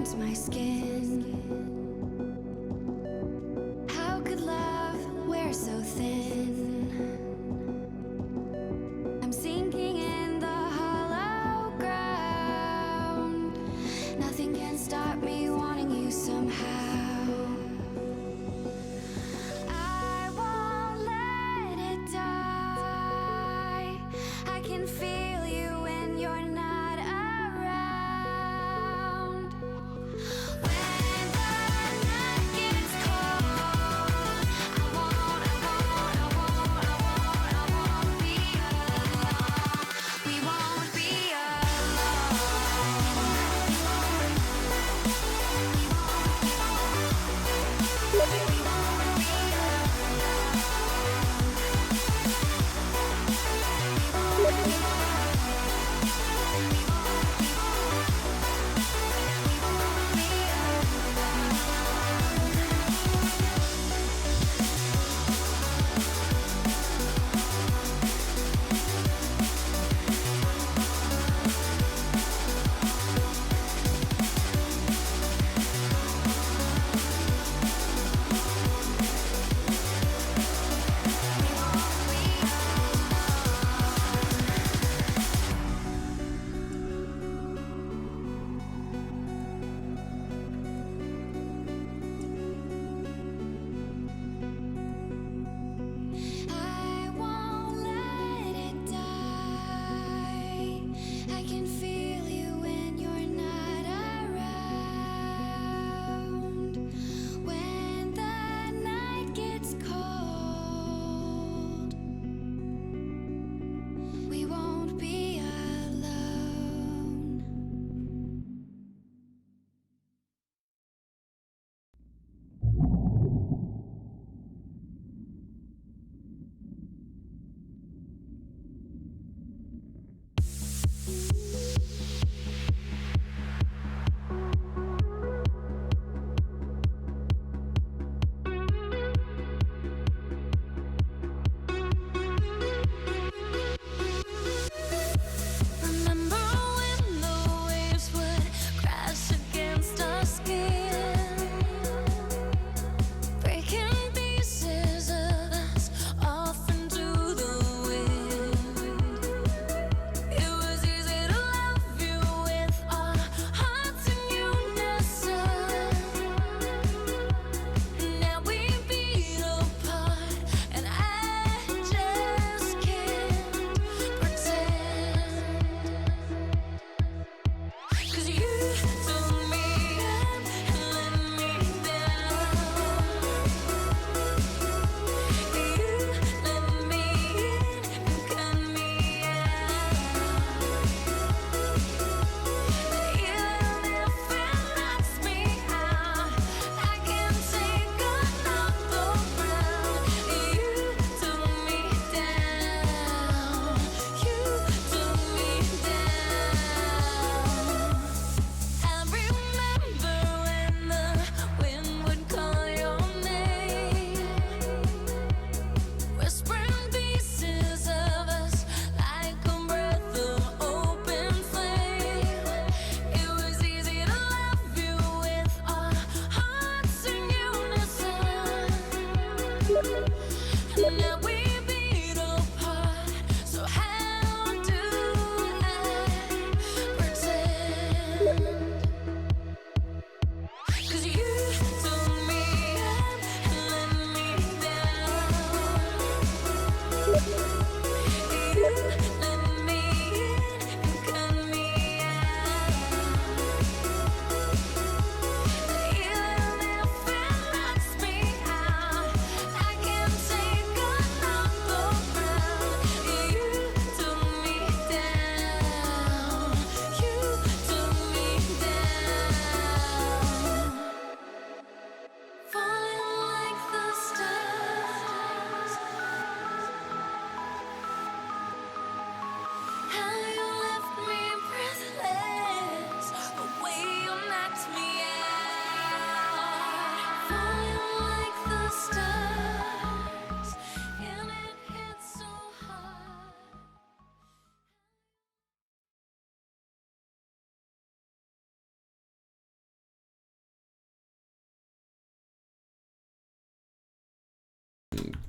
burns my skin. How could love wear so thin? I'm sinking in the hollow ground. Nothing can stop me wanting you somehow. I won't let it die. I can feel you when you're not around. When the night gets cold, I won't be alone. We won't be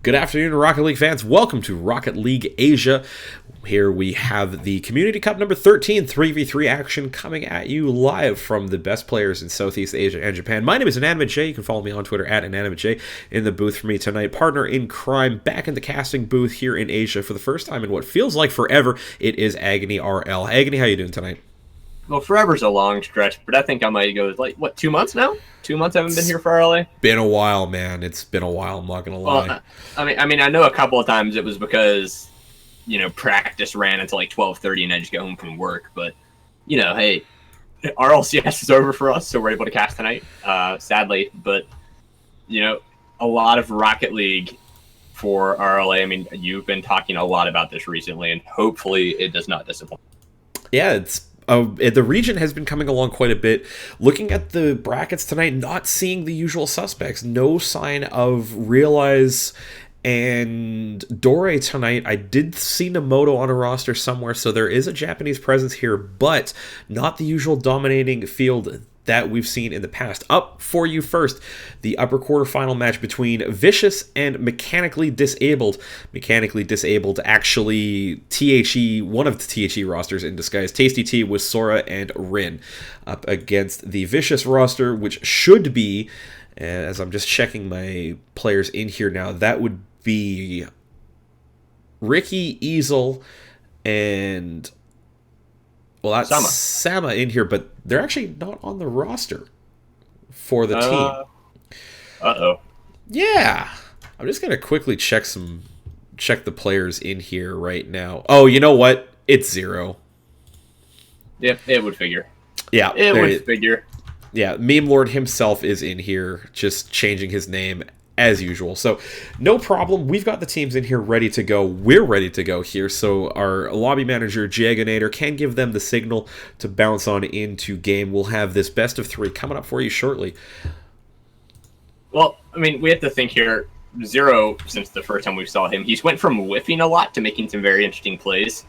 Good afternoon, Rocket League fans. Welcome to Rocket League Asia. Here we have the Community Cup number 13 3v3 action coming at you live from the best players in Southeast Asia and Japan. My name is Inanimate J. You can follow me on Twitter at Inanimate J. In the booth for me tonight, partner in crime, back in the casting booth here in Asia for the first time in what feels like forever. It is Agony RL. Agony, how you doing tonight? Well, forever's a long stretch, but I think I might go, 2 months now? 2 months I haven't been here for RLA? Been a while, man. It's been a while, I'm not going to lie. Well, I mean, I know a couple of times it was because, practice ran until 12:30 and I just got home from work. But, hey, RLCS is over for us, so we're able to cast tonight, sadly. But, a lot of Rocket League for RLA. I mean, you've been talking a lot about this recently, and hopefully it does not disappoint. Yeah, the region has been coming along quite a bit. Looking at the brackets tonight, not seeing the usual suspects. No sign of Realize and Dore tonight. I did see Namoto on a roster somewhere, so there is a Japanese presence here, but not the usual dominating field that we've seen in the past. Up for you first, the upper quarterfinal match between Vicious and Mechanically Disabled. Mechanically Disabled, actually THE, one of the THE rosters in disguise. Tasty T with Sora and Rin up against the Vicious roster, which should be, as I'm just checking my players in here now, that would be Ricky, Easel, and... well, that's Sama in here, but they're actually not on the roster for the team. Uh-oh. Yeah. I'm just going to quickly check the players in here right now. Oh, you know what? It's Zero. Yep, it would figure. Yeah. It would figure. Yeah, Meme Lord himself is in here, just changing his name as usual. So no problem. We've got the teams in here ready to go. We're ready to go here. So our lobby manager, Jagonator, can give them the signal to bounce on into game. We'll have this best of 3 coming up for you shortly. Well, I mean, we have to think here. Zero, since the first time we saw him, he's went from whiffing a lot to making some very interesting plays.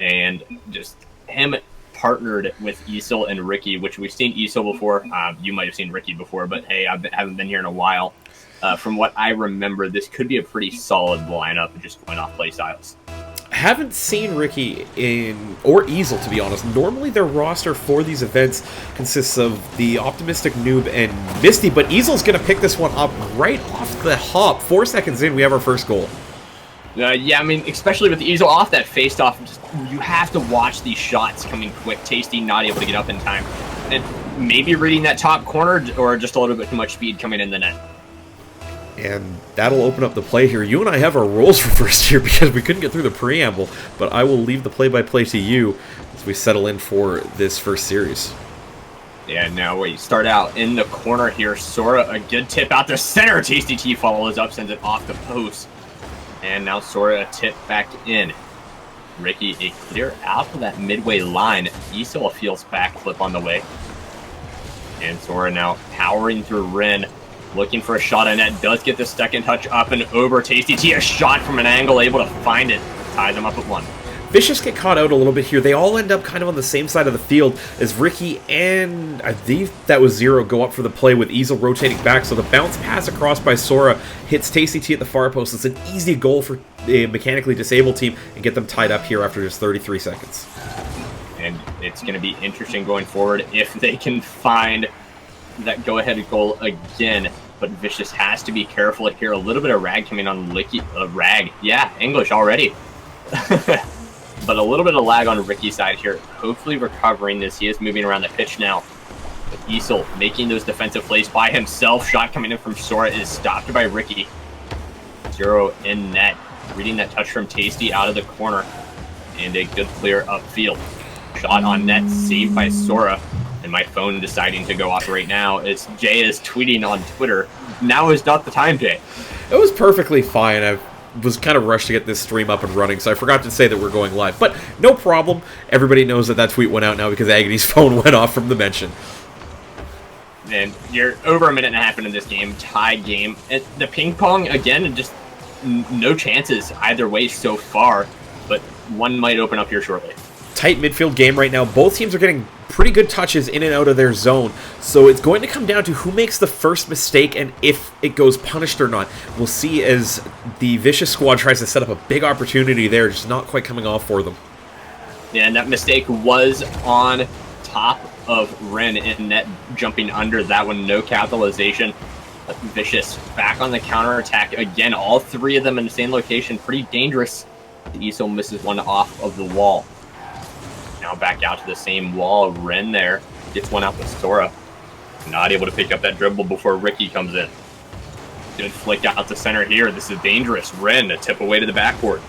And just him partnered with Easel and Ricky, which we've seen Easel before. You might have seen Ricky before, but hey, I haven't been here in a while. From what I remember, this could be a pretty solid lineup, just going off play styles. Haven't seen Ricky or Easel, to be honest. Normally their roster for these events consists of the Optimistic Noob and Misty, but Easel's going to pick this one up right off the hop. 4 seconds in, we have our first goal. Yeah, I mean, especially with the Easel off that faced off, you have to watch these shots coming quick. Tasty not able to get up in time. And maybe reading that top corner, or just a little bit too much speed coming in the net. And that'll open up the play here. You and I have our roles reversed here because we couldn't get through the preamble, but I will leave the play-by-play to you as we settle in for this first series. Yeah, now we start out in the corner here. Sora, a good tip out the center. Tasty T follows up, sends it off the post. And now Sora, a tip back in. Ricky, a clear out of that midway line. Easel feels backflip on the way. And Sora now powering through Rin. Looking for a shot on net, does get the second touch up and over. Tasty T, a shot from an angle, able to find it. Ties him up at 1. Vicious get caught out a little bit here. They all end up kind of on the same side of the field as Ricky and I think that was Zero go up for the play with Easel rotating back. So the bounce pass across by Sora hits Tasty T at the far post. It's an easy goal for a Mechanically Disabled team and get them tied up here after just 33 seconds. And it's going to be interesting going forward if they can find that go-ahead goal again, but Vicious has to be careful here. A little bit of rag coming on Licky. Rag, yeah, English already. But a little bit of lag on Ricky's side here. Hopefully recovering this. He is moving around the pitch now. But Easel making those defensive plays by himself. Shot coming in from Sora is stopped by Ricky. Zero in net. Reading that touch from Tasty out of the corner. And a good clear upfield. Shot on net, saved by Sora. And my phone deciding to go off right now as Jay is tweeting on Twitter. Now is not the time, Jay. It was perfectly fine. I was kind of rushed to get this stream up and running, so I forgot to say that we're going live. But no problem. Everybody knows that that tweet went out now because Agony's phone went off from the mention. And you're over a minute and a half into this game. Tie game. And the ping pong, again, just no chances either way so far. But one might open up here shortly. Tight midfield game right now. Both teams are getting pretty good touches in and out of their zone. So it's going to come down to who makes the first mistake and if it goes punished or not. We'll see as the Vicious squad tries to set up a big opportunity there, just not quite coming off for them. Yeah, and that mistake was on top of Ren in net, jumping under that one. No capitalization. But Vicious back on the counterattack again. All three of them in the same location. Pretty dangerous. The Easel misses one off of the wall. Now back out to the same wall. Ren there gets one out with Sora. Not able to pick up that dribble before Ricky comes in. Good flick out to center here. This is dangerous. Ren a tip away to the backboard.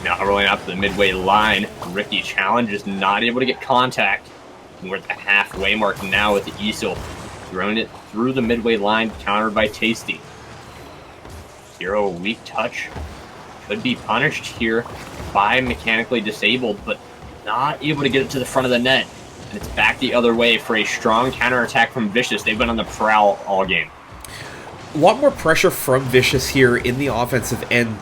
Now rolling out to the midway line. Ricky challenges, not able to get contact. And we're at the halfway mark now with the Easel. Throwing it through the midway line, countered by Tasty. Zero, a weak touch. Could be punished here by Mechanically Disabled, but not able to get it to the front of the net. And it's back the other way for a strong counterattack from Vicious. They've been on the prowl all game. A lot more pressure from Vicious here in the offensive end.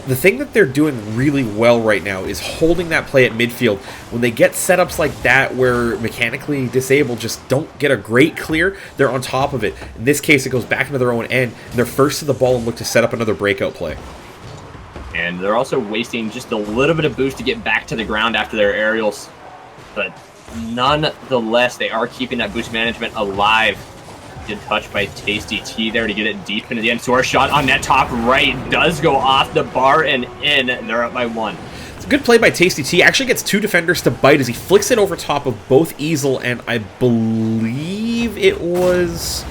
The thing that they're doing really well right now is holding that play at midfield. When they get setups like that where Mechanically Disabled just don't get a great clear, they're on top of it. In this case, it goes back into their own end, and they're first to the ball and look to set up another breakout play. And they're also wasting just a little bit of boost to get back to the ground after their aerials. But nonetheless, they are keeping that boost management alive. Good touch by Tasty T there to get it deep into the end. Sora shot on that top right does go off the bar and in. They're up by one. It's a good play by Tasty T. Actually gets two defenders to bite as he flicks it over top of both Easel and I believe it was...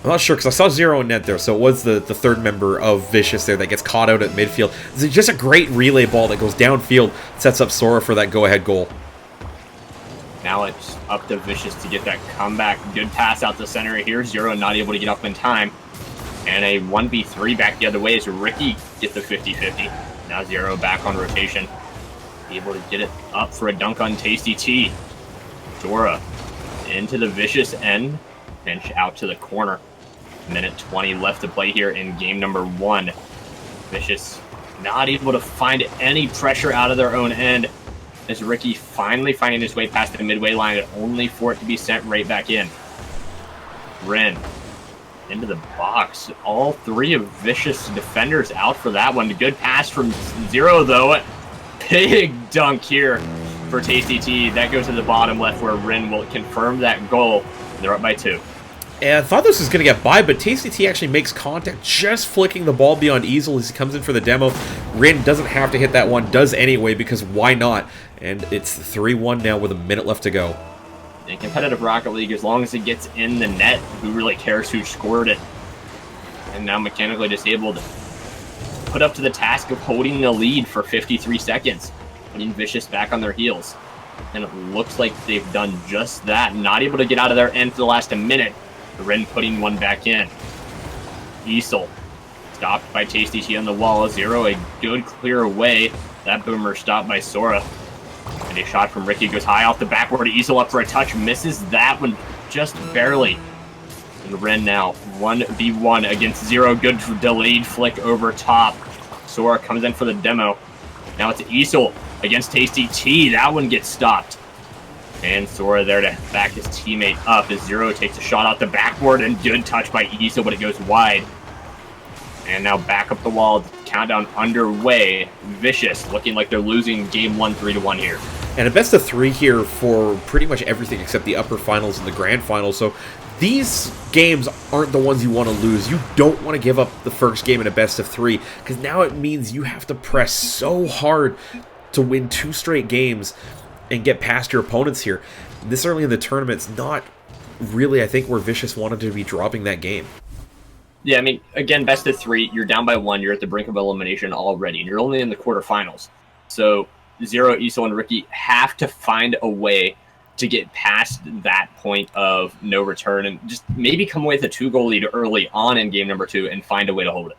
I'm not sure because I saw Zero in net there, so it was the third member of Vicious there that gets caught out at midfield. It's just a great relay ball that goes downfield, sets up Sora for that go-ahead goal. Now it's up to Vicious to get that comeback. Good pass out the center here. Zero not able to get up in time. And a 1v3 back the other way as Ricky gets the 50-50. Now Zero back on rotation. Able to get it up for a dunk on Tasty T. Dora into the Vicious end. Pinch out to the corner. Minute 20 left to play here in game number 1. Vicious not able to find any pressure out of their own end. As Ricky finally finding his way past the midway line, only for it to be sent right back in. Ren into the box. All three of Vicious defenders out for that one. Good pass from Zero, though. Big dunk here for Tasty T. That goes to the bottom left where Ren will confirm that goal. They're up by 2. And I thought this was going to get by, but Tasty T actually makes contact, just flicking the ball beyond Easel as he comes in for the demo. Rin doesn't have to hit that one, does anyway, because why not? And it's 3-1 now with a minute left to go. In competitive Rocket League, as long as it gets in the net, who really cares who scored it? And now Mechanically Disabled put up to the task of holding the lead for 53 seconds, putting Vicious back on their heels. And it looks like they've done just that. Not able to get out of their end for the last minute. Ren putting one back in. Easel stopped by Tasty T on the wall. Zero, a good clear away. That boomer stopped by Sora. And a shot from Ricky goes high off the backward. Easel up for a touch. Misses that one just barely. And Ren now 1v1 against Zero. Good delayed flick over top. Sora comes in for the demo. Now it's Easel against Tasty T. That one gets stopped. And Sora there to back his teammate up as Zero takes a shot out the backboard and good touch by Easel, but it goes wide. And now back up the wall, countdown underway. Vicious looking like they're losing game 1 3-1 here. And a best of 3 here for pretty much everything except the upper finals and the grand finals. So these games aren't the ones you want to lose. You don't want to give up the first game in a best of 3 because now it means you have to press so hard to win 2 straight games and get past your opponents here. This early in the tournament's not really, I think, where Vicious wanted to be dropping that game. Yeah, I mean, again, best of 3, you're down by 1, you're at the brink of elimination already, and you're only in the quarterfinals. So Zero, Easel, and Ricky have to find a way to get past that point of no return and just maybe come away with a 2-goal lead early on in game number 2 and find a way to hold it.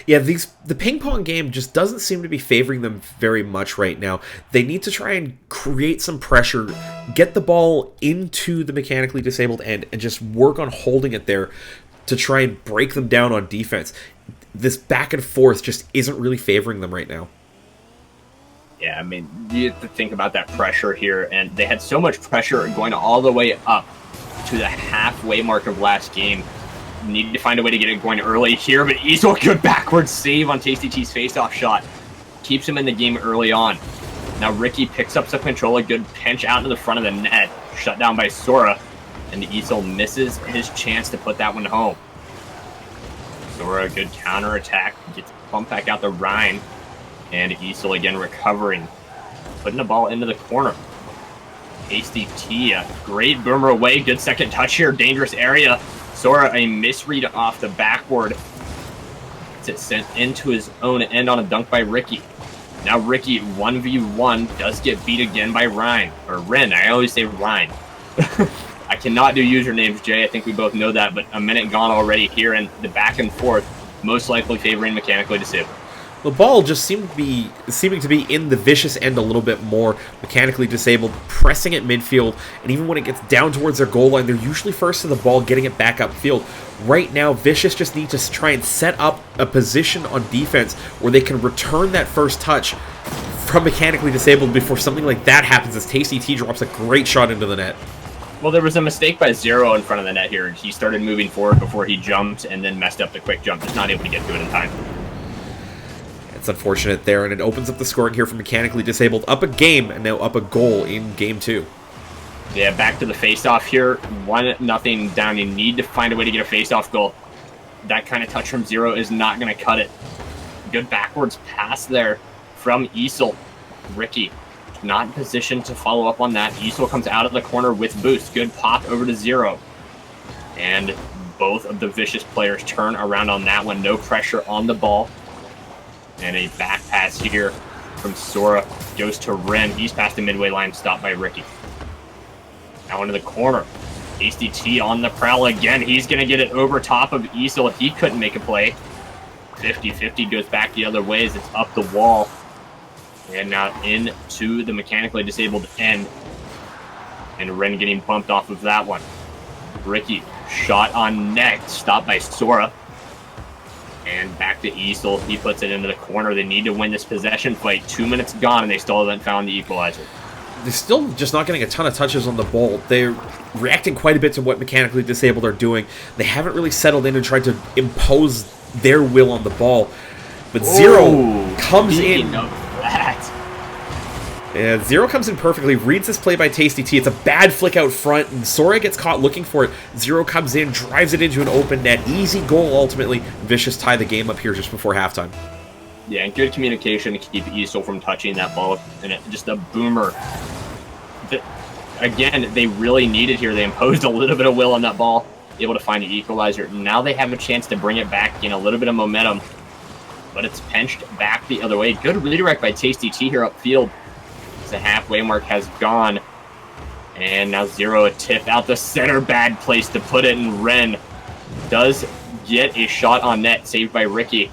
Yeah, the ping pong game just doesn't seem to be favoring them very much right now. They need to try and create some pressure, get the ball into the Mechanically Disabled end, and just work on holding it there to try and break them down on defense. This back and forth just isn't really favoring them right now. Yeah, I mean, you have to think about that pressure here, and they had so much pressure going all the way up to the halfway mark of last game. Need to find a way to get it going early here, but Easel, good backwards save on Tasty T's face-off shot. Keeps him in the game early on. Now Ricky picks up some control, a good pinch out to the front of the net, shut down by Sora, and Easel misses his chance to put that one home. Sora, good counterattack, gets bumped back out the Rhine. And Easel again recovering, putting the ball into the corner. Tasty T, a great boomer away, good second touch here, dangerous area. Sora, a misread off the backboard. Gets it sent into his own end on a dunk by Ricky. Now Ricky, 1v1, does get beat again by Ryan, or Ren, I always say Ryan. I cannot do usernames, Jay, I think we both know that, but a minute gone already here, and the back and forth, most likely favoring mechanically disabled. The ball just seeming to be in the Vicious end a little bit more, mechanically disabled, pressing at midfield, and even when it gets down towards their goal line, they're usually first to the ball, getting it back upfield. Right now, Vicious just need to try and set up a position on defense where they can return that first touch from mechanically disabled before something like that happens, as Tasty T drops a great shot into the net. Well, there was a mistake by Zero in front of the net here. He started moving forward before he jumped and then messed up the quick jump, just not able to get to it in time. It's unfortunate there, and it opens up the scoring here for mechanically disabled. Up a game, and now up a goal in Game 2. Yeah, back to the face-off here. 1-0 down. You need to find a way to get a face-off goal. That kind of touch from Zero is not going to cut it. Good backwards pass there from Easel. Ricky not in position to follow up on that. Easel comes out of the corner with boost. Good pop over to Zero. And both of the Vicious players turn around on that one. No pressure on the ball. And a back pass here from Sora goes to Ren. He's past the midway line, stopped by Ricky. Now into the corner. Tasty T on the prowl again. He's going to get it over top of Easel. He couldn't make a play. 50-50 goes back the other way as it's up the wall. And now into the mechanically disabled end. And Ren getting bumped off of that one. Ricky, shot on net, stopped by Sora. And back to Easel. He puts it into the corner. They need to win this possession fight. 2 minutes gone, and they still haven't found the equalizer. They're still just not getting a ton of touches on the ball. They're reacting quite a bit to what mechanically disabled are doing. They haven't really settled in and tried to impose their will on the ball. But Zero comes in. And Zero comes in perfectly, reads this play by Tasty T. It's a bad flick out front, and Sora gets caught looking for it. Zero comes in, drives it into an open net. Easy goal, ultimately. Vicious tie the game up here just before halftime. Yeah, and good communication to keep Easel from touching that ball. And just a boomer. Again, they really needed here. They imposed a little bit of will on that ball, able to find the equalizer. Now they have a chance to bring it back, gain a little bit of momentum. But it's pinched back the other way. Good redirect by Tasty T here upfield. The halfway mark has gone, and now Zero a tip out the center, bad place to put it, and Ren does get a shot on net, saved by Ricky.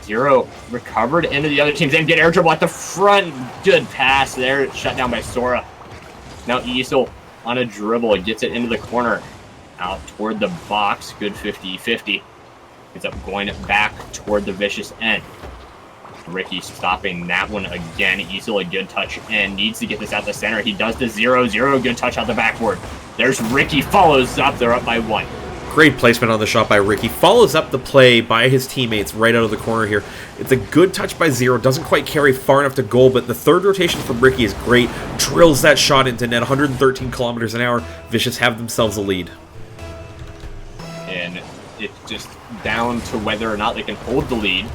Zero recovered into the other team's end, get air dribble at the front, good pass there, shut down by Sora. Now Easel on a dribble, gets it into the corner, out toward the box, good 50-50. Ends up going back toward the Vicious end. Ricky stopping that one again. Easel a good touch and needs to get this out the center. He does the 0-0. Good touch out the backboard. There's Ricky, follows up. They're up by 1. Great placement on the shot by Ricky. Follows up the play by his teammates right out of the corner here. It's a good touch by Zero. Doesn't quite carry far enough to goal, but the third rotation from Ricky is great. Drills that shot into net, 113 kilometers an hour. Vicious have themselves a lead. And it's just down to whether or not they can hold the lead.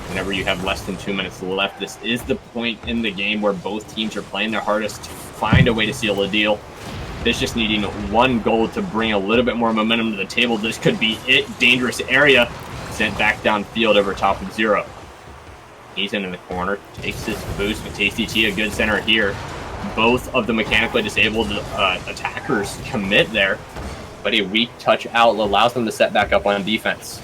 Whenever you have less than 2 minutes left, this is the point in the game where both teams are playing their hardest to find a way to seal the deal. This just needing one goal to bring a little bit more momentum to the table. This could be it. Dangerous area. Sent back downfield over top of Zero. He's in the corner. Takes his boost with Tasty T. A good center here. Both of the mechanically disabled attackers commit there. But a weak touch out allows them to set back up on defense.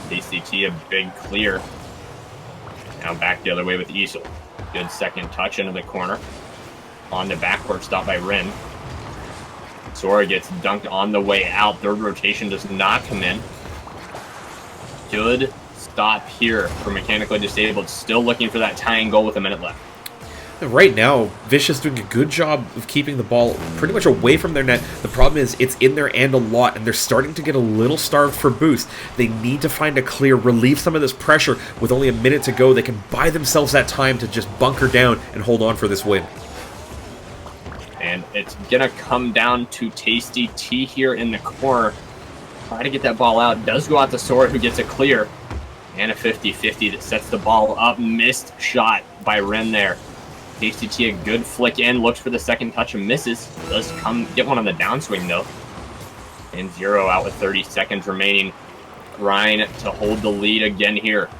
Tasty T, a big clear. Now back the other way with Easel. Good second touch into the corner. On the backcourt, stop by Ren. Sora gets dunked on the way out. Third rotation does not come in. Good stop here for Mechanically Disabled. Still looking for that tying goal with a minute left. Right now, Vicious doing a good job of keeping the ball pretty much away from their net. The problem is it's in their end a lot, and they're starting to get a little starved for boost. They need to find a clear, relieve some of this pressure. With only a minute to go, they can buy themselves that time to just bunker down and hold on for this win. And it's going to come down to Tasty T here in the corner. Try to get that ball out. Does go out to Sora, who gets a clear. And a 50-50 that sets the ball up. Missed shot by Ren there. Tasty T, a good flick in, looks for the second touch and misses. Does come get one on the downswing though. And 0 out with 30 seconds remaining. Ryan to hold the lead again here.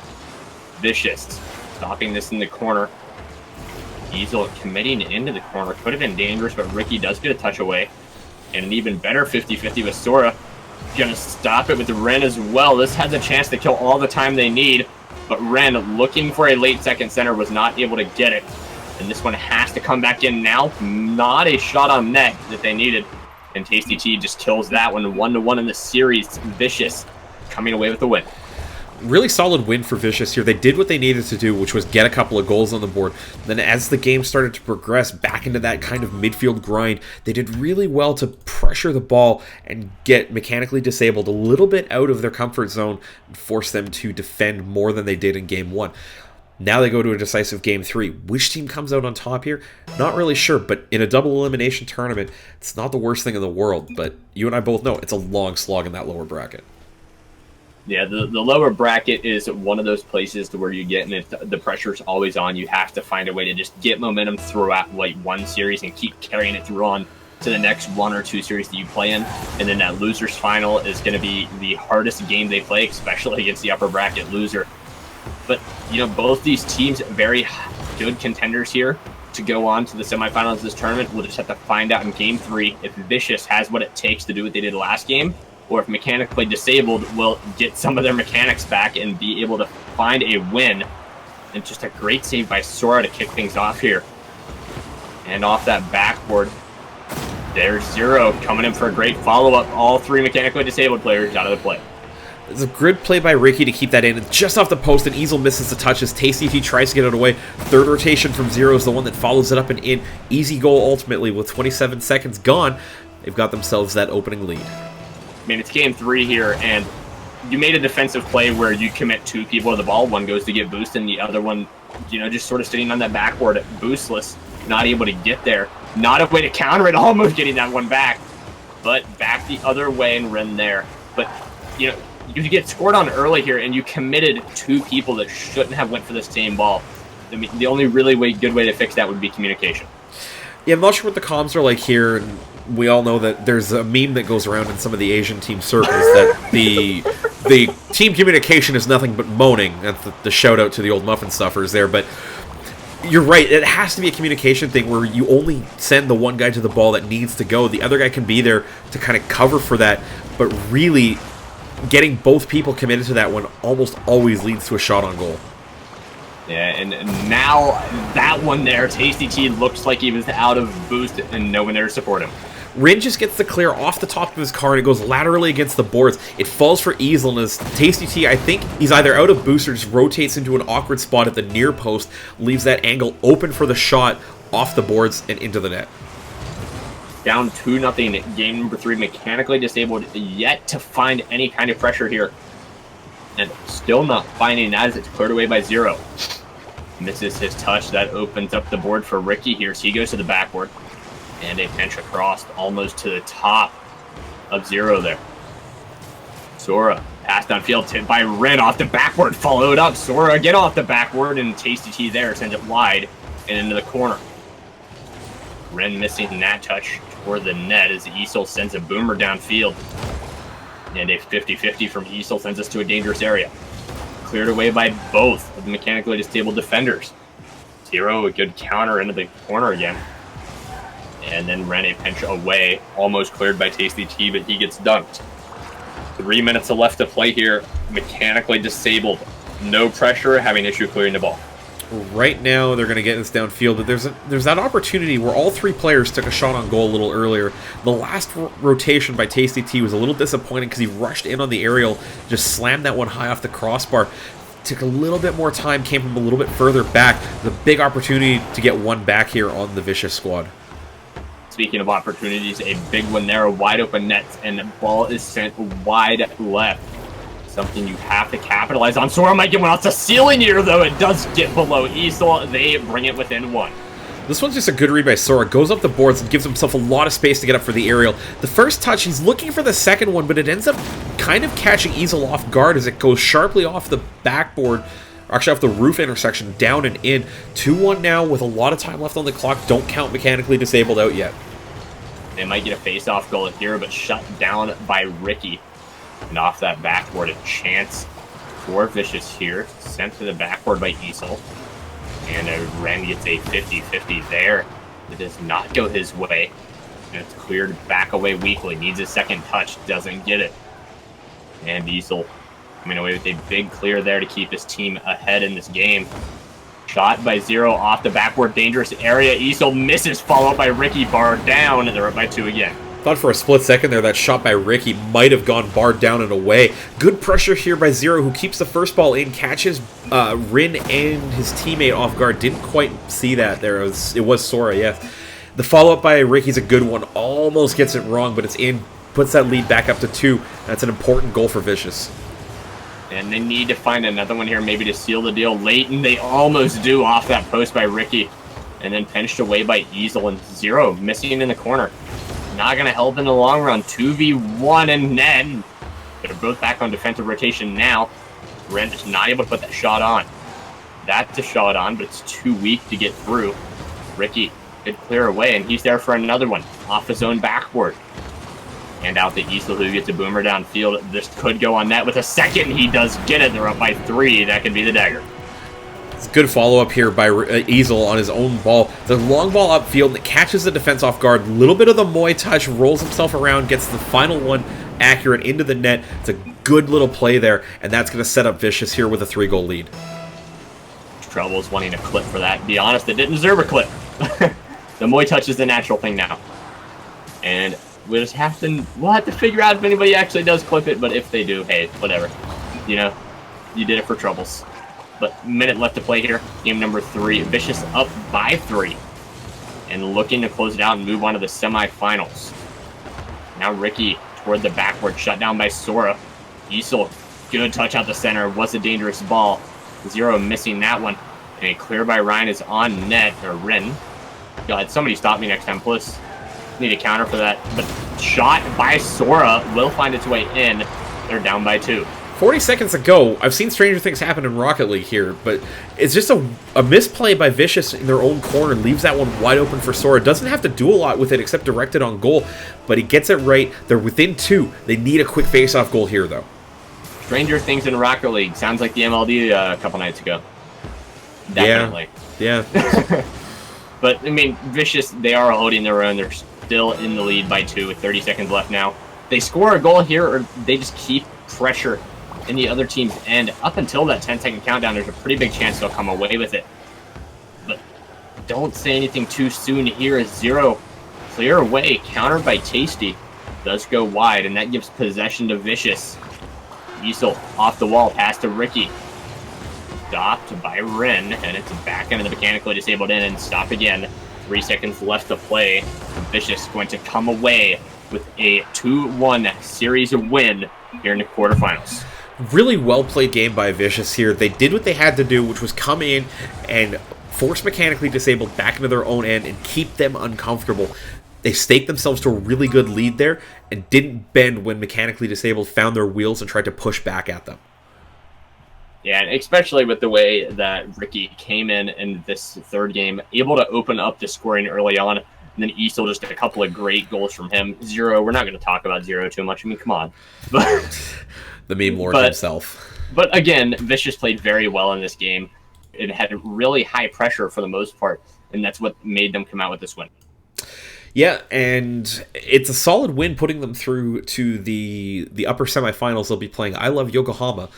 Vicious stopping this in the corner. Easel committing into the corner. Could have been dangerous, but Ricky does get a touch away. And an even better 50-50 with Sora. Gonna stop it with Ren as well. This has a chance to kill all the time they need. But Ren, looking for a late second center, was not able to get it. And this one has to come back in now. Not a shot on net that they needed. And Tasty T just kills that one. 1-1 in the series. Vicious coming away with the win. Really solid win for Vicious here. They did what they needed to do, which was get a couple of goals on the board. Then as the game started to progress back into that kind of midfield grind, they did really well to pressure the ball and get Mechanically Disabled a little bit out of their comfort zone and force them to defend more than they did in Game 1. Now they go to a decisive Game 3. Which team comes out on top here? Not really sure, but in a double elimination tournament, it's not the worst thing in the world. But you and I both know it's a long slog in that lower bracket. Yeah, the lower bracket is one of those places to where you get, and if the pressure's always on, you have to find a way to just get momentum throughout like one series and keep carrying it through on to the next 1 or 2 series that you play in. And then that loser's final is going to be the hardest game they play, especially against the upper bracket loser. But, you know, both these teams, very good contenders here to go on to the semifinals of this tournament. We'll just have to find out in Game 3 if Vicious has what it takes to do what they did last game, or if Mechanically Disabled will get some of their mechanics back and be able to find a win. And just a great save by Sora to kick things off here. And off that backboard, there's 0 coming in for a great follow-up. All 3 Mechanically Disabled players out of the play. It's a good play by Ricky to keep that in. Just off the post, and Easel misses the touches. Tasty T tries to get it away. Third rotation from 0 is the one that follows it up and in. Easy goal ultimately with 27 seconds gone. They've got themselves that opening lead. I mean, it's Game 3 here, and you made a defensive play where you commit 2 people to the ball. One goes to get boost, and the other one, you know, just sort of sitting on that backboard boostless, not able to get there. Not a way to counter it, almost getting that one back. But back the other way and run there. But, you know, you get scored on early here, and you committed 2 people that shouldn't have went for the same ball. I mean, the only really good way to fix that would be communication. Yeah, I'm not sure what the comms are like here. And we all know that there's a meme that goes around in some of the Asian team circles that the team communication is nothing but moaning. That's the shout out to the old muffin stuffers there. But you're right, it has to be a communication thing where you only send the one guy to the ball that needs to go. The other guy can be there to kind of cover for that. But really, getting both people committed to that one almost always leads to a shot on goal. Yeah, and now that one there, Tasty T looks like he was out of boost and no one there to support him. Rin just gets the clear off the top of his car and it goes laterally against the boards. It falls for Easel, and as Tasty T, I think he's either out of boost or just rotates into an awkward spot at the near post, leaves that angle open for the shot off the boards and into the net. Down 2-0, game number 3, Mechanically Disabled, yet to find any kind of pressure here. And still not finding that as it's cleared away by 0. Misses his touch. That opens up the board for Ricky here, so he goes to the backboard. And a pinch across almost to the top of 0 there. Sora passed downfield, tipped by Ren off the backboard, followed up. Sora again off the backboard, and Tasty T there sends it wide and into the corner. Ren missing that touch toward the net as Easel sends a boomer downfield. And a 50-50 from Easel sends us to a dangerous area. Cleared away by both of the Mechanically Disabled defenders. 0, a good counter into the corner again. And then Ren a pinch away, almost cleared by Tasty T, but he gets dunked. 3 minutes left to play here. Mechanically Disabled. No pressure, having issue clearing the ball. Right now, they're going to get this downfield, but there's that opportunity where all 3 players took a shot on goal a little earlier. The last rotation by Tasty T was a little disappointing because he rushed in on the aerial, just slammed that one high off the crossbar. took a little bit more time, came from a little bit further back. The big opportunity to get one back here on the Vicious squad. Speaking of opportunities, a big one there, a wide open net, and the ball is sent wide left. Something you have to capitalize on. Sora might get one off the ceiling here, though. It does get below Easel. They bring it within one. This one's just a good read by Sora. Goes up the boards and gives himself a lot of space to get up for the aerial. The first touch, he's looking for the second one, but it ends up kind of catching Easel off guard as it goes sharply off the backboard, or actually off the roof intersection, down and in. 2-1 now with a lot of time left on the clock. Don't count mechanically disabled out yet. They might get a face-off goal here, but shut down by Ricky. And off that backboard, a chance for Vicious here. Sent to the backboard by Easel. And Ren gets a 50-50 there. It does not go his way. And it's cleared back away weakly. Needs a second touch. Doesn't get it. And Easel coming away with a big clear there to keep his team ahead in this game. Shot by Zero off the backboard. Dangerous area. Easel misses. Followed by Ricky. Barred down. And they're up by 2 again. Thought for a split second there that shot by Ricky might have gone barred down and away. Good pressure here by Zero, who keeps the first ball in, catches Rin and his teammate off guard. Didn't quite see that there. It was Sora, yes. The follow-up by Ricky's a good one. Almost gets it wrong, but it's in. Puts that lead back up to 2. That's an important goal for Vicious. And they need to find another one here, maybe to seal the deal late, and they almost do off that post by Ricky. And then pinched away by Easel, and Zero missing in the corner. Not going to help in the long run. 2v1, and then they're both back on defensive rotation now. Ren just not able to put that shot on. That's a shot on, but it's too weak to get through. Ricky could clear away, and he's there for another one off his own backboard. And out to Easel, who gets a boomer downfield. This could go on net with a second. He does get it. They're up by 3. That could be the dagger. It's a good follow-up here by Easel on his own ball. The long ball upfield, and it catches the defense off guard. A little bit of the Moi touch, rolls himself around, gets the final one accurate into the net. It's a good little play there, and that's going to set up Vicious here with a 3-goal lead. Trouble's wanting a clip for that. To be honest, it didn't deserve a clip. The Moi touch is the natural thing now. And we'll have to figure out if anybody actually does clip it, but if they do, hey, whatever. You know, you did it for Troubles. But minute left to play here. Game number 3. Vicious up by 3. And looking to close it out and move on to the semifinals. Now Ricky toward the backward. Shut down by Sora. Easel, good touch out the center. Was a dangerous ball. Zero missing that one. And a clear by Ryan is on net. Or Rin. God, somebody stop me next time, please. Need a counter for that. But shot by Sora will find its way in. They're down by 2. 40 seconds ago, I've seen stranger things happen in Rocket League here, but it's just a misplay by Vicious in their own corner. Leaves that one wide open for Sora. Doesn't have to do a lot with it except direct it on goal, but he gets it right. They're within 2. They need a quick face-off goal here, though. Stranger things in Rocket League. Sounds like the MLD a couple nights ago. Definitely. Yeah. But, I mean, Vicious, they are holding their own. They're still in the lead by 2 with 30 seconds left now. They score a goal here, or they just keep pressure in the other team's end. Up until that 10-second countdown, there's a pretty big chance they'll come away with it. But don't say anything too soon here as Zero clear away, countered by Tasty. Does go wide, and that gives possession to Vicious. Easel off the wall, pass to Ricky. Stopped by Ren, and it's back into the mechanically disabled end and stop again. 3 seconds left to play. Vicious going to come away with a 2-1 series win here in the quarterfinals. Really well-played game by Vicious here. They did what they had to do, which was come in and force mechanically disabled back into their own end and keep them uncomfortable. They staked themselves to a really good lead there and didn't bend when mechanically disabled found their wheels and tried to push back at them. Yeah, and especially with the way that Ricky came in this third game, able to open up the scoring early on, and then Easel, just a couple of great goals from him. Zero, we're not going to talk about Zero too much. I mean, come on. But the meme lord himself. But again, Vicious played very well in this game. It had really high pressure for the most part, and that's what made them come out with this win. Yeah, and it's a solid win putting them through to the upper semifinals. They'll be playing I Love Yokohama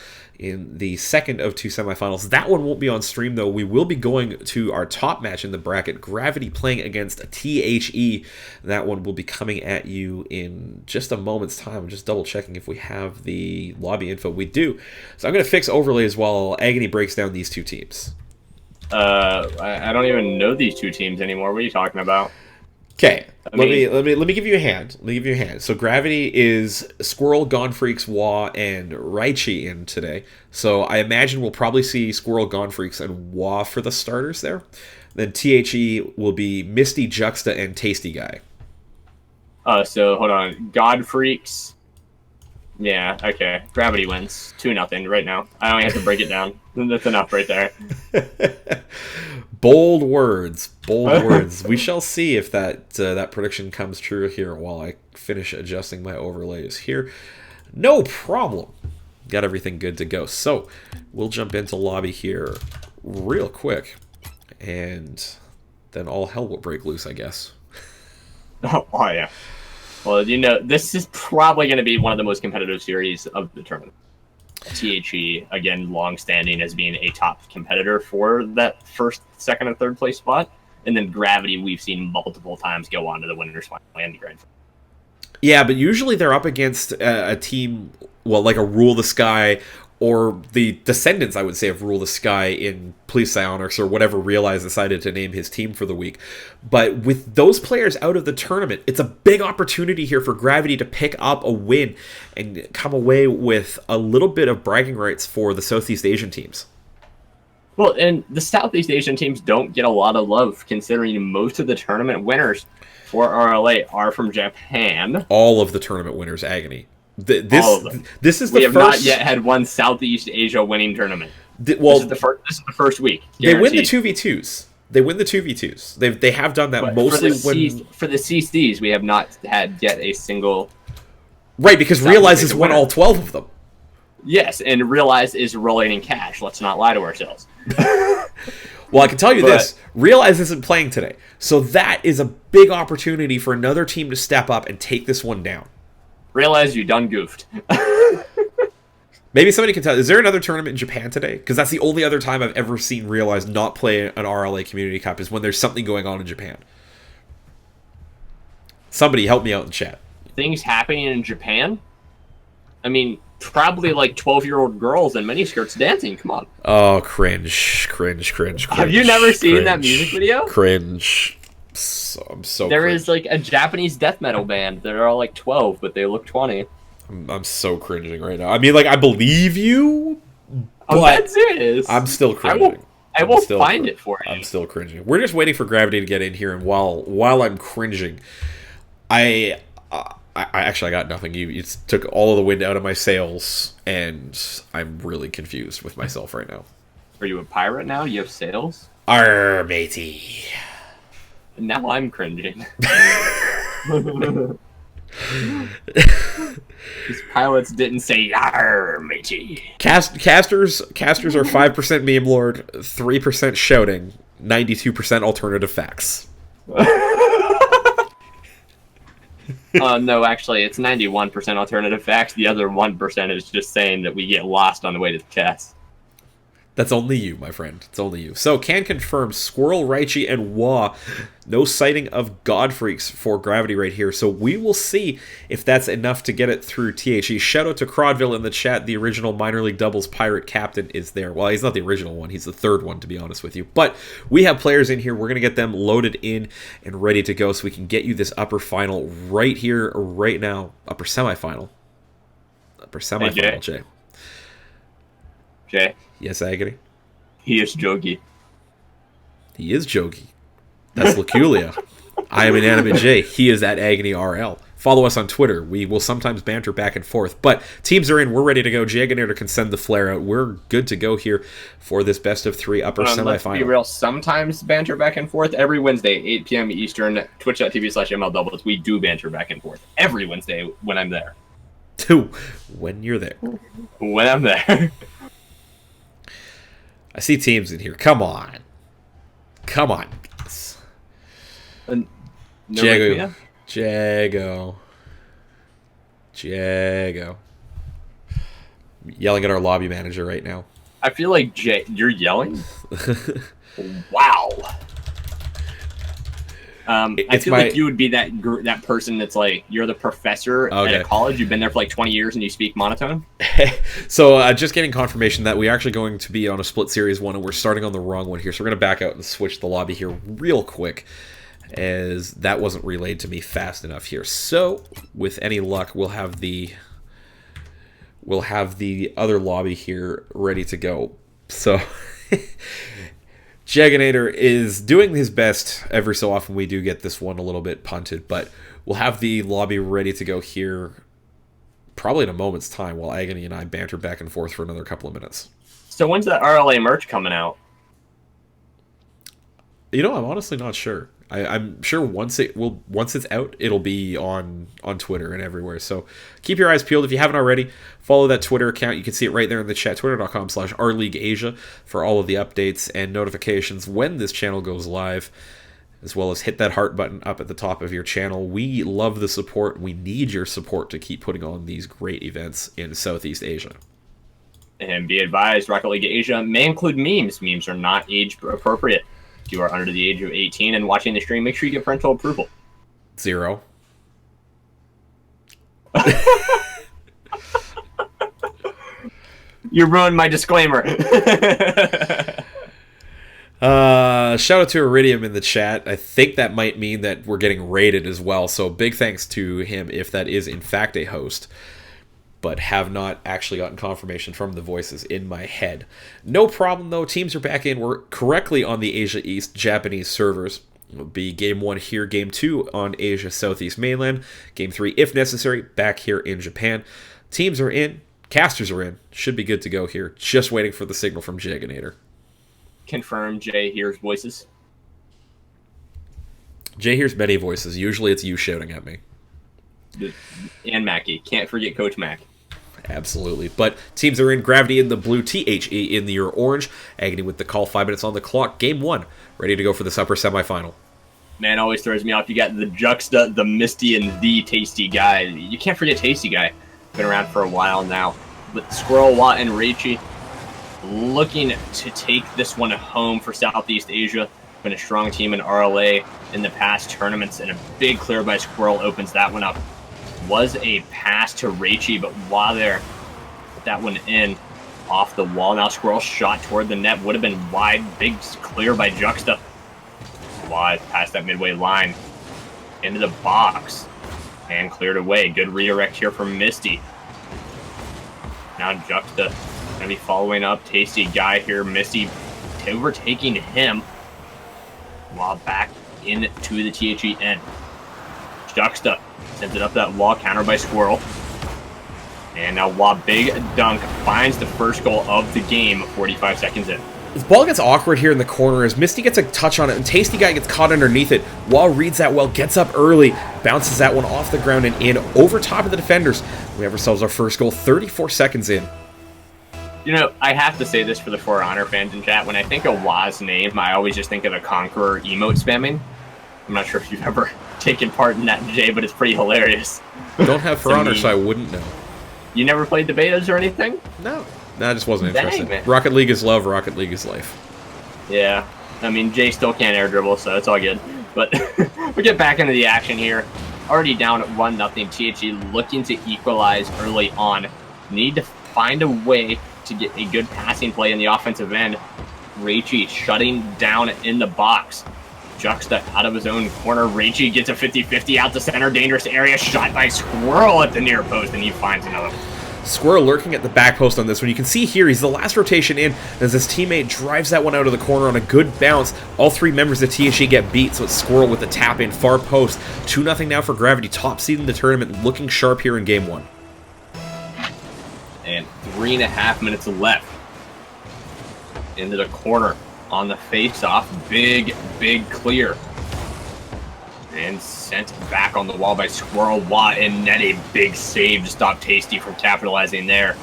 in the second of two semifinals. That one won't be on stream, though. We will be going to our top match in the bracket, Gravity playing against THE. That one will be coming at you in just a moment's time. I'm just double-checking if we have the lobby info. We do. So I'm going to fix overlays while Agony breaks down these two teams. I don't even know these two teams anymore. What are you talking about? Okay, let me give you a hand. Let me give you a hand. So Gravity is Squirrel, Gone Freaks, Wah, and Raichi in today. So I imagine we'll probably see Squirrel, Gone Freaks, and Wah for the starters there. Then THE will be Misty, Juxta, and Tasty Guy. So hold on. God Freaks. Yeah, okay. Gravity wins 2-0 right now. I only have to break it down. That's enough right there. Bold words. Bold words. We shall see if that prediction comes true here while I finish adjusting my overlays here. No problem. Got everything good to go. So we'll jump into lobby here real quick, and then all hell will break loose, I guess. Oh yeah. Well, this is probably going to be one of the most competitive series of the tournament. THE, again, long-standing as being a top competitor for that first, second, and third place spot. And then Gravity, we've seen multiple times go on to the winner's final and the grand final. Yeah, but usually they're up against a team, well, like a Rule the Sky, or the descendants, I would say, of Rule the Sky in Police Psionics, or whatever Realize decided to name his team for the week. But with those players out of the tournament, it's a big opportunity here for Gravity to pick up a win and come away with a little bit of bragging rights for the Southeast Asian teams. Well, and the Southeast Asian teams don't get a lot of love, considering most of the tournament winners for RLA are from Japan. All of the tournament winners, Agony. This is the first. We have not yet had one Southeast Asia winning tournament. This is the first week. Guaranteed. They win the 2v2s. They win the 2v2s. They have done that, but mostly for the CCs, we have not had yet a single. Right, because Realize has won all 12 of them. Yes, and Realize is rolling in cash. Let's not lie to ourselves. Well, I can tell you this. Realize isn't playing today. So that is a big opportunity for another team to step up and take this one down. Realize you done goofed. Maybe somebody can tell. Is there another tournament in Japan today? Because that's the only other time I've ever seen Realize not play an RLA Community Cup is when there's something going on in Japan. Somebody help me out in chat. Things happening in Japan? I mean, probably like 12-year-old girls in miniskirts dancing. Come on. Oh, cringe. Have you never seen that music video? Cringe. I'm so There cringe. is like a Japanese death metal band. They're all like 12, but they look 20. I'm so cringing right now. I mean, like, I believe you, I'm but dead serious. I'm still cringing. I will find it for you. I'm still cringing. We're just waiting for Gravity to get in here, and while I'm cringing, I actually got nothing. You took all of the wind out of my sails, and I'm really confused with myself right now. Are you a pirate now? You have sails? Arr, matey. Now I'm cringing. These pilots didn't say "Yar, matey." Casters are 5% meme lord, 3% shouting, 92% alternative facts. No, actually, it's 91% alternative facts. The other 1% is just saying that we get lost on the way to the test. That's only you, my friend. It's only you. So, can confirm Squirrel, Raichi, and Wah. No sighting of God Freaks for Gravity right here. So, we will see if that's enough to get it through THE. Shout out to Crodville in the chat. The original minor league doubles pirate captain is there. Well, he's not the original one. He's the third one, to be honest with you. But we have players in here. We're going to get them loaded in and ready to go so we can get you this upper final right here, right now. Upper semifinal. Hey, Jay. Jay. Yes, Agony? He is Jogi. He is Jogi. That's Laculia. I am Inanimate J. He is at Agony RL. Follow us on Twitter. We will sometimes banter back and forth. But teams are in. We're ready to go. Jagonator can send the flare out. We're good to go here for this best of three upper semifinal. Let's be real. Sometimes banter back and forth. Every Wednesday, 8 p.m. Eastern, twitch.tv/MLDoubles. We do banter back and forth. Every Wednesday when I'm there. When you're there. When I'm there. I see teams in here. Come on. No Jago. Yelling at our lobby manager right now. I feel like Jay, you're yelling. Wow. I feel like you would be that person that's like, you're the professor at a college. You've been there for like 20 years and you speak monotone. So just getting confirmation that we're actually going to be on a split series 1 and we're starting on the wrong one here. So we're going to back out and switch the lobby here real quick, as that wasn't relayed to me fast enough here. So with any luck, we'll have the other lobby here ready to go. So Jaganator is doing his best. Every so often we do get this one a little bit punted, but we'll have the lobby ready to go here probably in a moment's time while Agony and I banter back and forth for another couple of minutes. So when's that RLA merch coming out? You know, I'm honestly not sure. I'm sure once it's out, it'll be on Twitter and everywhere. So keep your eyes peeled. If you haven't already, follow that Twitter account. You can see it right there in the chat, twitter.com/rleagueasia, for all of the updates and notifications when this channel goes live, as well as hit that heart button up at the top of your channel. We love the support. We need your support to keep putting on these great events in Southeast Asia. And be advised, Rocket League Asia may include memes. Memes are not age appropriate. If you are under the age of 18 and watching the stream, make sure you get parental approval. 0. You ruined my disclaimer. Shout out to Iridium in the chat. I think that might mean that we're getting rated as well. So big thanks to him if that is in fact a host, but have not actually gotten confirmation from the voices in my head. No problem, though. Teams are back in. We're correctly on the Asia East Japanese servers. It'll be Game 1 here, Game 2 on Asia Southeast Mainland, Game 3, if necessary, back here in Japan. Teams are in. Casters are in. Should be good to go here. Just waiting for the signal from Jaganator. Confirm Jay hears voices. Jay hears many voices. Usually it's you shouting at me. And Mackie. Can't forget Coach Mac. Absolutely. But teams are in. Gravity in the blue, THE in the orange. Agony with the call. 5 minutes on the clock. Game 1. Ready to go for this upper semifinal. Man, always throws me off. You got the Juxta, the Misty, and the Tasty Guy. You can't forget Tasty Guy. Been around for a while now. But Squirrel, Watt, and Reichi looking to take this one home for Southeast Asia. Been a strong team in RLA in the past tournaments, and a big clear by Squirrel opens that one up. Was a pass to Reichi, but while there, put that one in off the wall. Now Squirrel shot toward the net, would have been wide. Big clear by Juxta. Wide past that midway line into the box and cleared away. Good redirect here from Misty. Now Juxta gonna be following up. Tasty Guy here. Misty overtaking him while back into the THE end. Juxta sends it up that wall, counter by Squirrel. And now Wah big dunk finds the first goal of the game 45 seconds in. This ball gets awkward here in the corner as Misty gets a touch on it, and Tasty Guy gets caught underneath it. Wah reads that well, gets up early, bounces that one off the ground and in over top of the defenders. We have ourselves our first goal 34 seconds in. You know, I have to say this for the For Honor fans in chat. When I think of Wah's name, I always just think of the Conqueror emote spamming. I'm not sure if you've ever taken part in that, Jay, but it's pretty hilarious. Don't have For Honor, so I wouldn't know. You never played the betas or anything? No. No, I just wasn't interested. Man. Rocket League is love, Rocket League is life. Yeah. I mean, Jay still can't air dribble, so it's all good. But we get back into the action here. Already down at 1-0. THE looking to equalize early on. Need to find a way to get a good passing play in the offensive end. Reichi shutting down in the box. Juxta out of his own corner. Reichi gets a 50-50 out to center. Dangerous area. Shot by Squirrel at the near post, and he finds another one. Squirrel lurking at the back post on this one. You can see here, he's the last rotation in as his teammate drives that one out of the corner on a good bounce. All 3 members of THE get beat, so it's Squirrel with the tap in far post. 2-0 now for Gravity, top seed in the tournament, looking sharp here in Game 1. And 3.5 minutes left. Into the corner on the face-off. Big clear. And sent back on the wall by Squirrel. Watt and net a big save to stop Tasty from capitalizing there.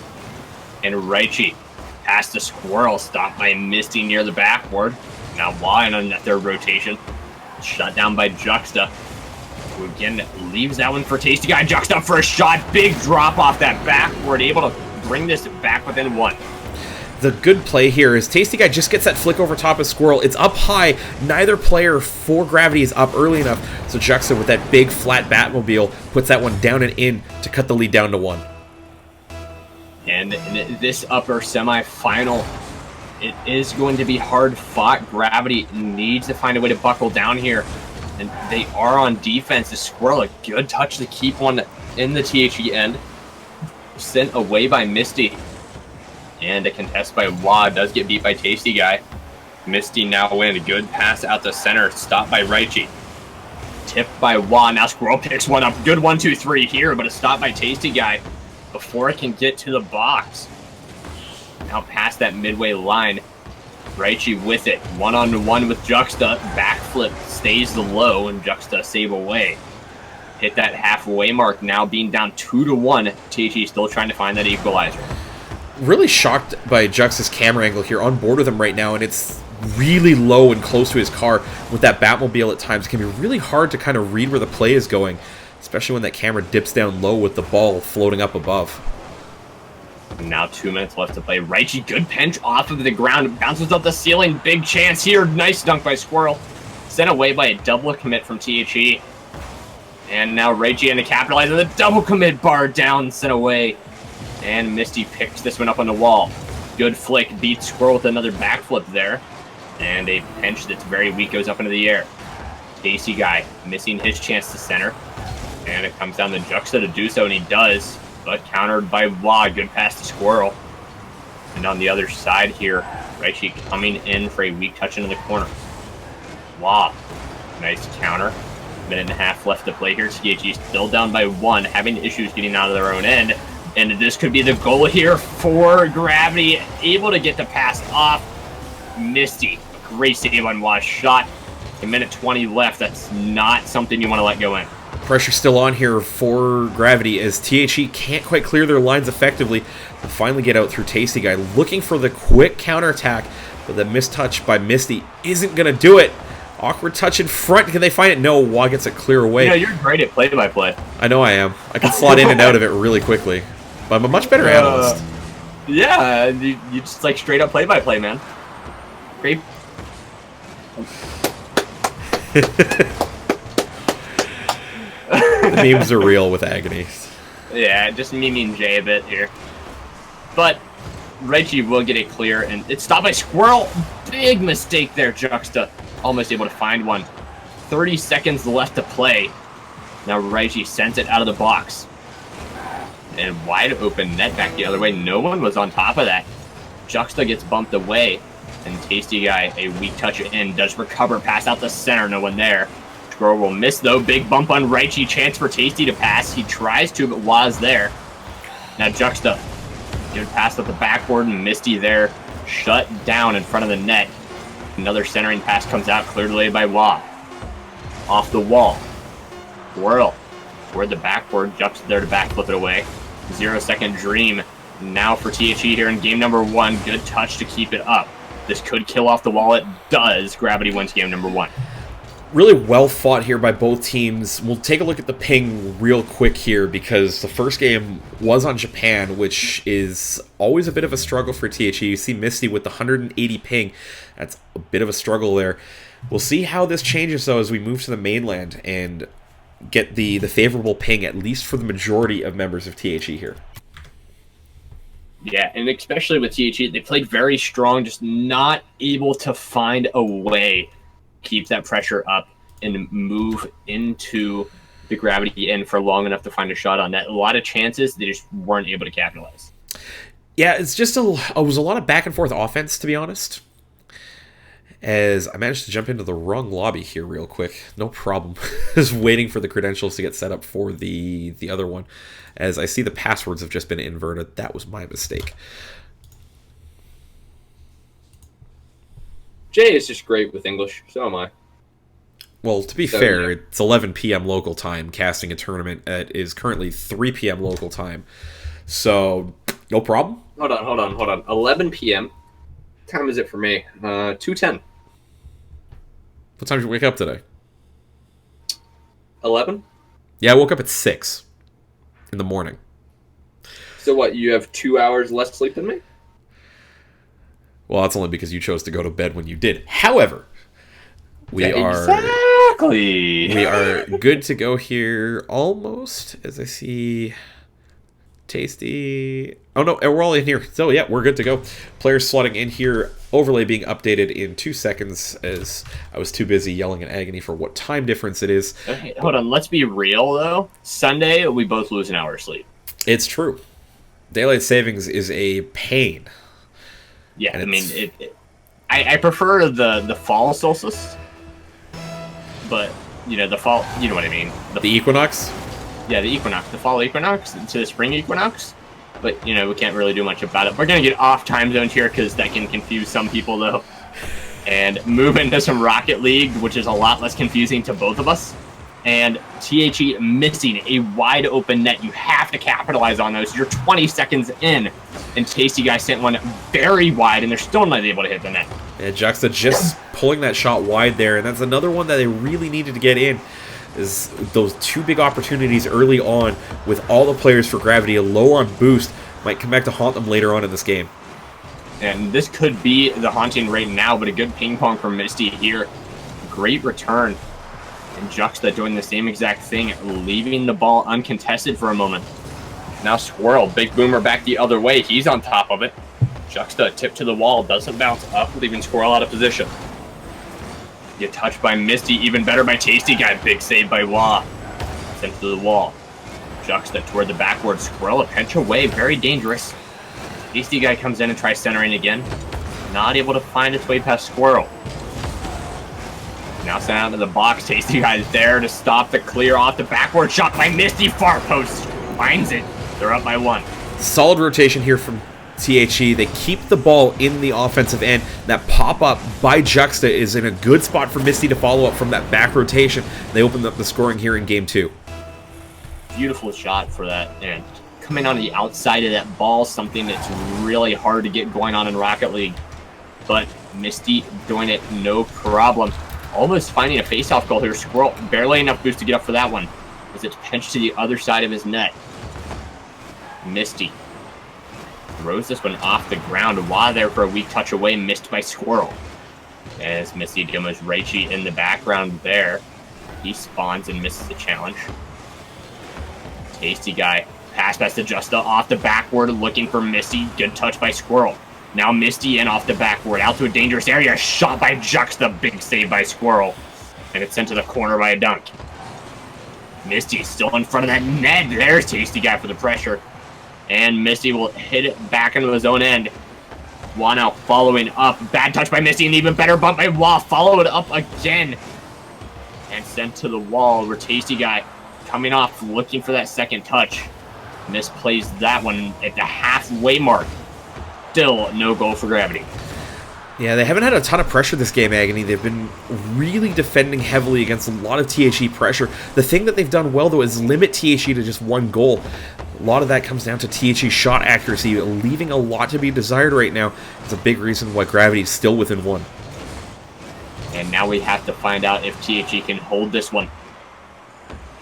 And Reichi past the Squirrel, stopped by Misty near the backboard. Now Watt on that third rotation. Shut down by Juxta, who again leaves that one for Tasty Guy. Juxta for a shot. Big drop off that backboard. Able to bring this back within 1. The good play here is Tasty Guy just gets that flick over top of Squirrel. It's up high. Neither player for Gravity is up early enough. So Juxta with that big flat Batmobile puts that one down and in to cut the lead down to 1. And in this upper semifinal, it is going to be hard fought. Gravity needs to find a way to buckle down here. And they are on defense. The Squirrel, a good touch to keep one in the THE end. Sent away by Misty. And a contest by Wah does get beat by Tasty Guy. Misty now win. A good pass out the center. Stopped by Raichi. Tipped by Wah. Now Squirrel picks one up. Good 1-2-3 here, but a stop by Tasty Guy before it can get to the box. Now past that midway line. Raichi with it. One-on-one with Juxta. Backflip stays low, and Juxta save away. Hit that halfway mark, now being down 2-1. THE still trying to find that equalizer. Really shocked by Juxta's camera angle here, on board with him right now, and it's really low and close to his car with that Batmobile at times. It can be really hard to kind of read where the play is going, especially when that camera dips down low with the ball floating up above. Now 2 minutes left to play. Raichi, good pinch off of the ground, bounces up the ceiling, big chance here. Nice dunk by Squirrel. Sent away by a double commit from THE. And now Raichi to capitalize on the double commit, bar down, sent away. And Misty picks this one up on the wall. Good flick, beats Squirrel with another backflip there. And a pinch that's very weak goes up into the air. Tasty Guy missing his chance to center. And it comes down to Juxta to do so, and he does. But countered by Wah, good pass to Squirrel. And on the other side here, Raichi coming in for a weak touch into the corner. Wah, nice counter. Minute and a half left to play here. THE still down by 1, having issues getting out of their own end. And this could be the goal here for Gravity. Able to get the pass off. Misty, great save on Wah's shot. A minute 20 left. That's not something you want to let go in. Pressure still on here for Gravity as THE can't quite clear their lines effectively. They'll finally get out through Tasty Guy, looking for the quick counterattack, but the mistouch by Misty isn't going to do it. Awkward touch in front. Can they find it? No. Wah gets it clear away. Yeah, you're great at play-by-play. I know I am. I can slot in and out of it really quickly. But I'm a much better analyst. Yeah, you just like straight-up play-by-play, man. Great. The memes are real with Agony. Yeah, just memeing Jay a bit here. But Raichi will get it clear, and it's stopped by Squirrel. Big mistake there, Juxta. Almost able to find one. 30 seconds left to play. Now Raichi sends it out of the box. And wide open net back the other way. No one was on top of that. Juxta gets bumped away. And Tasty Guy, a weak touch in, does recover. Pass out the center. No one there. Squirrel will miss, though. Big bump on Raichi. Chance for Tasty to pass. He tries to, but was there. Now Juxta. Good pass at the backboard, and Misty there. Shut down in front of the net. Another centering pass comes out, cleared away by Wah. Off the wall. Whirl. Toward the backboard. Juxta there to backflip it away. 0-second dream. Now for THE here in game number 1. Good touch to keep it up. This could kill off the wall. It does. Gravity wins game number 1. Really well fought here by both teams. We'll take a look at the ping real quick here because the first game was on Japan, which is always a bit of a struggle for THE. You see Misty with the 180 ping. That's a bit of a struggle there. We'll see how this changes, though, as we move to the mainland and get the favorable ping, at least for the majority of members of THE here. Yeah, and especially with THE, they played very strong, just not able to find a way keep that pressure up and move into the Gravity end for long enough to find a shot on that. A lot of chances, they just weren't able to capitalize. Yeah, it's just it was a lot of back and forth offense, to be honest. As I managed to jump into the wrong lobby here real quick. No problem. Just waiting for the credentials to get set up for the other one. As I see the passwords have just been inverted. That was my mistake. Jay is just great with English, so am I. Well, to be fair, it's 11 p.m. local time, casting a tournament that is currently 3 p.m. local time. So, no problem. Hold on. 11 p.m. What time is it for me? 2:10. What time did you wake up today? 11? Yeah, I woke up at 6 in the morning. So So what? You have 2 hours less sleep than me? Well, that's only because you chose to go to bed when you did. However, we are good to go here almost, as I see Tasty. Oh no, we're all in here. So yeah, we're good to go. Players slotting in here. Overlay being updated in 2 seconds, as I was too busy yelling at Agony for what time difference it is. Okay, hold on, let's be real though. Sunday, we both lose an hour of sleep. It's true. Daylight savings is a pain. Yeah, And I mean, I prefer the fall solstice, but the fall. You know what I mean? The equinox. Yeah, the equinox, the fall equinox to the spring equinox. But we can't really do much about it. We're gonna get off time zones here because that can confuse some people though, and move into some Rocket League, which is a lot less confusing to both of us. And THE missing a wide open net. You have to capitalize on those. You're 20 seconds in, and Tasty Guy sent one very wide, and they're still not able to hit the net. And Juxta just pulling that shot wide there, and that's another one that they really needed to get in. Is those 2 big opportunities early on with all the players for Gravity low on boost might come back to haunt them later on in this game. And this could be the haunting right now, but a good ping pong from Misty here. Great return. And Juxta doing the same exact thing, leaving the ball uncontested for a moment. Now Squirrel, big boomer back the other way. He's on top of it. Juxta tip to the wall, doesn't bounce up, leaving Squirrel out of position. Get touched by Misty, even better by Tasty Guy. Big save by Wah. Sent to the wall. Juxta toward the backward. Squirrel a pinch away, very dangerous. Tasty Guy comes in and tries centering again. Not able to find its way past Squirrel. Now sent out to the box. Tasty Guy's there to stop the clear off the backward shot by Misty. Far post. Finds it. They're up by 1. Solid rotation here from THE. They keep the ball in the offensive end. That pop-up by Juxta is in a good spot for Misty to follow up from that back rotation. They opened up the scoring here in Game 2. Beautiful shot for that. And coming on the outside of that ball, something that's really hard to get going on in Rocket League. But Misty doing it no problem. Almost finding a face-off goal here. Squirrel, barely enough boost to get up for that one, as it's pinched to the other side of his net. Misty throws this one off the ground. While there for a weak touch away, missed by Squirrel. As Misty demos Raichi in the background there. He spawns and misses the challenge. Tasty Guy. Pass to Juxta off the backward, looking for Misty. Good touch by Squirrel. Now Misty in off the backward, out to a dangerous area. Shot by Juxta. Big save by Squirrel. And it's sent to the corner by a dunk. Misty still in front of that net. There's Tasty Guy for the pressure. And Misty will hit it back into his own end. Wah now following up. Bad touch by Misty, and even better bump by Wah. Follow it up again. And sent to the wall where Tasty Guy coming off, looking for that second touch. Misplays that one at the halfway mark. Still no goal for Gravity. Yeah, they haven't had a ton of pressure this game, Agony. They've been really defending heavily against a lot of THE pressure. The thing that they've done well, though, is limit THE to just 1 goal. A lot of that comes down to THE shot accuracy, leaving a lot to be desired right now. It's a big reason why Gravity is still within 1. And now we have to find out if THE can hold this one.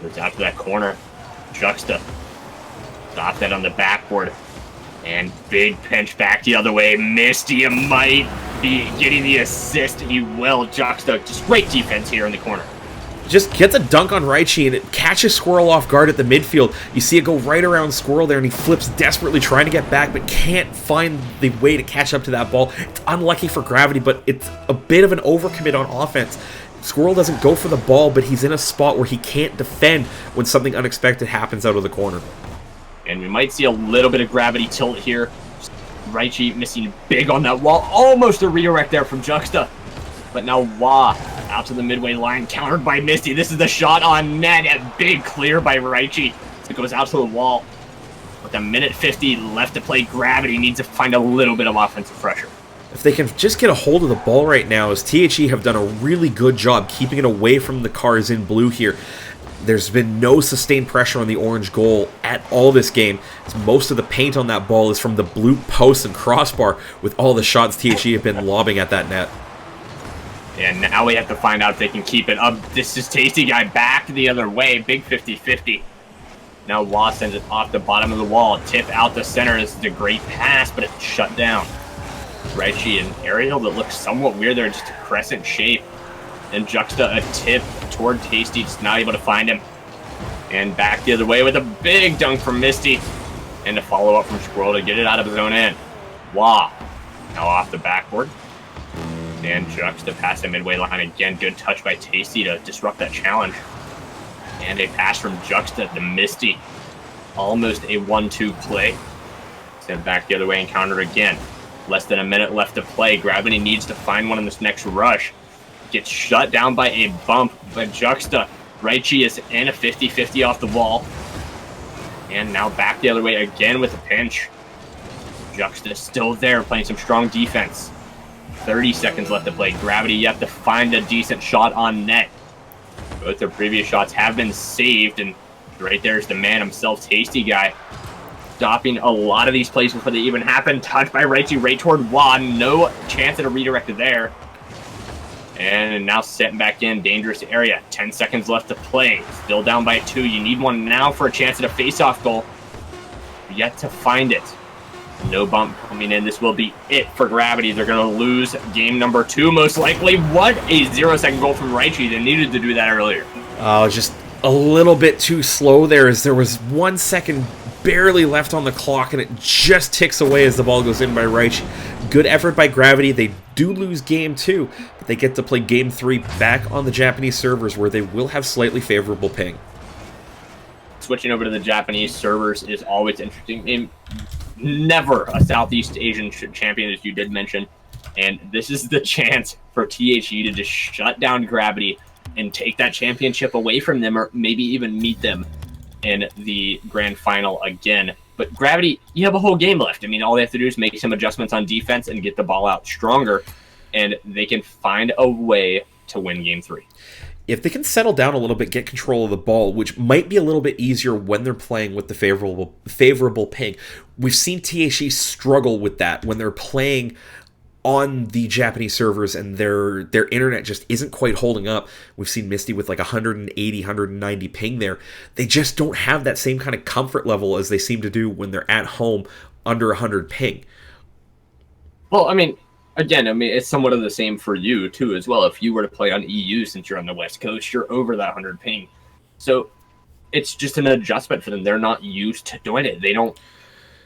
Goes out to that corner. Juxta. Stop that on the backboard. And big pinch back the other way. Misty might be getting the assist. He will. Juxta. Just great defense here in the corner. Just gets a dunk on Raichi, and it catches Squirrel off guard at the midfield. You see it go right around Squirrel there, and he flips desperately trying to get back, but can't find the way to catch up to that ball. It's unlucky for Gravity, but it's a bit of an overcommit on offense. Squirrel doesn't go for the ball, but he's in a spot where he can't defend when something unexpected happens out of the corner. And we might see a little bit of Gravity tilt here. Raichi missing big on that wall. Almost a redirect there from Juxta. But now Wah out to the midway line, countered by Misty. This is the shot on net. A big clear by Raichi. It goes out to the wall. With a minute 50 left to play, Gravity needs to find a little bit of offensive pressure. If they can just get a hold of the ball right now, as THE have done a really good job keeping it away from the cars in blue here. There's been no sustained pressure on the orange goal at all this game. As most of the paint on that ball is from the blue post and crossbar with all the shots THE have been lobbing at that net. And now we have to find out if they can keep it up. This is Tasty Guy back the other way. Big 50-50. Now Wah sends it off the bottom of the wall. Tip out the center. This is a great pass, but it's shut down. Raichi and aerial that looks somewhat weird there, just a crescent shape. And Juxta a tip toward Tasty, just not able to find him. And back the other way with a big dunk from Misty. And a follow-up from Squirrel to get it out of his own end. Wah now off the backboard. And Juxta past the midway line again. Good touch by Tasty to disrupt that challenge. And a pass from Juxta to Misty. Almost a 1-2 play. Sent back the other way and countered again. Less than a minute left to play. Gravity needs to find one in this next rush. Gets shut down by a bump by Juxta. Raichi is in a 50-50 off the wall. And now back the other way again with a pinch. Juxta still there playing some strong defense. 30 seconds left to play. Gravity yet to find a decent shot on net. Both their previous shots have been saved, and right there's the man himself, Tasty Guy, stopping a lot of these plays before they even happen. Touched by Raichi right toward Juan. No chance at a redirect there. And now setting back in, dangerous area. 10 seconds left to play. Still down by 2. You need one now for a chance at a face-off goal. Yet to find it. No bump coming in. This will be it for Gravity. They're going to lose game number 2, most likely. What a 0-second goal from Raichi. They needed to do that earlier. Just a little bit too slow there, as there was 1 second barely left on the clock, and it just ticks away as the ball goes in by Raichi. Good effort by Gravity. They do lose game 2, but they get to play game 3 back on the Japanese servers, where they will have slightly favorable ping. Switching over to the Japanese servers is always interesting. Never a Southeast Asian champion, as you did mention, and this is the chance for THE to just shut down Gravity and take that championship away from them, or maybe even meet them in the grand final again. But Gravity, you have a whole game left. I mean, all they have to do is make some adjustments on defense and get the ball out stronger, and they can find a way to win game 3. If they can settle down a little bit, get control of the ball, which might be a little bit easier when they're playing with the favorable ping. We've seen THE struggle with that when they're playing on the Japanese servers and their internet just isn't quite holding up. We've seen Misty with like 180, 190 ping there. They just don't have that same kind of comfort level as they seem to do when they're at home under 100 ping. Well, I mean, again, it's somewhat of the same for you, too, as well. If you were to play on EU, since you're on the West Coast, you're over that 100 ping. So it's just an adjustment for them. They're not used to doing it. They don't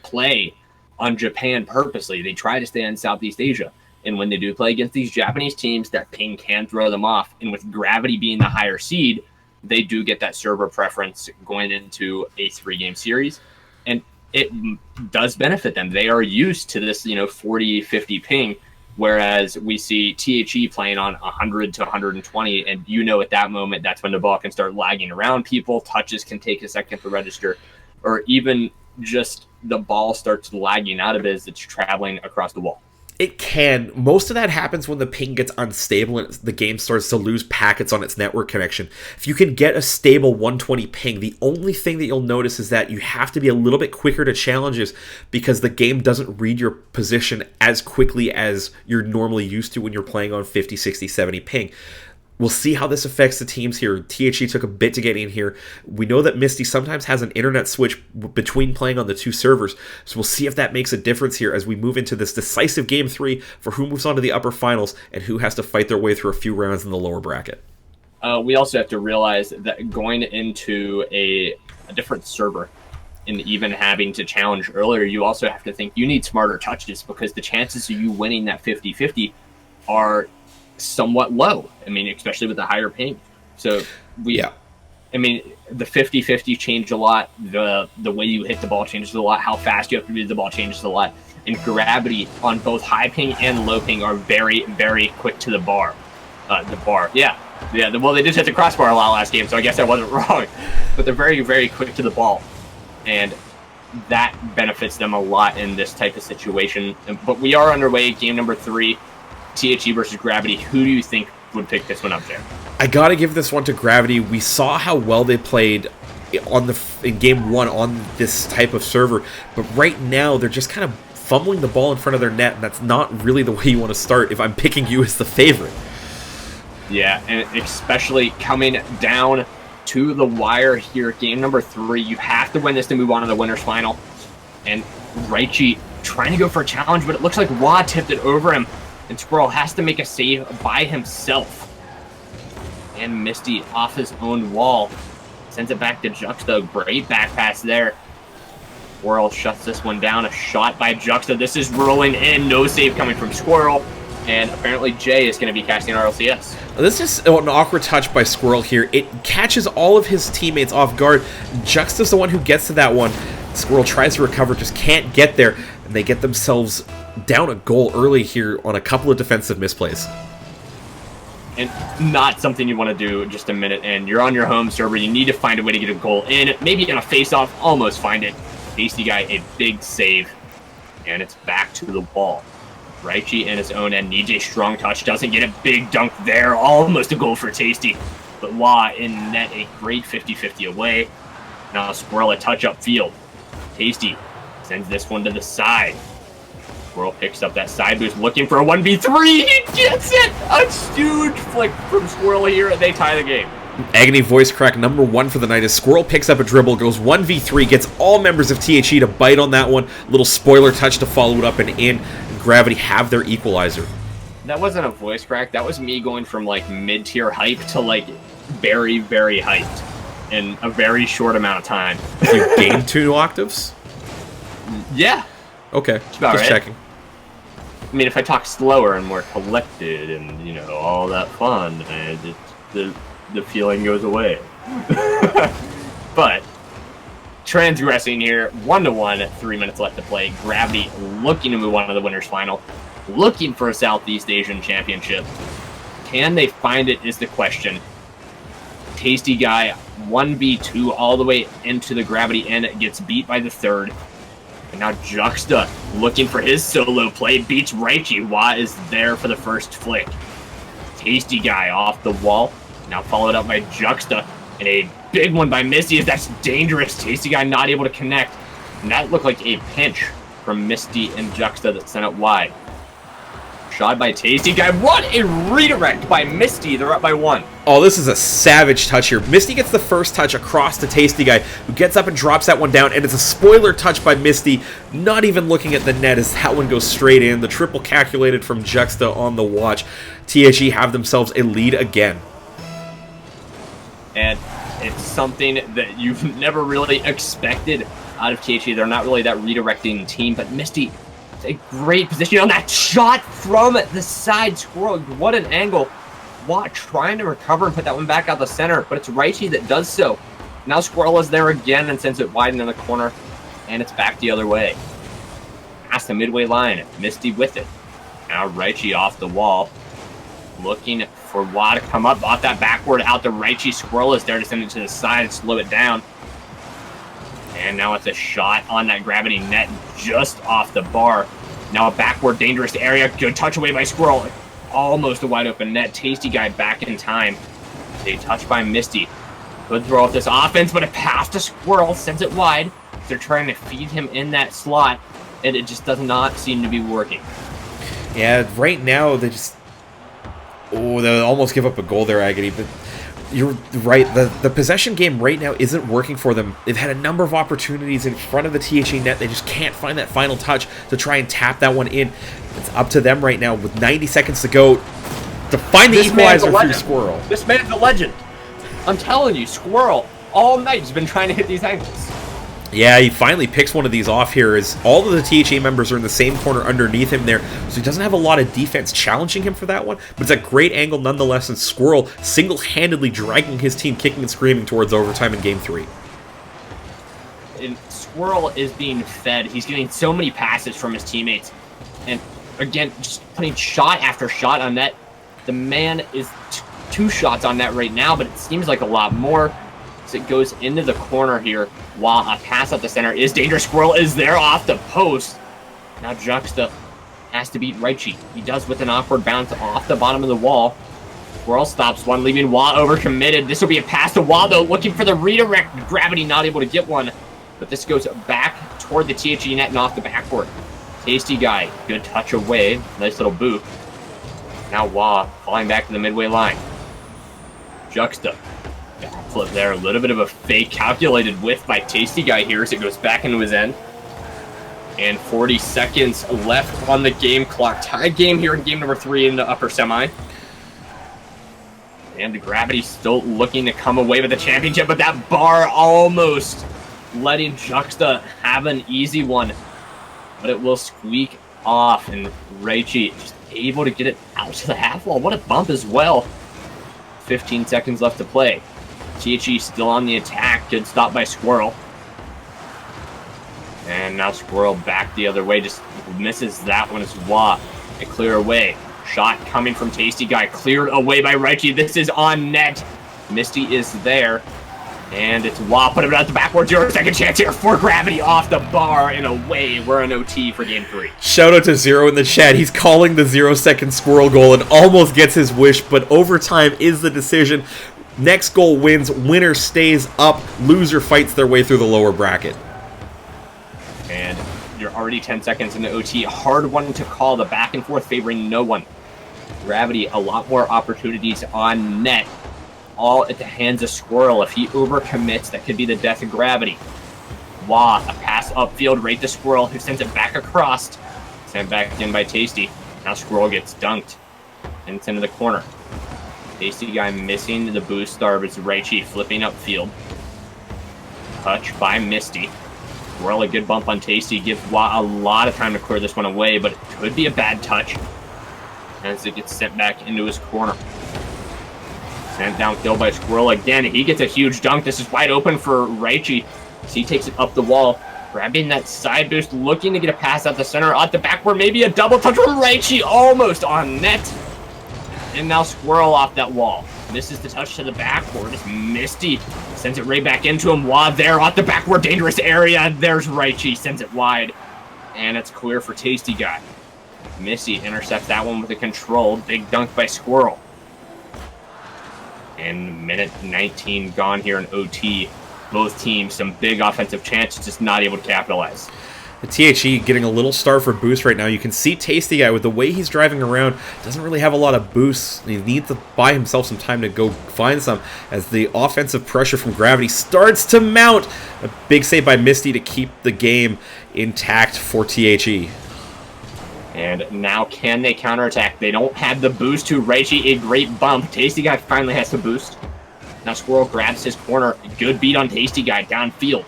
play on Japan purposely. They try to stay in Southeast Asia. And when they do play against these Japanese teams, that ping can throw them off. And with Gravity being the higher seed, they do get that server preference going into a 3-game series. And it does benefit them. They are used to this, 40, 50 ping. Whereas we see THE playing on 100 to 120, and at that moment, that's when the ball can start lagging around people. Touches can take a second to register, or even just the ball starts lagging out of it as it's traveling across the wall. It can. Most of that happens when the ping gets unstable and the game starts to lose packets on its network connection. If you can get a stable 120 ping, the only thing that you'll notice is that you have to be a little bit quicker to challenges because the game doesn't read your position as quickly as you're normally used to when you're playing on 50, 60, 70 ping. We'll see how this affects the teams here. THE took a bit to get in here. We know that Misty sometimes has an internet switch between playing on the 2 servers, so we'll see if that makes a difference here as we move into this decisive Game 3 for who moves on to the upper finals and who has to fight their way through a few rounds in the lower bracket. We also have to realize that going into a different server and even having to challenge earlier, you also have to think you need smarter touches because the chances of you winning that 50-50 are somewhat low. Especially with the higher ping. So the 50-50 changed a lot. The way you hit the ball changes a lot. How fast you have to do the ball changes a lot. And Gravity on both high ping and low ping are very, very quick to the bar. Well, they did hit the crossbar a lot last game, so I guess I wasn't wrong. But they're very, very quick to the ball. And that benefits them a lot in this type of situation. But we are underway, game number 3. THE versus Gravity. Who do you think would pick this one up there? I gotta give this one to Gravity. We saw how well they played in game 1 on this type of server, but right now they're just kind of fumbling the ball in front of their net, and that's not really the way you want to start if I'm picking you as the favorite. Yeah, and especially coming down to the wire here. Game number 3. You have to win this to move on to the winner's final. And Raichi trying to go for a challenge, but it looks like Wa tipped it over him. And Squirrel has to make a save by himself. And Misty off his own wall. Sends it back to Juxta. Great back pass there. Squirrel shuts this one down. A shot by Juxta. This is rolling in. No save coming from Squirrel. And apparently Jay is going to be casting RLCS. This is an awkward touch by Squirrel here. It catches all of his teammates off guard. Juxta's the one who gets to that one. Squirrel tries to recover, just can't get there. And they get themselves down a goal early here on a couple of defensive misplays. And not something you want to do just a minute in. You're on your home server. You need to find a way to get a goal in. Maybe in a face-off, almost find it. Tasty Guy, a big save. And it's back to the wall. Raichi in his own end needs a strong touch. Doesn't get a big dunk there. Almost a goal for Tasty. But Wa in net, a great 50-50 away. Now Squirrel a touch up field. Tasty sends this one to the side. Squirrel picks up that side boost, looking for a 1v3. He gets it! A huge flick from Squirrel here. They tie the game. Agony voice crack number 1 for the night as Squirrel picks up a dribble, goes 1v3, gets all members of THE to bite on that one. Little spoiler touch to follow it up and in. Gravity have their equalizer. That wasn't a voice crack. That was me going from like mid-tier hype to like very, very hyped in a very short amount of time. You gained 2 octaves? Yeah. Okay, about just right. checking. I mean, if I talk slower and more collected and, you know, all that fun, the feeling goes away. But transgressing here, 1-1, 3 minutes left to play. Gravity looking to move on to the winner's final, looking for a Southeast Asian championship. Can they find it is the question. Tasty Guy 1v2 all the way into the Gravity end, gets beat by the third. And now Juxta looking for his solo play, beats Raichi. Wa is there for the first flick. Tasty Guy off the wall, now followed up by Juxta. And a big one by Misty as that's dangerous. Tasty Guy not able to connect. And that looked like a pinch from Misty and Juxta that sent it wide. Shot by Tasty Guy. What a redirect by Misty. They're up by 1. Oh, this is a savage touch here. Misty gets the first touch across to Tasty Guy, who gets up and drops that one down, and it's a spoiler touch by Misty, not even looking at the net as that one goes straight in. The triple calculated from Juxta on the watch. THE have themselves a lead again. And it's something that you've never really expected out of THE. They're not really that redirecting team, but Misty, a great position on that shot from the side. Squirrel, what an angle. Watt trying to recover and put that one back out the center, but it's Raichi that does so. Now Squirrel is there again and sends it wide in the corner, and it's back the other way. Past the midway line, Misty with it. Now Raichi off the wall, looking for Watt to come up off that backward out to Raichi. Squirrel is there to send it to the side and slow it down. And now it's a shot on that Gravity net just off the bar. Now a backward dangerous area. Good touch away by Squirrel. Almost a wide open net. Tasty Guy back in time. A touch by Misty. Good throw off this offense, but a pass to Squirrel sends it wide. They're trying to feed him in that slot, and it just does not seem to be working. Yeah, right now they just... Oh, they almost give up a goal there, Agony, but... You're right, the possession game right now isn't working for them. They've had a number of opportunities in front of the THE net. They just can't find that final touch to try and tap that one in. It's up to them right now with 90 seconds to go to find the equalizer through Squirrel. This man's a legend. I'm telling you, Squirrel all night has been trying to hit these angles. Yeah, he finally picks one of these off here as all of the THE members are in the same corner underneath him there, so he doesn't have a lot of defense challenging him for that one, but it's a great angle nonetheless, and Squirrel single-handedly dragging his team kicking and screaming towards overtime in Game 3. And Squirrel is being fed. He's getting so many passes from his teammates, and again, just putting shot after shot on net. The man is 2 shots on net right now, but it seems like a lot more. It goes into the corner here while a pass up the center is dangerous. Squirrel is there off the post. Now Juxta has to beat Raichi. He does with an awkward bounce off the bottom of the wall. Squirrel stops one, leaving Wa overcommitted. This will be a pass to Wa, though, looking for the redirect. Gravity not able to get one, but this goes back toward the THE net and off the backboard. Tasty Guy, good touch away. Nice little boot. Now Wa falling back to the midway line. Juxta Flip there, a little bit of a fake calculated whiff by Tasty Guy here as it goes back into his end. And 40 seconds left on the game clock. Tied game here in game number 3 in the upper semi. And Gravity still looking to come away with the championship, but that bar almost letting Juxta have an easy one. But it will squeak off, and Raichi just able to get it out to the half wall. What a bump as well. 15 seconds left to play. THE still on the attack. Good stop by Squirrel. And now Squirrel back the other way. Just misses that one as Wah. A clear away. Shot coming from Tasty Guy. Cleared away by Raichi. This is on net. Misty is there. And it's Wah. Put it out the backboard. 0-second chance here for Gravity off the bar and away. We're in OT for game 3. Shout out to Zero in the chat. He's calling the 0-second Squirrel goal and almost gets his wish, but overtime is the decision. Next goal wins. Winner stays up. Loser fights their way through the lower bracket. And you're already 10 seconds into OT. Hard one to call. The back and forth favoring no one. Gravity, a lot more opportunities on net. All at the hands of Squirrel. If he overcommits, that could be the death of Gravity. Wah, a pass upfield right to Squirrel, who sends it back across. Sent back in by Tasty. Now Squirrel gets dunked. And it's into the corner. Tasty Guy missing the boost star as Raichi flipping upfield. Touch by Misty. Squirrel, a good bump on Tasty. Gives Wah a lot of time to clear this one away, but it could be a bad touch. As it gets sent back into his corner. Sent downfield by Squirrel again. He gets a huge dunk. This is wide open for Raichi. So he takes it up the wall. Grabbing that side boost. Looking to get a pass out the center. Out the backward. Maybe a double touch from Raichi. Almost on net. And now Squirrel off that wall. Misses the touch to the backboard. It's Misty. Sends it right back into him. Wah there off the backward. Dangerous area. There's Raichi. Sends it wide. And it's clear for Tasty Guy. Misty intercepts that one with a controlled big dunk by Squirrel. And minute 19 gone here in OT. Both teams, some big offensive chances, just not able to capitalize. The THE getting a little star for boost right now. You can see Tasty Guy with the way he's driving around. Doesn't really have a lot of boosts. He needs to buy himself some time to go find some as the offensive pressure from Gravity starts to mount. A big save by Misty to keep the game intact for THE. And now can they counterattack? They don't have the boost to Raichi. A great bump. Tasty Guy finally has the boost. Now Squirrel grabs his corner. Good beat on Tasty Guy downfield.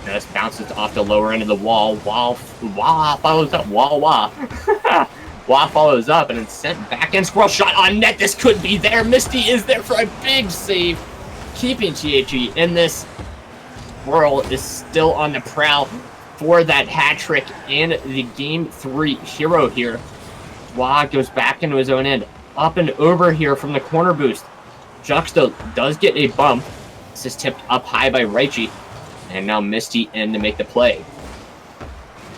Now this bounces off the lower end of the wall. Wah follows up. Wah. Wah follows up and it's sent back in. Squirrel shot on net. This could be there. Misty is there for a big save. Keeping THE in this. Squirrel is still on the prowl for that hat trick in the game 3 hero here. Wah goes back into his own end. Up and over here from the corner boost. Juxta does get a bump. This is tipped up high by Raichi. And now Misty in to make the play.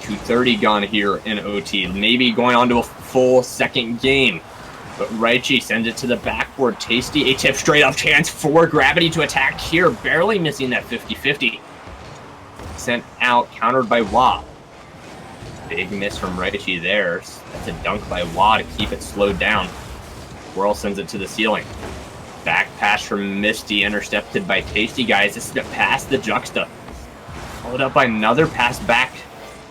2:30 gone here in OT. Maybe going on to a full second game. But Raichi sends it to the backboard. Tasty, a tip straight up chance for Gravity to attack here. Barely missing that 50-50. Sent out, countered by Wah. Big miss from Raichi there. That's a dunk by Wah to keep it slowed down. Squirrel sends it to the ceiling. Back pass from Misty, intercepted by Tasty Guys. This is a pass to Juxta. Followed up by another pass back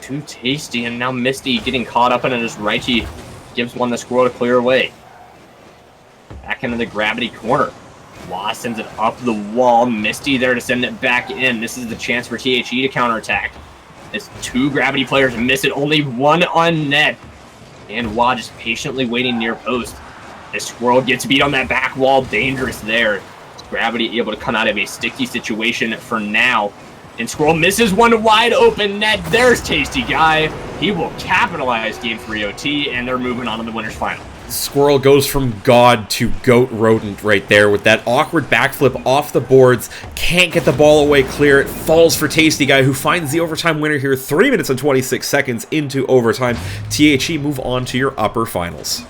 to Tasty, and now Misty getting caught up in it as Raichi gives one to Squirrel to clear away. Back into the Gravity corner. Wah sends it up the wall. Misty there to send it back in. This is the chance for THE to counterattack. As 2 Gravity players miss it, only 1 on net. And Wah just patiently waiting near post. As Squirrel gets beat on that back wall, dangerous there. Gravity able to come out of a sticky situation for now. And Squirrel misses one wide open net. There's Tasty Guy. He will capitalize game 3 OT, and they're moving on to the winner's final. Squirrel goes from god to goat rodent right there with that awkward backflip off the boards. Can't get the ball away clear. It falls for Tasty Guy, who finds the overtime winner here 3 minutes and 26 seconds into overtime. THE move on to your upper finals.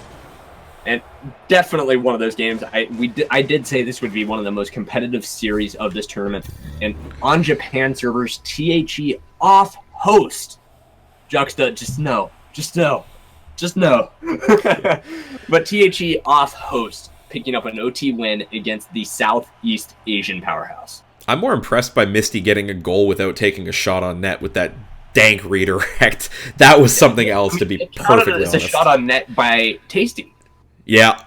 And definitely one of those games. I did say this would be one of the most competitive series of this tournament. And on Japan servers, THE off host. Juxta, just no. But THE off host. picking up an OT win against the Southeast Asian powerhouse. I'm more impressed by Misty getting a goal without taking a shot on net with that dank redirect. That was something else, to be perfectly honest. It's a shot on net by Tasty. Yeah,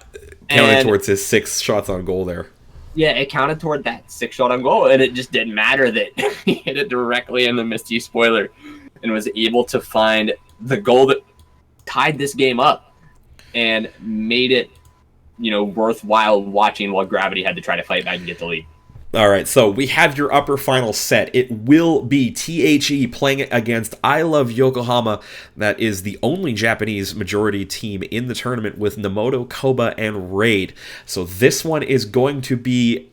counted And- towards his 6 shots on goal there. Yeah, it counted toward that 6 shot on goal, and it just didn't matter that he hit it directly in the Misty spoiler and was able to find the goal that tied this game up and made it, worthwhile watching while Gravity had to try to fight back and get the lead. All right, so we have your upper final set. It will be THE playing against I Love Yokohama. That is the only Japanese majority team in the tournament with Nomoto, Koba, and Raid. So this one is going to be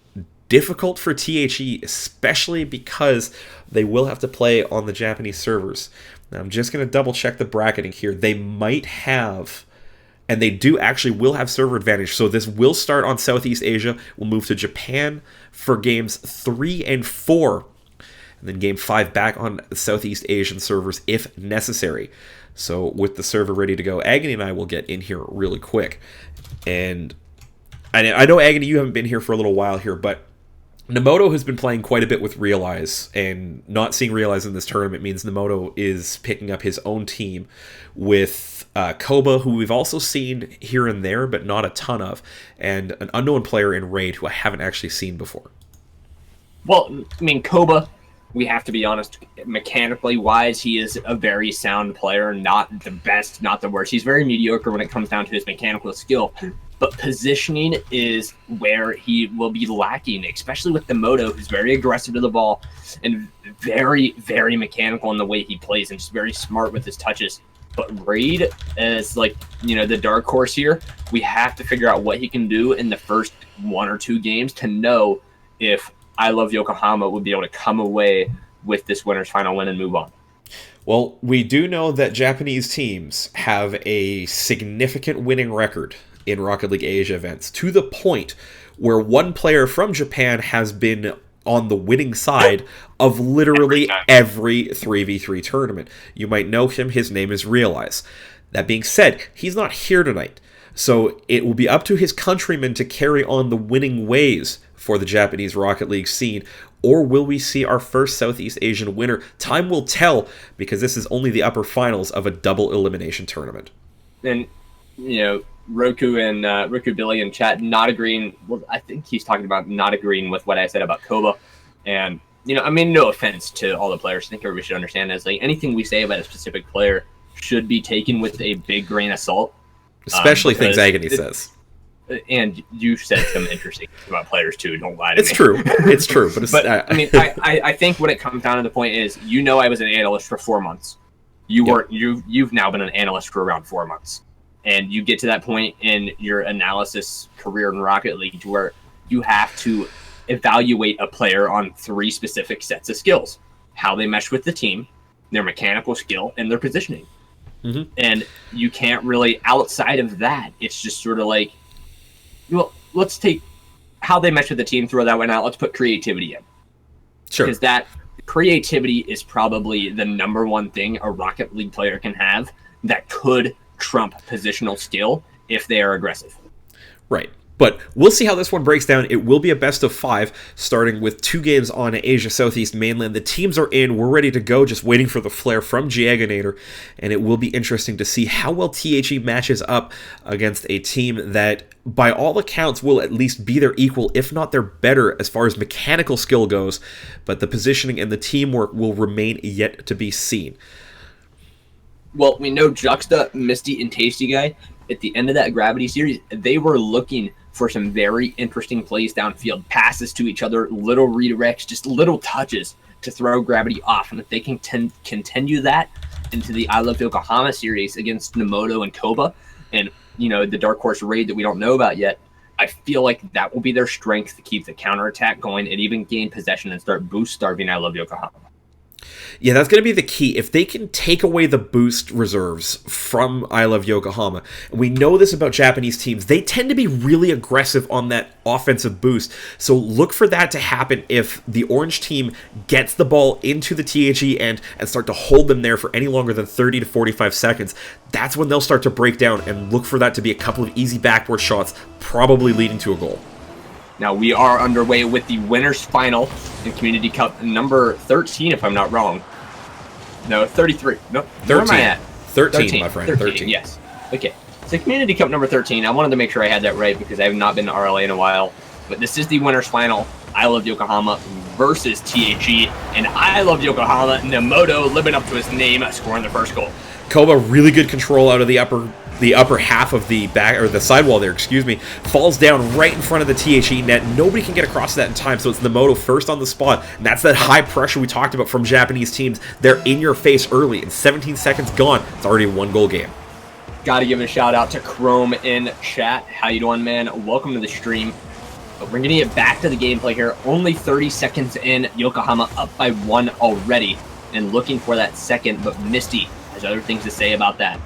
difficult for THE, especially because they will have to play on the Japanese servers. Now, I'm just going to double check the bracketing here. They might have... And they do actually will have server advantage. So this will start on Southeast Asia. We'll move to Japan for games 3 and 4. And then game 5 back on Southeast Asian servers if necessary. So with the server ready to go, Agony and I will get in here really quick. And I know, Agony, you haven't been here for a little while here, but Nomoto has been playing quite a bit with Realize, and not seeing Realize in this tournament means Nomoto is picking up his own team with Koba, who we've also seen here and there, but not a ton of, and an unknown player in Raid who I haven't actually seen before. Well, I mean, Koba, we have to be honest, mechanically wise, he is a very sound player, not the best, not the worst. He's very mediocre when it comes down to his mechanical skill. But positioning is where he will be lacking, especially with the Moto, who's very aggressive to the ball and very, very mechanical in the way he plays and just very smart with his touches. But Raid, as the dark horse here, we have to figure out what he can do in the first 1 or 2 games to know if I Love Yokohama would be able to come away with this winner's final win and move on. Well, we do know that Japanese teams have a significant winning record in Rocket League Asia events, to the point where one player from Japan has been on the winning side of literally every 3v3 tournament. You might know him, his name is Realize. That being said, he's not here tonight, so it will be up to his countrymen to carry on the winning ways for the Japanese Rocket League scene, or will we see our first Southeast Asian winner? Time will tell, because this is only the upper finals of a double elimination tournament. And, Roku and Roku Billy in chat not agreeing. Well, I think he's talking about not agreeing with what I said about Koba. And, no offense to all the players. I think everybody should understand this. Anything we say about a specific player should be taken with a big grain of salt. Especially things Agony says. And you said some interesting things about players too. Don't lie to me. It's true. It's true. But, I think what it comes down to the point is, I was an analyst for 4 months. You've now been an analyst for around 4 months. And you get to that point in your analysis career in Rocket League where you have to evaluate a player on 3 specific sets of skills: how they mesh with the team, their mechanical skill, and their positioning. Mm-hmm. And you can't really, outside of that, it's just sort of let's take how they mesh with the team, throw that one out. Let's put creativity in. Sure. Because that creativity is probably the number one thing a Rocket League player can have that could trump positional skill if they are aggressive. Right. But we'll see how this one breaks down. It will be a best of 5, starting with 2 games on Asia Southeast mainland. The teams are in. We're ready to go, just waiting for the flare from Giaganator. And it will be interesting to see how well THE matches up against a team that, by all accounts, will at least be their equal, if not their better, as far as mechanical skill goes. But the positioning and the teamwork will remain yet to be seen. Well, we know Juxta, Misty, and Tasty Guy, at the end of that Gravity series, they were looking for some very interesting plays downfield, passes to each other, little redirects, just little touches to throw Gravity off. And if they can continue that into the I Love Yokohama series against Nomoto and Koba and, the Dark Horse Raid that we don't know about yet, I feel like that will be their strength to keep the counterattack going and even gain possession and start boost starving I Love Yokohama. Yeah, that's going to be the key. If they can take away the boost reserves from I Love Yokohama, and we know this about Japanese teams, they tend to be really aggressive on that offensive boost. So look for that to happen if the orange team gets the ball into the THE end and start to hold them there for any longer than 30 to 45 seconds. That's when they'll start to break down, and look for that to be a couple of easy backboard shots, probably leading to a goal. Now we are underway with the winners final in Community Cup number 13, if I'm not wrong. No, 33. No, 13. Where am I at? 13, my friend. 13. Yes. Okay. So Community Cup number 13. I wanted to make sure I had that right because I have not been to RLA in a while. But this is the winners final. I Love Yokohama versus THE. And I Love Yokohama, Nemoto living up to his name, scoring the first goal. Koba, really good control out of the upper half of the back, or the sidewall there, excuse me, falls down right in front of the THE net. Nobody can get across that in time, so it's Nemoto first on the spot, and that's that high pressure we talked about from Japanese teams. They're in your face early, and 17 seconds gone. It's already a 1-goal game. Got to give a shout out to Chrome in chat. How you doing, man? Welcome to the stream. But we're getting it back to the gameplay here. Only 30 seconds in, Yokohama up by 1 already, and looking for that second, but Misty has other things to say about that.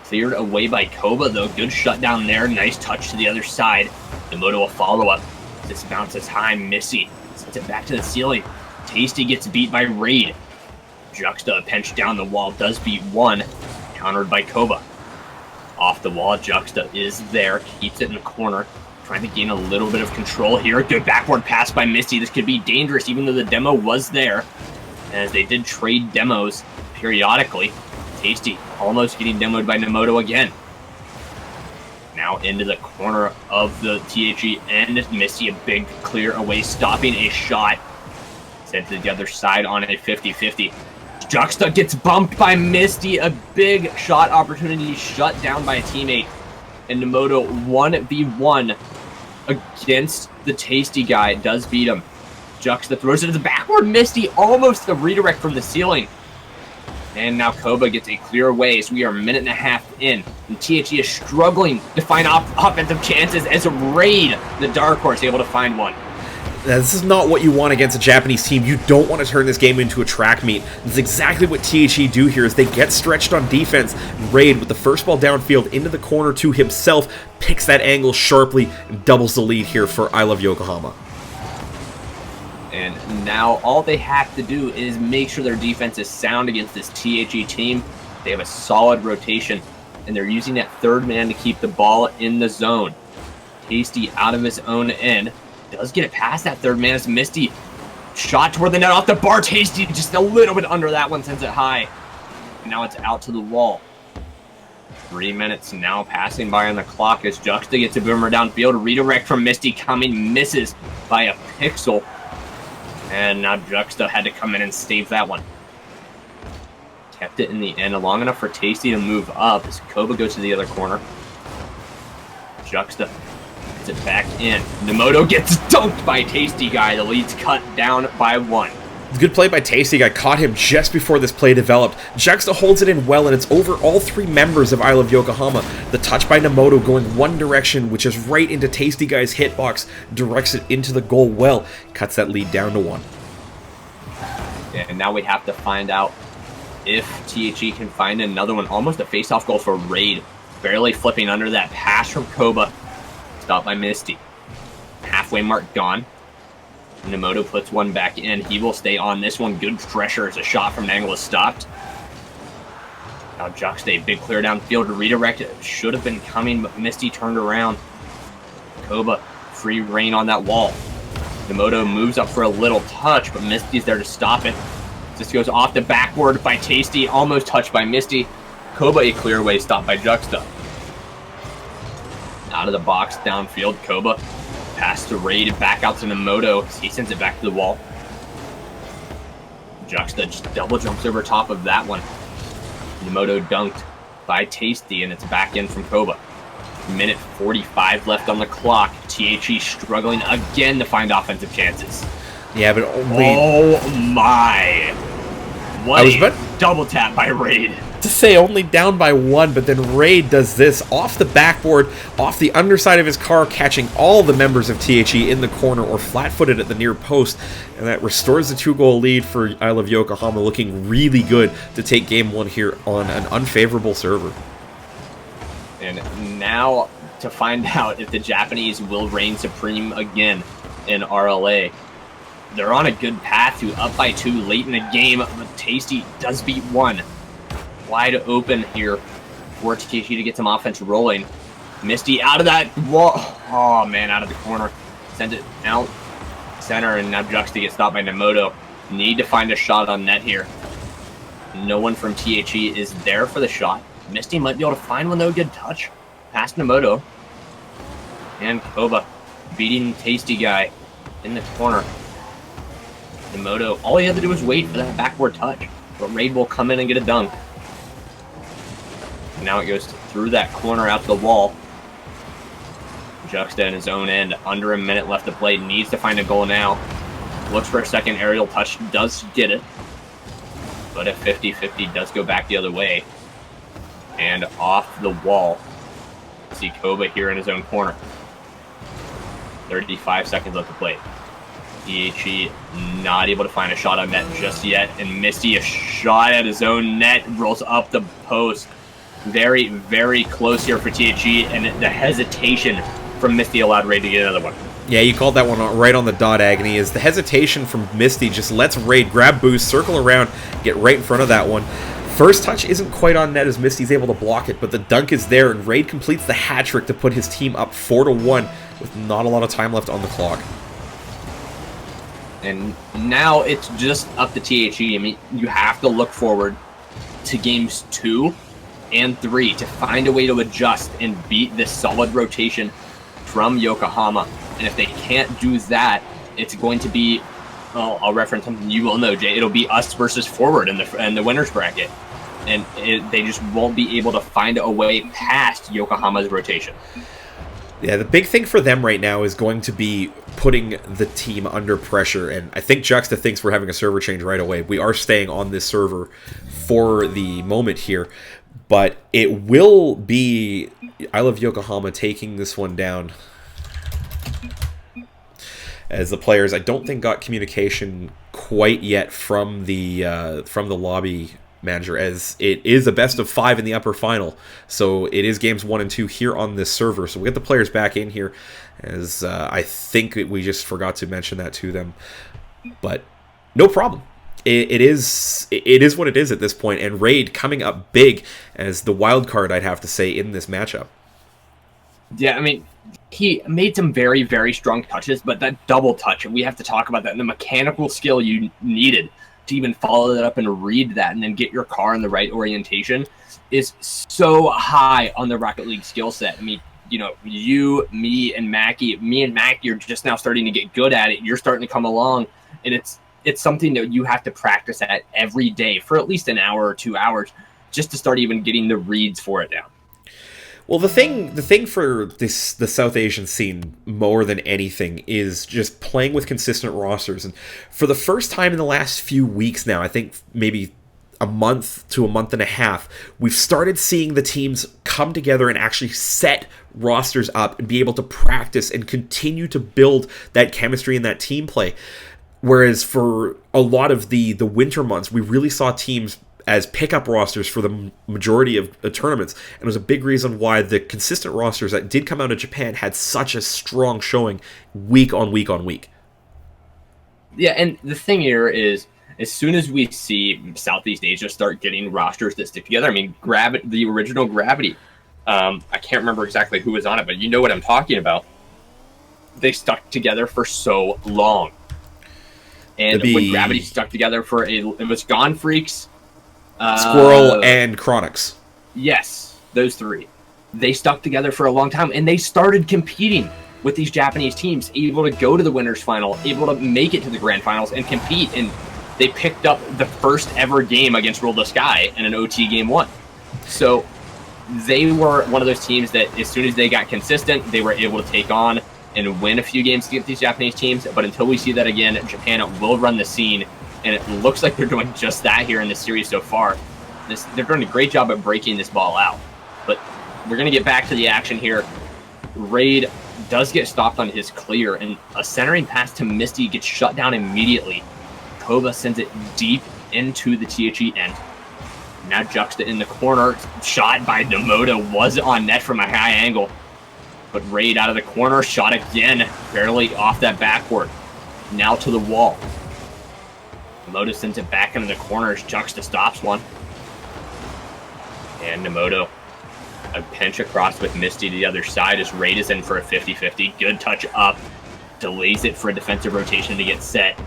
Cleared away by Koba, though. Good shutdown there. Nice touch to the other side. Nemoto a follow-up. This bounces high. Missy sets it back to the ceiling. Tasty gets beat by Raid. Juxta, a pinch down the wall, does beat 1. Countered by Koba. Off the wall, Juxta is there. Keeps it in the corner. Trying to gain a little bit of control here. Good backward pass by Misty. This could be dangerous, even though the demo was there. As they did trade demos periodically. Tasty almost getting demoed by Nemoto again. Now into the corner of the THE end. Misty a big clear away, stopping a shot. Sent to the other side on a 50-50. Juxta gets bumped by Misty. A big shot opportunity shut down by a teammate. And Nemoto 1v1 against the Tasty guy. Does beat him. Juxta throws it to the backward. Misty almost the redirect from the ceiling. And now Koba gets a clear away, so we are a minute and a half in. And THE is struggling to find offensive chances as Raid, the dark horse, able to find one. Now, this is not what you want against a Japanese team. You don't want to turn this game into a track meet. That's exactly what THE do here, is they get stretched on defense. Raid, with the first ball downfield into the corner to himself, picks that angle sharply and doubles the lead here for I Love Yokohama. And now all they have to do is make sure their defense is sound against this THE team. They have a solid rotation, and they're using that third man to keep the ball in the zone. Tasty out of his own end. Does get it past that third man as Misty. Shot toward the net off the bar. Tasty just a little bit under that one, sends it high. And now it's out to the wall. 3 minutes now passing by on the clock as Juxta gets a boomer downfield. Redirect from Misty coming, misses by a pixel. And now Juxta had to come in and stave that one. Kept it in the end long enough for Tasty to move up as Koba goes to the other corner. Juxta gets it back in. Nemoto gets dunked by Tasty guy. The lead's cut down by 1. Good play by Tasty Guy, caught him just before this play developed. Juxta holds it in well, and it's over all 3 members of I Love Yokohama. The touch by Nemoto going one direction, which is right into Tasty Guy's hitbox, directs it into the goal well, cuts that lead down to 1. Yeah, and now we have to find out if THE can find another one. Almost a face-off goal for Raid. Barely flipping under that pass from Koba. Stopped by Misty. Halfway mark gone. Nemoto puts one back in. He will stay on this one. Good pressure as a shot from an angle is stopped. Now Juxta, big clear downfield to redirect it. Should have been coming, but Misty turned around. Koba, free reign on that wall. Nemoto moves up for a little touch, but Misty's there to stop it. This goes off the backward by Tasty, almost touched by Misty. Koba, a clear away, stopped by Juxta. Out of the box, downfield, Koba. Pass to Raid, back out to Nemoto. He sends it back to the wall. Juxta just double jumps over top of that one. Nemoto dunked by Tasty, and it's back in from Koba. Minute 45 left on the clock. THE struggling again to find offensive chances. Yeah, but only... Oh my! What a double tap by Raid. to say only down by 1, but then Raid does this off the backboard, off the underside of his car, catching all the members of THE in the corner or flat-footed at the near post, and that restores the 2-goal lead for I Love Yokohama, looking really good to take game 1 here on an unfavorable server. And now to find out if the Japanese will reign supreme again in RLA. They're on a good path to up by 2 late in the game, but Tasty does beat 1. Wide open here for THE to get some offense rolling. Misty out of that wall. Oh, man, out of the corner. Send it out center, and now Jux to get stopped by Nemoto. Need to find a shot on net here. No one from THE is there for the shot. Misty might be able to find one, though. Good touch. Past Nemoto. And Koba beating Tasty guy in the corner. Nemoto, all he had to do was wait for that backward touch. But Raid will come in and get a dunk. Now it goes through that corner out the wall. Juxta in his own end. Under a minute left to play. Needs to find a goal now. Looks for a second aerial touch. Does get it. But a 50-50 does go back the other way. And off the wall. See Koba here in his own corner. 35 seconds left to play. THE not able to find a shot on net just yet. And Misty, a shot at his own net, rolls up the post. Very, very close here for THE. And the hesitation from Misty allowed Raid to get another one. Yeah, you called that one right on the dot, Agony. Is the hesitation from Misty just lets Raid grab boost, circle around, get right in front of that one. First touch isn't quite on net as Misty's able to block it, but the dunk is there, and Raid completes the hat trick to put his team up 4-1 with not a lot of time left on the clock. And now it's just up to THE. I mean, you have to look forward to games 2 and 3 to find a way to adjust and beat this solid rotation from Yokohama. And if they can't do that, it's going to be, well, I'll reference something you will know, Jay. It'll be us versus forward in the winners bracket. And they just won't be able to find a way past Yokohama's rotation. Yeah, the big thing for them right now is going to be putting the team under pressure, and I think Juxta thinks we're having a server change right away. We are staying on this server for the moment here, but it will be I Love Yokohama taking this one down. As the players, I don't think, got communication quite yet from the lobby manager, as it is a best of 5 in the upper final, so it is games 1 and 2 here on this server. So we get the players back in here, as I think we just forgot to mention that to them, but no problem. It is what it is at this point, and Raid coming up big as the wild card, I'd have to say, in this matchup. Yeah, I mean, he made some very, very strong touches, but that double touch, and we have to talk about that, and the mechanical skill you needed to even follow that up and read that and then get your car in the right orientation is so high on the Rocket League skill set. I mean, you know, you, me, and Mackie are just now starting to get good at it. You're starting to come along, and it's something that you have to practice at every day for at least an hour or 2 hours just to start even getting the reads for it down. Well, the thing for the South Asian scene more than anything is just playing with consistent rosters. And for the first time in the last few weeks now, I think maybe a month to a month and a half, we've started seeing the teams come together and actually set rosters up and be able to practice and continue to build that chemistry and that team play. Whereas for a lot of the winter months, we really saw teams as pickup rosters for the majority of tournaments, and it was a big reason why the consistent rosters that did come out of Japan had such a strong showing week on week on week. Yeah, and the thing here is, as soon as we see Southeast Asia start getting rosters that stick together, I mean, the original Gravity, I can't remember exactly who was on it, but you know what I'm talking about. They stuck together for so long. And when Gravity stuck together it was Gone Freaks, Squirrel, and Chronix. Yes, those three. They stuck together for a long time, and they started competing with these Japanese teams, able to go to the winners final, able to make it to the grand finals and compete. And they picked up the first ever game against World of Sky in an OT game 1. So they were one of those teams that as soon as they got consistent, they were able to take on and win a few games against these Japanese teams. But until we see that again, Japan will run the scene. And it looks like they're doing just that here in this series so far. They're doing a great job at breaking this ball out. But we're going to get back to the action here. Raid does get stopped on his clear, and a centering pass to Misty gets shut down immediately. Koba sends it deep into the THE end. Now Juxta in the corner, shot by Nemoto, was on net from a high angle. But Raid out of the corner, shot again, barely off that backboard. Now to the wall. Nemoto sends it back into the corners, Juxta stops one. And Nemoto, a pinch across with Misty to the other side as Raid is in for a 50-50. Good touch up, delays it for a defensive rotation to get set.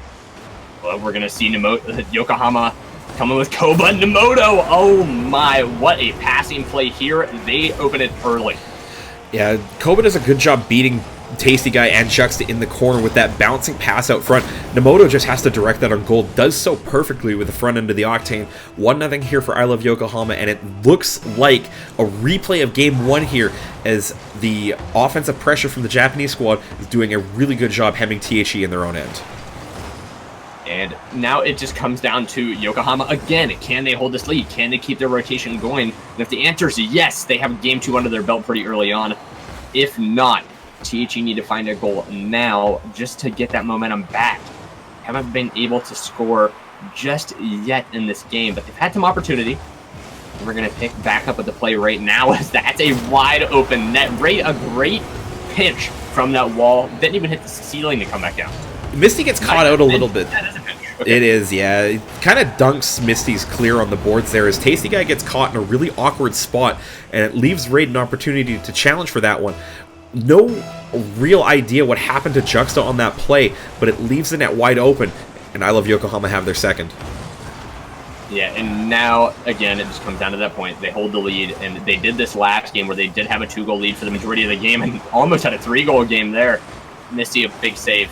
Well, we're going to see Yokohama coming with Koba. Nemoto, oh my, what a passing play here. They open it early. Yeah, Koba does a good job beating Tasty Guy and Juxta in the corner with that bouncing pass out front. Nemoto just has to direct that on goal. Does so perfectly with the front end of the Octane. 1-0 here for I Love Yokohama, and it looks like a replay of Game 1 here as the offensive pressure from the Japanese squad is doing a really good job hemming THE in their own end. And now it just comes down to Yokohama again. Can they hold this lead? Can they keep their rotation going? And if the answer is yes, they have Game 2 under their belt pretty early on. If not, THE need to find a goal now just to get that momentum back. Haven't been able to score just yet in this game, but they've had some opportunity. And we're going to pick back up with the play right now as that's a wide open net. A great pinch from that wall. Didn't even hit the ceiling to come back down. Misty gets caught out a little bit. That is a pinch. Okay. It is, yeah. It kind of dunks Misty's clear on the boards there as Tasty Guy gets caught in a really awkward spot, and it leaves Raid an opportunity to challenge for that one. No real idea what happened to Juxta on that play, but it leaves the net wide open, and I Love Yokohama have their second. Yeah, and now, again, it just comes down to that point. They hold the lead, and they did this last game where they did have a 2-goal lead for the majority of the game and almost had a 3-goal game there. Misty, a big save.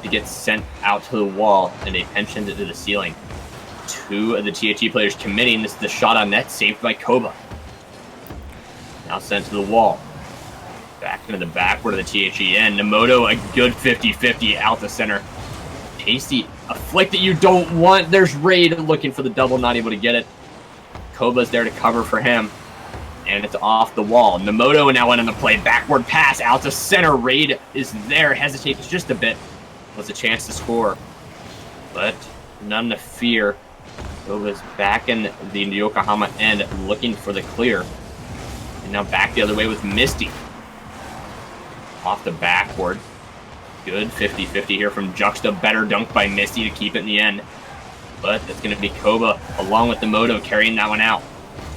It gets sent out to the wall, and they pensioned it to the ceiling. 2 of the THE players committing. This is the shot on net, saved by Koba. Now sent to the wall. Back into the backward of the THE end. Nemoto, a good 50-50 out the center. Tasty, a flick that you don't want. There's Raid looking for the double, not able to get it. Koba's there to cover for him. And it's off the wall. Nemoto now in on the play. Backward pass out to center. Raid is there, hesitates just a bit. Was a chance to score, but none to fear. Koba's back in the Yokohama end looking for the clear. And now back the other way with Misty. Off the backboard. Good 50-50 here from Juxta. Better dunk by Misty to keep it in the end. But it's going to be Koba along with Nemoto carrying that one out.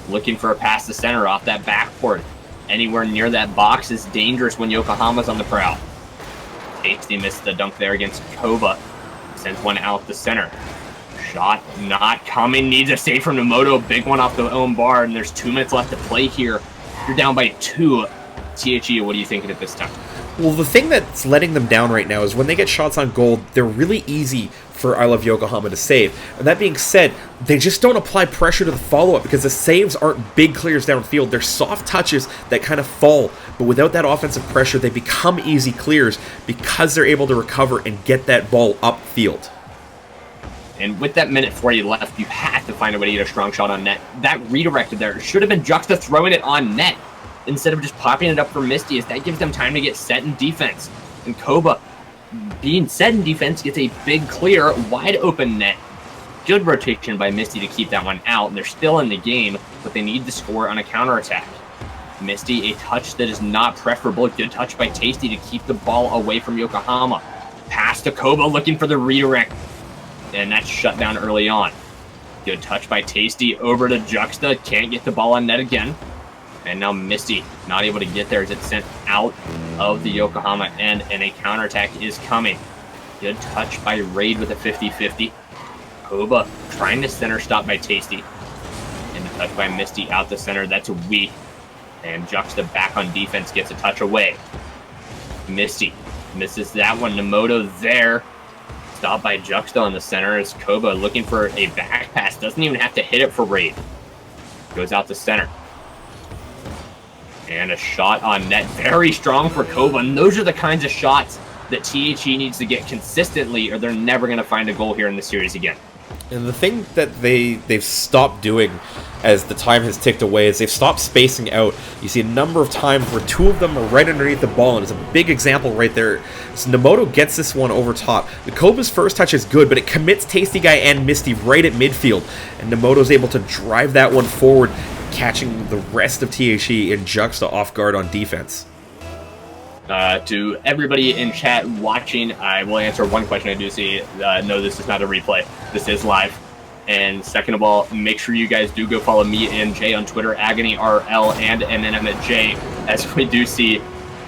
Looking for a pass to center off that backboard. Anywhere near that box is dangerous when Yokohama's on the prowl. Tasty missed the dunk there against Koba. Sends one out the center. Shot not coming. Needs a save from Nemoto. Big one off the own bar, and there's 2 minutes left to play here. You're down by 2. THE, what are you thinking at this time? Well, the thing that's letting them down right now is when they get shots on goal, they're really easy for I Love Yokohama to save. And that being said, they just don't apply pressure to the follow-up because the saves aren't big clears downfield. They're soft touches that kind of fall. But without that offensive pressure, they become easy clears because they're able to recover and get that ball upfield. And with that minute 40 left, you have to find a way to get a strong shot on net. That redirected there should have been Juxta throwing it on net instead of just popping it up for Misty, as that gives them time to get set in defense. And Koba, being set in defense, gets a big clear, wide open net. Good rotation by Misty to keep that one out. And they're still in the game, but they need to score on a counterattack. Misty, a touch that is not preferable. Good touch by Tasty to keep the ball away from Yokohama. Pass to Koba looking for the redirect. And that's shut down early on. Good touch by Tasty over to Juxta. Can't get the ball on net again. And now Misty not able to get there as it's sent out of the Yokohama end, and a counterattack is coming. Good touch by Raid with a 50-50. Koba trying to center stop by Tasty. And the touch by Misty out the center. That's weak. And Juxta back on defense gets a touch away. Misty misses that one. Nemoto there. Stopped by Juxta on the center as Koba looking for a back pass. Doesn't even have to hit it for Raid. Goes out to center. And a shot on net. Very strong for Koba. And those are the kinds of shots that THE needs to get consistently, or they're never going to find a goal here in the series again. And the thing that they've stopped doing as the time has ticked away is they've stopped spacing out. You see a number of times where two of them are right underneath the ball, and it's a big example right there. So Nemoto gets this one over top. Nakoba's first touch is good, but it commits Tasty Guy and Misty right at midfield, and Nemoto's able to drive that one forward, catching the rest of THE and Juxta off guard on defense. To everybody in chat watching, I will answer one question I do see. No, this is not a replay. This is live. And second of all, make sure you guys do go follow me and Jay on Twitter, AgonyRL and MNMJ, as we do see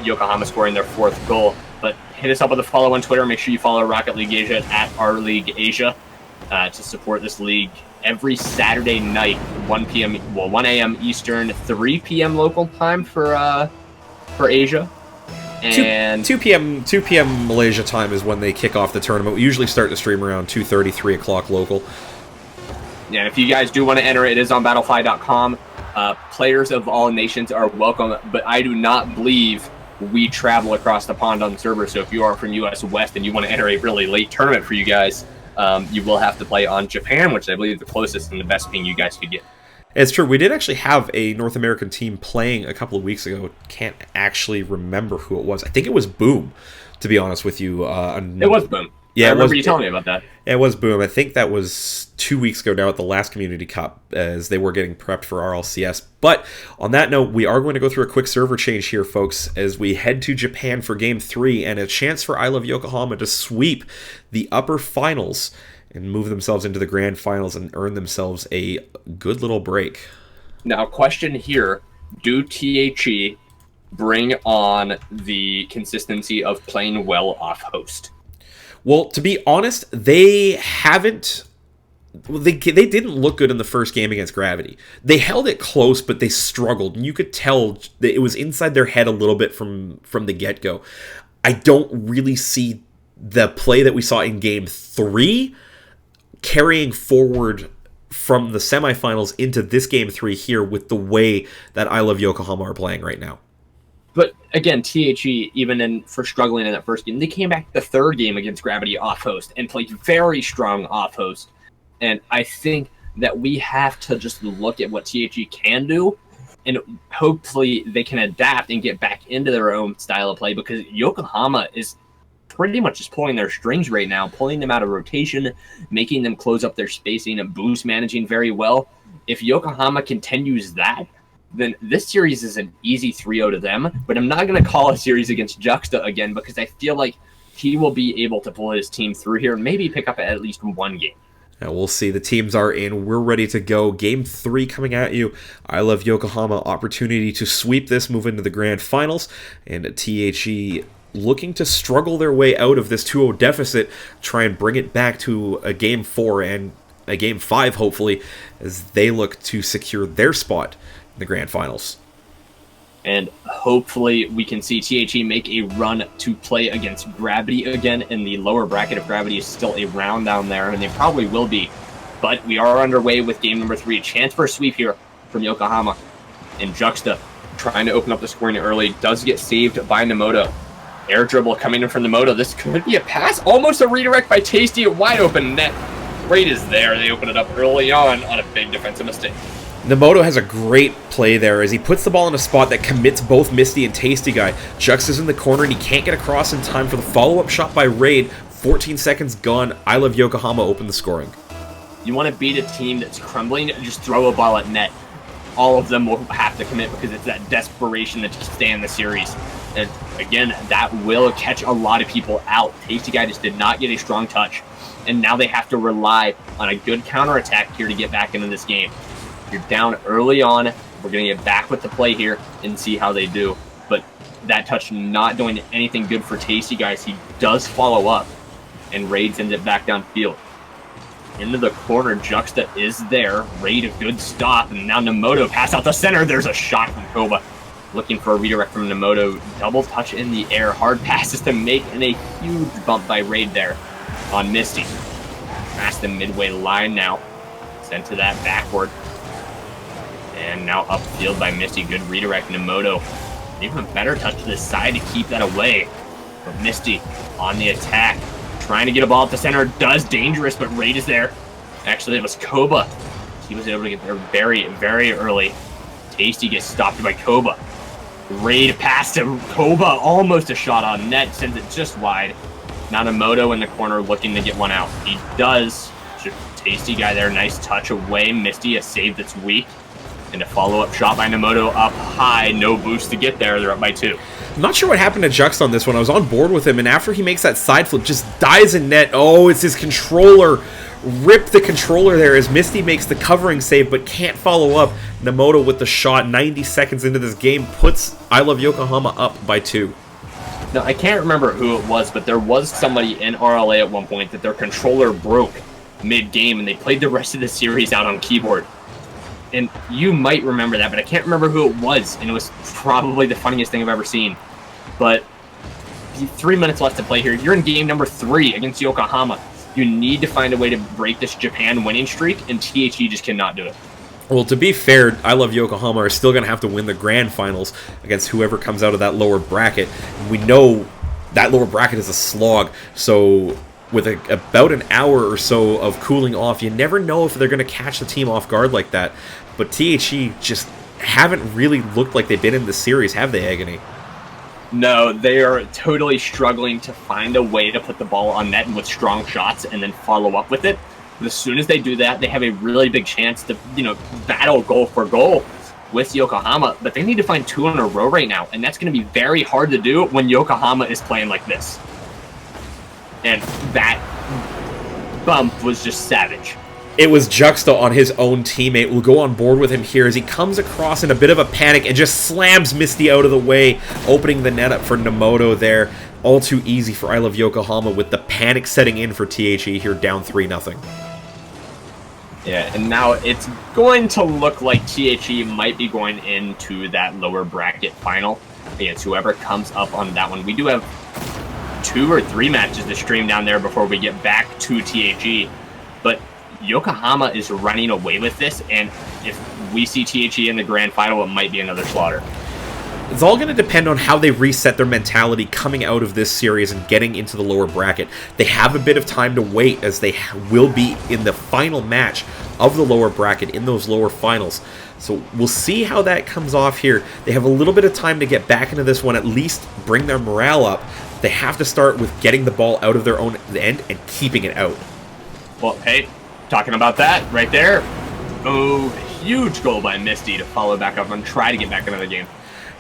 Yokohama scoring their 4th goal. But hit us up with a follow on Twitter. Make sure you follow Rocket League Asia at rleagueasia to support this league every Saturday night, 1 a.m. Eastern, 3 p.m. local time for Asia. And 2 p.m. Malaysia time is when they kick off the tournament. We usually start to stream around 2:30, 3 o'clock local. Yeah, and if you guys do want to enter, it is on battlefly.com. Players of all nations are welcome, but I do not believe we travel across the pond on server. So if you are from US West and you want to enter a really late tournament for you guys, you will have to play on Japan, which I believe is the closest and the best ping you guys could get. It's true. We did actually have a North American team playing a couple of weeks ago. Can't actually remember who it was. I think it was Boom, to be honest with you. It was Boom. Yeah, I remember you telling me about that. It was Boom. I think that was 2 weeks ago now at the last Community Cup as they were getting prepped for RLCS. But on that note, we are going to go through a quick server change here, folks, as we head to Japan for Game 3 and a chance for I Love Yokohama to sweep the upper finals and move themselves into the grand finals and earn themselves a good little break. Now, question here, do THE bring on the consistency of playing well off host? Well, to be honest, they haven't... They didn't look good in the first game against Gravity. They held it close, but they struggled, and you could tell that it was inside their head a little bit from the get-go. I don't really see the play that we saw in Game 3 carrying forward from the semifinals into this Game 3 here with the way that I Love Yokohama are playing right now. But again, THE, even for struggling in that first game, they came back the third game against Gravity off host and played very strong off host. And I think that we have to just look at what THE can do, and hopefully they can adapt and get back into their own style of play, because Yokohama is pretty much just pulling their strings right now, pulling them out of rotation, making them close up their spacing and boost managing very well. If Yokohama continues that, then this series is an easy 3-0 to them. But I'm not going to call a series against Juxta again, because I feel like he will be able to pull his team through here and maybe pick up at least one game. Now we'll see. The teams are in. We're ready to go. Game 3 coming at you. I Love Yokohama, opportunity to sweep this, move into the grand finals, and THE looking to struggle their way out of this 2-0 deficit, try and bring it back to a Game 4 and a Game 5, hopefully, as they look to secure their spot in the grand finals. And hopefully we can see THE make a run to play against Gravity again in the lower bracket. If Gravity is still around down there, and they probably will be. But we are underway with game number 3. A chance for a sweep here from Yokohama. And Juxta trying to open up the scoring early. Does get saved by Nemoto. Air dribble coming in from Nemoto. This could be a pass. Almost a redirect by Tasty. A wide open net. Raid is there. They open it up early on a big defensive mistake. Nemoto has a great play there as he puts the ball in a spot that commits both Misty and Tasty Guy. Juxta's in the corner and he can't get across in time for the follow-up shot by Raid. 14 seconds gone. I Love Yokohama open the scoring. You want to beat a team that's crumbling, just throw a ball at net. All of them will have to commit because it's that desperation to stay in the series. And again, that will catch a lot of people out. Tasty Guy just did not get a strong touch. And now they have to rely on a good counterattack here to get back into this game. You're down early on. We're going to get back with the play here and see how they do. But that touch not doing anything good for Tasty Guys. He does follow up, and Raid sends it back downfield. Into the corner, Juxta is there. Raid a good stop, and now Nemoto pass out the center. There's a shot from Koba. Looking for a redirect from Nemoto. Double touch in the air. Hard passes to make, and a huge bump by Raid there on Misty. Past the midway line now. Sent to that backward. And now upfield by Misty. Good redirect. Nemoto. Even a better touch to the side to keep that away. But Misty on the attack. Trying to get a ball at the center. Does dangerous, but Raid is there. Actually, it was Koba. He was able to get there very, very early. Tasty gets stopped by Koba. Raid past him. Koba almost a shot on net, sends it just wide. Nanamoto in the corner looking to get one out. He does. Just Tasty guy there. Nice touch away. Misty, a save that's weak. And a follow-up shot by Namoto up high. No boost to get there. They're up by 2. I'm not sure what happened to Jux on this one. I was on board with him, and after he makes that side flip, just dies in net. Oh, it's his controller. Rip the controller there as Misty makes the covering save, but can't follow up. Namoto with the shot 90 seconds into this game puts I Love Yokohama up by 2. Now, I can't remember who it was, but there was somebody in RLA at one point that their controller broke mid-game, and they played the rest of the series out on keyboard. And you might remember that, but I can't remember who it was, and it was probably the funniest thing I've ever seen. But 3 minutes left to play here. You're in game number 3 against Yokohama. You need to find a way to break this Japan winning streak, and THE just cannot do it. Well, to be fair, I Love Yokohama are still going to have to win the grand finals against whoever comes out of that lower bracket. We know that lower bracket is a slog, so with about an hour or so of cooling off, you never know if they're going to catch the team off guard like that. But THE just haven't really looked like they've been in the series, have they, Agony? No, they are totally struggling to find a way to put the ball on net with strong shots and then follow up with it. But as soon as they do that, they have a really big chance to, battle goal for goal with Yokohama. But they need to find 2 in a row right now, and that's going to be very hard to do when Yokohama is playing like this. And that bump was just savage. It was Juxta on his own teammate. We'll go on board with him here as he comes across in a bit of a panic and just slams Misty out of the way, opening the net up for Namoto there. All too easy for I Love Yokohama with the panic setting in for THE here, down 3-0. Yeah, and now it's going to look like THE might be going into that lower bracket final against whoever comes up on that one. We do have 2 or 3 matches to stream down there before we get back to THE, but Yokohama is running away with this, and if we see THE in the grand final, it might be another slaughter. It's all going to depend on how they reset their mentality coming out of this series and getting into the lower bracket. They have a bit of time to wait, as they will be in the final match of the lower bracket in those lower finals. So we'll see how that comes off here. They have a little bit of time to get back into this one, at least bring their morale up. They have to start with getting the ball out of their own end and keeping it out. Well, hey, talking about that right there. Oh, huge goal by Misty to follow back up and try to get back into the game.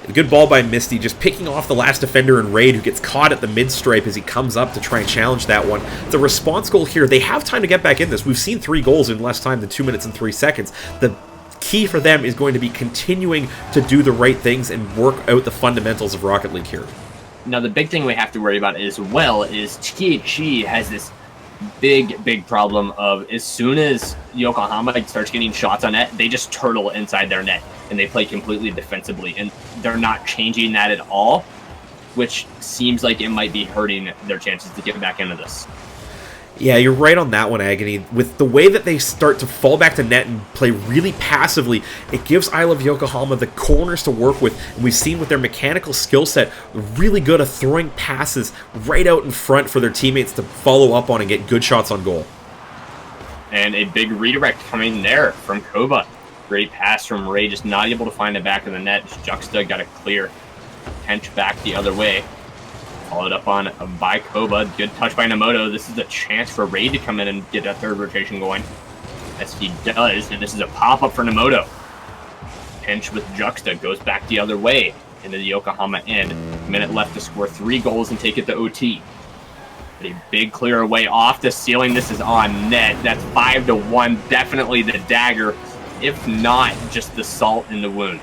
A good ball by Misty, just picking off the last defender in Raid, who gets caught at the mid-stripe as he comes up to try and challenge that one. The response goal here, they have time to get back in this. We've seen 3 goals in less time than 2 minutes and 3 seconds. The key for them is going to be continuing to do the right things and work out the fundamentals of Rocket League here. Now, the big thing we have to worry about as well is THE has this big problem of, as soon as Yokohama starts getting shots on net, they just turtle inside their net and they play completely defensively, and they're not changing that at all, which seems like it might be hurting their chances to get back into this. Yeah, you're right on that one, Agony. With the way that they start to fall back to net and play really passively, it gives I Love Yokohama the corners to work with, and we've seen with their mechanical skill set, really good at throwing passes right out in front for their teammates to follow up on and get good shots on goal. And a big redirect coming there from Koba. Great pass from Ray, just not able to find the back of the net. Juxta got it clear. Hench back the other way. Followed up on by Koba. Good touch by Namoto. This is a chance for Ray to come in and get that third rotation going. As he does, and this is a pop-up for Namoto. Hench with Juxta goes back the other way into the Yokohama end. Minute left to score 3 goals and take it to OT. But a big clear away off the ceiling. This is on net. That's 5-1. Definitely the dagger, if not just the salt in the wound.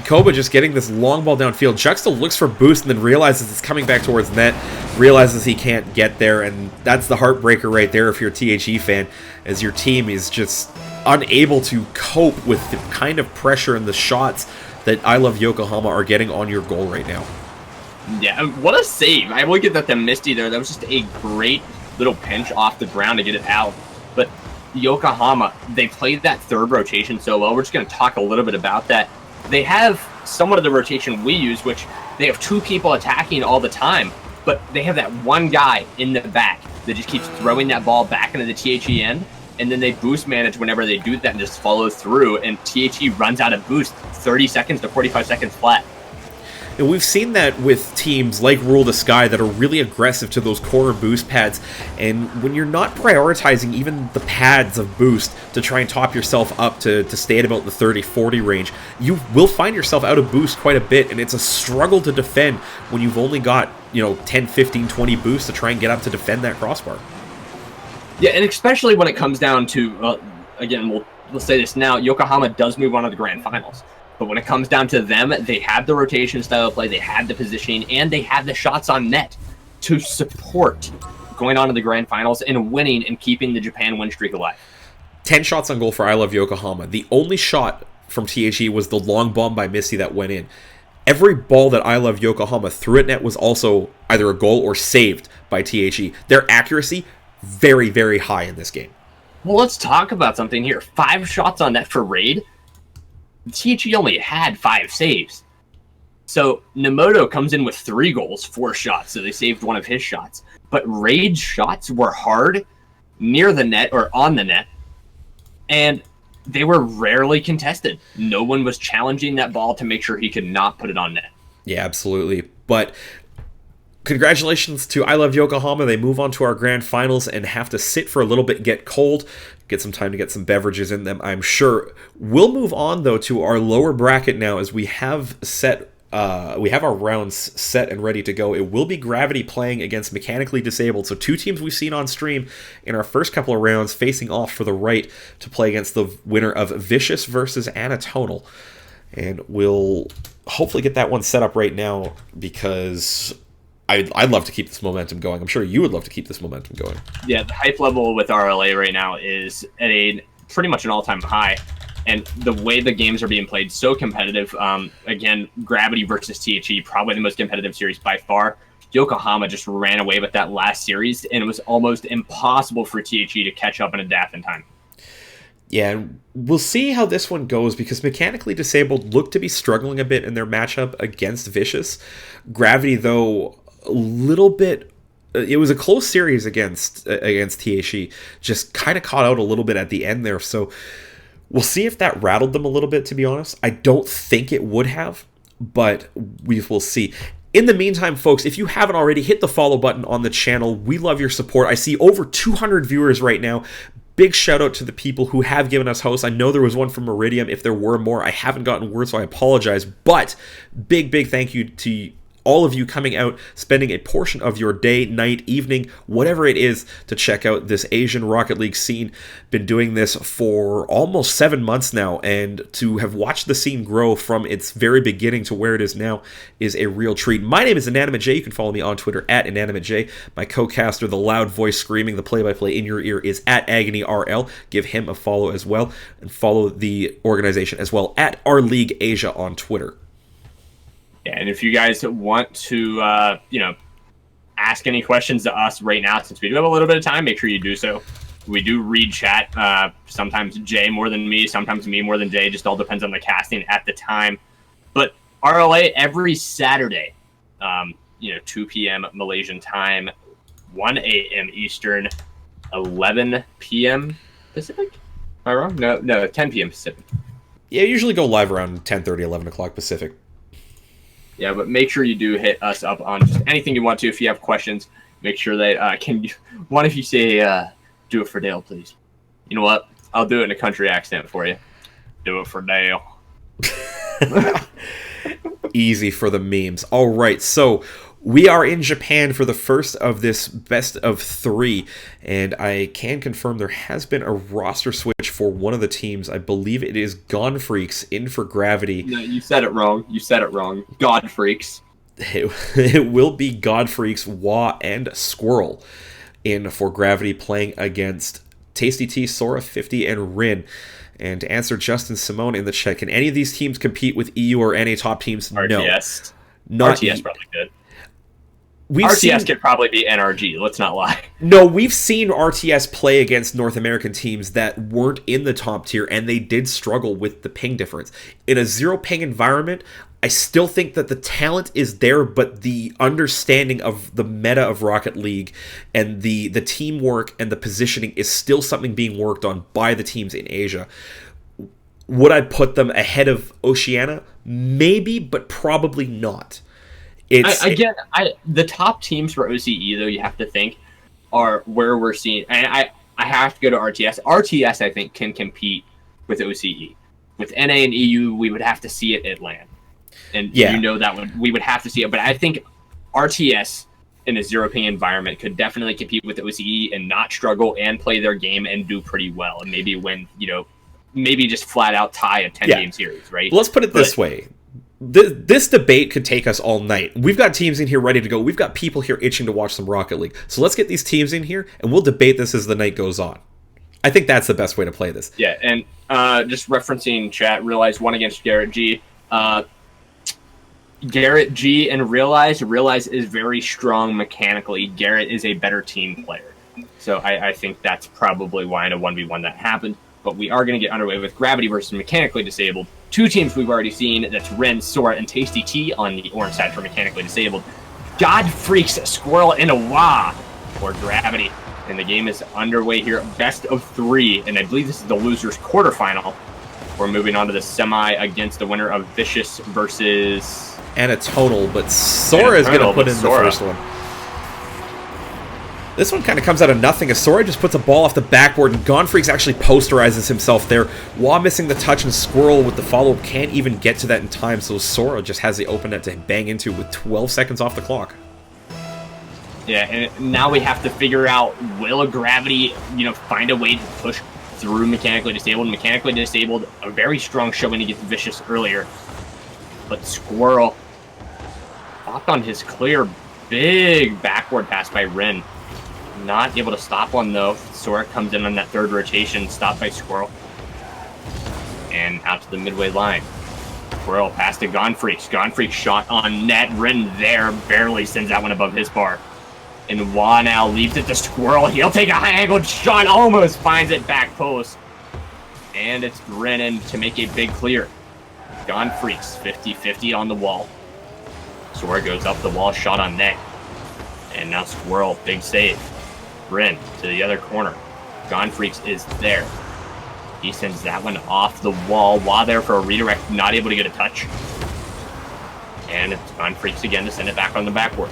Koba just getting this long ball downfield. Juxta looks for boost and then realizes it's coming back towards net, realizes he can't get there, and that's the heartbreaker right there if you're a THE fan, as your team is just unable to cope with the kind of pressure and the shots that I Love Yokohama are getting on your goal right now. Yeah, what a save. I will give that to Misty there. That was just a great little pinch off the ground to get it out. But Yokohama, they played that third rotation so well. We're just going to talk a little bit about that. They have somewhat of the rotation we use, which they have 2 people attacking all the time, but they have that one guy in the back that just keeps throwing that ball back into the THE end. and then they boost manage whenever they do that and just follow through, and THE runs out of boost 30 seconds to 45 seconds flat. And we've seen that with teams like Rule the Sky that are really aggressive to those corner boost pads, and when you're not prioritizing even the pads of boost to try and top yourself up to stay at about the 30-40 range, you will find yourself out of boost quite a bit, and it's a struggle to defend when you've only got, 10, 15, 20 boosts to try and get up to defend that crossbar. Yeah, and especially when it comes down to, again, we'll say this now, Yokohama does move on to the grand finals. But when it comes down to them, they have the rotation style of play, they have the positioning, and they have the shots on net to support going on to the grand finals and winning and keeping the Japan win streak alive. 10 shots on goal for I Love Yokohama. The only shot from THE was the long bomb by Misty that went in. Every ball that I Love Yokohama threw at net was also either a goal or saved by THE. Their accuracy, very, very high in this game. Well, let's talk about something here. 5 shots on net for Raid. THE only had 5 saves. So Nemoto comes in with 3 goals, 4 shots, so they saved one of his shots. But Raid's shots were hard, near the net or on the net, and they were rarely contested. No one was challenging that ball to make sure he could not put it on net. Yeah, absolutely. But congratulations to I Love Yokohama. They move on to our grand finals and have to sit for a little bit, get cold, get some time to get some beverages in them, I'm sure. We'll move on, though, to our lower bracket now, as we have our rounds set and ready to go. It will be Gravity playing against Mechanically Disabled. So 2 teams we've seen on stream in our first couple of rounds facing off for the right to play against the winner of Vicious versus Anatonal. And we'll hopefully get that one set up right now, because I'd love to keep this momentum going. I'm sure you would love to keep this momentum going. Yeah, the hype level with RLA right now is at pretty much an all-time high. And the way the games are being played, so competitive. Again, Gravity versus THE, probably the most competitive series by far. Yokohama just ran away with that last series, and it was almost impossible for THE to catch up and adapt in time. Yeah, we'll see how this one goes, because Mechanically Disabled looked to be struggling a bit in their matchup against Vicious. Gravity, though, a little bit, it was a close series against THE, just kind of caught out a little bit at the end there, so we'll see if that rattled them a little bit, to be honest. I don't think it would have, but we will see. In the meantime, folks, if you haven't already, hit the follow button on the channel. We love your support. I see over 200 viewers right now. Big shout out to the people who have given us hosts. I know there was one from Meridium. If there were more, I haven't gotten word, so I apologize, but big thank you to all of you coming out, spending a portion of your day, night, evening, whatever it is, to check out this Asian Rocket League scene. Been doing this for almost 7 months now, and to have watched the scene grow from its very beginning to where it is now is a real treat. My name is Inanimate J. You can follow me on Twitter at Inanimate J. My co-caster, the loud voice screaming the play-by-play in your ear, is at Agony RL. Give him a follow as well, and follow the organization as well at Our League Asia on Twitter. Yeah, and if you guys want to, ask any questions to us right now, since we do have a little bit of time, make sure you do so. We do read chat. Sometimes Jay more than me, sometimes me more than Jay. Just all depends on the casting at the time. But RLA every Saturday, 2 p.m. Malaysian time, 1 a.m. Eastern, 11 p.m. Pacific? Am I wrong? No, 10 p.m. Pacific. Yeah, usually go live around 10:30, 11 o'clock Pacific. Yeah, but make sure you do hit us up on just anything you want to. If you have questions, make sure that one if you say, do it for Dale, please. You know what? I'll do it in a country accent for you. Do it for Dale. Easy for the memes. All right, so we are in Japan for the first of this best of 3, and I can confirm there has been a roster switch for one of the teams. I believe it is Gone Freaks in for Gravity. No, you said it wrong. God Freaks. It will be God Freaks, Wah, and Squirrel in for Gravity, playing against Tasty T, Sora 50, and Rin. And to answer Justin Simone in the chat, can any of these teams compete with EU or NA top teams? RTS. No. Not RTS probably could. RTS could probably be NRG, let's not lie. No, we've seen RTS play against North American teams that weren't in the top tier, and they did struggle with the ping difference. In a zero ping environment, I still think that the talent is there, but the understanding of the meta of Rocket League and the teamwork and the positioning is still something being worked on by the teams in Asia. Would I put them ahead of Oceania? Maybe, but probably not. The top teams for OCE, though, you have to think, are where we're seeing. And I have to go to RTS. RTS, I think, can compete with OCE. With NA and EU, we would have to see it land. And we would have to see it. But I think RTS in a zero-ping environment could definitely compete with OCE and not struggle and play their game and do pretty well. And maybe win, maybe just flat out tie a 10-game series, right? Let's put it this way. This debate could take us all night. We've got teams in here ready to go. We've got people here itching to watch some Rocket League. So let's get these teams in here, and we'll debate this as the night goes on. I think that's the best way to play this. Yeah, and just referencing chat, Realize won against Garrett G. Garrett G and Realize is very strong mechanically. Garrett is a better team player. So I think that's probably why in a 1v1 that happened. But we are going to get underway with Gravity versus Mechanically Disabled. Two teams we've already seen. That's Ren, Sora, and Tasty T on the orange side for Mechanically Disabled. God Freaks, Squirrel, and Awa for Gravity. And the game is underway here. Best of 3. And I believe this is the loser's quarterfinal. We're moving on to the semi against the winner of Vicious versus Anatonal. But Sora is going to put in the first one. This one kind of comes out of nothing as Sora just puts a ball off the backboard, and Gonfreaks actually posterizes himself there. Wah missing the touch, and Squirrel with the follow-up can't even get to that in time, so Sora just has the open net to bang into with 12 seconds off the clock. Yeah, and now we have to figure out, will Gravity, find a way to push through Mechanically Disabled? Mechanically Disabled, a very strong showing against Vicious earlier, but Squirrel popped on his clear, big backward pass by Ren. Not able to stop one, though. Sora comes in on that third rotation, stopped by Squirrel. And out to the midway line. Squirrel pass to Gonfreaks. Gonfreaks shot on net. Ren there barely sends that one above his bar. And Wah now leaves it to Squirrel. He'll take a high-angled shot. Almost finds it back post. And it's Brennan to make a big clear. Gonfreaks 50-50 on the wall. Sora goes up the wall, shot on net. And now Squirrel, big save. Ren to the other corner. Gonfreaks is there. He sends that one off the wall. Wah there for a redirect, not able to get a touch. And it's Gonfreaks again to send it back on the backboard.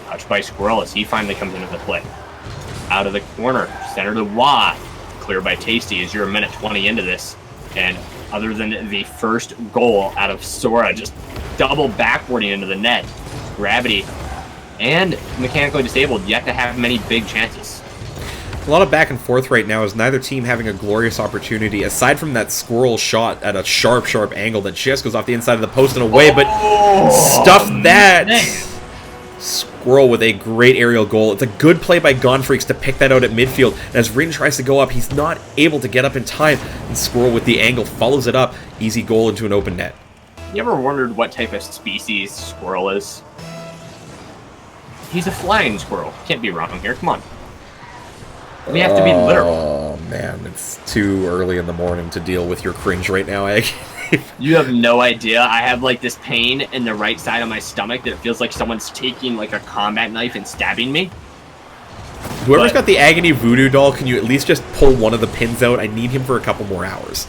Touch by Squirrel as he finally comes into the play. Out of the corner, center to Wah. Clear by Tasty as you're a minute 20 into this. And other than the first goal out of Sora, just double backboarding into the net. Gravity and Mechanically Disabled yet to have many big chances. A lot of back and forth right now as neither team having a glorious opportunity, aside from that Squirrel shot at a sharp angle that just goes off the inside of the post and away, but stuff that. Man. Squirrel with a great aerial goal. It's a good play by Gonfreaks to pick that out at midfield. And as Rin tries to go up, he's not able to get up in time. And Squirrel with the angle follows it up. Easy goal into an open net. You ever wondered what type of species Squirrel is? He's a flying squirrel. Can't be wrong here. Come on. We have to be literal. Oh, man. It's too early in the morning to deal with your cringe right now, Egg. You have no idea. I have, this pain in the right side of my stomach that it feels like someone's taking, a combat knife and stabbing me. Whoever's got the Agony Voodoo doll, can you at least just pull one of the pins out? I need him for a couple more hours.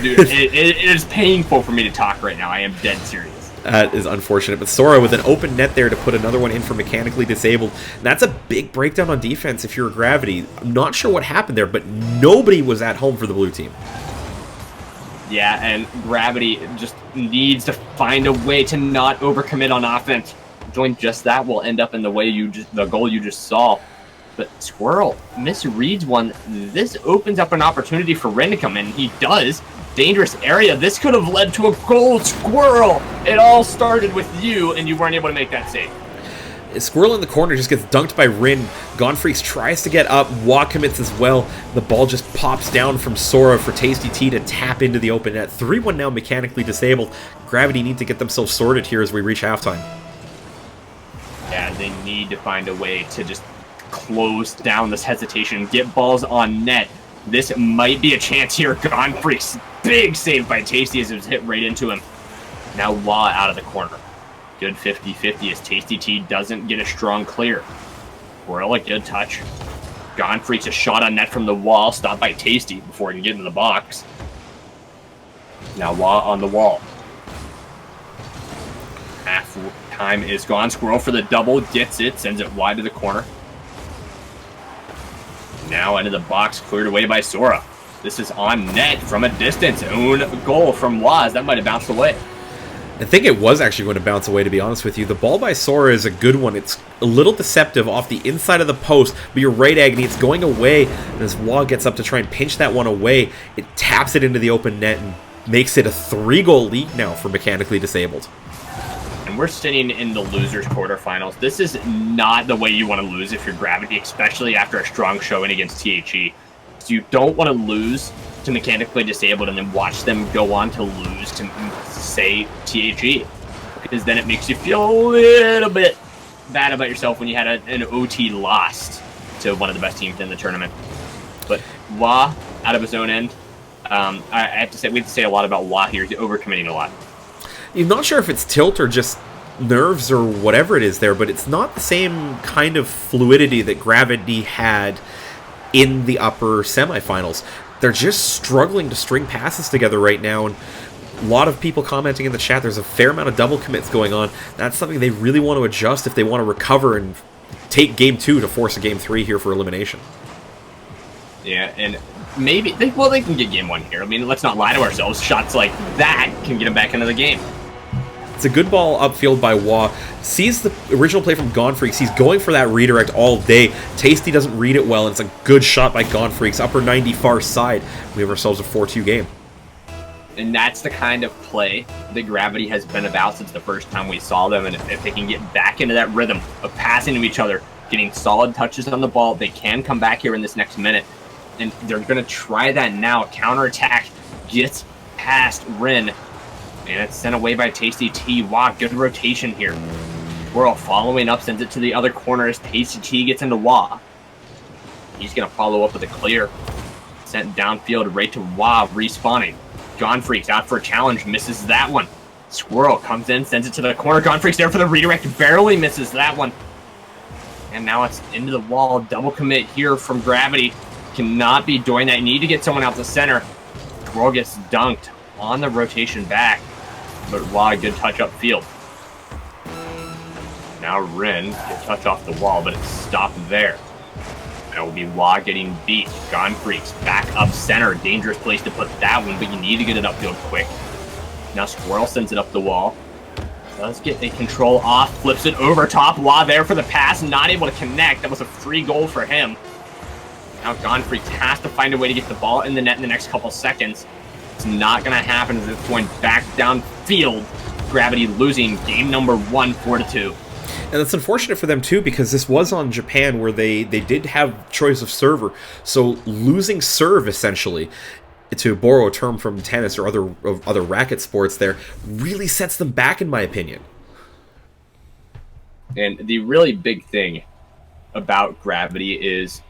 Dude, it is painful for me to talk right now. I am dead serious. That is unfortunate, but Sora with an open net there to put another one in for Mechanically Disabled. And that's a big breakdown on defense if you're a Gravity. I'm not sure what happened there, but nobody was at home for the blue team. Yeah, and Gravity just needs to find a way to not overcommit on offense. Doing just that will end up in the goal you just saw. But Squirrel misreads one. This opens up an opportunity for Ren to come in. He does. Dangerous area. This could have led to a goal. Squirrel! It all started with you, and you weren't able to make that save. Squirrel in the corner just gets dunked by Rin. Gonfreaks tries to get up. Wah commits as well. The ball just pops down from Sora for Tasty T to tap into the open net. 3-1 now, Mechanically Disabled. Gravity need to get themselves sorted here as we reach halftime. Yeah, they need to find a way to just close down this hesitation, get balls on net. This might be a chance here. Gonfreaks, big save by Tasty as it was hit right into him. Now Wah out of the corner. Good 50-50 as Tasty T doesn't get a strong clear. Squirrel, a good touch. Gone Freaks a shot on net from the wall, stopped by Tasty before he can get into the box. Now Wah on the wall. Half time is gone. Squirrel for the double, gets it, sends it wide to the corner. Now into the box, cleared away by Sora. This is on net from a distance. Own goal from Waz. That might have bounced away. I think it was actually going to bounce away, to be honest with you. The ball by Sora is a good one. It's a little deceptive off the inside of the post, but you're right, Agony. It's going away, and as Wah gets up to try and pinch that one away, it taps it into the open net and makes it a 3-goal lead now for Mechanically Disabled. And we're sitting in the losers quarterfinals. This is not the way you want to lose if you're Gravity, especially after a strong showing against THE. So you don't want to lose to Mechanically Disabled and then watch them go on to lose to, say, THE. Because then it makes you feel a little bit bad about yourself when you had an OT lost to one of the best teams in the tournament. But Wah, out of his own end, I have to say, we have to say a lot about Wah here. He's overcommitting a lot. I'm not sure if it's tilt or just nerves or whatever it is there, but it's not the same kind of fluidity that Gravity had in the upper semifinals. They're just struggling to string passes together right now, and a lot of people commenting in the chat, there's a fair amount of double commits going on. That's something they really want to adjust if they want to recover and take Game 2 to force a Game 3 here for elimination. Yeah, and maybe, they can get Game 1 here. I mean, let's not lie to ourselves. Shots like that can get them back into the game. It's a good ball upfield by Wah. Sees the original play from Gone Freaks. He's going for that redirect all day. Tasty doesn't read it well, and it's a good shot by Gone Freaks. Upper 90 far side. We have ourselves a 4-2 game. And that's the kind of play that Gravity has been about since the first time we saw them. And if they can get back into that rhythm of passing to each other, getting solid touches on the ball, they can come back here in this next minute. And they're going to try that now. Counterattack gets past Rin. And it's sent away by Tasty T. Wow, good rotation here. Squirrel following up, sends it to the other corner as Tasty T gets into Wah. He's going to follow up with a clear. Sent downfield right to Wah, respawning. Gone Freaks out for a challenge, misses that one. Squirrel comes in, sends it to the corner. Gone Freaks there for the redirect, barely misses that one. And now it's into the wall. Double commit here from Gravity. Cannot be doing that. Need to get someone out the center. Squirrel gets dunked on the rotation back. But Wah, good touch upfield. Now Rin can touch off the wall, but it's stopped there. That will be Wah getting beat. Gone Freaks back up center. Dangerous place to put that one, but you need to get it upfield quick. Now Squirrel sends it up the wall. Does get a control off, flips it over top. Wah there for the pass, not able to connect. That was a free goal for him. Now Gone Freaks has to find a way to get the ball in the net in the next couple seconds. It's not going to happen as it's going back downfield. Gravity losing game number 1, 4-2. And that's unfortunate for them, too, because this was on Japan where they did have choice of server. So losing serve, essentially, to borrow a term from tennis or other racket sports there, really sets them back, in my opinion. And the really big thing about Gravity is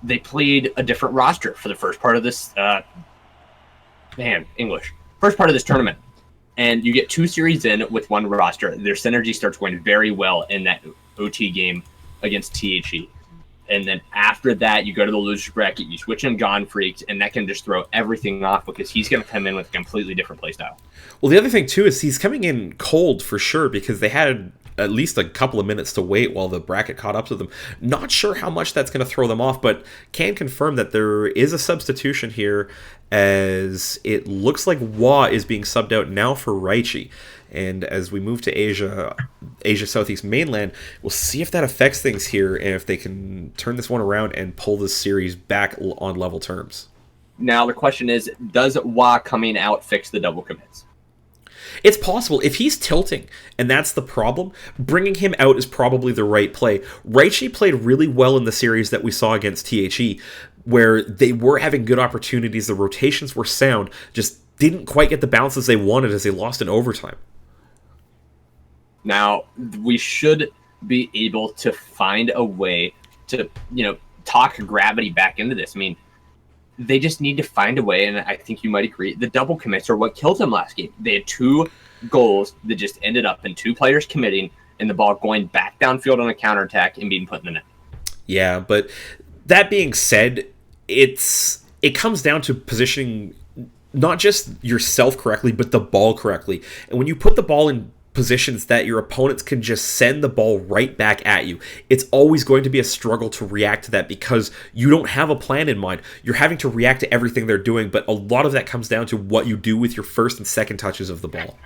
they played a different roster for the first part of this... first part of this tournament. And you get 2 series in with one roster. Their synergy starts going very well in that OT game against THE. And then after that, you go to the loser's bracket, you switch in Gone Freaks, and that can just throw everything off because he's going to come in with a completely different playstyle. Well, the other thing, too, is he's coming in cold for sure because they had at least a couple of minutes to wait while the bracket caught up to them. Not sure how much that's going to throw them off, but can confirm that there is a substitution here as it looks like Wah is being subbed out now for Raichi. And as we move to Asia Southeast Mainland, we'll see if that affects things here and if they can turn this one around and pull this series back on level terms. Now, the question is, does Wah coming out fix the double commits? It's possible. If he's tilting, and that's the problem, bringing him out is probably the right play. Raichi played really well in the series that we saw against THE, where they were having good opportunities, the rotations were sound, just didn't quite get the bounces they wanted as they lost in overtime. Now, we should be able to find a way to, talk Gravity back into this. I mean, they just need to find a way, and I think you might agree, the double commits are what killed them last game. They had 2 goals that just ended up in 2 players committing and the ball going back downfield on a counterattack and being put in the net. Yeah, but that being said, it comes down to positioning not just yourself correctly, but the ball correctly. And when you put the ball in positions that your opponents can just send the ball right back at you, it's always going to be a struggle to react to that because you don't have a plan in mind. You're having to react to everything they're doing, but a lot of that comes down to what you do with your first and second touches of the ball.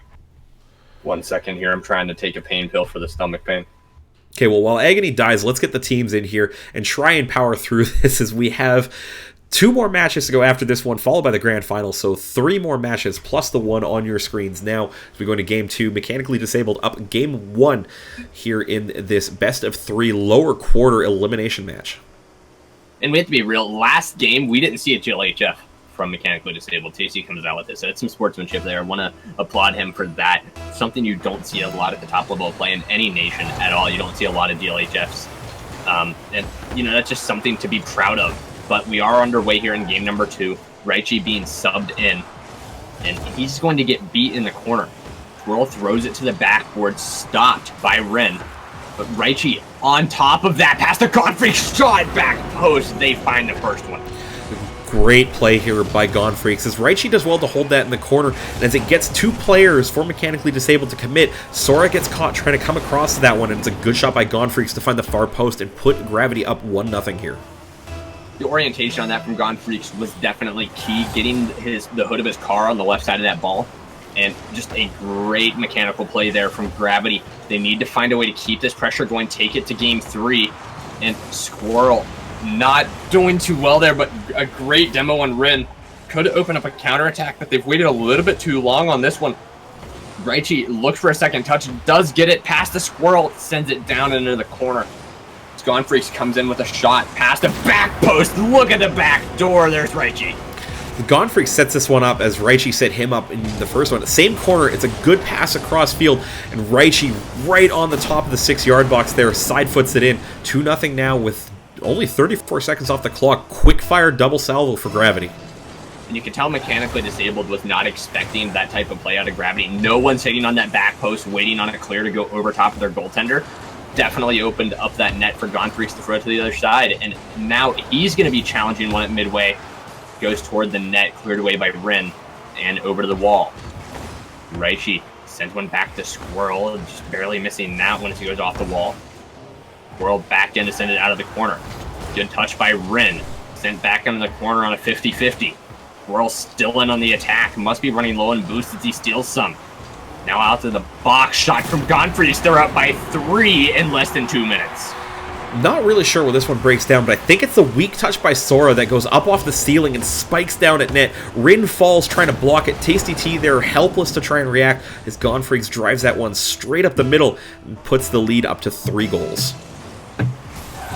1 second here. I'm trying to take a pain pill for the stomach pain. Okay, well, while Agony dies, let's get the teams in here and try and power through this as we have 2 more matches to go after this one, followed by the grand final. So 3 more matches plus the one on your screens now as we go into Game 2. Mechanically Disabled up Game 1 here in this best of 3 lower quarter elimination match. And we have to be real. Last game, we didn't see a GLHF from Mechanically Disabled. TC comes out with this. So it's some sportsmanship there. I want to applaud him for that. Something you don't see a lot at the top level of play in any nation at all. You don't see a lot of DLHFs. And, that's just something to be proud of. But we are underway here in game number 2. Raichi being subbed in. And he's going to get beat in the corner. Twirl throws it to the backboard, stopped by Ren. But Raichi on top of that, past the Godfrey shot back post. They find the first one. Great play here by Gone Freaks as Raichi does well to hold that in the corner. And as it gets 2 players for Mechanically Disabled to commit, Sora gets caught trying to come across to that one. And it's a good shot by Gone Freaks to find the far post and put Gravity up 1-0 here. The orientation on that from Gone Freaks was definitely key, getting the hood of his car on the left side of that ball. And just a great mechanical play there from Gravity. They need to find a way to keep this pressure going, take it to game 3. And Squirrel not doing too well there, but a great demo on Rin. Could open up a counterattack, but they've waited a little bit too long on this one. Raichi looks for a second touch, does get it past the Squirrel, sends it down into the corner. Gone Freaks comes in with a shot past the back post. Look at the back door. There's Raichi. The Gone Freak sets this one up as Raichi set him up in the first one. Same corner, it's a good pass across field, and Raichi right on the top of the 6-yard box there, side foots it in. 2-0 now with only 34 seconds off the clock. Quick fire double salvo for Gravity. And you can tell Mechanically Disabled was not expecting that type of play out of Gravity. No one's hitting on that back post, waiting on a clear to go over top of their goaltender. Definitely opened up that net for Gone Freaks to throw it to the other side, and now he's going to be challenging one at midway. Goes toward the net, cleared away by Rin, and over to the wall. Raichi sends one back to Squirrel, just barely missing that one as he goes off the wall. Squirrel back in to send it out of the corner. Good touch by Rin, sent back into the corner on a 50-50. Squirrel still in on the attack, must be running low on boost as he steals some. Now out to the box, shot from Gone Freaks. They're up by 3 in less than 2 minutes. Not really sure where this one breaks down, but I think it's the weak touch by Sora that goes up off the ceiling and spikes down at net. Rin falls trying to block it. Tasty T there, helpless to try and react as Gone Freaks drives that one straight up the middle and puts the lead up to 3 goals.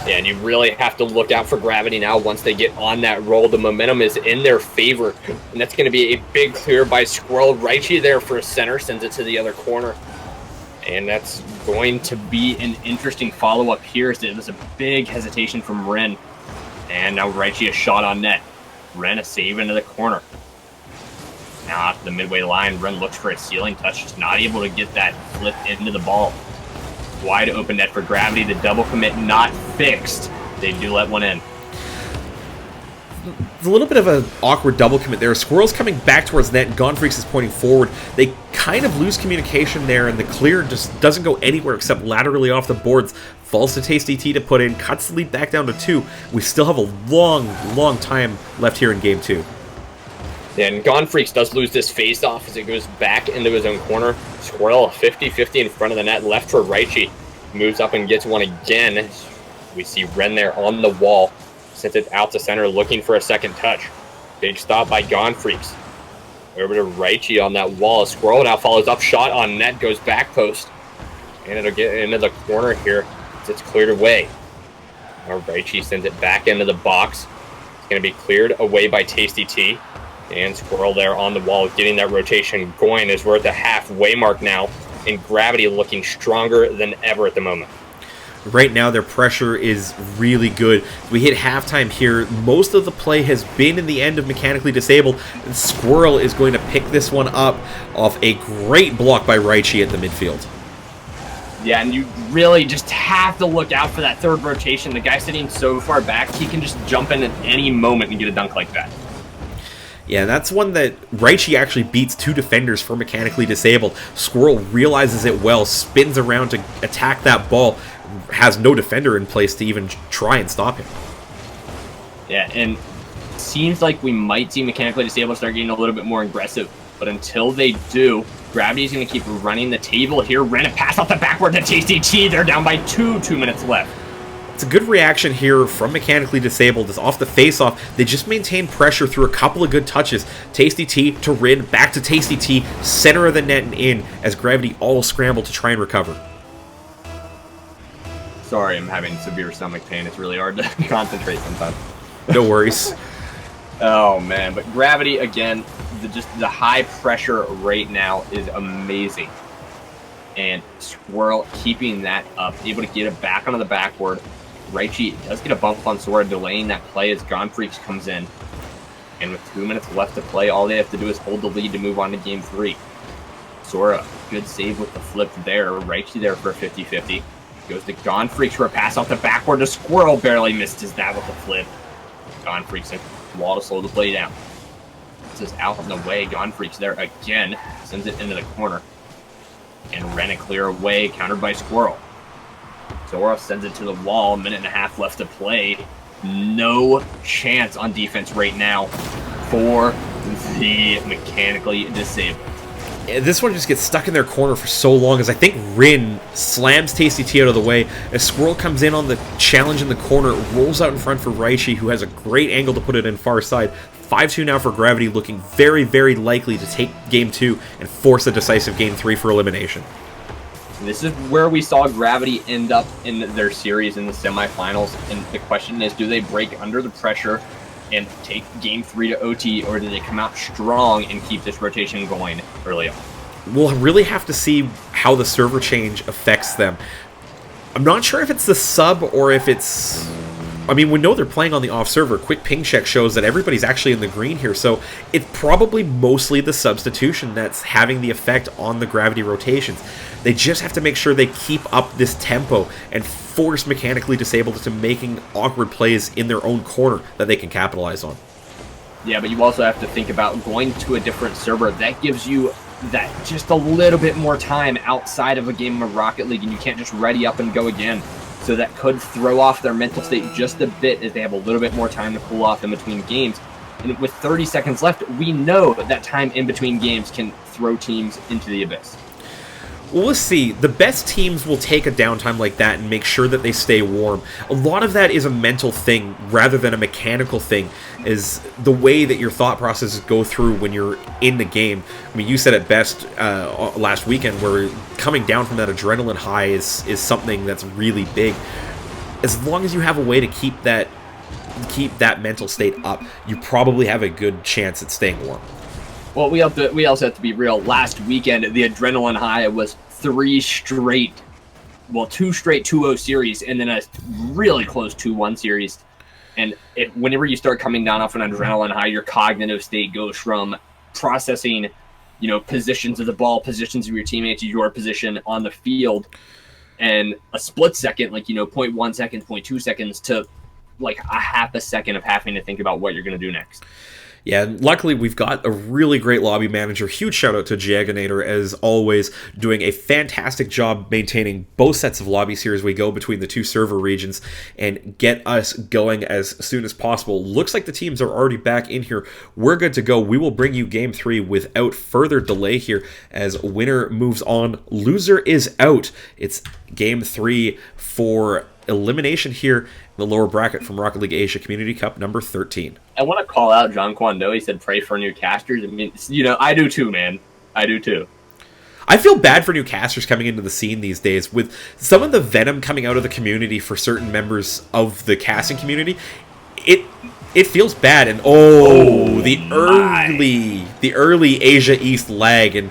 Yeah, and you really have to look out for Gravity now once they get on that roll. The momentum is in their favor, and that's going to be a big clear by Squirrel. Raichi there for a center, sends it to the other corner. And that's going to be an interesting follow-up here. It was a big hesitation from Ren. And now Raichi a shot on net. Ren a save into the corner. Now out to the midway line, Ren looks for a ceiling touch, just not able to get that flip into the ball. Wide open net for Gravity. The double commit not fixed. They do let one in. It's a little bit of an awkward double commit there. Squirrel's coming back towards net, and Gone Freaks is pointing forward. They kind of lose communication there, and the clear just doesn't go anywhere except laterally off the boards. Falls to Tasty T to put in, cuts the lead back down to 2. We still have a long time left here in Game 2. And Gone Freaks does lose this face-off as it goes back into his own corner. Squirrel 50-50 in front of the net, left for Raichi. Moves up and gets one again. We see Ren there on the wall. Sends it out to center, looking for a second touch. Big stop by Gone Freaks. Over to Raichi on that wall. Squirrel now follows up, shot on net, goes back post. And it'll get into the corner here as it's cleared away. Now Raichi sends it back into the box. It's going to be cleared away by Tasty T. And Squirrel there on the wall, getting that rotation going as we're at the halfway mark now. And Gravity looking stronger than ever at the moment. Right now, their pressure is really good. We hit halftime here. Most of the play has been in the end of Mechanically Disabled. And Squirrel is going to pick this one up off a great block by Raichi at the midfield. Yeah, and you really just have to look out for that third rotation. The guy sitting so far back, he can just jump in at any moment and get a dunk like that. Yeah, that's one that Raichi actually beats 2 defenders for Mechanically Disabled. Squirrel realizes it well, spins around to attack that ball, has no defender in place to even try and stop him. Yeah, and seems like we might see Mechanically Disabled start getting a little bit more aggressive. But until they do, Gravity's going to keep running the table here. Ran a pass off the backward to Tasty T. They're down by 2 minutes left. It's a good reaction here from Mechanically Disabled. It's off the face-off. They just maintain pressure through a couple of good touches. Tasty T to Rin, back to Tasty T, center of the net and in, as Gravity all scramble to try and recover. Sorry, I'm having severe stomach pain. It's really hard to concentrate sometimes. No worries. Oh, man. But Gravity, again, the high pressure right now is amazing. And Squirrel keeping that up, able to get it back onto the backboard. Raichi does get a bump on Sora, delaying that play as Gone Freaks comes in. And with 2 minutes left to play, all they have to do is hold the lead to move on to Game 3. Sora, good save with the flip there. Raichi there for a 50-50. Goes to Gone Freaks for a pass off the backboard to Squirrel. Barely misses that with the flip. Gone Freaks in wall to slow the play down. This is out in the way. Gone Freaks there again. Sends it into the corner. And ran it clear away, countered by Squirrel. Sora sends it to the wall, 1.5 minutes left to play. No chance on defense right now for the Mechanically Disabled. This one just gets stuck in their corner for so long, as I think Rin slams Tasty T out of the way. As Squirrel comes in on the challenge in the corner, rolls out in front for Raichi, who has a great angle to put it in far side. 5-2 now for Gravity, looking very, very likely to take Game 2 and force a decisive Game 3 for elimination. This is where we saw Gravity end up in their series in the semifinals, and the question is, do they break under the pressure and take Game 3 to OT, or do they come out strong and keep this rotation going early on? We'll really have to see how the server change affects them. I'm not sure if it's the sub or if it's... I mean, we know they're playing on the off server. Quick ping check shows that everybody's actually in the green here, so it's probably mostly the substitution that's having the effect on the Gravity rotations. They just have to make sure they keep up this tempo and force Mechanically Disabled into making awkward plays in their own corner that they can capitalize on. Yeah, but you also have to think about going to a different server. That gives you that just a little bit more time outside of a game of Rocket League, and you can't just ready up and go again. So that could throw off their mental state just a bit, as they have a little bit more time to cool off in between games. And with 30 seconds left, we know that time in between games can throw teams into the abyss. Well, let's see. The best teams will take a downtime like that and make sure that they stay warm. A lot of that is a mental thing rather than a mechanical thing, is the way that your thought processes go through when you're in the game. I mean, you said it best last weekend, where coming down from that adrenaline high is something that's really big. As long as you have a way to keep that mental state up, you probably have a good chance at staying warm. Well, we also have to be real. Last weekend, the adrenaline high was 2 straight 2-0 series, and then a really close 2-1 series. And whenever you start coming down off an adrenaline high, your cognitive state goes from processing, positions of the ball, positions of your teammates, your position on the field, and a split second, 0.1 seconds, 0.2 seconds, to like a half a second of having to think about what you're going to do next. Yeah, and luckily we've got a really great lobby manager. Huge shout out to Jaganator, as always, doing a fantastic job maintaining both sets of lobbies here as we go between the 2 server regions and get us going as soon as possible. Looks like the teams are already back in here. We're good to go. We will bring you Game 3 without further delay here, as winner moves on, loser is out. It's Game 3 for elimination here in the lower bracket from Rocket League Asia Community Cup number 13. I want to call out John Kwando. He said, pray for new casters. I mean, I do too, man. I do too. I feel bad for new casters coming into the scene these days. With some of the venom coming out of the community for certain members of the casting community, it feels bad. And the early Asia East lag, and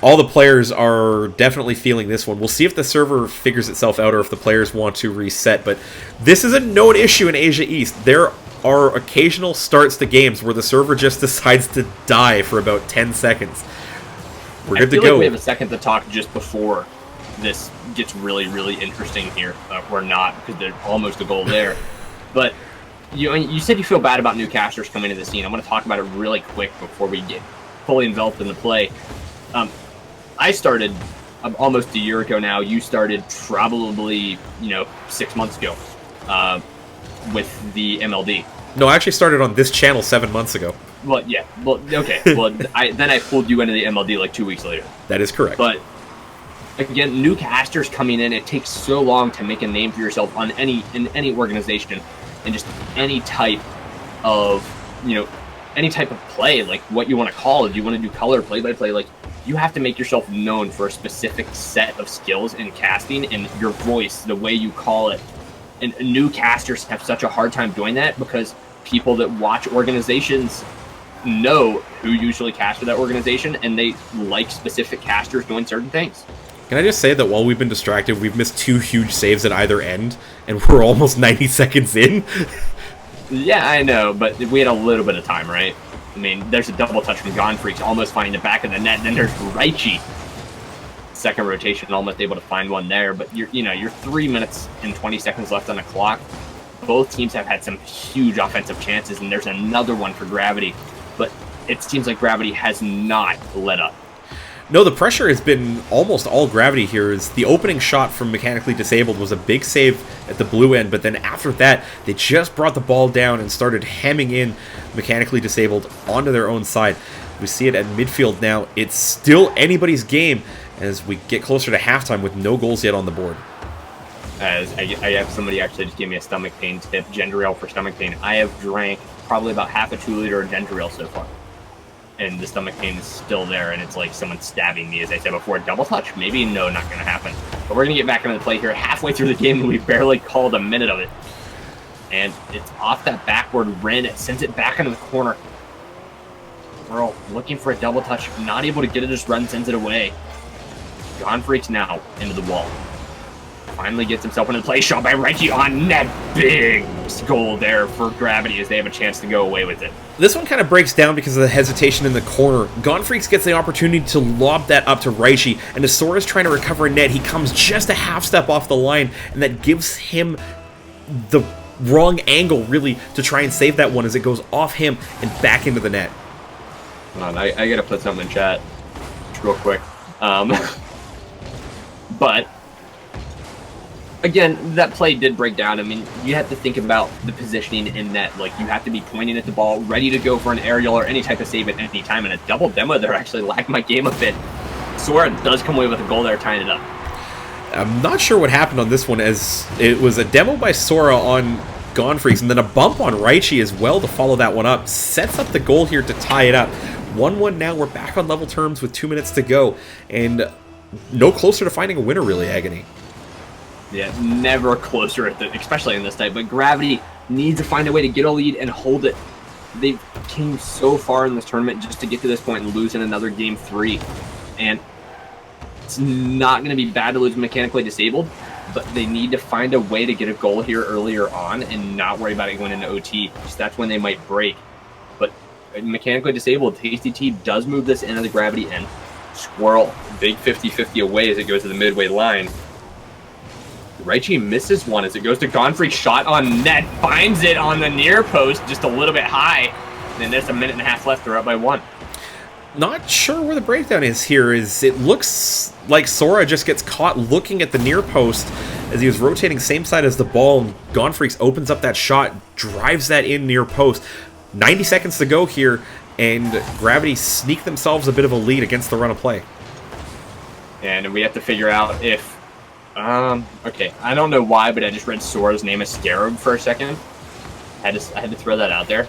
all the players are definitely feeling this one. We'll see if the server figures itself out or if the players want to reset, but this is a known issue in Asia East. There are occasional starts to games where the server just decides to die for about 10 seconds. We're good to go. Like we have a second to talk just before this gets really, really interesting here. We're not, because there's almost a goal there. But you said you feel bad about new casters coming into the scene. I want to talk about it really quick before we get fully enveloped in the play. I started almost a year ago now. You started probably 6 months ago with the MLD. No, I actually started on this channel 7 months ago. Well, yeah. Well, okay. Well, then I pulled you into the MLD like 2 weeks later. That is correct. But again, new casters coming in, it takes so long to make a name for yourself in any organization, and just any type of any type of play, like what you want to call it. You want to do color, play-by-play, like you have to make yourself known for a specific set of skills in casting and your voice, the way you call it. And new casters have such a hard time doing that because people that watch organizations know who usually cast for that organization, and they like specific casters doing certain things. Can I just say that while we've been distracted, we've missed 2 huge saves at either end, and we're almost 90 seconds in? Yeah, I know, but we had a little bit of time, right? I mean, there's a double touch from Gonfreaks, almost finding the back of the net, and then there's Raichi. Second rotation, almost able to find one there, but you're 3 minutes and 20 seconds left on the clock. Both teams have had some huge offensive chances, and there's another one for Gravity, but it seems like Gravity has not let up. No, the pressure has been almost all Gravity here. Is the opening shot from Mechanically Disabled was a big save at the blue end, but then after that, they just brought the ball down and started hemming in Mechanically Disabled onto their own side. We see it at midfield now. It's still anybody's game as we get closer to halftime with no goals yet on the board. As I have somebody actually just give me a stomach pain tip, ginger ale for stomach pain. I have drank probably about half a 2-liter of ginger ale so far, and the stomach pain is still there, and it's like someone stabbing me. As I said before, double touch? Maybe no, not going to happen. But we're going to get back into the play here halfway through the game, and we barely called a minute of it. And it's off that backward Ren. It sends it back into the corner. Earl looking for a double touch, not able to get it, just Ren sends it away. Gonfreaks now into the wall. Finally gets himself into the play, shot by Raichi on net. Big goal there for Gravity as they have a chance to go away with it. This one kind of breaks down because of the hesitation in the corner. Gonfreaks gets the opportunity to lob that up to Raichi, and as Sora's trying to recover a net, he comes just a half step off the line, and that gives him the wrong angle, really, to try and save that one as it goes off him and back into the net. Hold on, I gotta put something in chat just real quick. But again, that play did break down. I mean, you have to think about the positioning in net. Like, you have to be pointing at the ball, ready to go for an aerial or any type of save at any time. And a double demo there actually lagged my game a bit. Sora does come away with a goal there, tying it up. I'm not sure what happened on this one, as it was a demo by Sora on Gonfreaks, and then a bump on Raichi as well to follow that one up. Sets up the goal here to tie it up. 1-1 now. We're back on level terms with 2 minutes to go, and no closer to finding a winner, really, Agony. Yeah, never closer, especially in this type. But Gravity needs to find a way to get a lead and hold it. They came so far in this tournament just to get to this point and lose in another Game 3. And it's not going to be bad to lose Mechanically Disabled, but they need to find a way to get a goal here earlier on and not worry about it going into OT, because that's when they might break. But Mechanically Disabled, Tasty T does move this into the Gravity end. Squirrel, big 50-50 away as it goes to the midway line. Raichi misses one as it goes to Gonfreak, shot on net, finds it on the near post, just a little bit high. And there's a minute and a half left, they're up by 1. Not sure where the breakdown is here. It looks like Sora just gets caught looking at the near post as he was rotating same side as the ball, and Gonfreaks opens up that shot, drives that in near post. 90 seconds to go here, and Gravity sneak themselves a bit of a lead against the run of play. And we have to figure out if okay, I don't know why, but I just read Sora's name as Scarab for a second. I had to throw that out there.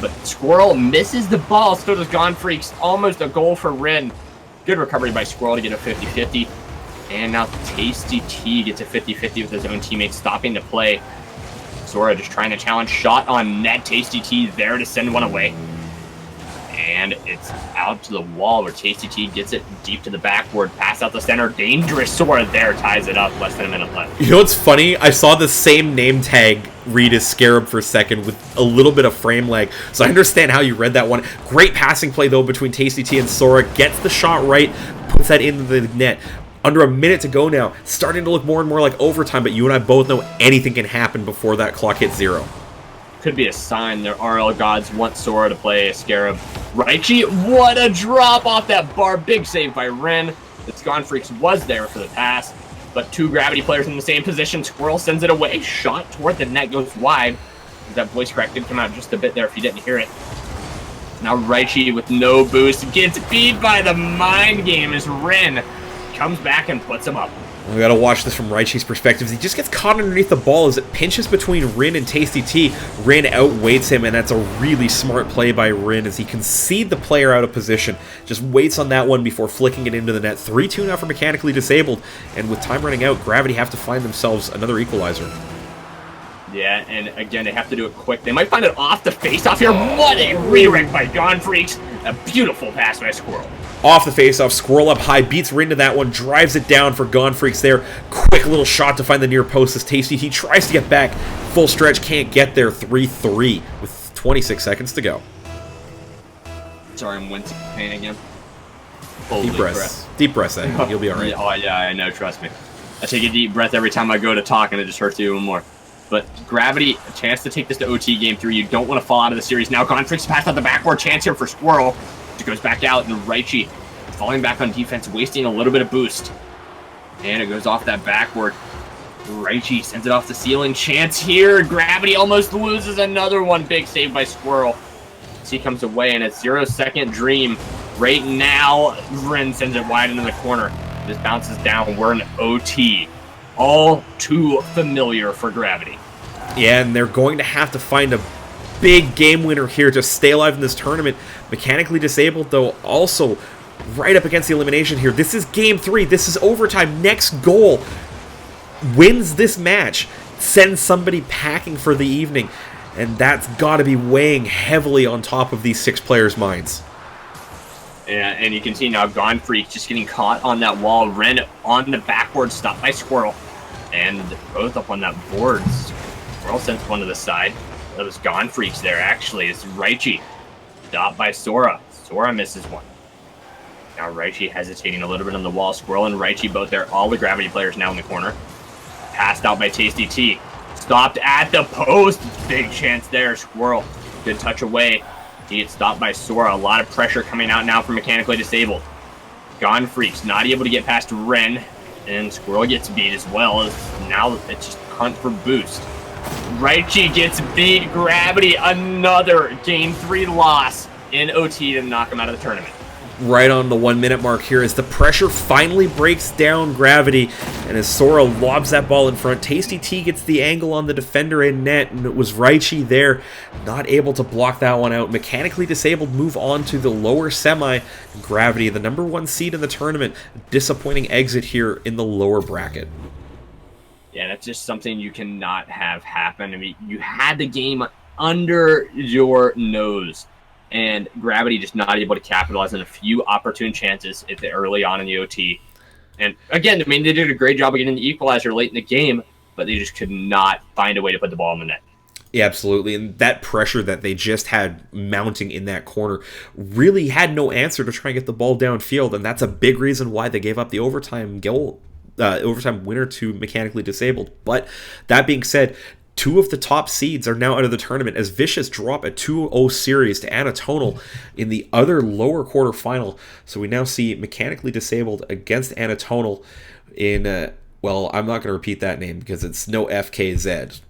But Squirrel misses the ball, so does Gonfreaks. Almost a goal for Rin. Good recovery by Squirrel to get a 50-50. And now Tasty T gets a 50-50 with his own teammates stopping the play. Sora just trying to challenge, shot on net. Tasty T there to send one away. And it's out to the wall where Tasty T gets it deep to the backboard. Pass out the center. Dangerous Sora there ties it up. Less than a minute left. You know what's funny? I saw the same name tag read as Scarab for a second with a little bit of frame lag. So I understand how you read that one. Great passing play, though, between Tasty T and Sora. Gets the shot right. Puts that into the net. Under a minute to go now. Starting to look more and more like overtime. But you and I both know anything can happen before that clock hits 0. Could be a sign their RL gods want Sora to play a Scarab. Raichi, what a drop off that bar. Big save by Ren. The Gone Freaks was there for the pass, but 2 Gravity players in the same position. Squirrel sends it away. Shot toward the net goes wide. That voice crack did come out just a bit there if you didn't hear it. Now Raichi with no boost gets beat by the mind game as Ren comes back and puts him up. We gotta watch this from Raichi's perspective. He just gets caught underneath the ball as it pinches between Rin and Tasty T. Rin outweights him, and that's a really smart play by Rin as he concede the player out of position. Just waits on that one before flicking it into the net. 3-2 now for Mechanically Disabled, and with time running out, Gravity have to find themselves another equalizer. Yeah, and again, they have to do it quick. They might find it off the face-off here. What a redirect by Gone Freaks. A beautiful pass by Squirrel. Off the face-off, Squirrel up high, beats Rin to that one, drives it down for Gone Freaks there. Quick little shot to find the near post as Tasty. He tries to get back. Full stretch, can't get there. 3-3 with 26 seconds to go. Sorry, I'm wincing pain again. Deep breaths. Deep breaths, eh? You'll be all right. Oh, yeah, I know, trust me. I take a deep breath every time I go to talk, and it just hurts even more. But Gravity, a chance to take this to OT game 3. You don't want to fall out of the series now. Gone Freaks pass out the backboard. Chance here for Squirrel. It goes back out, and Raichi falling back on defense, wasting a little bit of boost. And it goes off that backboard. Raichi sends it off the ceiling. Chance here. Gravity almost loses another one. Big save by Squirrel. As he comes away, and a 0-second dream. Right now, Ren sends it wide into the corner. This bounces down. We're in OT. All too familiar for Gravity. Yeah, and they're going to have to find a big game winner here to stay alive in this tournament. Mechanically Disabled, though, also right up against the elimination here. This is game 3. This is overtime. Next goal wins this match, sends somebody packing for the evening, and that's got to be weighing heavily on top of these 6 players' minds. Yeah, and you can see now Gone Freak just getting caught on that wall. Ren on the backboard, stopped by Squirrel, and both up on that board. Squirrel sends one to the side. That was Gone Freaks there, actually. It's Raichi. Stopped by Sora. Sora misses one. Now Raichi hesitating a little bit on the wall. Squirrel and Raichi both there. All the Gravity players now in the corner. Passed out by Tasty T. Stopped at the post. Big chance there. Squirrel. Good touch away. He gets stopped by Sora. A lot of pressure coming out now from Mechanically Disabled. Gone Freaks not able to get past Ren. And Squirrel gets beat as well. Now it's just hunt for boost. Raichi gets beat. Gravity, another game 3 loss in OT to knock him out of the tournament. Right on the 1 minute mark here as the pressure finally breaks down Gravity, and as Sora lobs that ball in front, Tasty T gets the angle on the defender in net, and it was Raichi there, not able to block that one out. Mechanically Disabled move on to the lower semi. Gravity, the number 1 seed in the tournament, disappointing exit here in the lower bracket. Yeah, that's just something you cannot have happen. I mean, you had the game under your nose, and Gravity just not able to capitalize on a few opportune chances at the early on in the OT. And again, I mean, they did a great job of getting the equalizer late in the game, but they just could not find a way to put the ball in the net. Yeah, absolutely. And that pressure that they just had mounting in that corner really had no answer to try and get the ball downfield, and that's a big reason why they gave up the overtime goal. Overtime winner to Mechanically Disabled. But that being said, 2 of the top seeds are now out of the tournament as Vicious drop a 2-0 series to Anatonal in the other lower quarterfinal. So we now see Mechanically Disabled against Anatonal in, well, I'm not going to repeat that name because it's no FKZ.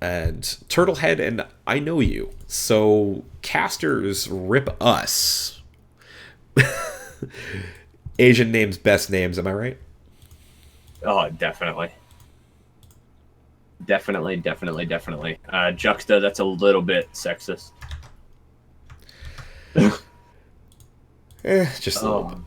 And Turtlehead and I Know You. So casters rip us. Asian names, best names, am I right? Oh, definitely. Definitely. Juxta, that's a little bit sexist. Just a little bit.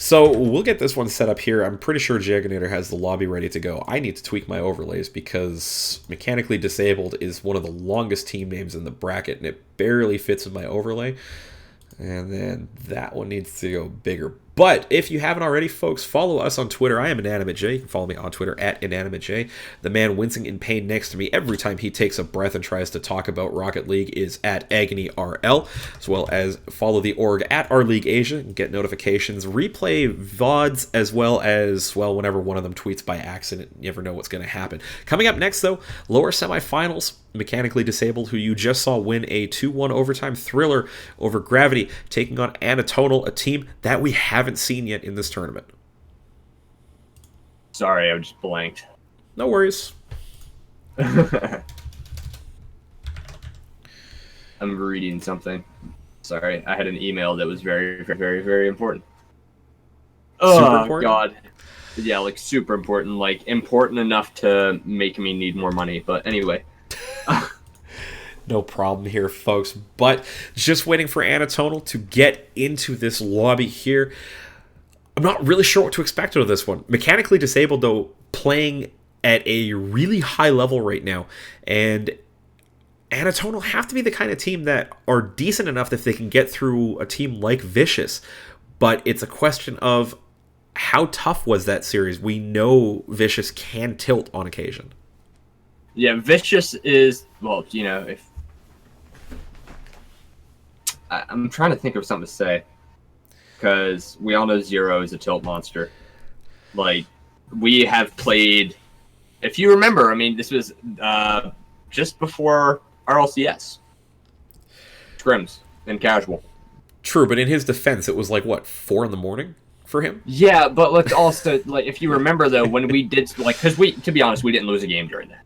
So we'll get this one set up here. I'm pretty sure Jaganator has the lobby ready to go. I need to tweak my overlays because Mechanically Disabled is one of the longest team names in the bracket, and it barely fits in my overlay. And then that one needs to go bigger. But if you haven't already, folks, follow us on Twitter. I am InanimateJ. You can follow me on Twitter at InanimateJ. The man wincing in pain next to me every time he takes a breath and tries to talk about Rocket League is at AgonyRL, as well as follow the org at Our League Asia and get notifications, replay VODs, as well as, well, whenever one of them tweets by accident. You never know what's going to happen. Coming up next, though, lower semifinals. Mechanically Disabled, who you just saw win a 2-1 overtime thriller over Gravity, taking on Anatonal, a team that we haven't seen yet in this tournament. Sorry, I just blanked. No worries. I'm reading something. Sorry, I had an email that was very, very, very important. Super important? God. Yeah, like super important. Like important enough to make me need more money. But anyway. No problem here, folks. But just waiting for Anatonal to get into this lobby here. I'm not really sure what to expect out of this one. Mechanically Disabled, though, playing at a really high level right now. And Anatonal have to be the kind of team that are decent enough if they can get through a team like Vicious. But it's a question of how tough was that series. We know Vicious can tilt on occasion. Yeah, Vicious is, well, you know, if I'm trying to think of something to say, because we all know Zero is a tilt monster. Like, we have played, if you remember, I mean, this was just before RLCS. Scrims and casual. True, but in his defense, it was like, what, 4 in the morning for him? Yeah, but let's also, like, if you remember, though, when we did, like, because we, to be honest, we didn't lose a game during that.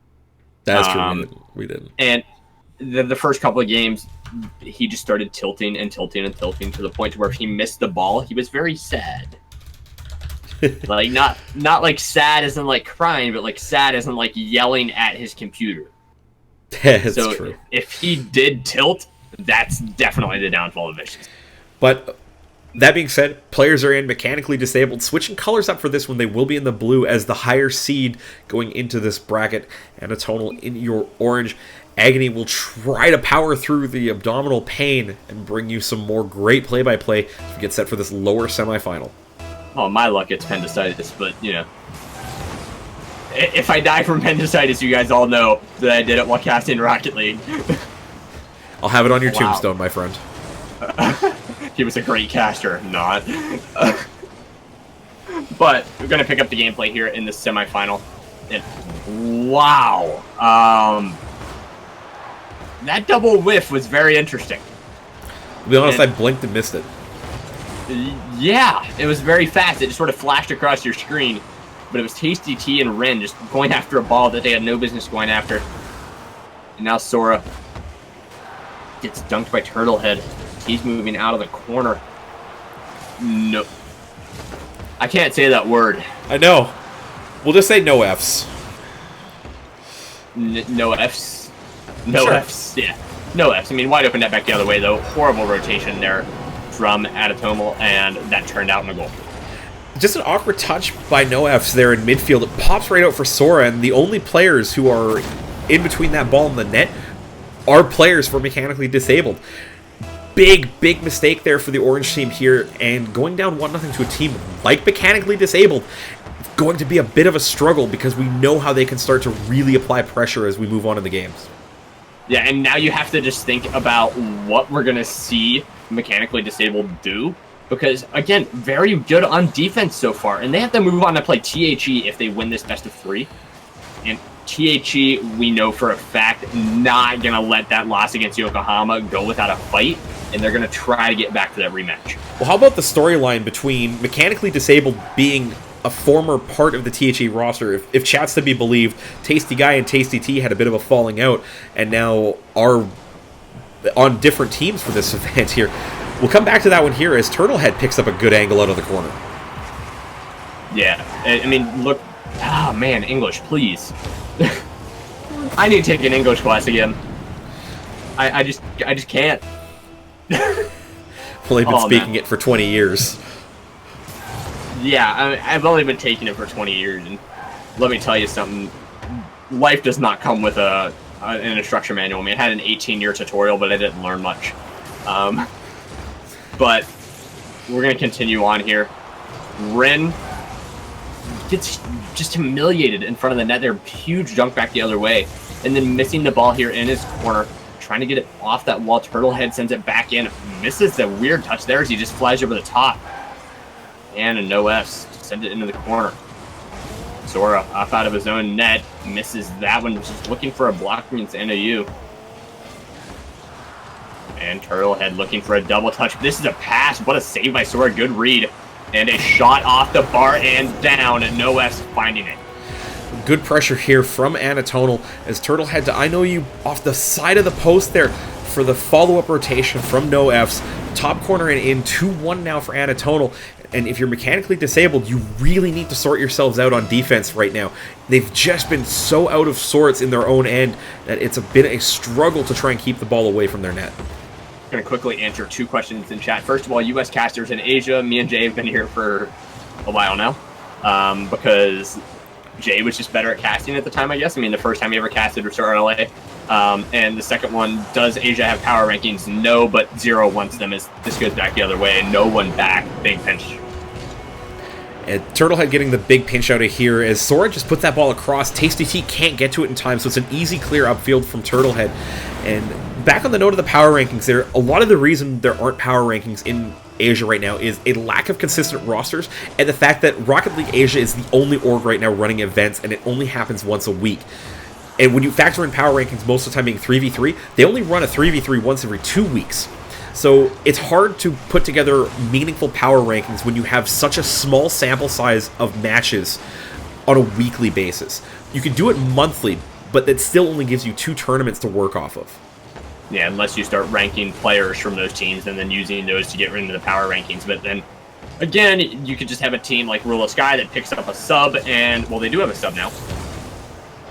That's true, we didn't. And the first couple of games, he just started tilting and tilting and tilting to the point where if he missed the ball, he was very sad. Like, not like sad as in like crying, but like sad as in like yelling at his computer. That's so true. If he did tilt, that's definitely the downfall of Vicious. But that being said, players are in Mechanically Disabled. Switching colors up for this one, they will be in the blue as the higher seed going into this bracket. Anatonal in your orange. Agony will try to power through the abdominal pain and bring you some more great play-by-play as we get set for this lower semifinal. Oh, my luck, it's appendicitis, but, you know. If I die from appendicitis, you guys all know that I did it while casting Rocket League. I'll have it on your tombstone, my friend. He was a great caster, not. But we're going to pick up the gameplay here in the semifinal. And wow. That double whiff was very interesting. To be honest, I blinked and missed it. Yeah, it was very fast. It just sort of flashed across your screen. But it was Tasty T and Ren just going after a ball that they had no business going after. And now Sora gets dunked by Turtlehead. He's moving out of the corner. No. I can't say that word. I know. We'll just say no Fs. No Fs. No Sure. Fs, yeah. No Fs. I mean, wide open net back the other way, though. Horrible rotation there from Anatonal, and that turned out in a goal. Just an awkward touch by no Fs there in midfield. It pops right out for Sora, and the only players who are in between that ball and the net are players for Mechanically Disabled. Big mistake there for the orange team here, and going down 1-0 to a team like Mechanically Disabled, it's going to be a bit of a struggle because we know how they can start to really apply pressure as we move on in the games. Yeah, and now you have to just think about what we're going to see Mechanically Disabled do. Because, again, very good on defense so far. And they have to move on to play THE if they win this best of 3. And THE, we know for a fact, not going to let that loss against Yokohama go without a fight. And they're going to try to get back to that rematch. Well, how about the storyline between Mechanically Disabled being a former part of the THE roster? If chat's to be believed, Tasty Guy and Tasty T had a bit of a falling out and now are on different teams for this event here. We'll come back to that one here as Turtlehead picks up a good angle out of the corner. Yeah, I mean, look. Ah, man, English, please. I need to take an English class again. I just can't. Well, they've been speaking it for 20 years. Yeah, I've only been taking it for 20 years, and let me tell you something. Life does not come with an instruction manual. I mean, it had an 18-year tutorial, but I didn't learn much. But we're going to continue on here. Ren gets just humiliated in front of the net. They're huge jump back the other way, and then missing the ball here in his corner, trying to get it off that wall. Turtlehead sends it back in, misses the weird touch there as he just flies over the top. And a no Fs, send it into the corner. Sora off out of his own net, misses that one, just looking for a block against NOU. And Turtlehead looking for a double touch. This is a pass. What a save by Sora. Good read. And a shot off the bar and down. No Fs finding it. Good pressure here from Anatonal as Turtlehead to I Know You off the side of the post there for the follow-up rotation from No Fs. Top corner and in 2-1 now for Anatonal. And if you're mechanically disabled, you really need to sort yourselves out on defense right now. They've just been so out of sorts in their own end that it's been a struggle to try and keep the ball away from their net. I'm going to quickly answer 2 questions in chat. First of all, U.S. casters in Asia. Me and Jay have been here for a while now because Jay was just better at casting at the time, I guess. I mean, the first time he ever casted was RLA. And the second one, does Asia have power rankings? No, but 0 wants them. As this goes back the other way. No one back. Big pinch. And Turtlehead getting the big pinch out of here as Sora just puts that ball across. Tasty T can't get to it in time, so it's an easy clear upfield from Turtlehead. And back on the note of the power rankings there, a lot of the reason there aren't power rankings in Asia right now is a lack of consistent rosters and the fact that Rocket League Asia is the only org right now running events, and it only happens once a week. And when you factor in power rankings most of the time being 3v3, they only run a 3v3 once every 2 weeks. So it's hard to put together meaningful power rankings when you have such a small sample size of matches on a weekly basis. You can do it monthly, but that still only gives you 2 tournaments to work off of. Yeah, unless you start ranking players from those teams and then using those to get into the power rankings. But then, again, you could just have a team like Rule of Sky that picks up a sub, and, well, they do have a sub now.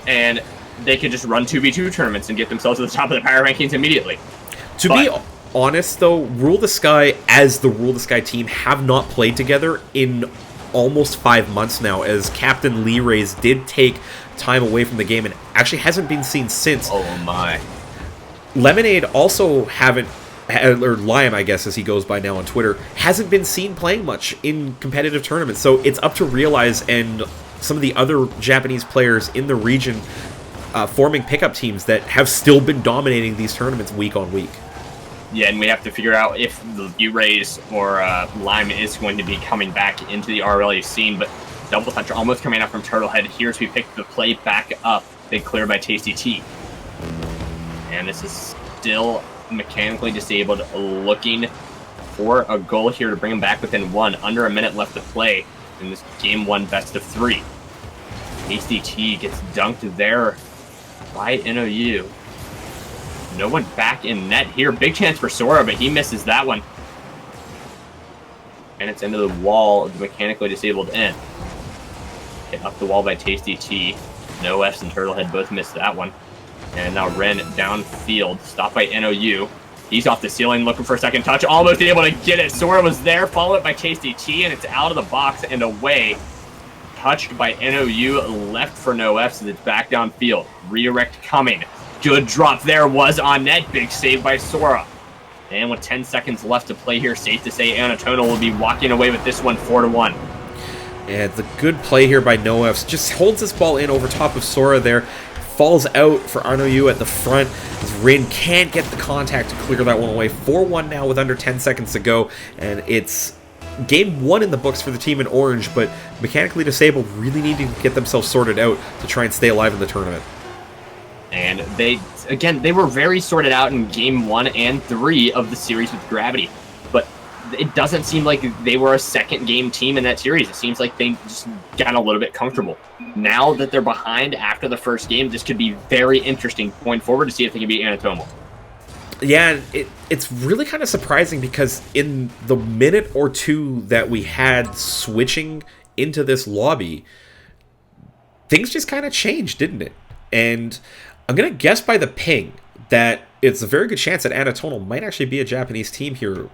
And they could just run 2v2 tournaments and get themselves to the top of the power rankings immediately. To be honest, though, Rule the Sky as the Rule the Sky team have not played together in almost 5 months now, as Captain Lee Rays did take time away from the game and actually hasn't been seen since. Oh my. Lemonade also or Lime, I guess, as he goes by now on Twitter, hasn't been seen playing much in competitive tournaments. So it's up to Realize and some of the other Japanese players in the region forming pickup teams that have still been dominating these tournaments week on week. Yeah, and we have to figure out if the U-Rays or Lime is going to be coming back into the RLA scene, but double touch almost coming out from Turtlehead. Here's we pick the play back up. Big clear by Tasty T. And this is still mechanically disabled, looking for a goal here to bring him back within 1. Under a minute left to play in this game 1 best of 3. Tasty T gets dunked there by NOU. No one back in net here. Big chance for Sora, but he misses that one. And it's into the wall of the mechanically disabled end. Hit up the wall by Tasty T. No Fs and Turtlehead both missed that one. And now Ren downfield, stopped by NOU. He's off the ceiling looking for a second touch, almost able to get it. Sora was there, followed by Tasty T, and it's out of the box and away. Touched by NOU, left for No Fs, and it's back downfield. Redirect coming. Good drop there, was on net. Big save by Sora. And with 10 seconds left to play here, safe to say Anatonal will be walking away with this one 4-1. And the good play here by No Fs. Just holds this ball in over top of Sora there. Falls out for NOU at the front. As Rin can't get the contact to clear that one away. 4-1 now with under 10 seconds to go. And it's game 1 in the books for the team in orange, but mechanically disabled really need to get themselves sorted out to try and stay alive in the tournament. And they were very sorted out in game 1 and 3 of the series with Gravity. But it doesn't seem like they were a second game team in that series. It seems like they just got a little bit comfortable. Now that they're behind after the first game, this could be very interesting going forward to see if they can beat Anatonal. Yeah, it's really kind of surprising because in the minute or two that we had switching into this lobby, things just kind of changed, didn't it? And I'm going to guess by the ping that it's a very good chance that Anatonal might actually be a Japanese team here.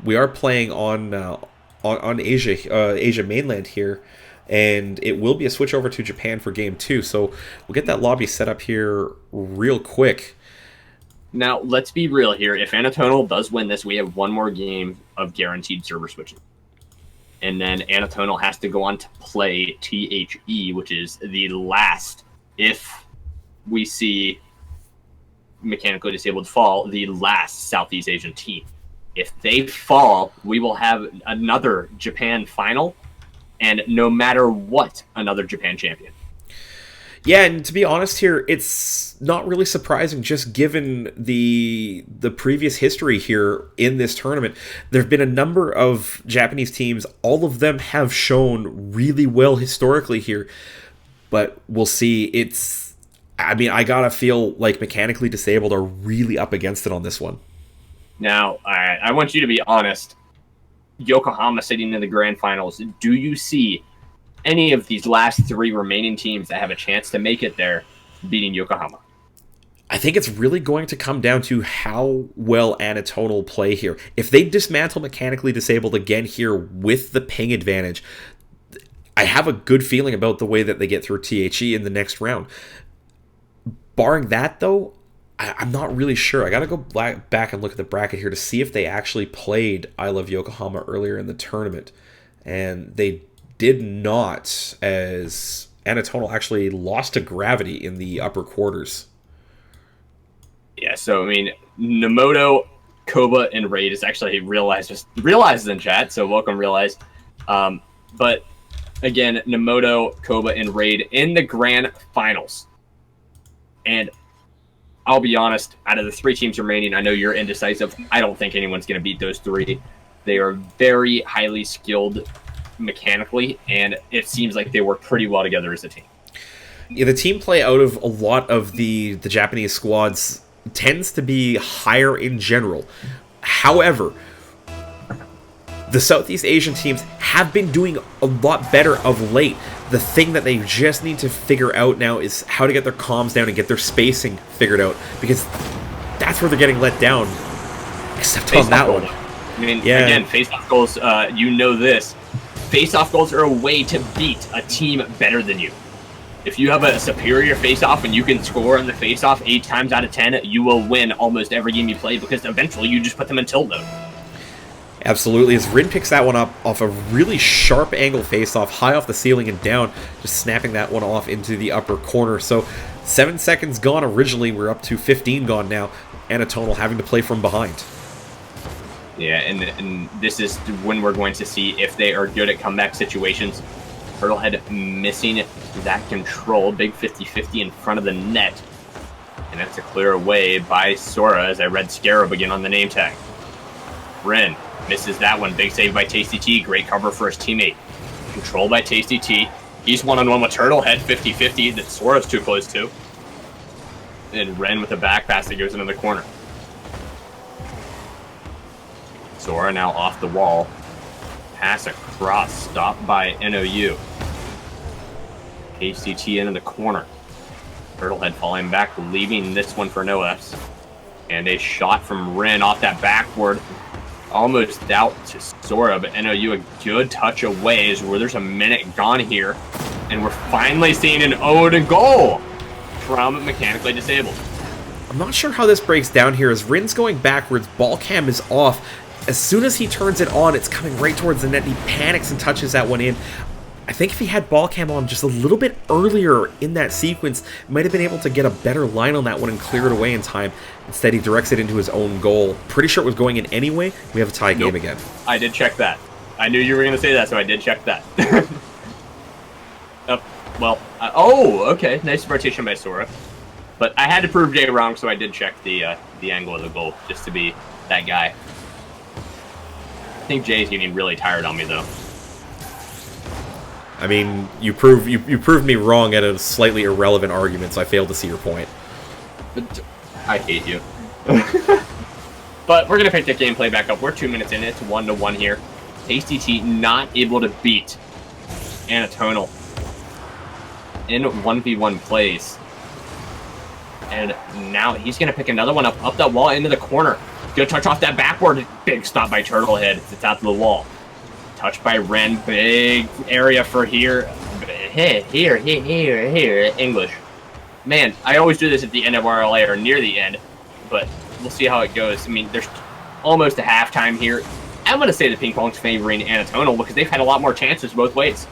We are playing on on Asia mainland here, and it will be a switch over to Japan for game 2. So we'll get that lobby set up here real quick. Now, let's be real here. If Anatono does win this, we have one more game of guaranteed server switches. And then Anatono has to go on to play THE, which is the last, if we see mechanically disabled fall, the last Southeast Asian team. If they fall, we will have another Japan final, and no matter what, another Japan champion. Yeah, and to be honest here, it's not really surprising just given the previous history here in this tournament. There have been a number of Japanese teams. All of them have shown really well historically here. But we'll see. I gotta feel like mechanically disabled are really up against it on this one. Now, I want you to be honest. Yokohama sitting in the grand finals. Do you see any of these last 3 remaining teams that have a chance to make it there beating Yokohama? I think it's really going to come down to how well Anatono will play here. If they dismantle mechanically disabled again here with the ping advantage, I have a good feeling about the way that they get through THE in the next round. Barring that, though, I'm not really sure. I got to go back and look at the bracket here to see if they actually played I Love Yokohama earlier in the tournament. And they did not, as Anatono actually lost to Gravity in the upper quarters. Yeah, so, I mean, Nemoto, Koba, and Raid is actually Realize in chat, so welcome, Realize. But, again, Nemoto, Koba, and Raid in the grand finals. And I'll be honest, out of the 3 teams remaining, I know you're indecisive. I don't think anyone's going to beat those 3. They are very highly skilled mechanically, and it seems like they work pretty well together as a team. Yeah, the team play out of a lot of the Japanese squads tends to be higher in general. However, the Southeast Asian teams have been doing a lot better of late. The thing that they just need to figure out now is how to get their comms down and get their spacing figured out, because that's where they're getting let down, except on that one. I mean, again, face-off goals, you know this. Face-off goals are a way to beat a team better than you. If you have a superior face-off and you can score on the face-off 8 times out of 10, you will win almost every game you play, because eventually you just put them in tilt mode. Absolutely, as Rin picks that one up off a really sharp angle face-off, high off the ceiling and down, just snapping that one off into the upper corner. So 7 seconds gone originally, we're up to 15 gone now. Anatono having to play from behind. Yeah, and this is when we're going to see if they are good at comeback situations. Turtlehead missing that control, big 50-50 in front of the net. And that's a clear away by Sora, as I read Scarab again on the name tag. Ren misses that one. Big save by Tasty T. Great cover for his teammate. Control by Tasty T. He's one-on-one with Turtlehead, 50-50, that Sora's too close to. And Ren with a back pass that goes into the corner. Sora now off the wall. Pass across, stopped by NOU. Tasty T into the corner. Turtlehead falling back, leaving this one for no Fs. And a shot from Ren off that backboard. Almost out to Sora, but NOU a good touch away as where there's a minute gone here. And we're finally seeing an own goal from Mechanically Disabled. I'm not sure how this breaks down here as Rin's going backwards, ball cam is off. As soon as he turns it on, it's coming right towards the net. He panics and touches that one in. I think if he had ball cam on just a little bit earlier in that sequence, might have been able to get a better line on that one and clear it away in time. Instead, he directs it into his own goal. Pretty sure it was going in anyway. We have a tie game again. I did check that. I knew you were going to say that, so I did check that. Okay. Nice rotation by Sora. But I had to prove Jay wrong, so I did check the angle of the goal, just to be that guy. I think Jay's getting really tired on me, though. I mean, you proved me wrong at a slightly irrelevant argument, so I failed to see your point. But I hate you. But we're going to pick the gameplay back up. We're 2 minutes in. It's 1-1 here. Tasty T not able to beat Anatono in 1v1 plays. And now he's going to pick another one up that wall into the corner. Good touch off that backboard. Big stop by Turtlehead. It's out to the wall. Touched by Ren. Big area for here. Here. English. Man, I always do this at the end of RLA or near the end, but we'll see how it goes. I mean, there's almost a halftime here. I'm going to say the ping pong's favoring Anatonal because they've had a lot more chances both ways.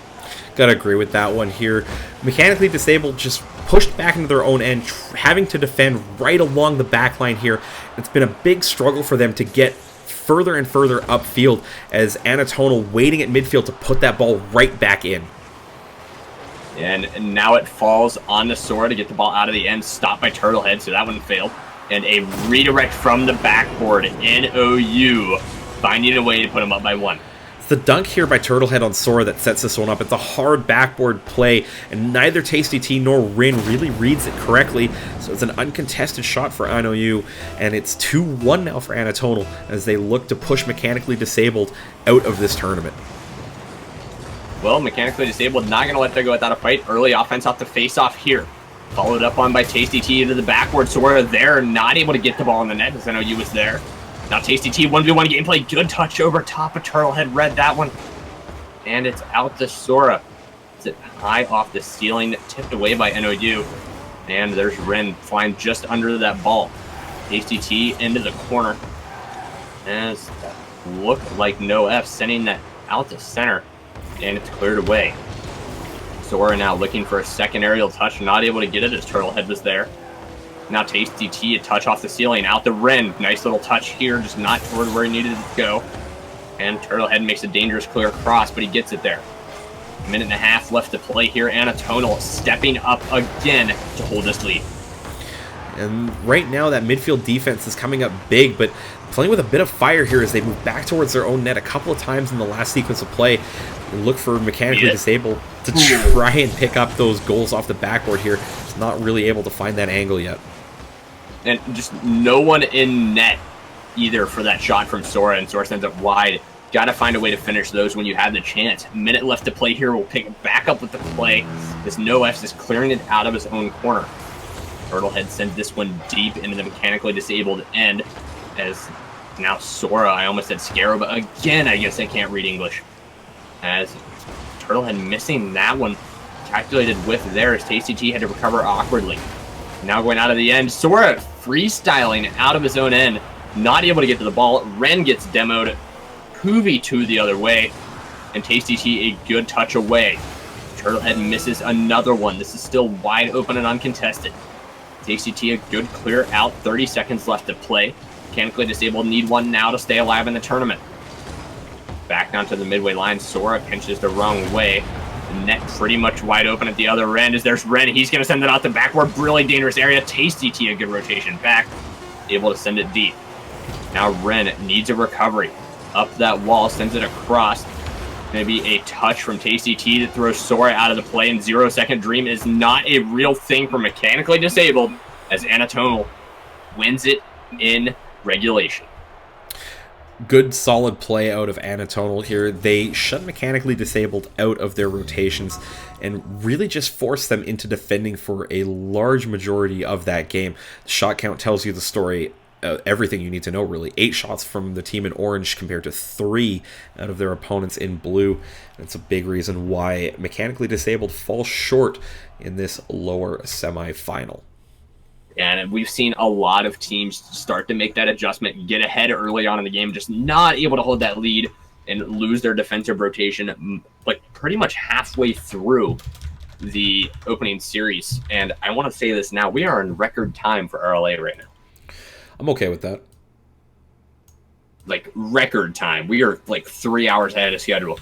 Gotta agree with that one here. Mechanically Disabled just pushed back into their own end, having to defend right along the back line here. It's been a big struggle for them to get further and further upfield as Anatonal waiting at midfield to put that ball right back in. And now it falls on the Sora to get the ball out of the end, stopped by Turtlehead, so that one failed. And a redirect from the backboard, NOU, finding a way to put him up by 1. It's the dunk here by Turtlehead on Sora that sets this one up. It's a hard backboard play, and neither Tasty T nor Rin really reads it correctly, so it's an uncontested shot for NOU, and it's 2-1 now for Anatonal as they look to push Mechanically Disabled out of this tournament. Well, Mechanically Disabled not going to let that go without a fight. Early offense off the face-off here. Followed up on by Tasty T into the backboard. Sora there, not able to get the ball in the net as NOU was there. Now Tasty T, 1v1 gameplay. Good touch over top of Turtlehead. Read that one. And it's out to Sora. It's high off the ceiling, tipped away by NOU. And there's Ren flying just under that ball. Tasty T into the corner. As that looked like no F, sending that out to center. And it's cleared away. Sora now looking for a second aerial touch, not able to get it as Turtlehead was there. Now Tasty T, a touch off the ceiling, out the Ren. Nice little touch here, just not toward where he needed it to go. And Turtlehead makes a dangerous clear cross, but he gets it there. A minute and a half left to play here. Anatonal stepping up again to hold this lead. And right now that midfield defense is coming up big, but playing with a bit of fire here as they move back towards their own net a couple of times in the last sequence of play. And look for Mechanically Disabled to try and pick up those goals off the backboard here. Just not really able to find that angle yet. And just no one in net either for that shot from Sora, and Sora sends it wide. Got to find a way to finish those when you have the chance. A minute left to play here. We'll pick it back up with the play. This No F's is clearing it out of his own corner. Turtlehead sends this one deep into the Mechanically Disabled end as now Sora, I almost said Scarab again, I guess I can't read English. As Turtlehead missing that one, calculated whiff there as Tasty T had to recover awkwardly. Now going out of the end, Sora freestyling out of his own end, not able to get to the ball. Ren gets demoed, Poovy 2 the other way, and Tasty T a good touch away. Turtlehead misses another one. This is still wide open and uncontested. Tasty T a good clear out, 30 seconds left to play. Mechanically Disabled need one now to stay alive in the tournament. Back down to the midway line, Sora pinches the wrong way. The net pretty much wide open at the other end as there's Ren. He's going to send it out the backward, really dangerous area. Tasty T a good rotation back, able to send it deep. Now Ren needs a recovery. Up that wall, sends it across. Maybe a touch from Tasty T that throws Sora out of the play, and 0 Second Dream is not a real thing for Mechanically Disabled as Anatonal wins it in regulation. Good solid play out of Anatonal here. They shut Mechanically Disabled out of their rotations and really just forced them into defending for a large majority of that game. The shot count tells you the story. Everything you need to know, really. 8 shots from the team in orange compared to 3 out of their opponents in blue. That's a big reason why Mechanically Disabled falls short in this lower semi-final. And we've seen a lot of teams start to make that adjustment, get ahead early on in the game, just not able to hold that lead and lose their defensive rotation like pretty much halfway through the opening series. And I want to say this now, we are in record time for RLA right now. I'm okay with that. Like record time. We are like 3 hours ahead of schedule.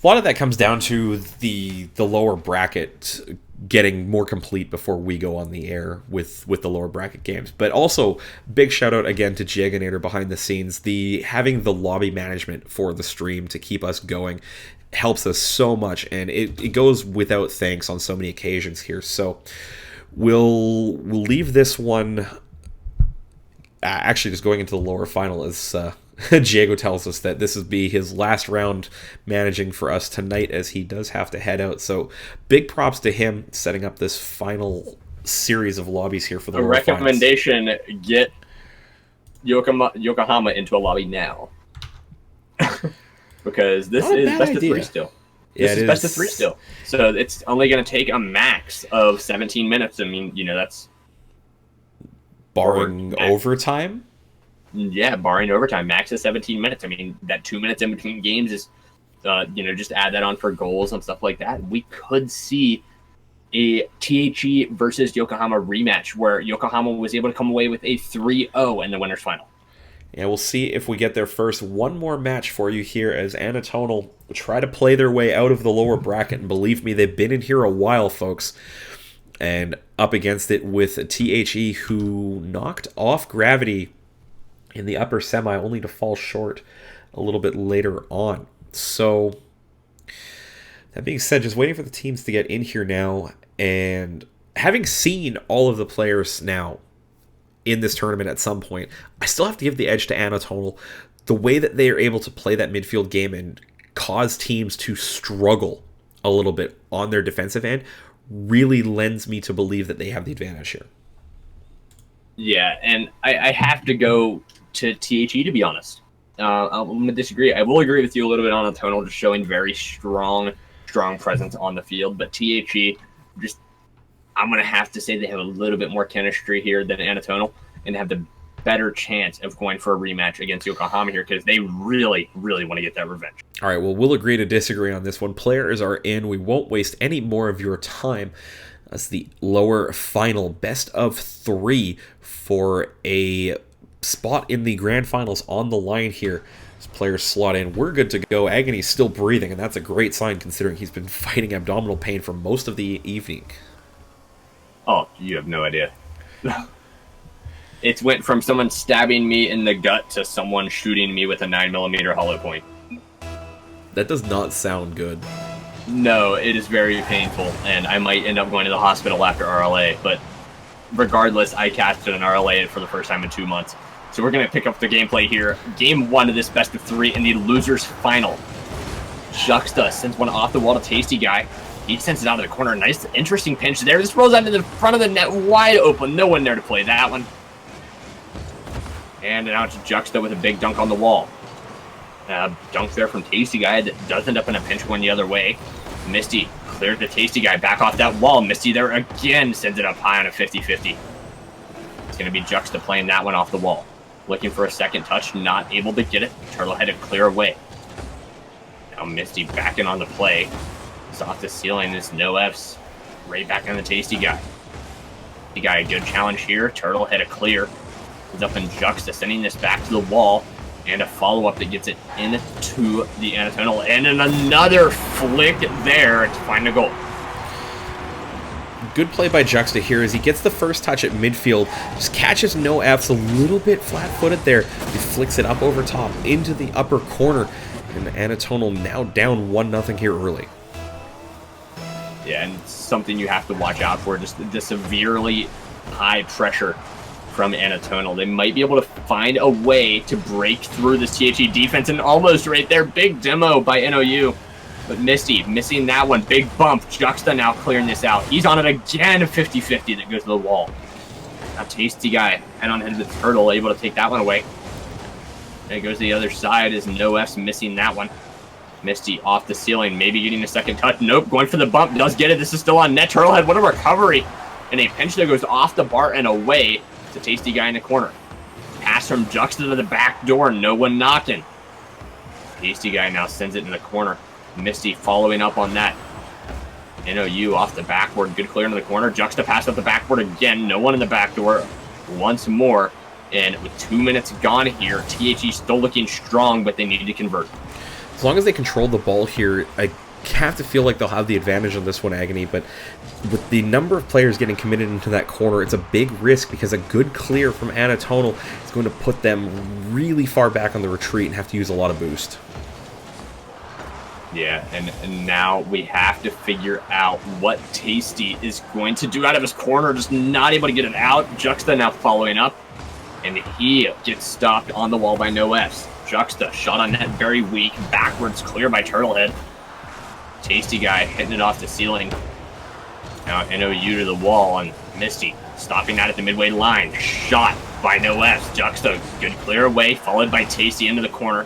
A lot of that comes down to the lower bracket getting more complete before we go on the air with the lower bracket games. But also, big shout out again to Jaganator behind the scenes. Having the lobby management for the stream to keep us going helps us so much, and it goes without thanks on so many occasions here. So we'll leave this one. Actually, just going into the lower final, as Diego tells us that this would be his last round managing for us tonight, as he does have to head out. So big props to him setting up this final series of lobbies here for the lower recommendation finals. Get Yokohama into a lobby now. because this Not a is bad best of idea. 3 still. Yeah, This it is best of is. 3 still. So it's only going to take a max of 17 minutes. I mean, that's Barring Or- overtime. yeah, barring overtime, max is 17 minutes. I mean, that 2 minutes in between games is, just add that on for goals and stuff like that. We could see a THE versus Yokohama rematch where Yokohama was able to come away with a 3-0 in the winners final. Yeah, we'll see if we get there first. One more match for you here as Anatonal try to play their way out of the lower bracket. And believe me, they've been in here a while, folks. And up against it with THE, who knocked off Gravity in the upper semi, only to fall short a little bit later on. So, that being said, just waiting for the teams to get in here now. And having seen all of the players now in this tournament at some point, I still have to give the edge to Anatonal. The way that they are able to play that midfield game and cause teams to struggle a little bit on their defensive end really lends me to believe that they have the advantage here. Yeah, and I have to go to THE, to be honest. I'm going to disagree. I will agree with you a little bit on Tonal, just showing very strong presence on the field. But THE, I'm going to have to say they have a little bit more chemistry here than Anatonal and have the better chance of going for a rematch against Yokohama here because they really, really want to get that revenge. All right, well, we'll agree to disagree on this one. Players are in. We won't waste any more of your time. That's the lower final, best of 3 for a spot in the grand finals on the line here. As players slot in, we're good to go. Agony's still breathing, and that's a great sign considering he's been fighting abdominal pain for most of the evening. Oh, you have no idea. It's went from someone stabbing me in the gut to someone shooting me with a 9mm hollow point. That does not sound good. No, it is very painful, and I might end up going to the hospital after RLA, but regardless, I casted an RLA for the first time in 2 months. So we're going to pick up the gameplay here. Game 1 of this best of 3 in the losers final. Juxta sends one off the wall to Tasty Guy. He sends it out of the corner. Nice, interesting pinch there. This rolls out to the front of the net, wide open. No one there to play that one. And now it's Juxta with a big dunk on the wall. Dunk there from Tasty Guy that does end up in a pinch going the other way. Misty cleared the Tasty Guy back off that wall. Misty there again sends it up high on a 50-50. It's going to be Juxta playing that one off the wall. Looking for a second touch, not able to get it. Turtle had to clear away. Now Misty backing on the play. It's off the ceiling. This no F's right back on the Tasty Guy. Tasty Guy, a good challenge here. Turtle had a clear. He's up in Juxta, sending this back to the wall. And a follow-up that gets it into the Anatonal. And then another flick there to find a goal. Good play by Juxta here as he gets the first touch at midfield. Just catches no F's a little bit flat-footed there. He flicks it up over top into the upper corner. And Anatonal now down 1-0 here early. Yeah, and something you have to watch out for, just the severely high pressure from Anatonal. They might be able to find a way to break through this THE defense, and almost right there, big demo by NOU. But Misty missing that one, big bump. Juxta now clearing this out. He's on it again, 50-50 that goes to the wall. Now Tasty Guy head on head to the Turtle, able to take that one away. And it goes to the other side as No F's missing that one. Misty off the ceiling, maybe getting a second touch. Nope, going for the bump, does get it. This is still on net. Turtle had what a recovery. And a pinch that goes off the bar and away to Tasty Guy in the corner. Pass from Juxta to the back door, no one knocking. Tasty Guy now sends it in the corner. Misty following up on that. NOU off the backboard, good clear into the corner. Juxta pass up the backboard again, no one in the back door once more. And with 2 minutes gone here, THE still looking strong, but they need to convert. As long as they control the ball here, I have to feel like they'll have the advantage on this one, Agony, but with the number of players getting committed into that corner, it's a big risk because a good clear from Anatonal is going to put them really far back on the retreat and have to use a lot of boost. Yeah, and now we have to figure out what Tasty is going to do out of his corner, just not able to get it out. Juxta now following up, and he gets stopped on the wall by No F's. Juxta, shot on net, very weak, backwards, clear by Turtlehead. Tasty Guy hitting it off the ceiling. Now NOU to the wall, and Misty stopping that at the midway line. Shot by No F's. Juxta, good clear away, followed by Tasty into the corner.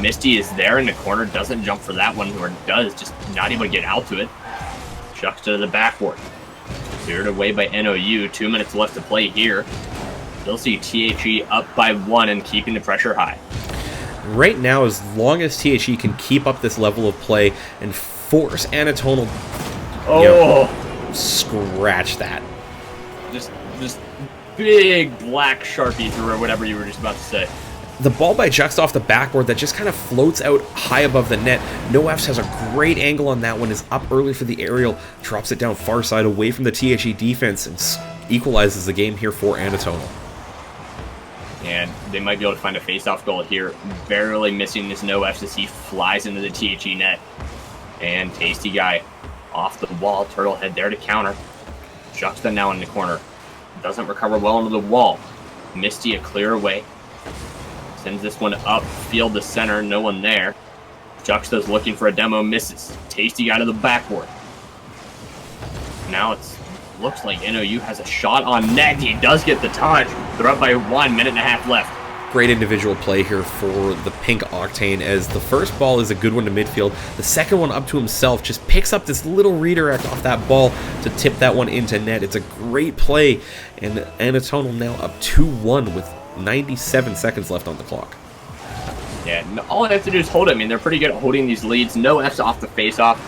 Misty is there in the corner, doesn't jump for that one, or does, just not able to get out to it. Chucks to the backboard. Cleared away by NOU. 2 minutes left to play here. Still see THE up by 1 and keeping the pressure high. Right now, as long as THE can keep up this level of play and force Anatonal, scratch that. Just big black Sharpie through, or whatever you were just about to say. The ball by Juxta off the backboard that just kind of floats out high above the net. NoFs has a great angle on that one, is up early for the aerial, drops it down far side away from the THE defense, and equalizes the game here for Anatonal. And they might be able to find a face-off goal here. Barely missing this NoFs as he flies into the THE net. And Tasty Guy off the wall. Turtlehead there to counter. Juxta now in the corner. Doesn't recover well into the wall. Misty a clear away. Sends this one up field to center. No one there. Juxta's looking for a demo. Misses. Tasty Guy to the backboard. Now looks like NOU has a shot on net. He does get the touch. They're up by 1 minute and a half left. Great individual play here for the Pink Octane, as the first ball is a good one to midfield. The second one up to himself, just picks up this little redirect off that ball to tip that one into net. It's a great play, and Anatonal now up 2-1 with 97 seconds left on the clock. Yeah, all I have to do is hold it. I mean, they're pretty good at holding these leads. NoFs off the face-off.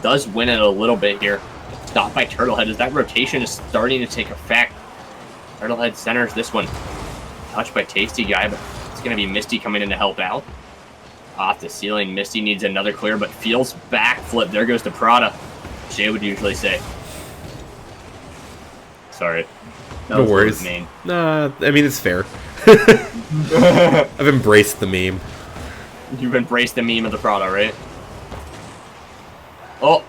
Does win it a little bit here. Stopped by Turtlehead as that rotation is starting to take effect. Turtlehead centers this one. Touched by Tasty Guy, but it's going to be Misty coming in to help out. Off the ceiling, Misty needs another clear, but feels backflip. There goes to Prada. Jay would usually say. Sorry. No worries. Mean. Nah, I mean, it's fair. I've embraced the meme. You've embraced the meme of the Prada, right? Oh!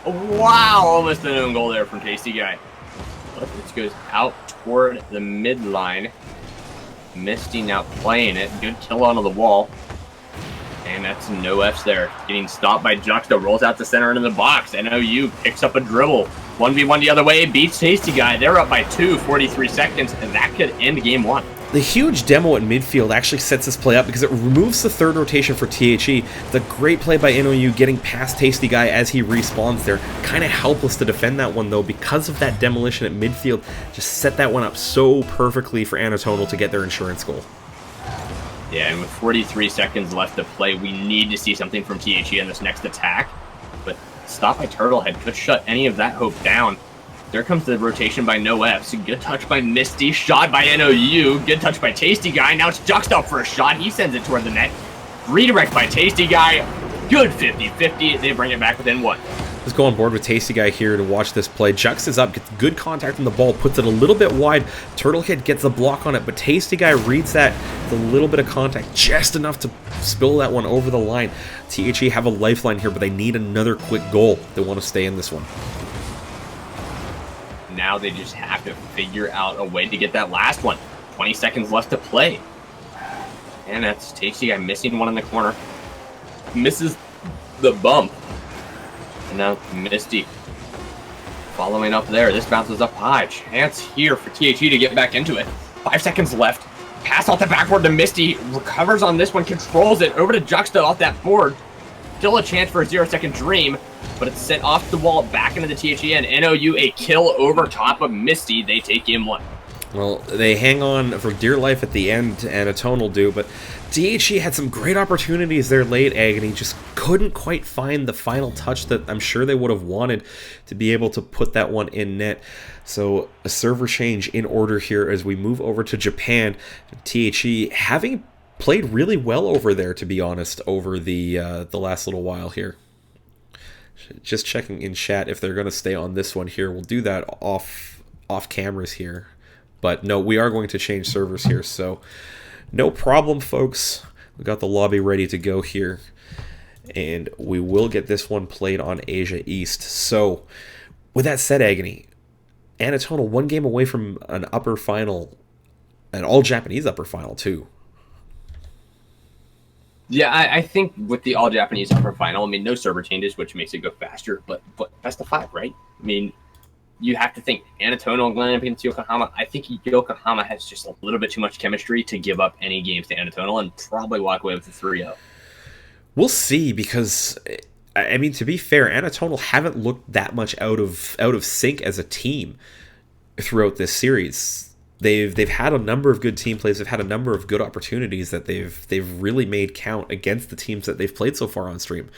Wow! Almost an own goal there from Tasty Guy. But this goes out toward the midline. Misty now playing it. Good kill onto the wall. And that's NoFs there. Getting stopped by Juxta. Rolls out to center into the box. NOU picks up a dribble. 1v1 the other way. Beats Tasty Guy. They're up by 2, 43 seconds. And that could end game 1. The huge demo at midfield actually sets this play up because it removes the third rotation for THE. The great play by NOU getting past Tasty Guy as he respawns there. Kind of helpless to defend that one though because of that demolition at midfield. Just set that one up so perfectly for Anatonal to get their insurance goal. Yeah, and with 43 seconds left to play, we need to see something from THE in this next attack. But stop by Turtlehead could shut any of that hope down. There comes the rotation by NoFs. Good touch by Misty. Shot by NOU. Good touch by Tasty Guy. Now it's Juxta up for a shot. He sends it toward the net. Redirect by Tasty Guy. Good 50-50. They bring it back within 1. Let's go on board with Tasty Guy here to watch this play. Jux is up, gets good contact on the ball, puts it a little bit wide. Turtlehead gets the block on it, but Tasty Guy reads that with a little bit of contact, just enough to spill that one over the line. THE have a lifeline here, but they need another quick goal. They want to stay in this one. Now they just have to figure out a way to get that last one. 20 seconds left to play. And that's Tasty Guy missing one in the corner. Misses the bump. And now Misty following up there. This bounces up high. Chance here for THE to get back into it. 5 seconds left. Pass off the backboard to Misty. Recovers on this one. Controls it. Over to Juxta off that board. Still a chance for a 0-second dream. But it's sent off the wall back into the THE. And NOU a kill over top of Misty. They take game 1. Well, they hang on for dear life at the end, and Anatonal do, but THE had some great opportunities there late, Agony, just couldn't quite find the final touch that I'm sure they would have wanted to be able to put that one in net. So a server change in order here as we move over to Japan. THE having played really well over there, to be honest, over the last little while here. Just checking in chat if they're going to stay on this one here. We'll do that off cameras here. But no, we are going to change servers here, so no problem, folks. We got the lobby ready to go here, and we will get this one played on Asia East. So, with that said, Agony, Anatonal 1 game away from an upper final, an all-Japanese upper final, too. Yeah, I think with the all-Japanese upper final, I mean, no server changes, which makes it go faster, but best of 5, right? I mean, you have to think Anatono going up against Yokohama. I think Yokohama has just a little bit too much chemistry to give up any games to Anatono and probably walk away with a 3-0. We'll see, because I mean, to be fair, Anatono haven't looked that much out of sync as a team throughout this series. They've had a number of good team plays. They've had a number of good opportunities that they've really made count against the teams that they've played so far on stream.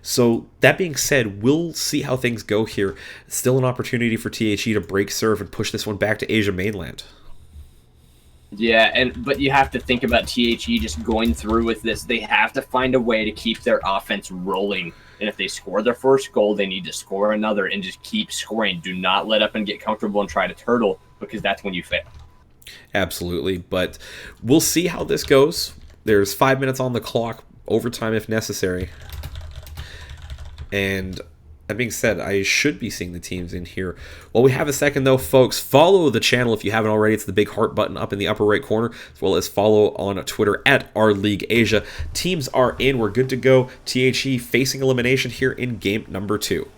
So that being said, we'll see how things go here. Still an opportunity for THE to break serve and push this one back to Asia mainland. Yeah, but you have to think about THE just going through with this. They have to find a way to keep their offense rolling. And if they score their first goal, they need to score another and just keep scoring. Do not let up and get comfortable and try to turtle, because that's when you fail. Absolutely, but we'll see how this goes. There's 5 minutes on the clock, overtime if necessary. And that being said, I should be seeing the teams in here. While we have a second, though, folks, follow the channel if you haven't already. It's the big heart button up in the upper right corner, as well as follow on Twitter at OurLeagueAsia. Teams are in. We're good to go. THE facing elimination here in game number 2.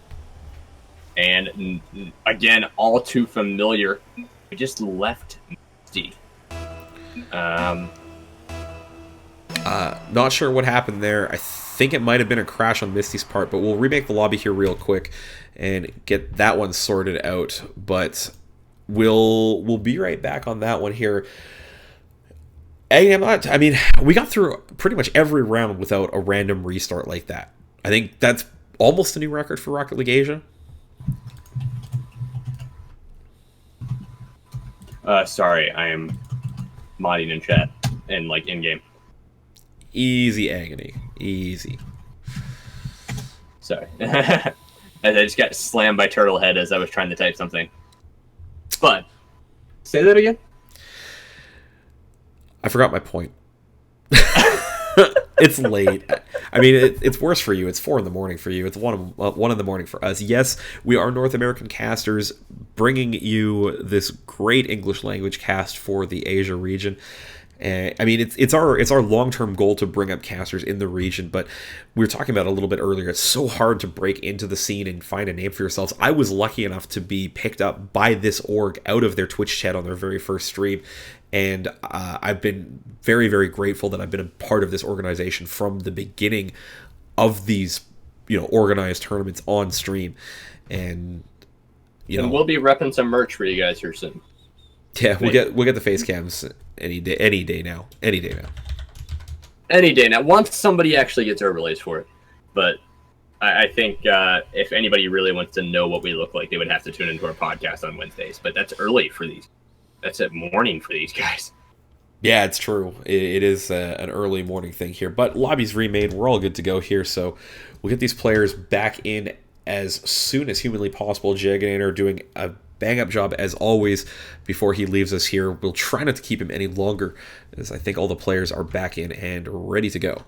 And again, all too familiar. We just left Misty. Not sure what happened there. I think it might have been a crash on Misty's part, but we'll remake the lobby here real quick and get that one sorted out. But we'll be right back on that one here. I mean, we got through pretty much every round without a random restart like that. I think that's almost a new record for Rocket League Asia. Sorry, I am modding in chat and like in game. Easy agony, easy. Sorry, I just got slammed by Turtlehead as I was trying to type something. But say that again. I forgot my point. It's late. I mean, it's worse for you. It's 4 in the morning for you. It's 1 in the morning for us. Yes, we are North American casters bringing you this great English language cast for the Asia region. I mean, it's our long-term goal to bring up casters in the region, but we were talking about it a little bit earlier. It's so hard to break into the scene and find a name for yourselves. I was lucky enough to be picked up by this org out of their Twitch chat on their very first stream, and I've been very, very grateful that I've been a part of this organization from the beginning of these, organized tournaments on stream. And we'll be repping some merch for you guys here soon. Yeah, we'll get the face cams any day now. Any day now. Once somebody actually gets overlays for it. But I think if anybody really wants to know what we look like, they would have to tune into our podcast on Wednesdays. But that's early for these. That's at morning for these guys. Yeah, it's true. It is an early morning thing here. But lobby's remade. We're all good to go here. So we'll get these players back in as soon as humanly possible. Jaganator doing a bang-up job as always before he leaves us here. We'll try not to keep him any longer, as I think all the players are back in and ready to go.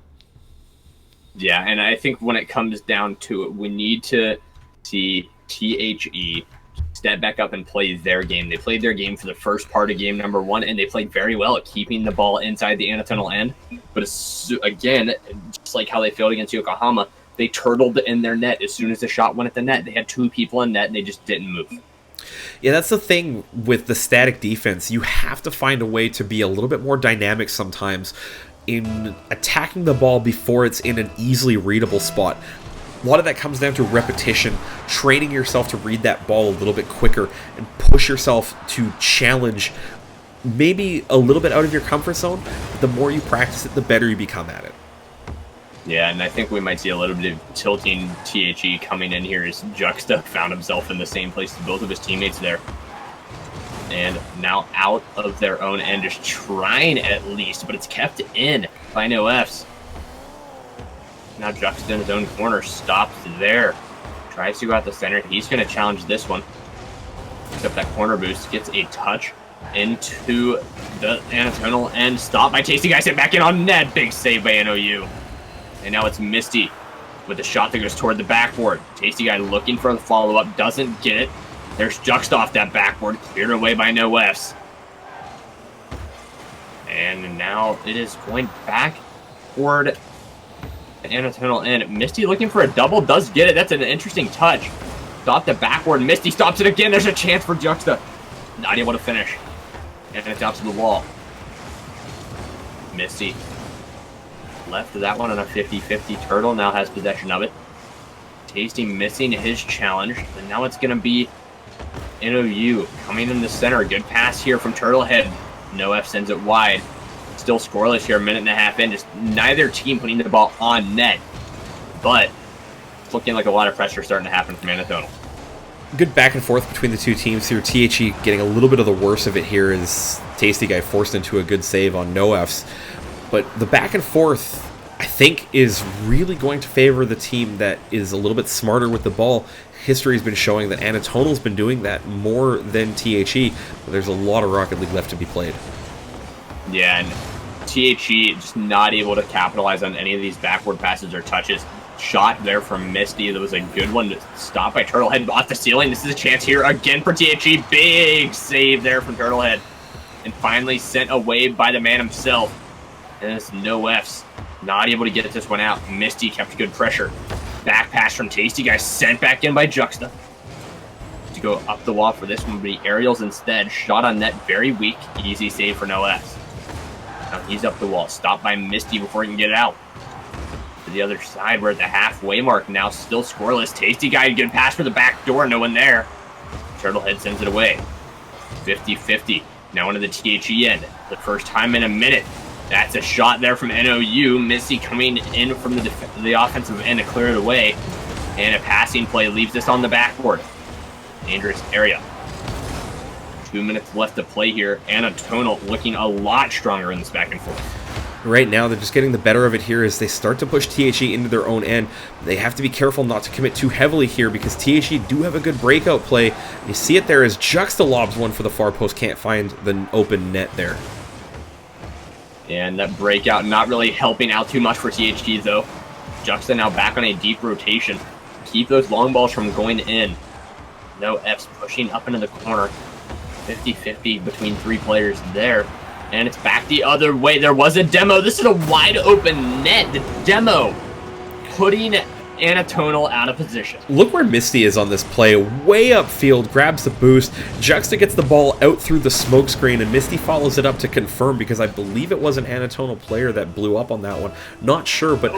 Yeah, and I think when it comes down to it, we need to see THE step back up and play their game. They played their game for the first part of game number 1, and they played very well at keeping the ball inside the Anatono end. But again, just like how they failed against Yokohama, they turtled in their net. As soon as the shot went at the net, they had 2 people in net, and they just didn't move. Yeah, that's the thing with the static defense. You have to find a way to be a little bit more dynamic sometimes in attacking the ball before it's in an easily readable spot. A lot of that comes down to repetition, training yourself to read that ball a little bit quicker and push yourself to challenge maybe a little bit out of your comfort zone. The more you practice it, the better you become at it. Yeah, and I think we might see a little bit of tilting THE coming in here as Juxta found himself in the same place as both of his teammates there. And now out of their own end, just trying at least, but it's kept in by no Fs. Now Juxta in his own corner, stops there. Tries to go out the center. He's going to challenge this one. Picks up that corner boost, gets a touch into the Anatono end. Stopped by Tasty Guy, sent back in on net. Big save by NOU. And now it's Misty with a shot that goes toward the backboard. Tasty Guy looking for the follow-up, doesn't get it. There's Juxta off that backboard, cleared away by no Fs. And now it is going back toward the Anatono end. Misty looking for a double, does get it. That's an interesting touch. Stopped it backward. Misty stops it again. There's a chance for Juxta. Not able to finish. And it's out to the wall. Misty. Left that one on a 50-50. Turtle now has possession of it. Tasty missing his challenge. And now it's going to be NOU coming in the center. Good pass here from Turtlehead. NoF sends it wide. Still scoreless here, a minute and a half in. Just neither team putting the ball on net. But it's looking like a lot of pressure starting to happen from Anatonal. Good back and forth between the two teams here. THE getting a little bit of the worst of it here as Tasty Guy forced into a good save on NoF's. But the back and forth, I think, is really going to favor the team that is a little bit smarter with the ball. History has been showing that Anatonal's been doing that more than THE, but there's a lot of Rocket League left to be played. Yeah, and THE just not able to capitalize on any of these backward passes or touches. Shot there from Misty. That was a good one to stop by Turtlehead off the ceiling. This is a chance here again for THE. Big save there from Turtlehead. And finally sent away by the man himself. And it's NoF's not able to get this one out. Misty kept good pressure. Back pass from Tasty Guy sent back in by Juxta. To go up the wall for this one would be Aerials instead. Shot on net, very weak. Easy save for NoF's. Now he's up the wall. Stopped by Misty before he can get it out. To the other side, we're at the halfway mark now. Still scoreless. Tasty Guy, good pass for the back door. No one there. Turtlehead sends it away. 50-50. Now into the THE end. The first time in a minute. That's a shot there from NOU. Misty coming in from the offensive end to clear it away. And a passing play leaves us on the backboard. Dangerous area. 2 minutes left to play here. Anatonal looking a lot stronger in this back and forth. Right now, they're just getting the better of it here as they start to push THE into their own end. They have to be careful not to commit too heavily here because THE do have a good breakout play. You see it there as Juxta lobs one for the far post. Can't find the open net there. And that breakout not really helping out too much for THE though. Juxta now back on a deep rotation. Keep those long balls from going in. NoF's pushing up into the corner. 50-50 between three players there. And it's back the other way. There was a demo. This is a wide open net. The demo putting Anatonal out of position. Look where Misty is on this play. Way upfield, grabs the boost. Juxta gets the ball out through the smoke screen, and Misty follows it up to confirm because I believe it was an Anatonal player that blew up on that one. Not sure, but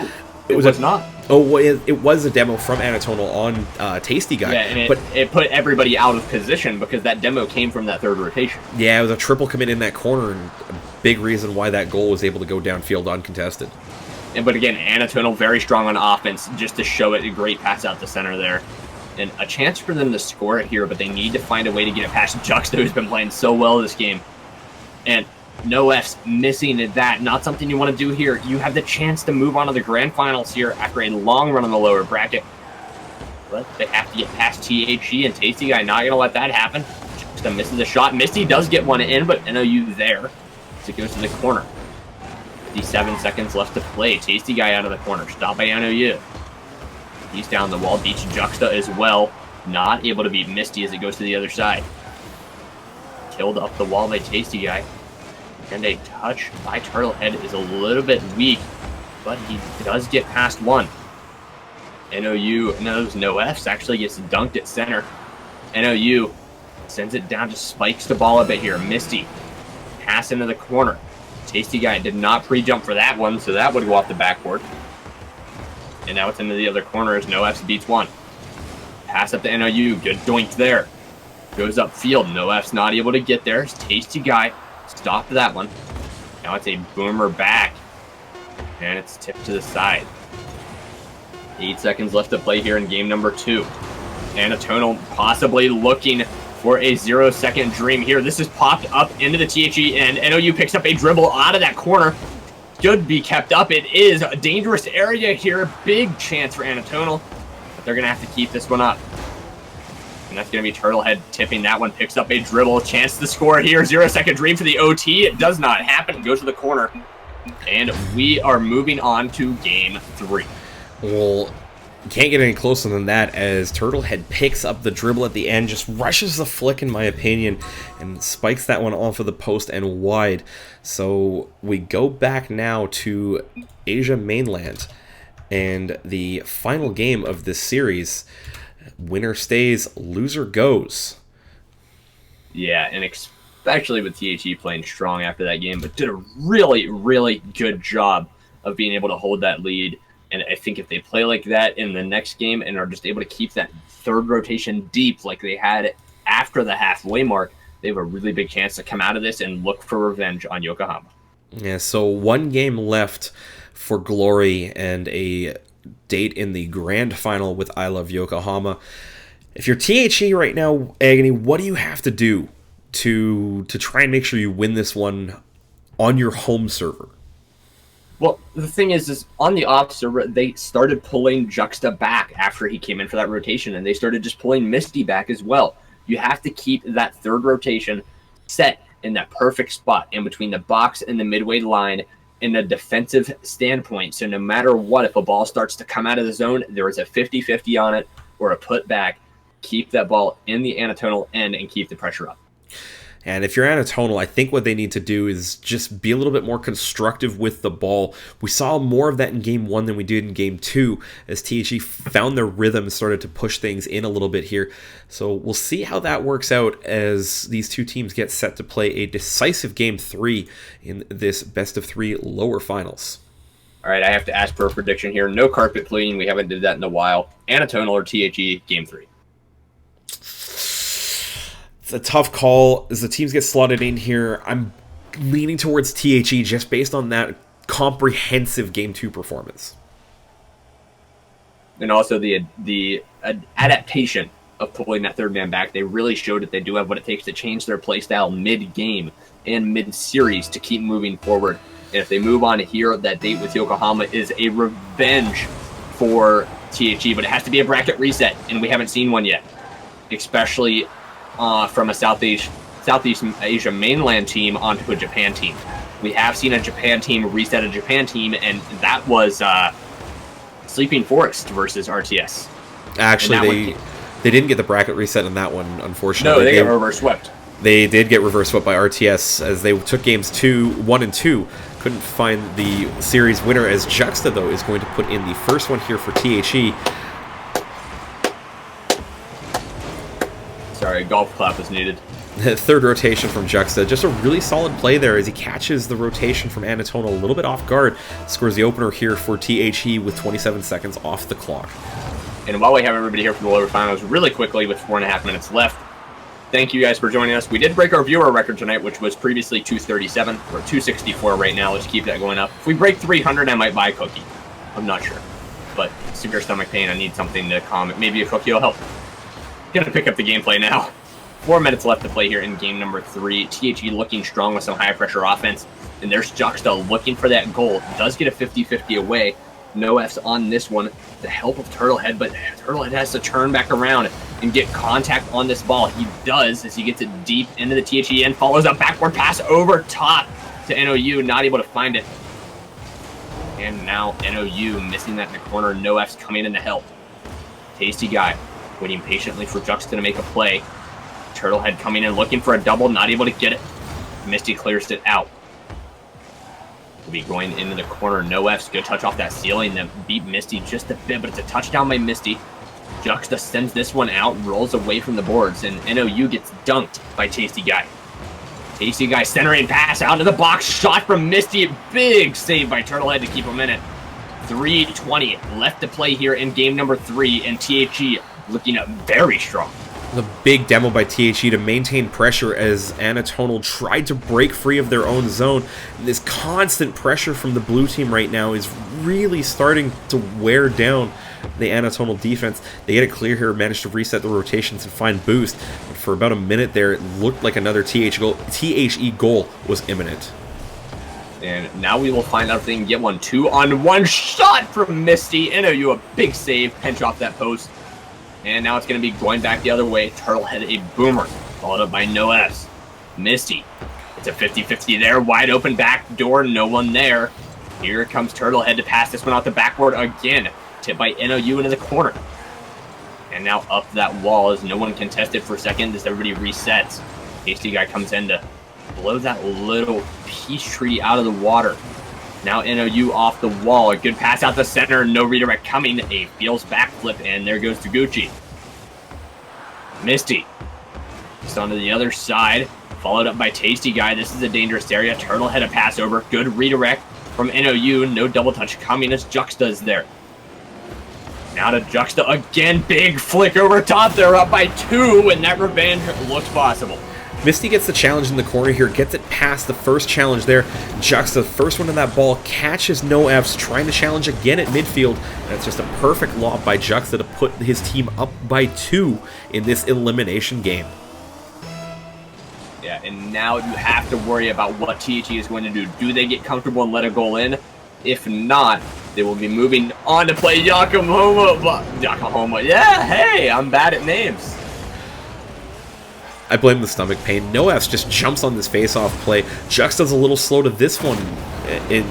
it was not. Oh, well, it was a demo from Anatonal on Tasty Guy. Yeah, and it put everybody out of position because that demo came from that third rotation. Yeah, it was a triple commit in that corner, and a big reason why that goal was able to go downfield uncontested. But again, Anatonal very strong on offense, just to show it. A great pass out the center there. And a chance for them to score it here, but they need to find a way to get it past Juxta, who's been playing so well this game. And NoF's missing that. Not something you want to do here. You have the chance to move on to the grand finals here after a long run in the lower bracket. But they have to get past THE, and Tasty Guy not going to let that happen. Juxta misses a shot. Misty does get one in, but NOU there. So it goes to the corner. 57 seconds left to play. Tasty Guy out of the corner. Stopped by NOU. He's down the wall. Beats Juxta as well. Not able to beat Misty as it goes to the other side. Killed up the wall by Tasty Guy. And a touch by Turtlehead is a little bit weak, but he does get past one. NOU knows NoF's actually gets dunked at center. NOU sends it down, just spikes the ball a bit here. Misty pass into the corner. Tasty Guy did not pre-jump for that one, so that would go off the backboard. And now it's into the other corner as NoF's beats one. Pass up to NOU, good doink there. Goes upfield, NoF's not able to get there. It's Tasty Guy stopped that one. Now it's a boomer back. And it's tipped to the side. 8 seconds left to play here in game number 2. Anatonal possibly looking for a 0-second dream here. This is popped up into the THE end. NOU picks up a dribble out of that corner. Should be kept up. It is a dangerous area here. Big chance for Anatonal. But they're going to have to keep this one up. And that's going to be Turtlehead tipping that one. Picks up a dribble. Chance to score here. 0-second dream for the OT. It does not happen. Goes to the corner. And we are moving on to game 3. Well, can't get any closer than that as Turtlehead picks up the dribble at the end, just rushes the flick in my opinion, and spikes that one off of the post and wide. So we go back now to Asia mainland and the final game of this series. Winner stays, loser goes. Yeah, and especially with THE playing strong after that game, but did a really, really good job of being able to hold that lead. And I think if they play like that in the next game and are just able to keep that third rotation deep like they had after the halfway mark, they have a really big chance to come out of this and look for revenge on Yokohama. Yeah, so 1 game left for Glory and a date in the grand final with I Love Yokohama. If you're THE right now, Agony, what do you have to do to try and make sure you win this one on your home server? Well, the thing is on the off server, they started pulling Juxta back after he came in for that rotation, and they started just pulling Misty back as well. You have to keep that third rotation set in that perfect spot in between the box and the midway line in a defensive standpoint. So no matter what, if a ball starts to come out of the zone, there is a 50-50 on it or a put back. Keep that ball in the Anatonal end and keep the pressure up. And if you're Anatonal, I think what they need to do is just be a little bit more constructive with the ball. We saw more of that in Game 1 than we did in Game 2 as THE found their rhythm and started to push things in a little bit here. So we'll see how that works out as these two teams get set to play a decisive Game 3 in this best-of-3 lower finals. All right, I have to ask for a prediction here. No carpet cleaning. We haven't did that in a while. Anatonal or THE, Game 3? It's a tough call as the teams get slotted in here. I'm leaning towards THE just based on that comprehensive Game 2 performance. And also the adaptation of pulling that third man back. They really showed that they do have what it takes to change their play style mid-game and mid-series to keep moving forward. And if they move on here, that date with Yokohama is a revenge for THE, but it has to be a bracket reset, and we haven't seen one yet, especially from a Southeast Asia mainland team onto a Japan team. We have seen a Japan team reset a Japan team, and that was Sleeping Forest versus RTS. Actually, they didn't get the bracket reset in that one, unfortunately. No, they got reverse swept. They did get reverse swept by RTS as they took games 1 and 2. Couldn't find the series winner, as Juxta, though, is going to put in the first one here for THE. Sorry, golf clap was needed. Third rotation from Juxta. Just a really solid play there as he catches the rotation from Anatonal a little bit off guard. Scores the opener here for THE with 27 seconds off the clock. And while we have everybody here for the lower finals, really quickly with 4.5 minutes left, thank you guys for joining us. We did break our viewer record tonight, which was previously 237. We're 264 right now. Let's keep that going up. If we break 300, I might buy a cookie. I'm not sure. But severe stomach pain, I need something to calm it. Maybe a cookie will help. Gonna pick up the gameplay now. 4 minutes left to play here in game number 3. THE looking strong with some high pressure offense. And there's Juxta looking for that goal. Does get a 50-50 away. No F's on this one. The help of Turtlehead, but Turtlehead has to turn back around and get contact on this ball. He does as he gets it deep into the THE end. Follows a backward pass over top to NOU. Not able to find it. And now NOU missing that in the corner. No F's coming in to help. Tasty Guy waiting patiently for Juxta to make a play. Turtlehead coming in looking for a double, not able to get it. Misty clears it out. Will be going into the corner. No F's. Good touch off that ceiling that beat Misty just a bit, but it's a touchdown by Misty. Juxta sends this one out, rolls away from the boards, and NOU gets dunked by Tasty Guy. Tasty Guy centering pass out to the box. Shot from Misty. Big save by Turtlehead to keep him in it. 3:20 left to play here in game number 3, and THE looking up very strong. The big demo by THE to maintain pressure as Anatonal tried to break free of their own zone. And this constant pressure from the blue team right now is really starting to wear down the Anatonal defense. They get it clear here, managed to reset the rotations and find boost. But for about a minute there, it looked like another THE goal was imminent. And now we will find out if they can get one. 2-on-1 shot from Misty. NOU a big save, pinch off that post. And now it's going to be going back the other way. Turtlehead a boomer, followed up by No F's. Misty, it's a 50-50 there. Wide open back door, no one there. Here comes Turtlehead to pass this one out the backboard again. Tipped by NOU into the corner. And now up that wall as no one contested for a second as everybody resets. Tasty Guy comes in to blow that little peach tree out of the water. Now NOU off the wall. A good pass out the center. No redirect coming. A Beals backflip, and there goes Taguchi. Misty. Just onto the other side. Followed up by Tasty Guy. This is a dangerous area. Turtle Head a pass over. Good redirect from NOU. No double touch coming as Juxta is there. Now to Juxta again. Big flick over top. They're up by 2, and that revenge looks possible. Misty gets the challenge in the corner here, gets it past the first challenge there. Juxta, first one in that ball, catches No F's, trying to challenge again at midfield. And it's just a perfect lob by Juxta to put his team up by 2 in this elimination game. Yeah, and now you have to worry about what THE is going to do. Do they get comfortable and let a goal in? If not, they will be moving on to play Yokohama. Yeah, hey, I'm bad at names. I blame the stomach pain. No F's just jumps on this face-off play. Juxta's a little slow to this one. In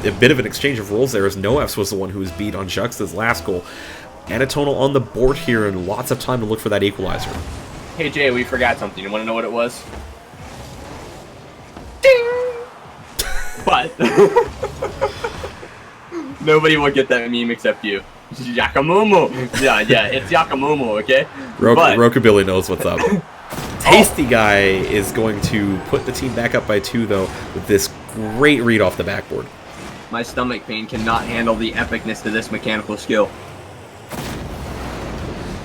a bit of an exchange of roles there, as No F's was the one who was beat on Juxta's last goal. Anatonal on the board here, and lots of time to look for that equalizer. Hey Jay, we forgot something. You want to know what it was? Ding! But nobody will get that meme except you. Yakamumu. Yeah, it's Yakamumu, okay? Rockabilly knows what's up. Tasty Guy is going to put the team back up by 2, though, with this great read off the backboard. My stomach pain cannot handle the epicness of this mechanical skill.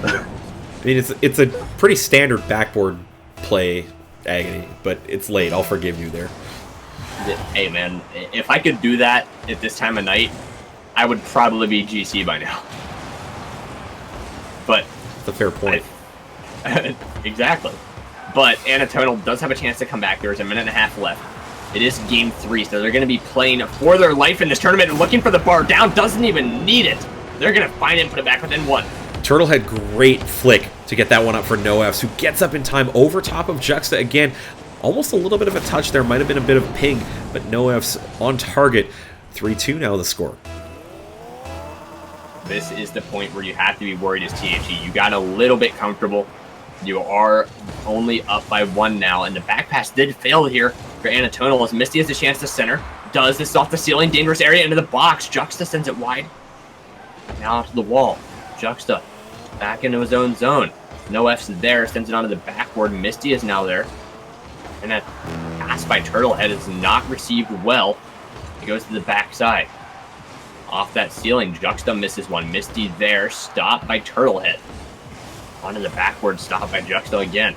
I mean, it's a pretty standard backboard play, Agony, but it's late. I'll forgive you there. Hey, man, if I could do that at this time of night, I would probably be GC by now. But That's a fair point. Exactly. But Anatonal does have a chance to come back. There's a minute and a half left. It is game 3, so they're going to be playing for their life in this tournament and looking for the bar down. Doesn't even need it. They're going to find it and put it back within 1. Turtle had great flick to get that one up for No F's, who gets up in time over top of Juxta again. Almost a little bit of a touch there. Might have been a bit of ping, but No F's on target. 3-2 now the score. This is the point where you have to be worried as THE. You got a little bit comfortable. You are only up by 1 now, and the back pass did fail here for Anatonal as Misty has a chance to center. Does this off the ceiling, dangerous area into the box. Juxta sends it wide. Now to the wall. Juxta back into his own zone. No F's there, sends it onto the backboard. Misty is now there. And that pass by Turtlehead is not received well. It goes to the backside. Off that ceiling, Juxta misses one. Misty there, stopped by Turtlehead. Onto the backboard, stopped by Juxta again.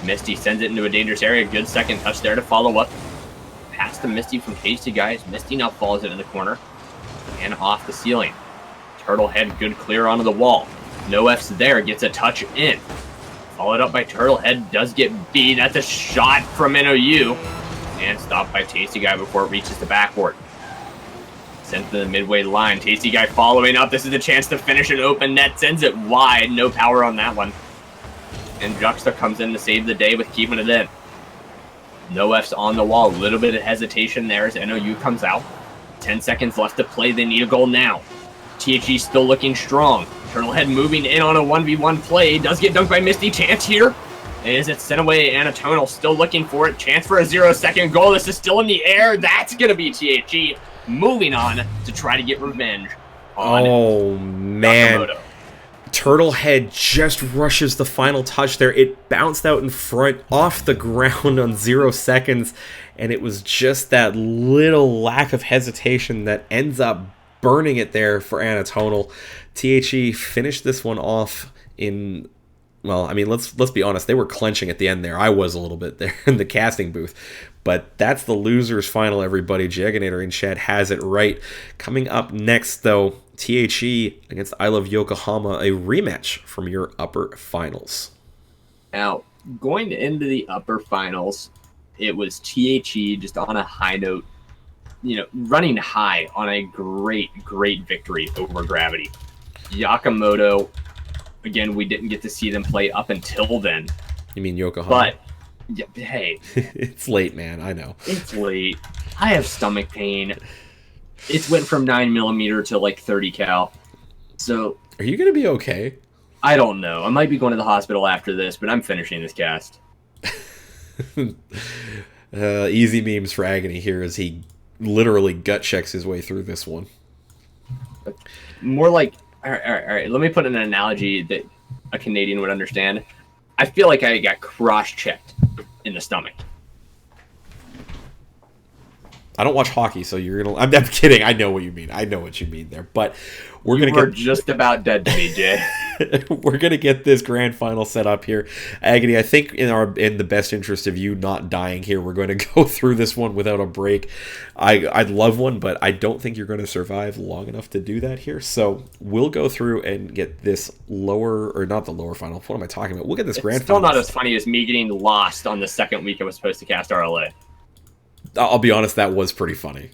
Misty sends it into a dangerous area. Good second touch there to follow up. Pass to Misty from Tasty Guys. Misty now follows it in the corner. And off the ceiling. Turtlehead, good clear onto the wall. No F's there, gets a touch in. Followed up by Turtlehead, does get beat. That's a shot from NOU. And stopped by Tasty Guy before it reaches the backboard. Sent to the midway line. Tasty Guy following up. This is a chance to finish an open net. Sends it wide. No power on that one. And Juxta comes in to save the day with keeping it in. No F's on the wall. A little bit of hesitation there as NOU comes out. 10 seconds left to play. They need a goal now. THE still looking strong. Turtlehead moving in on a 1v1 play. Does get dunked by Misty. Chance here. Is it sent away? Anatonal still looking for it. Chance for a 0-second goal. This is still in the air. That's going to be THE. Moving on to try to get revenge on Oh, man. Yakamoto. Turtlehead just rushes the final touch there. It bounced out in front off the ground on 0 seconds, and it was just that little lack of hesitation that ends up burning it there for Anatonal. THE finished this one off in... Well, I mean, let's be honest. They were clenching at the end there. I was a little bit there in the casting booth. But that's the losers final, everybody. Jaganator in chat has it right. Coming up next, though, THE against I Love Yokohama, a rematch from your upper finals. Now, going into the upper finals, it was THE just on a high note, running high on a great victory over Gravity. Yakamoto, again, we didn't get to see them play up until then. You mean Yokohama? But, yeah, hey. It's late, man. I know. It's late. I have stomach pain. It went from 9mm to like 30 cal. So... Are you going to be okay? I don't know. I might be going to the hospital after this, but I'm finishing this cast. Easy memes for Agony here as he literally gut checks his way through this one. More like... All right. Let me put an analogy that a Canadian would understand. I feel like I got cross-checked in the stomach. I don't watch hockey, so you're gonna. I'm kidding. I know what you mean. I know what you mean there. But we're You gonna were get just about dead to me, Jay. we're gonna get this grand final set up here. Agony, I think in the best interest of you not dying here, we're going to go through this one without a break. I'd love one, but I don't think you're going to survive long enough to do that here. So we'll go through and get this lower, or not the lower final. What am I talking about? We'll get this grand Still final. not as funny as me getting lost on the second week I was supposed to cast RLA. I'll be honest, that was pretty funny.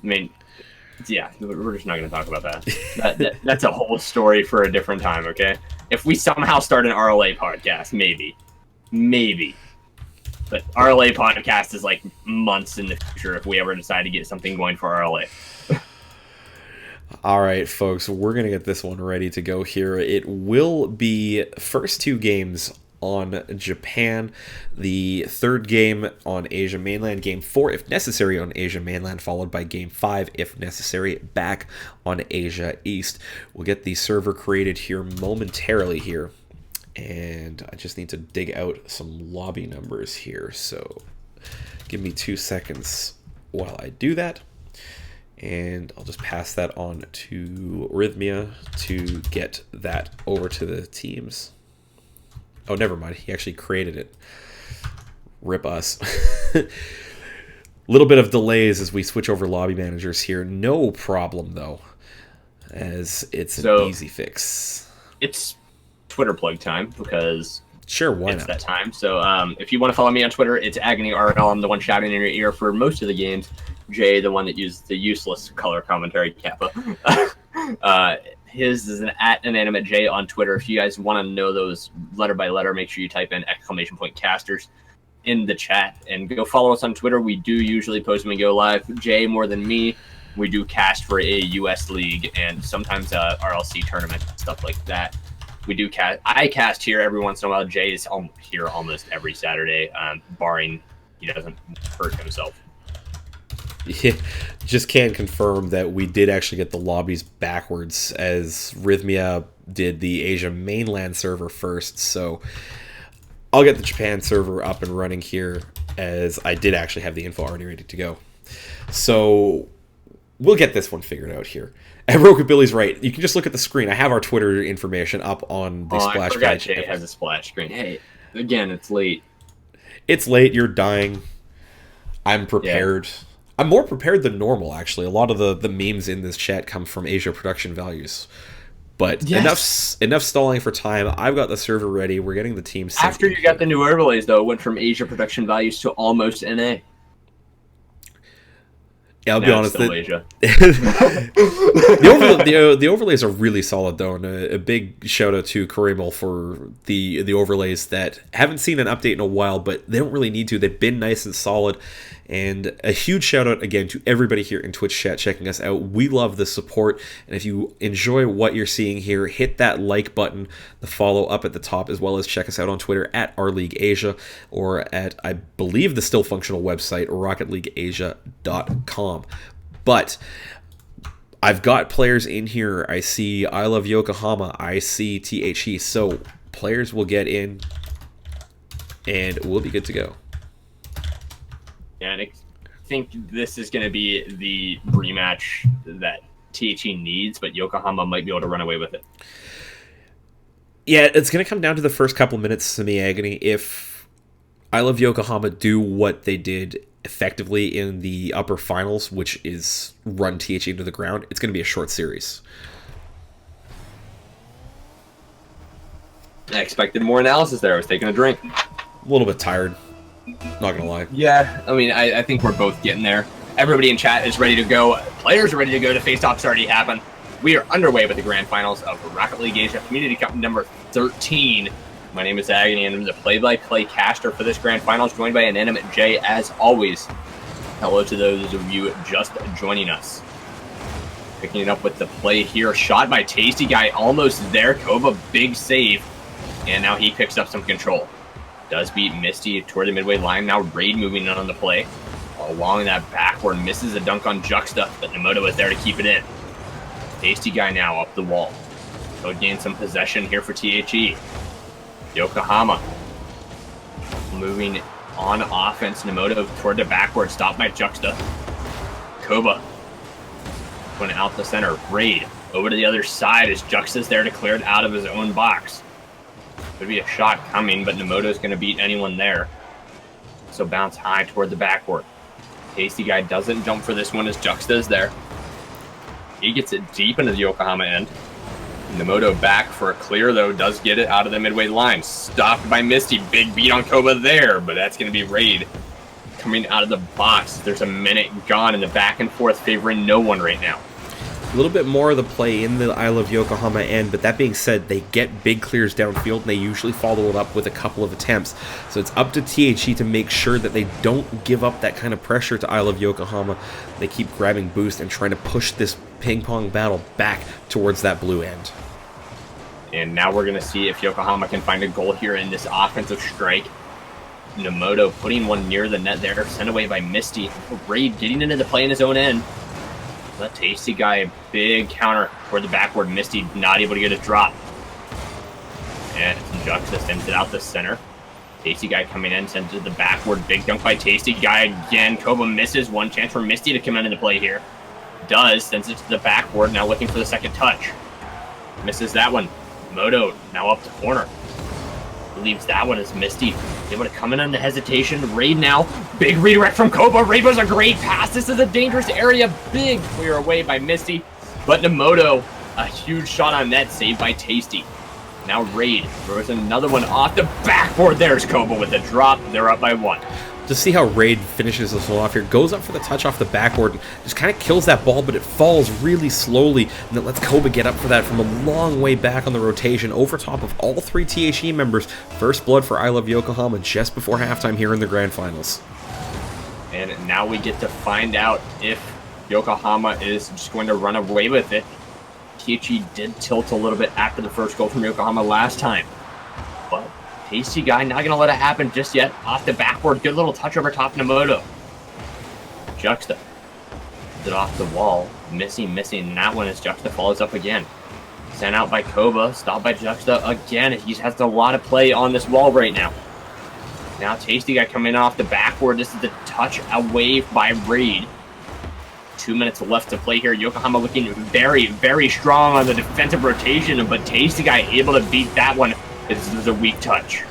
I mean, yeah, we're just not going to talk about that. That's a whole story for a different time, okay? If we somehow start an RLA podcast, maybe. But RLA podcast is like months in the future if we ever decide to get something going for RLA. All right, folks, we're going to get this one ready to go here. It will be first 2 games on Japan, the third game on Asia mainland, game 4 if necessary on Asia mainland, followed by game 5 if necessary back on Asia East. We'll get the server created here momentarily here, and I just need to dig out some lobby numbers here, so give me 2 seconds while I do that, and I'll just pass that on to Rhythmia to get that over to the teams. Oh, never mind. He actually created it. Rip us. Little bit of delays as we switch over lobby managers here. No problem, though, as it's an easy fix. It's Twitter plug time because sure, why it's not? that time. So if you want to follow me on Twitter, it's AgonyRL. I'm the one shouting in your ear for most of the games. Jay, the one that uses the useless color commentary kappa. His is an @InanimateJ on Twitter. If you guys want to know those letter by letter, make sure you type in !casters in the chat and go follow us on Twitter. We do usually post when we go live. Jay more than me. We do cast for a US league and sometimes a RLC tournament, stuff like that. We do cast. I cast here every once in a while. Jay is here almost every Saturday, barring he doesn't hurt himself. Yeah, just can confirm that we did actually get the lobbies backwards, as Rhythmia did the Asia mainland server first, so I'll get the Japan server up and running here, as I did actually have the info already ready to go. So we'll get this one figured out here. And Rockabilly's right. You can just look at the screen. I have our Twitter information up on the splash page. Jay has a splash screen. Hey, again, it's late. It's late. You're dying. I'm prepared. Yeah. I'm more prepared than normal, actually. A lot of the memes in this chat come from Asia production values. But yes, enough stalling for time. I've got the server ready. We're getting the team set. After you got the new overlays, though, it went from Asia production values to almost NA. Yeah, I'll be honest. The overlays are really solid, though, and a big shout out to Karimel for the overlays that haven't seen an update in a while, but they don't really need to. They've been nice and solid. And a huge shout out again to everybody here in Twitch chat checking us out. We love the support, and if you enjoy what you're seeing here, hit that like button, the follow up at the top, as well as check us out on Twitter at @OurLeagueAsia or at, I believe, the still functional website RocketLeagueAsia.com. But I've got players in here. I see I Love Yokohama. I see THE. So players will get in, and we'll be good to go. Yeah, and I think this is going to be the rematch that THE needs, but Yokohama might be able to run away with it. Yeah, it's going to come down to the first couple minutes to me, Agony. If I Love Yokohama do what they did effectively in the upper finals, which is run THE into the ground, it's going to be a short series. I expected more analysis there. I was taking a drink. A little bit tired. Not gonna lie. Yeah, I mean, I think we're both getting there. Everybody in chat is ready to go. Players are ready to go. The face-offs already happened. We are underway with the grand finals of Rocket League Asia Community Cup number 13. My name is Agony, and I'm the play-by-play caster for this grand finals, joined by InanimateJ as always. Hello to those of you just joining us. Picking it up with the play here. Shot by Tasty Guy, almost there. Kova, big save. And now he picks up some control. Does beat Misty toward the midway line. Now Raid moving in on the play. Along that backward, misses a dunk on Juxta, but Nemoto is there to keep it in. Tasty Guy now up the wall. They'll gain some possession here for THE. Yokohama moving on offense. Nomoto toward the backward, stopped by Juxta. Koba going out the center. Raid over to the other side as Juxta's there to clear it out of his own box. Could be a shot coming, but Nomoto's going to beat anyone there. So bounce high toward the backward. Tasty Guy doesn't jump for this one as Juxta's there. He gets it deep into the Yokohama end. Nomoto back for a clear, though, does get it out of the midway line. Stopped by Misty. Big beat on Koba there, but that's going to be Raid coming out of the box. There's a minute gone in the back and forth favoring no one right now. A little bit more of the play in the I Love Yokohama end, but that being said, they get big clears downfield, and they usually follow it up with a couple of attempts. So it's up to THE to make sure that they don't give up that kind of pressure to I Love Yokohama. They keep grabbing boost and trying to push this ping-pong battle back towards that blue end. And now we're going to see if Yokohama can find a goal here in this offensive strike. Nomoto putting one near the net there, sent away by Misty. Raid getting into the play in his own end. That Tasty Guy, a big counter toward the backward. Misty not able to get a drop. And Juxta sends it out the center. Tasty Guy coming in, sends it to the backward. Big dunk by Tasty Guy again. Koba misses. One chance for Misty to come into play here. Does, sends it to the backward, now looking for the second touch. Misses that one. Moto now up the corner. Leaves that one as Misty able to come in on the hesitation. Raid now. Big redirect from Koba. Raid was a great pass. This is a dangerous area. Big clear away by Misty. But Nomoto, a huge shot on net, saved by Tasty. Now Raid throws another one off the backboard. There's Koba with a drop. They're up by 1. To see how Raid finishes this one off here, goes up for the touch off the backboard, just kind of kills that ball, but it falls really slowly, and it lets Koba get up for that from a long way back on the rotation, over top of all 3 THE members. First blood for I Love Yokohama just before halftime here in the grand finals. And now we get to find out if Yokohama is just going to run away with it. THE did tilt a little bit after the first goal from Yokohama last time, but Tasty Guy not going to let it happen just yet. Off the backboard, good little touch over top Nomoto. Juxta gets it off the wall. Missing. That one as Juxta follows up again. Sent out by Koba, stopped by Juxta again. He has a lot of play on this wall right now. Now Tasty Guy coming off the backboard. This is the touch away by Raid. 2 minutes left to play here. Yokohama looking very, very strong on the defensive rotation, but Tasty Guy able to beat that one. This is a weak touch.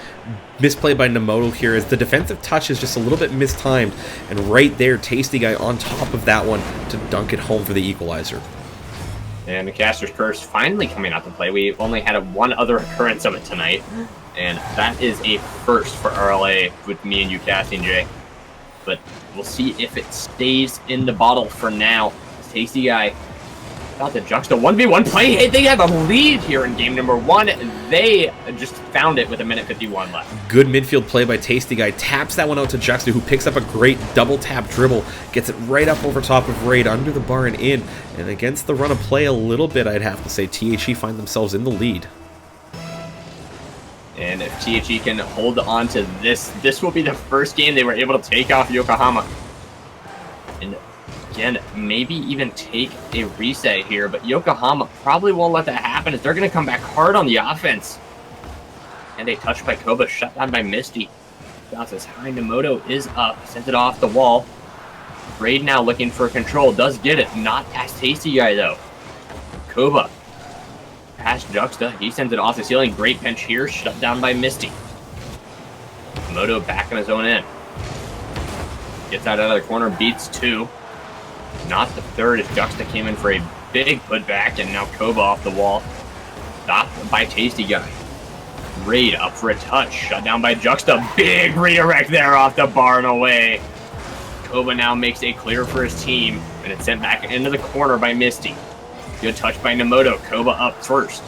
Misplay by Nomoto here as the defensive touch is just a little bit mistimed, and right there, Tasty Guy on top of that one to dunk it home for the equalizer. And the Caster's Curse finally coming out to play. We've only had one other occurrence of it tonight, and that is a first for RLA with me and you, Cassie and Jay. But we'll see if it stays in the bottle for now. Tasty Guy got the Juxta 1v1 play. Hey, they have a lead here in game number 1. They just found it with 1:51 left. Good midfield play by Tasty Guy. Taps that one out to Juxta, who picks up a great double tap dribble. Gets it right up over top of Raid, under the bar and in. And against the run of play a little bit, I'd have to say, THE find themselves in the lead. And if THE can hold on to this will be the first game they were able to take off Yokohama. And again, maybe even take a reset here, but Yokohama probably won't let that happen as they're going to come back hard on the offense. And a touch by Koba, shut down by Misty. Bounces high, Nomoto is up, sent it off the wall. Raid now looking for control, does get it, not past Tasty Guy though. Koba, past Juxta, he sends it off the ceiling, great pinch here, shut down by Misty. Nomoto back on his own end. Gets out of the corner, beats 2. Not the third as Juxta came in for a big putback, and now Koba off the wall. Stopped by Tasty Guy. Raid up for a touch, shut down by Juxta. Big redirect there off the bar and away. Koba now makes a clear for his team, and it's sent back into the corner by Misty. Good touch by Nomoto. Koba up first.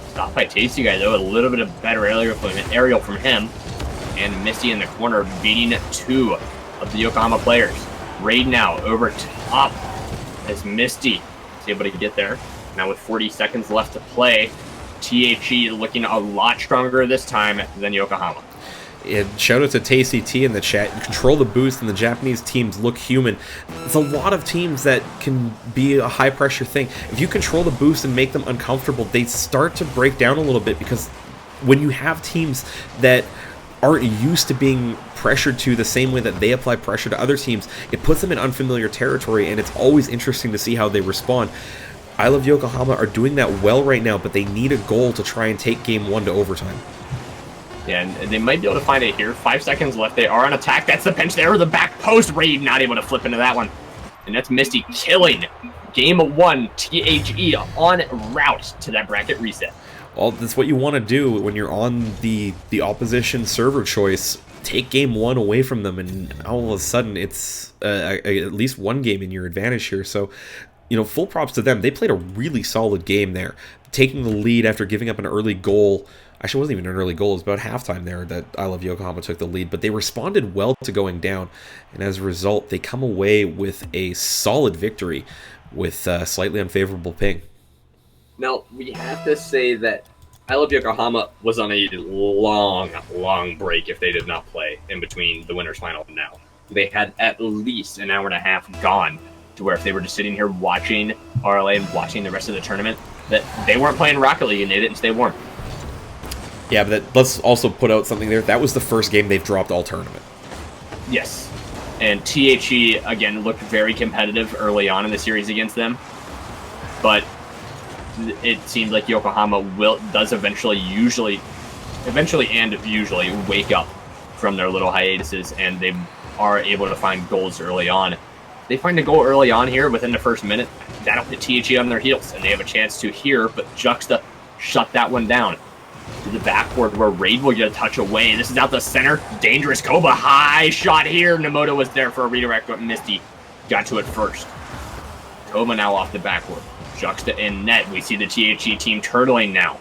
Stopped by Tasty Guy though, a little bit of better aerial from him. And Misty in the corner beating 2 of the Yokohama players. Raid now over top as Misty is able to get there. Now with 40 seconds left to play, THE looking a lot stronger this time than Yokohama. And shout out to Tasty T in the chat. You control the boost and the Japanese teams look human. There's a lot of teams that can be a high pressure thing. If you control the boost and make them uncomfortable, they start to break down a little bit, because when you have teams that aren't used to being pressured to the same way that they apply pressure to other teams, it puts them in unfamiliar territory, and it's always interesting to see how they respond. I Love Yokohama are doing that well right now, but they need a goal to try and take game 1 to overtime. Yeah, and they might be able to find it here. 5 seconds left. They are on attack. That's the pinch there. The back post. Raid not able to flip into that one. And that's Misty killing game 1. THE on route to that bracket reset. Well, that's what you want to do when you're on the opposition server choice. Take game 1 away from them, and all of a sudden it's at least one game in your advantage here. So, you know, full props to them. They played a really solid game there, taking the lead after giving up an early goal. Actually, it wasn't even an early goal. It was about halftime there that I Love Yokohama took the lead, but they responded well to going down, and as a result, they come away with a solid victory with slightly unfavorable ping. Now, we have to say that I Love Yokohama was on a long break if they did not play in between the winners final and now. They had at least an hour and a half gone, to where if they were just sitting here watching RLA and watching the rest of the tournament, that they weren't playing Rocket League and they didn't stay warm. Yeah, but let's also put out something there. That was the first game they've dropped all tournament. Yes. And THE, again, looked very competitive early on in the series against them. But it seems like Yokohama does eventually wake up from their little hiatuses, and they are able to find goals early on. They find a goal early on here within the first minute. That'll put THE on their heels, and they have a chance to here, but Juxta shut that one down. To the backboard where Raid will get a touch away. This is out the center. Dangerous Koba. High shot here. Nemoto was there for a redirect, but Misty got to it first. Koba now off the backboard. Juxta in net. We see the THE team turtling now.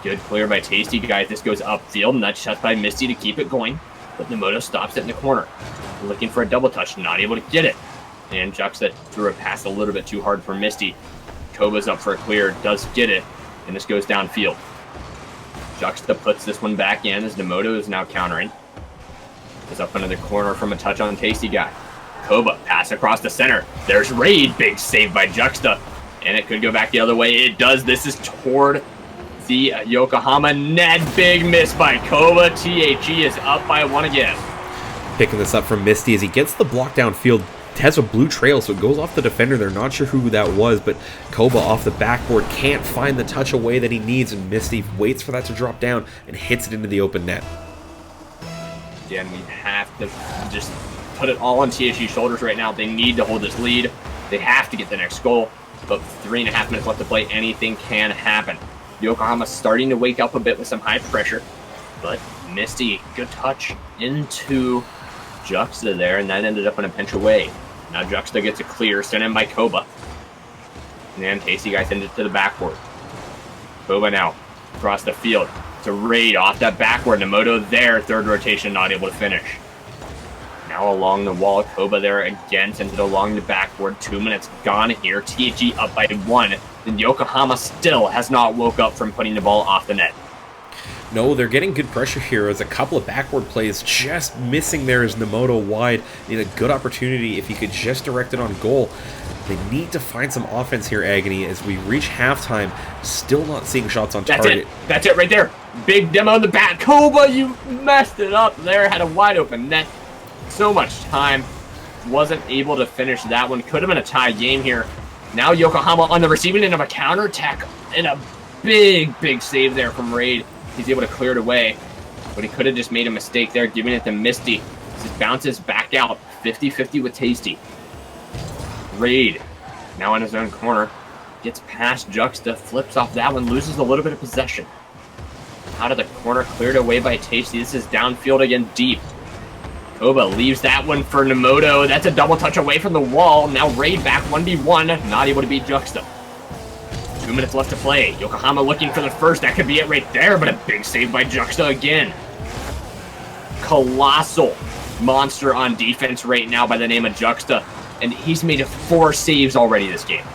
Good clear by Tasty, guys. This goes upfield. Nut shot by Misty to keep it going. But Nemoto stops it in the corner. Looking for a double touch. Not able to get it. And Juxta threw a pass a little bit too hard for Misty. Koba's up for a clear. Does get it. And this goes downfield. Juxta puts this one back in as Nemoto is now countering. Is up into the corner from a touch on Tasty guy. Koba, pass across the center. There's Raid. Big save by Juxta. And it could go back the other way. It does. This is toward the Yokohama net. Big miss by Koba. THE is up by 1 again. Picking this up from Misty as he gets the block downfield. Has a blue trail, so it goes off the defender. They're not sure who that was, but Koba off the backboard can't find the touch away that he needs, and Misty waits for that to drop down and hits it into the open net. Again, we have to just put it all on THE's shoulders right now. They need to hold this lead. They have to get the next goal, but 3.5 minutes left to play. Anything can happen. Yokohama's starting to wake up a bit with some high pressure, but Misty, good touch into Juxta there, and that ended up in a pinch away. Now Juxta gets a clear, sent in by Koba. And then Tasty guy sends it to the backboard. Koba now across the field. It's a Raid off that backward. Nemoto there, third rotation, not able to finish. Now along the wall, Koba there again, sends it along the backboard. 2 minutes gone here. THE up by 1. Then Yokohama still has not woke up from putting the ball off the net. No, they're getting good pressure here as a couple of backward plays just missing there as Nemoto wide. Need a good opportunity if he could just direct it on goal. They need to find some offense here, Agony, as we reach halftime. Still not seeing shots on target. That's it right there. Big demo in the back. Koba, you messed it up there. Had a wide open net. So much time. Wasn't able to finish that one. Could have been a tie game here. Now Yokohama on the receiving end of a counterattack. And a big save there from Raid. He's able to clear it away, but he could have just made a mistake there, giving it to Misty. This bounces back out, 50-50 with Tasty. Raid, now in his own corner, gets past Juxta, flips off that one, loses a little bit of possession. Out of the corner, cleared away by Tasty. This is downfield again, deep. Koba leaves that one for Nemoto. That's a double touch away from the wall. Now Raid back 1v1, not able to beat Juxta. 2 minutes left to play. Yokohama looking for the first. That could be it right there, but a big save by Juxta again. Colossal monster on defense right now by the name of Juxta, and he's made 4 saves already this game.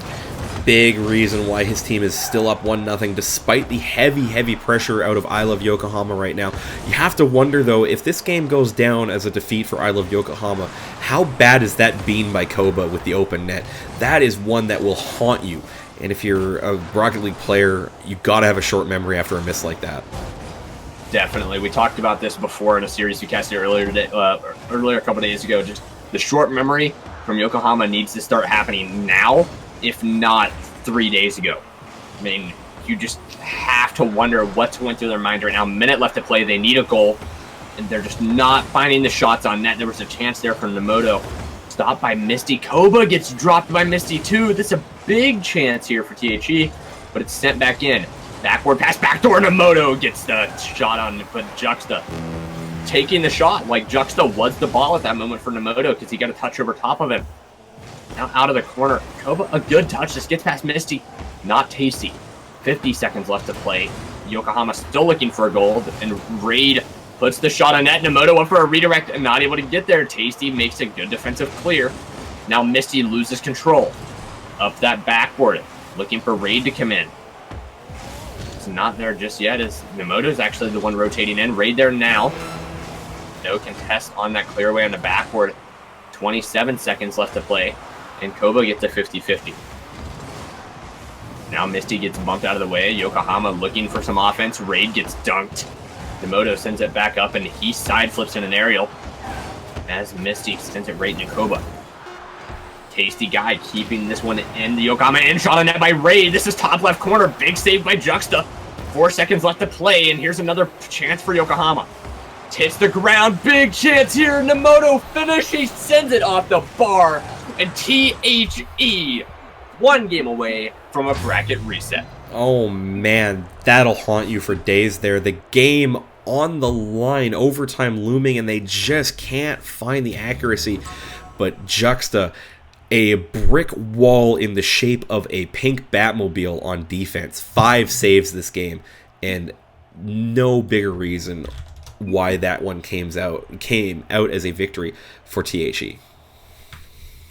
big reason why his team is still up 1-0 despite the heavy pressure out of I Love Yokohama right now. You have to wonder, though, if this game goes down as a defeat for I Love Yokohama, how bad is that bean by Koba with the open net? That is one that will haunt you. And if you're a Rocket League player, you got to have a short memory after a miss like that. Definitely. We talked about this before in a series we casted earlier today, earlier a couple days ago. Just the short memory from Yokohama needs to start happening now, if not 3 days ago. I mean, you just have to wonder what's going through their mind right now. Minute left to play. They need a goal, and they're just not finding the shots on net. There was a chance there from Nemoto. Stopped by Misty. Koba gets dropped by Misty, too. This is a big chance here for THE, but it's sent back in. Backward pass, backdoor. Nemoto gets the shot on, but Juxta taking the shot. Like, Juxta was the ball at that moment for Nemoto because he got a touch over top of him. Now out of the corner. Koba, a good touch. This gets past Misty. Not Tasty. 50 seconds left to play. Yokohama still looking for a goal, and Raid puts the shot on net. Nemoto up for a redirect and not able to get there. Tasty makes a good defensive clear. Now Misty loses control. Up that backboard. Looking for Raid to come in. It's not there just yet, as Nemoto's actually the one rotating in. Raid there now. No contest on that clear away on the backboard. 27 seconds left to play, and Koba gets a 50-50. Now Misty gets bumped out of the way. Yokohama looking for some offense. Raid gets dunked. Nemoto sends it back up, and he side flips in an aerial as Misty sends it right into Koba. Tasty guy keeping this one in. The Yokohama in, shot on net by Raid. This is top left corner. Big save by Juxta. 4 seconds left to play, and here's another chance for Yokohama. Hits the ground. Big chance here. Nemoto finish. He sends it off the bar, and THE 1 game away from a bracket reset. Oh man, that'll haunt you for days there. The game on the line, overtime looming, and they just can't find the accuracy. But Juxta, a brick wall in the shape of a pink Batmobile on defense. 5 saves this game, and no bigger reason why that one came out as a victory for THE.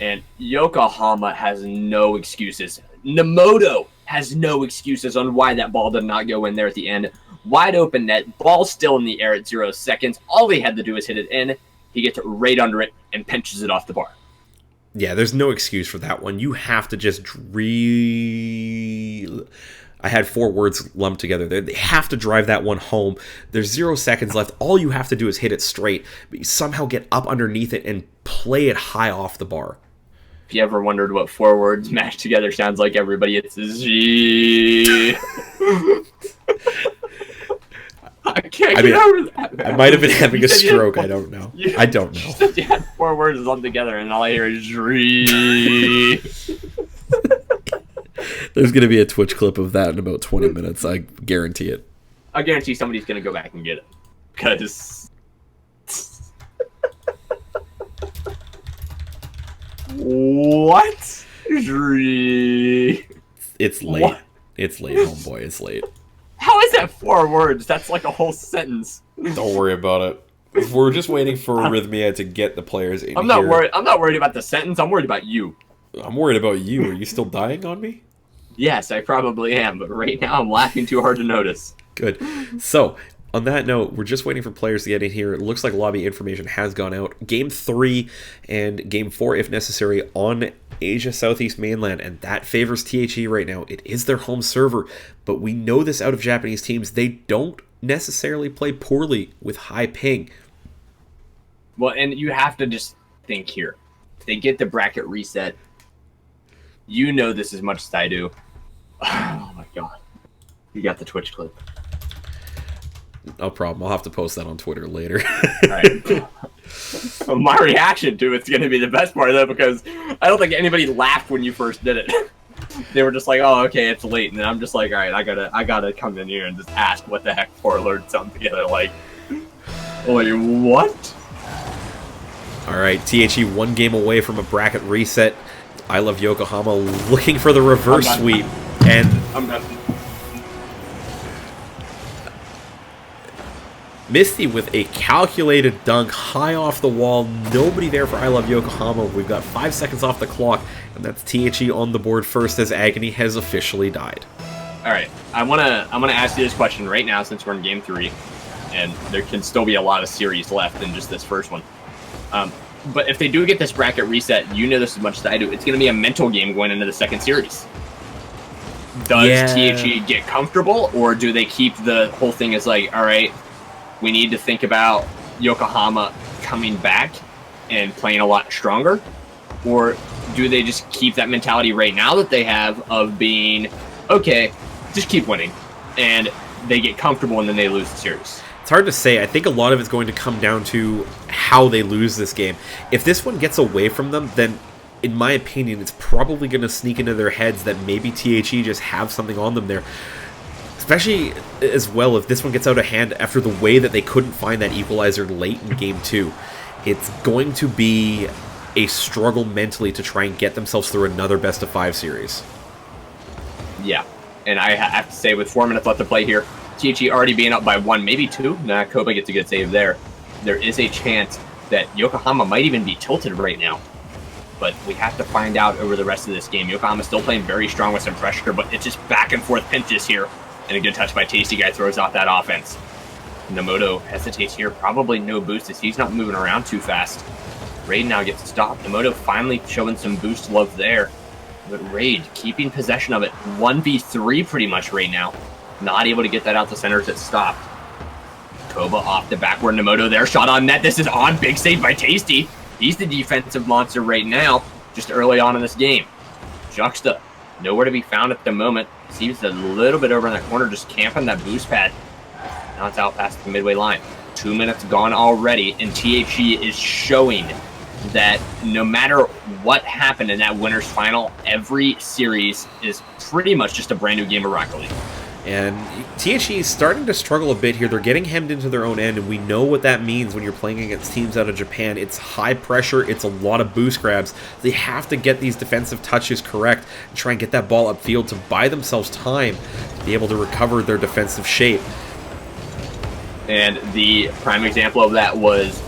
And Yokohama has no excuses. Nemoto has no excuses on why that ball did not go in there at the end. Wide open net, ball still in the air at 0 seconds. All he had to do is hit it in. He gets right under it and pinches it off the bar. Yeah, there's no excuse for that one. You have to just I had 4 words lumped together there. They have to drive that one home. There's 0 seconds left. All you have to do is hit it straight, but you somehow get up underneath it and play it high off the bar. If you ever wondered what 4 words mashed together sounds like, everybody, it's Z. I can't get over that. I might have been having a stroke. I don't know. I don't know. You said you had 4 words lumped together, and all I hear is Z. There's going to be a Twitch clip of that in about 20 minutes. I guarantee it. I guarantee somebody's going to go back and get it. Because... What? It's late. What? It's late, homeboy. It's late. How is that 4 words? That's like a whole sentence. Don't worry about it. We're just waiting for Arrhythmia to get the players in I'm not here. worried. I'm not worried about the sentence. I'm worried about you. I'm worried about you. Are you still dying on me? Yes, I probably am, but right now I'm laughing too hard to notice. Good. So, on that note, we're just waiting for players to get in here. It looks like lobby information has gone out. Game 3 and Game 4, if necessary, on Asia Southeast Mainland, and that favors THE right now. It is their home server, but we know this out of Japanese teams. They don't necessarily play poorly with high ping. Well, and you have to just think here. If they get the bracket reset, you know this as much as I do. Oh my god. You got the Twitch clip. No problem. I'll have to post that on Twitter later. Right. Well, my reaction to it's going to be the best part, though, because I don't think anybody laughed when you first did it. They were just like, "Oh, okay, it's late," and then I'm just like, "All right, I gotta come in here and just ask what the heck 4 alerts sound together like." What? All right, THE 1 game away from a bracket reset. I Love Yokohama looking for the reverse sweep, and I'm done. Misty with a calculated dunk high off the wall. Nobody there for I Love Yokohama. We've got 5 seconds off the clock, and that's THE on the board first as Agony has officially died. All right, I'm gonna ask you this question right now since we're in Game 3, and there can still be a lot of series left in just this first one. But if they do get this bracket reset, you know this as much as I do, it's going to be a mental game going into the second series. Does THE get comfortable, or do they keep the whole thing as like, all right, we need to think about Yokohama coming back and playing a lot stronger? Or do they just keep that mentality right now that they have of being, okay, just keep winning, and they get comfortable and then they lose the series? It's hard to say. I think a lot of it's going to come down to how they lose this game. If this one gets away from them, then in my opinion, it's probably going to sneak into their heads that maybe THE just have something on them there. Especially as well if this one gets out of hand after the way that they couldn't find that equalizer late in Game 2. It's going to be a struggle mentally to try and get themselves through another best-of-5 series. Yeah, and I have to say, with 4 minutes left to play here, THE already being up by 1, maybe 2. Nah, Koba gets a good save there. There is a chance that Yokohama might even be tilted right now. But we have to find out over the rest of this game. Yokohama's still playing very strong with some pressure, but it's just back and forth pinches here. And a good touch by Tasty Guy throws off that offense. Nomoto hesitates here. Probably no boost as he's not moving around too fast. Raid now gets stopped. Nomoto finally showing some boost love there. But Raid keeping possession of it. 1v3 pretty much right now. Not able to get that out to center as it stopped. Koba off the backward. Nomoto there. Shot on net. This is on. Big save by Tasty. He's the defensive monster right now. Just early on in this game. Juxta. Nowhere to be found at the moment. Seems a little bit over in that corner. Just camping that boost pad. Now it's out past the midway line. 2 minutes gone already. And THE is showing that no matter what happened in that winner's final, every series is pretty much just a brand new game of Rocket League. And THE is starting to struggle a bit here. They're getting hemmed into their own end, and we know what that means when you're playing against teams out of Japan. It's high pressure, it's a lot of boost grabs. They have to get these defensive touches correct and try and get that ball upfield to buy themselves time to be able to recover their defensive shape. And the prime example of that was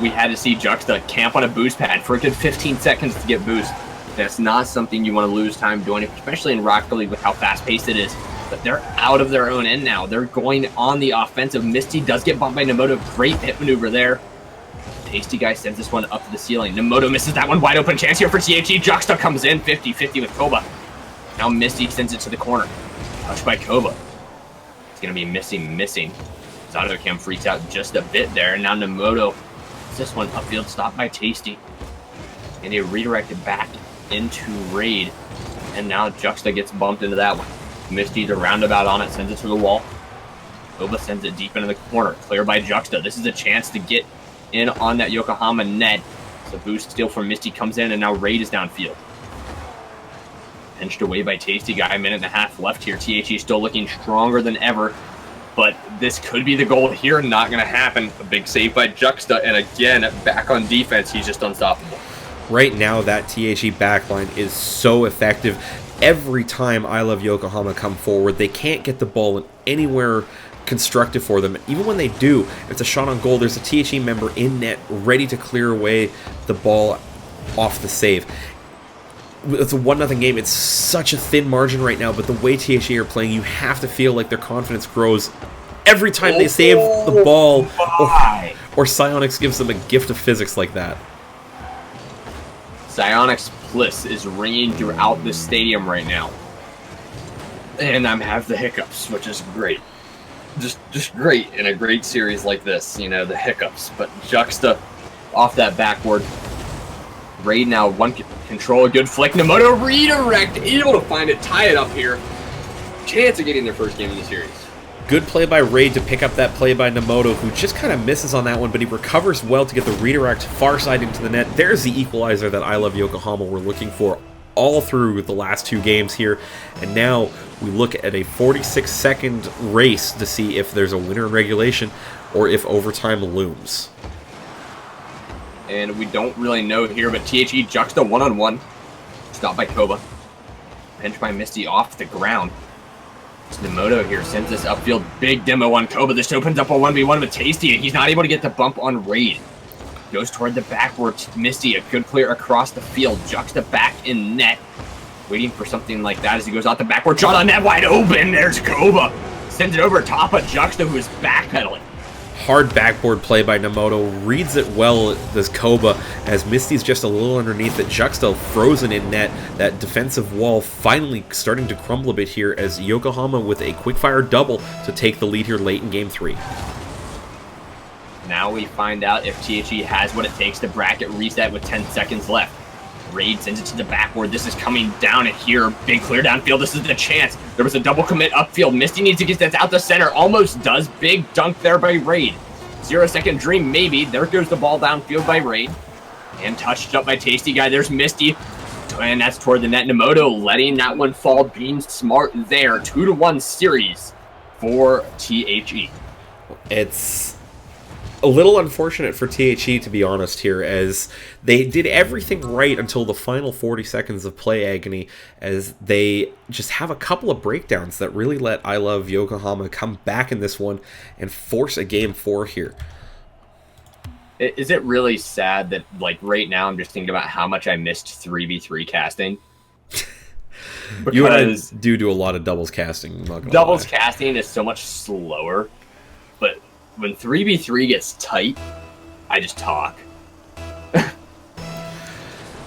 we had to see Juxta camp on a boost pad for a good 15 seconds to get boost. That's not something you want to lose time doing, especially in Rocket League with how fast-paced it is. But they're out of their own end now. They're going on the offensive. Misty does get bumped by Nomoto. Great hit maneuver there. Tasty Guy sends this one up to the ceiling. Nomoto misses that one. Wide open chance here for THE. Juxta comes in 50-50 with Koba. Now Misty sends it to the corner. Touched by Koba. It's going to be missing. Zadokam freaks out just a bit there. And now Nomoto gets this one upfield stopped by Tasty. And they redirect it back into Raid. And now Juxta gets bumped into that one. Misty's a roundabout on it, sends it to the wall. Koba sends it deep into the corner. Clear by Juxta. This is a chance to get in on that Yokohama net. So boost steal from Misty comes in, and now Raid is downfield. Pinched away by Tasty Guy. 1.5 minutes left here. THE still looking stronger than ever. But this could be the goal here. Not going to happen. A big save by Juxta. And again, back on defense, he's just unstoppable. Right now, that THE backline is so effective. Every time I Love Yokohama come forward, they can't get the ball in anywhere constructive for them. Even when they do, it's a shot on goal. There's a THE member in net ready to clear away the ball off the save. It's a 1-0 game. It's such a thin margin right now, but the way THE are playing, you have to feel like their confidence grows every time they save the ball, or Psyonix gives them a gift of physics like that. Psyonix Bliss is ringing throughout the stadium right now. And I'm have the hiccups, which is great. Just great in a great series like this, you know, the hiccups. But Juxta off that backward. Raid now one control, good flick. Nomoto redirect, able to find it, tie it up here. Chance of getting their first game in the series. Good play by Raid to pick up that play by Nomoto, who just kind of misses on that one, but he recovers well to get the redirect far side into the net. There's the equalizer that I Love Yokohama were looking for all through the last 2 games here. And now we look at a 46-second race to see if there's a winner in regulation or if overtime looms. And we don't really know here, but THE Juxta 1-on-1. Stopped by Koba. Pinched by Misty off the ground. Nemoto here sends this upfield. Big demo on Koba. This opens up a 1v1 with Tasty, and he's not able to get the bump on Raid. Goes toward the backward. Misty, a good clear across the field. Juxta back in net. Waiting for something like that as he goes out the backward. Shot on net wide open. There's Koba. Sends it over top of Juxta, who is backpedaling. Hard backboard play by Nemoto, reads it well, this Koba, as Misty's just a little underneath it. Juxta frozen in net. That defensive wall finally starting to crumble a bit here as Yokohama with a quickfire double to take the lead here late in Game 3. Now we find out if THE has what it takes to bracket reset with 10 seconds left. Raid sends it to the backward. This is coming down at here. Big clear downfield. This is the chance. There was a double commit upfield. Misty needs to get that out the center. Almost does. Big dunk there by Raid. 0-second dream, maybe. There goes the ball downfield by Raid. And touched up by Tasty Guy. There's Misty. And that's toward the net. Nemoto letting that one fall. Being smart there. 2-1 series for THE. It's a little unfortunate for THE, to be honest here, as they did everything right until the final 40 seconds of play agony, as they just have a couple of breakdowns that really let I Love Yokohama come back in this one and force a Game 4 here. Is it really sad that, like, right now I'm just thinking about how much I missed 3v3 casting? You and I do a lot of doubles casting. I'm not gonna doubles lie. casting is so much slower, but when 3v3 gets tight, I just talk.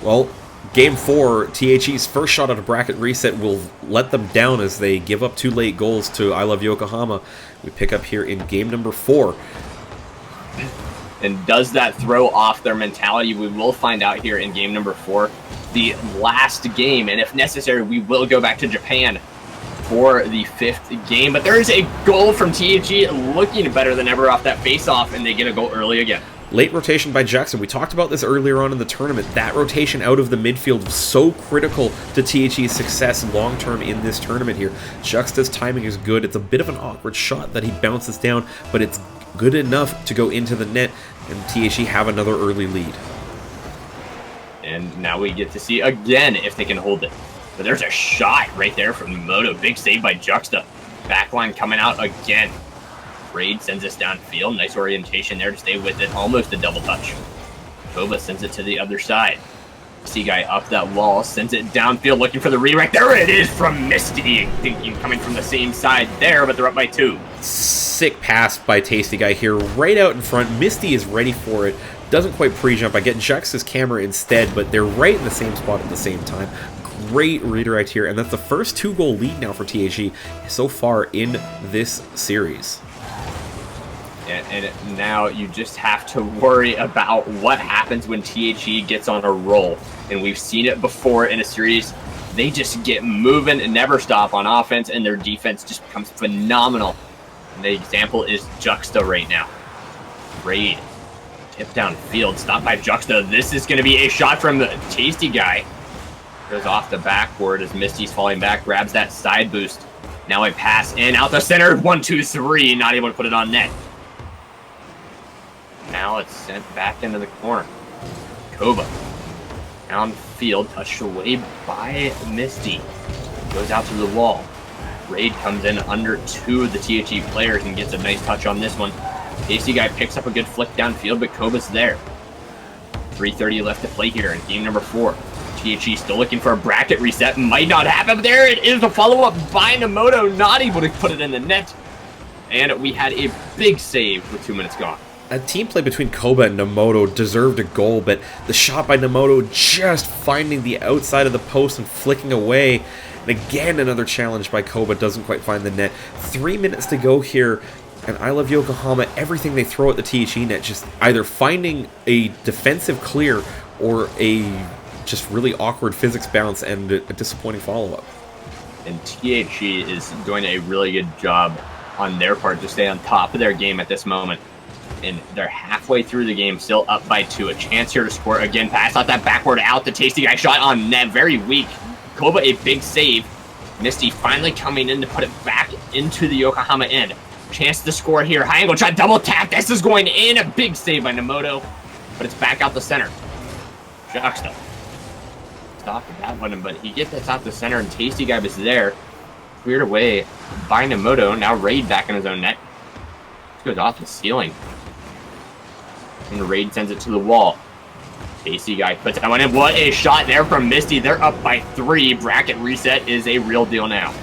Well, Game 4, THE's first shot at a bracket reset will let them down as they give up 2 late goals to I Love Yokohama. We pick up here in game number 4. And does that throw off their mentality? We will find out here in game number 4. The last game, and if necessary, we will go back to Japan for the 5th game. But there is a goal from THE looking better than ever off that face-off, and they get a goal early again. Late rotation by Jackson. We talked about this earlier on in the tournament. That rotation out of the midfield was so critical to THE's success long-term in this tournament here. Juxta's timing is good. It's a bit of an awkward shot that he bounces down, but it's good enough to go into the net, and THE have another early lead. And now we get to see again if they can hold it. But there's a shot right there from Nemoto. Big save by Juxta. Backline coming out again. Raid sends us downfield. Nice orientation there to stay with it. Almost a double touch. Koba sends it to the other side. See guy up that wall. Sends it downfield looking for the redirect. There it is from Misty. Thinking coming from the same side there, but they're up by 2. Sick pass by Tasty Guy here, right out in front. Misty is ready for it. Doesn't quite pre-jump. I get Juxta's camera instead, but they're right in the same spot at the same time. Great redirect here, and that's the first 2-goal lead now for THE so far in this series. And now you just have to worry about what happens when THE gets on a roll. And we've seen it before in a series. They just get moving and never stop on offense, and their defense just becomes phenomenal. And the example is Juxta right now. Raid. Tip downfield. Stopped by Juxta. This is going to be a shot from the Tasty Guy. Goes off the backward as Misty's falling back. Grabs that side boost. Now a pass in. Out the center. 1, 2, 3. Not able to put it on net. Now it's sent back into the corner. Koba. Downfield. Touched away by Misty. Goes out to the wall. Raid comes in under 2 of the THE players and gets a nice touch on this one. Tasty Guy picks up a good flick downfield, but Koba's there. 3:30 left to play here in game number 4. THE still looking for a bracket reset. Might not happen, but there it is. A follow-up by Nemoto. Not able to put it in the net. And we had a big save with 2 minutes gone. A team play between Koba and Nemoto deserved a goal, but the shot by Nemoto just finding the outside of the post and flicking away. And again, another challenge by Koba, doesn't quite find the net. 3 minutes to go here, and I Love Yokohama, everything they throw at the THE net, just either finding a defensive clear or a just really awkward physics bounce and a disappointing follow-up. And THE is doing a really good job on their part to stay on top of their game at this moment. And they're halfway through the game, still up by 2. A chance here to score again. Pass out that backward out. The Tasty Guy shot on net. Very weak. Koba, a big save. Misty finally coming in to put it back into the Yokohama end. Chance to score here. High angle shot. Double tap. This is going in. A big save by Nemoto. But it's back out the center. Juxta. Stopped that one, but he gets this out the center, and Tasty Guy was there. cleared away by Nemoto. Now Raid back in his own net. This goes off the ceiling. And Raid sends it to the wall. Tasty Guy puts that one in. What a shot there from Misty. They're up by 3. Bracket reset is a real deal now.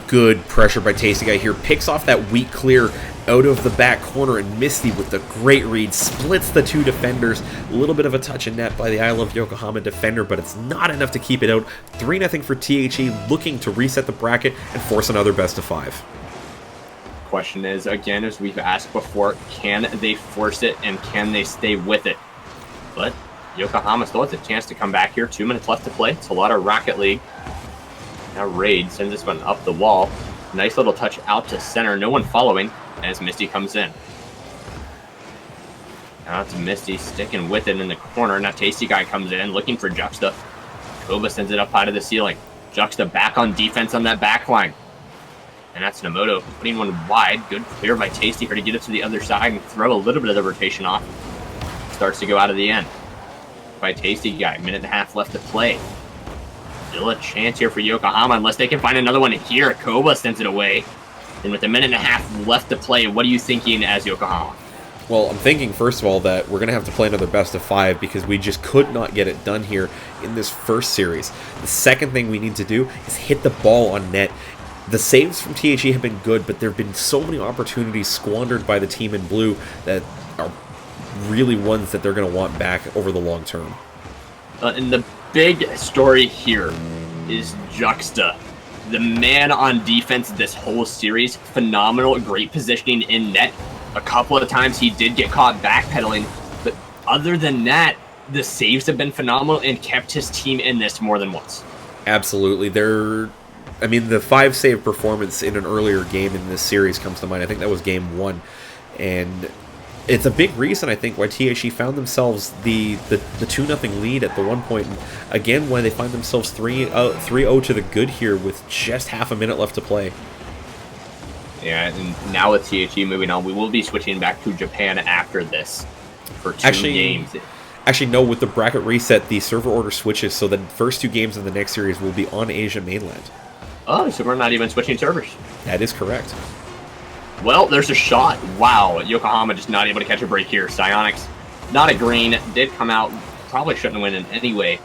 Good pressure by Tasty Guy here. Picks off that weak clear out of the back corner, and Misty with the great read splits the 2 defenders. A little bit of a touch in net by the I Love Yokohama defender, but it's not enough to keep it out. 3-0 for THE, looking to reset the bracket and force another best of 5. Question is, again, as we've asked before, can they force it and can they stay with it? But Yokohama still has a chance to come back here. 2 minutes left to play. It's a lot of Rocket League. Now Raid sends this one up the wall. Nice little touch out to center. No one following as Misty comes in. Now it's Misty sticking with it in the corner. Now Tasty Guy comes in looking for Juxta. Koba sends it up high to the ceiling. Juxta back on defense on that back line. And that's Nemoto putting one wide. Good clear by Tasty here to get it to the other side and throw a little bit of the rotation off. Starts to go out of the end by Tasty Guy. 1.5 left to play. Still a chance here for Yokohama unless they can find another one here. Koba sends it away. And with 1.5 left to play, what are you thinking as Yokohama? Well, I'm thinking, first of all, that we're going to have to play another best of 5 because we just could not get it done here in this first series. The second thing we need to do is hit the ball on net. The saves from THE have been good, but there have been so many opportunities squandered by the team in blue that are really ones that they're going to want back over the long term. And the big story here is Juxta. The man on defense this whole series. Phenomenal, great positioning in net. A couple of times he did get caught backpedaling, but other than that, the saves have been phenomenal and kept his team in this more than once. Absolutely. The 5-save performance in an earlier game in this series comes to mind. I think that was game 1. And it's a big reason, I think, why THE found themselves the 2-0 lead at the one point. And again, why they find themselves 3-0 to the good here with just half a minute left to play. Yeah, and now with THE moving on, we will be switching back to Japan after this for 2 games. Actually, no, with the bracket reset, the server order switches, so the first 2 games in the next series will be on Asia mainland. Oh, so we're not even switching servers. That is correct. Well, there's a shot. Wow, Yokohama just not able to catch a break here. Psionics, not a green, did come out. Probably shouldn't win in anyway.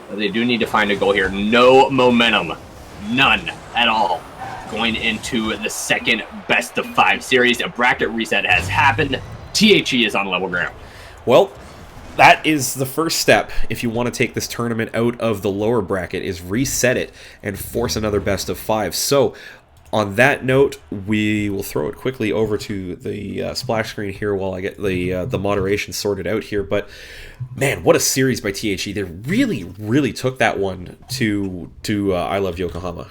But they do need to find a goal here. No momentum. None at all. Going into the second best of 5 series. A bracket reset has happened. THE is on level ground. Well, that is the first step if you want to take this tournament out of the lower bracket, is reset it and force another best of 5. So, on that note, we will throw it quickly over to the splash screen here while I get the moderation sorted out here. But, man, what a series by THE. They really, really took that one to I Love Yokohama.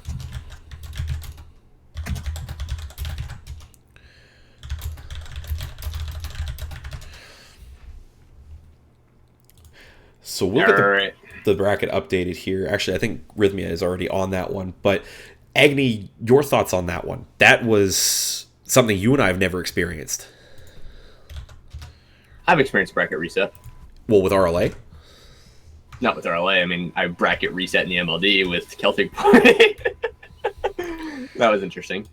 So we'll get the bracket updated here. Actually, I think Rhythmia is already on that one. But, Agni, your thoughts on that one? That was something you and I have never experienced. I've experienced bracket reset. Well, with RLA? Not with RLA. I mean, I bracket reset in the MLD with Celtic Party. That was interesting.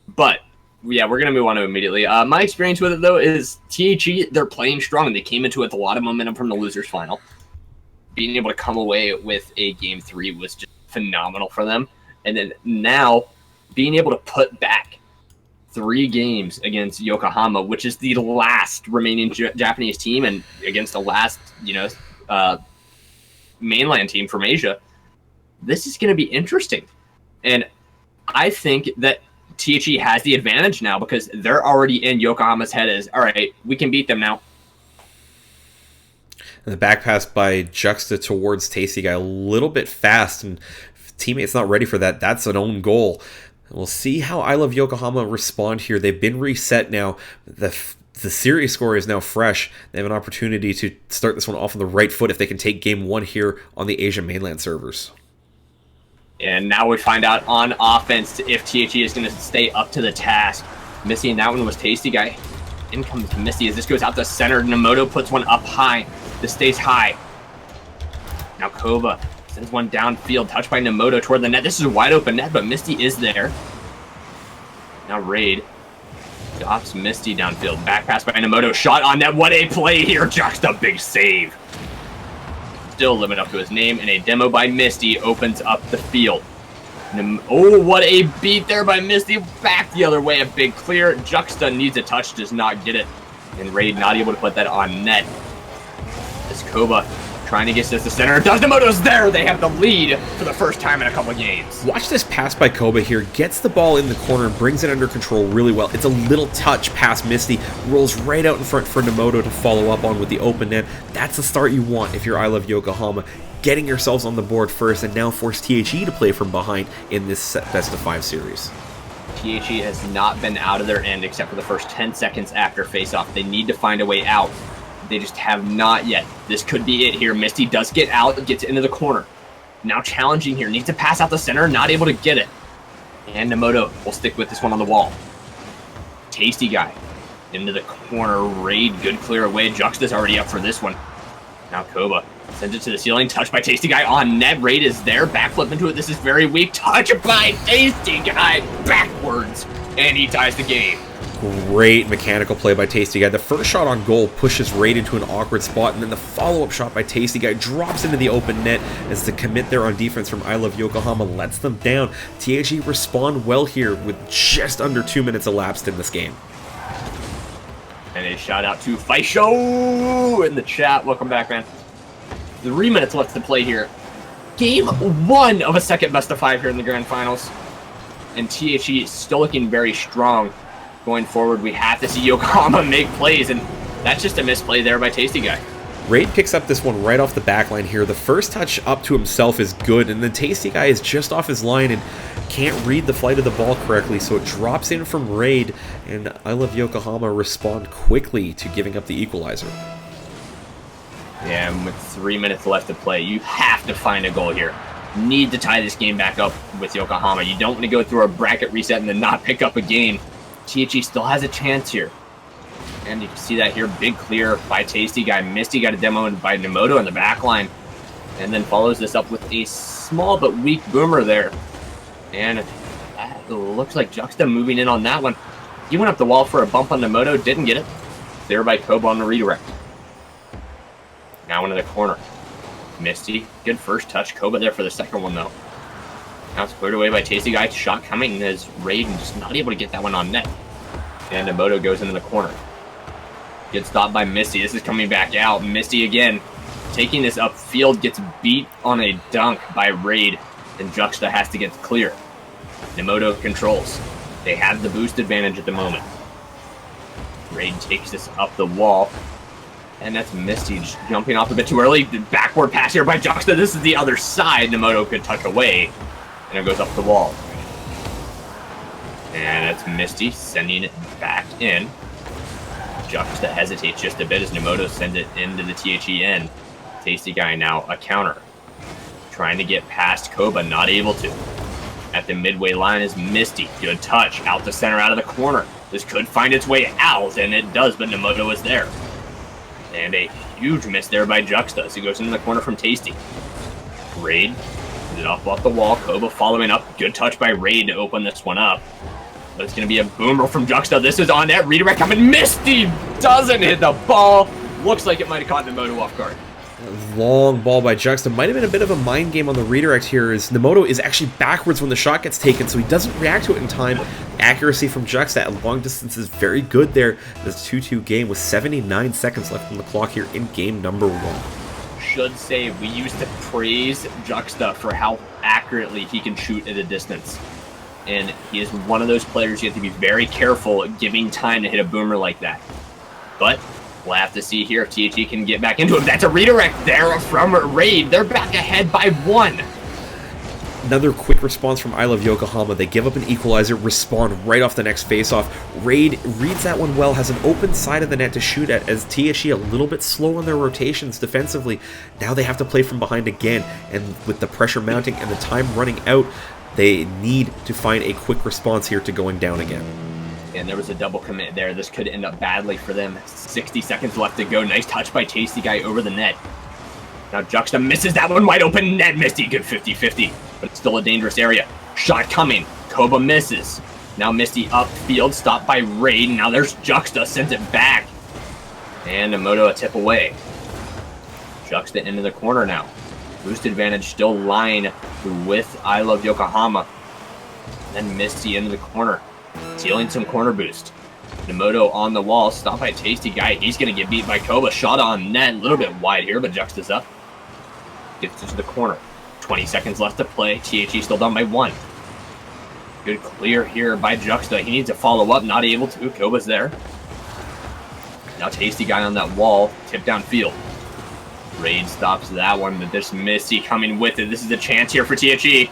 But, yeah, we're going to move on to immediately. My experience with it, though, is THE, they're playing strong. They came into it with a lot of momentum from the losers final. Being able to come away with a Game 3 was just phenomenal for them. And then now, being able to put back 3 games against Yokohama, which is the last remaining Japanese team, and against the last, mainland team from Asia, this is going to be interesting. And I think that THE has the advantage now because they're already in Yokohama's head as, all right, we can beat them now. And the back pass by Juxta towards Tasty Guy a little bit fast, and teammates not ready for that. That's an own goal. We'll see how I Love Yokohama respond here. They've been reset now. The series score is now fresh. They have an opportunity to start this one off on the right foot if they can take game 1 here on the Asia mainland servers. And now we find out on offense if THE is going to stay up to the task. Missy in that one was Tasty Guy. In comes Missy as this goes out the center. Nemoto puts one up high. This stays high. Now Koba Sends one downfield, touched by Nemoto toward the net. This is a wide open net, but Misty is there. Now Raid stops Misty downfield. Back pass by Nemoto. Shot on net. What a play here. Juxta, big save. Still living up to his name, and a demo by Misty opens up the field. Oh, what a beat there by Misty. Back the other way. A big clear. Juxta needs a touch, does not get it. And Raid not able to put that on net. As Koba trying to get to the center. Does Nemoto's there? They have the lead for the first time in a couple of games. Watch this pass by Koba here. Gets the ball in the corner and brings it under control really well. It's a little touch past Misty. Rolls right out in front for Nemoto to follow up on with the open net. That's the start you want if you're I Love Yokohama. Getting yourselves on the board first and now force THE to play from behind in this best of 5 series. THE has not been out of their end except for the first 10 seconds after faceoff. They need to find a way out. They just have not yet. This could be it here. Misty does get out, gets into the corner. Now challenging here. Needs to pass out the center, not able to get it. And Nemoto will stick with this one on the wall. Tasty Guy into the corner. Raid, good clear away. Juxta's already up for this one. Now Koba sends it to the ceiling. Touched by Tasty Guy on net. Raid is there. Backflip into it. This is very weak. Touch by Tasty Guy backwards. And he ties the game. Great mechanical play by Tasty Guy. The first shot on goal pushes Raid into an awkward spot, and then the follow-up shot by Tasty Guy drops into the open net as the commit there on defense from I Love Yokohama lets them down. THE respond well here with just under 2 minutes elapsed in this game. And a shout out to Faisho in the chat. Welcome back, man. 3 minutes left to play here. Game 1 of a second best of 5 here in the grand finals. And THE is still looking very strong. Going forward, we have to see Yokohama make plays, and that's just a misplay there by Tasty Guy. Raid picks up this one right off the back line here. The first touch up to himself is good, and the Tasty Guy is just off his line and can't read the flight of the ball correctly, so it drops in from Raid, and I Love Yokohama respond quickly to giving up the equalizer. Yeah, and with 3 minutes left to play, you have to find a goal here. Need to tie this game back up with Yokohama. You don't want to go through a bracket reset and then not pick up a game. THE still has a chance here. And you can see that here, big clear by Tasty Guy. Misty got a demo by Nemoto in the back line. And then follows this up with a small but weak boomer there. And that looks like Juxta moving in on that one. He went up the wall for a bump on Nemoto, didn't get it. There by Koba on the redirect. Now into the corner. Misty, good first touch. Koba there for the second one though. Now it's cleared away by Tasty Guy. Shot coming as Raiden just not able to get that one on net. And Nemoto goes into the corner. Gets stopped by Misty. This is coming back out. Misty again taking this upfield, gets beat on a dunk by Raid, and Juxta has to get clear. Nemoto controls. They have the boost advantage at the moment. Raid takes this up the wall. And that's Misty just jumping off a bit too early. Backward pass here by Juxta. This is the other side. Nemoto could tuck away. And it goes up the wall. And that's Misty sending it back in. Juxta hesitates just a bit as Nemoto sends it into the THE end. Tasty Guy now a counter. Trying to get past Koba, not able to. At the midway line is Misty. Good touch. Out the center, out of the corner. This could find its way out, and it does, but Nemoto is there. And a huge miss there by Juxta as he goes into the corner from Tasty. Raid. It up off the wall. Koba following up. Good touch by Raid to open this one up. But it's going to be a boomer from Juxta. This is on net. Redirect coming. Misty doesn't hit the ball. Looks like it might have caught Nemoto off guard. Long ball by Juxta. Might have been a bit of a mind game on the redirect here as Nemoto is actually backwards when the shot gets taken, so he doesn't react to it in time. Accuracy from Juxta at long distance is very good there. This 2-2 game with 79 seconds left on the clock here in game number 1. Should say we used to praise Juxta for how accurately he can shoot at a distance. And he is one of those players you have to be very careful giving time to hit a boomer like that. But we'll have to see here if THE can get back into it. That's a redirect there from Raid. They're back ahead by 1. Another quick response from I Love Yokohama. They give up an equalizer, respond right off the next faceoff. Raid reads that one well, has an open side of the net to shoot at as THE a little bit slow on their rotations defensively. Now they have to play from behind again, and with the pressure mounting and the time running out, they need to find a quick response here to going down again. And there was a double commit there. This could end up badly for them. 60 seconds left to go. Nice touch by Tasty Guy over the net. Now Juxta misses that one wide open net. Misty, good 50-50, but it's still a dangerous area. Shot coming. Koba misses. Now Misty upfield, stopped by Raid. Now there's Juxta, sends it back. And Nemoto a tip away. Juxta into the corner now. Boost advantage still lying with I Love Yokohama. Then Misty into the corner, stealing some corner boost. Nemoto on the wall, stopped by Tasty Guy. He's going to get beat by Koba. Shot on net, a little bit wide here, but Juxta's up. Gets into the corner. 20 seconds left to play. THE still down by 1. Good clear here by Juxta. He needs to follow up, not able to. Koba's there. Now Tasty Guy on that wall, tip downfield. Raid stops that one, but this Misty coming with it. This is a chance here for THE.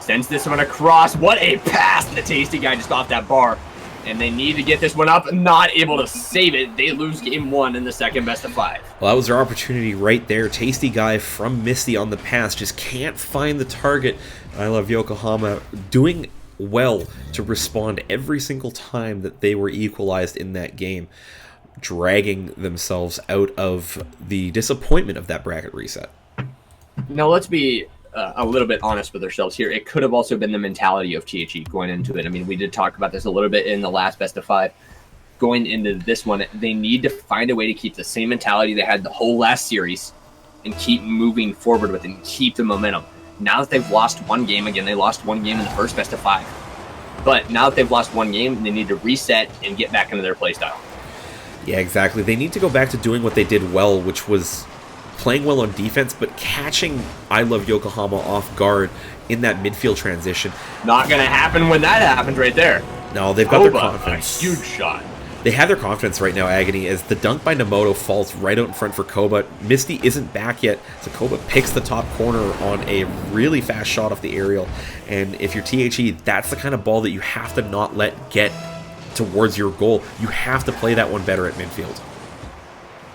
Sends this one across. What a pass! The Tasty Guy just off that bar. And they need to get this one up. Not able to save it. They lose game 1 in the second best of 5. Well, that was their opportunity right there. Tasty Guy from Misty on the pass. Just can't find the target. I Love Yokohama doing well to respond every single time that they were equalized in that game, dragging themselves out of the disappointment of that bracket reset. Now let's be a little bit honest with ourselves here. It could have also been the mentality of THE going into it. I mean, we did talk about this a little bit in the last best of 5. Going into this one, they need to find a way to keep the same mentality they had the whole last series and keep moving forward with it and keep the momentum. Now that they've lost one game, again, they lost one game in the first best of 5. But now that they've lost one game, they need to reset and get back into their play style. Yeah, exactly. They need to go back to doing what they did well, which was playing well on defense, but catching I Love Yokohama off guard in that midfield transition. Not going to happen when that happens right there. No, they've got their Koba, confidence. a huge shot. They have their confidence right now, Agony, as the dunk by Nemoto falls right out in front for Koba. Misty isn't back yet, so Koba picks the top corner on a really fast shot off the aerial. And if you're THE, that's the kind of ball that you have to not let get towards your goal. You have to play that one better at midfield.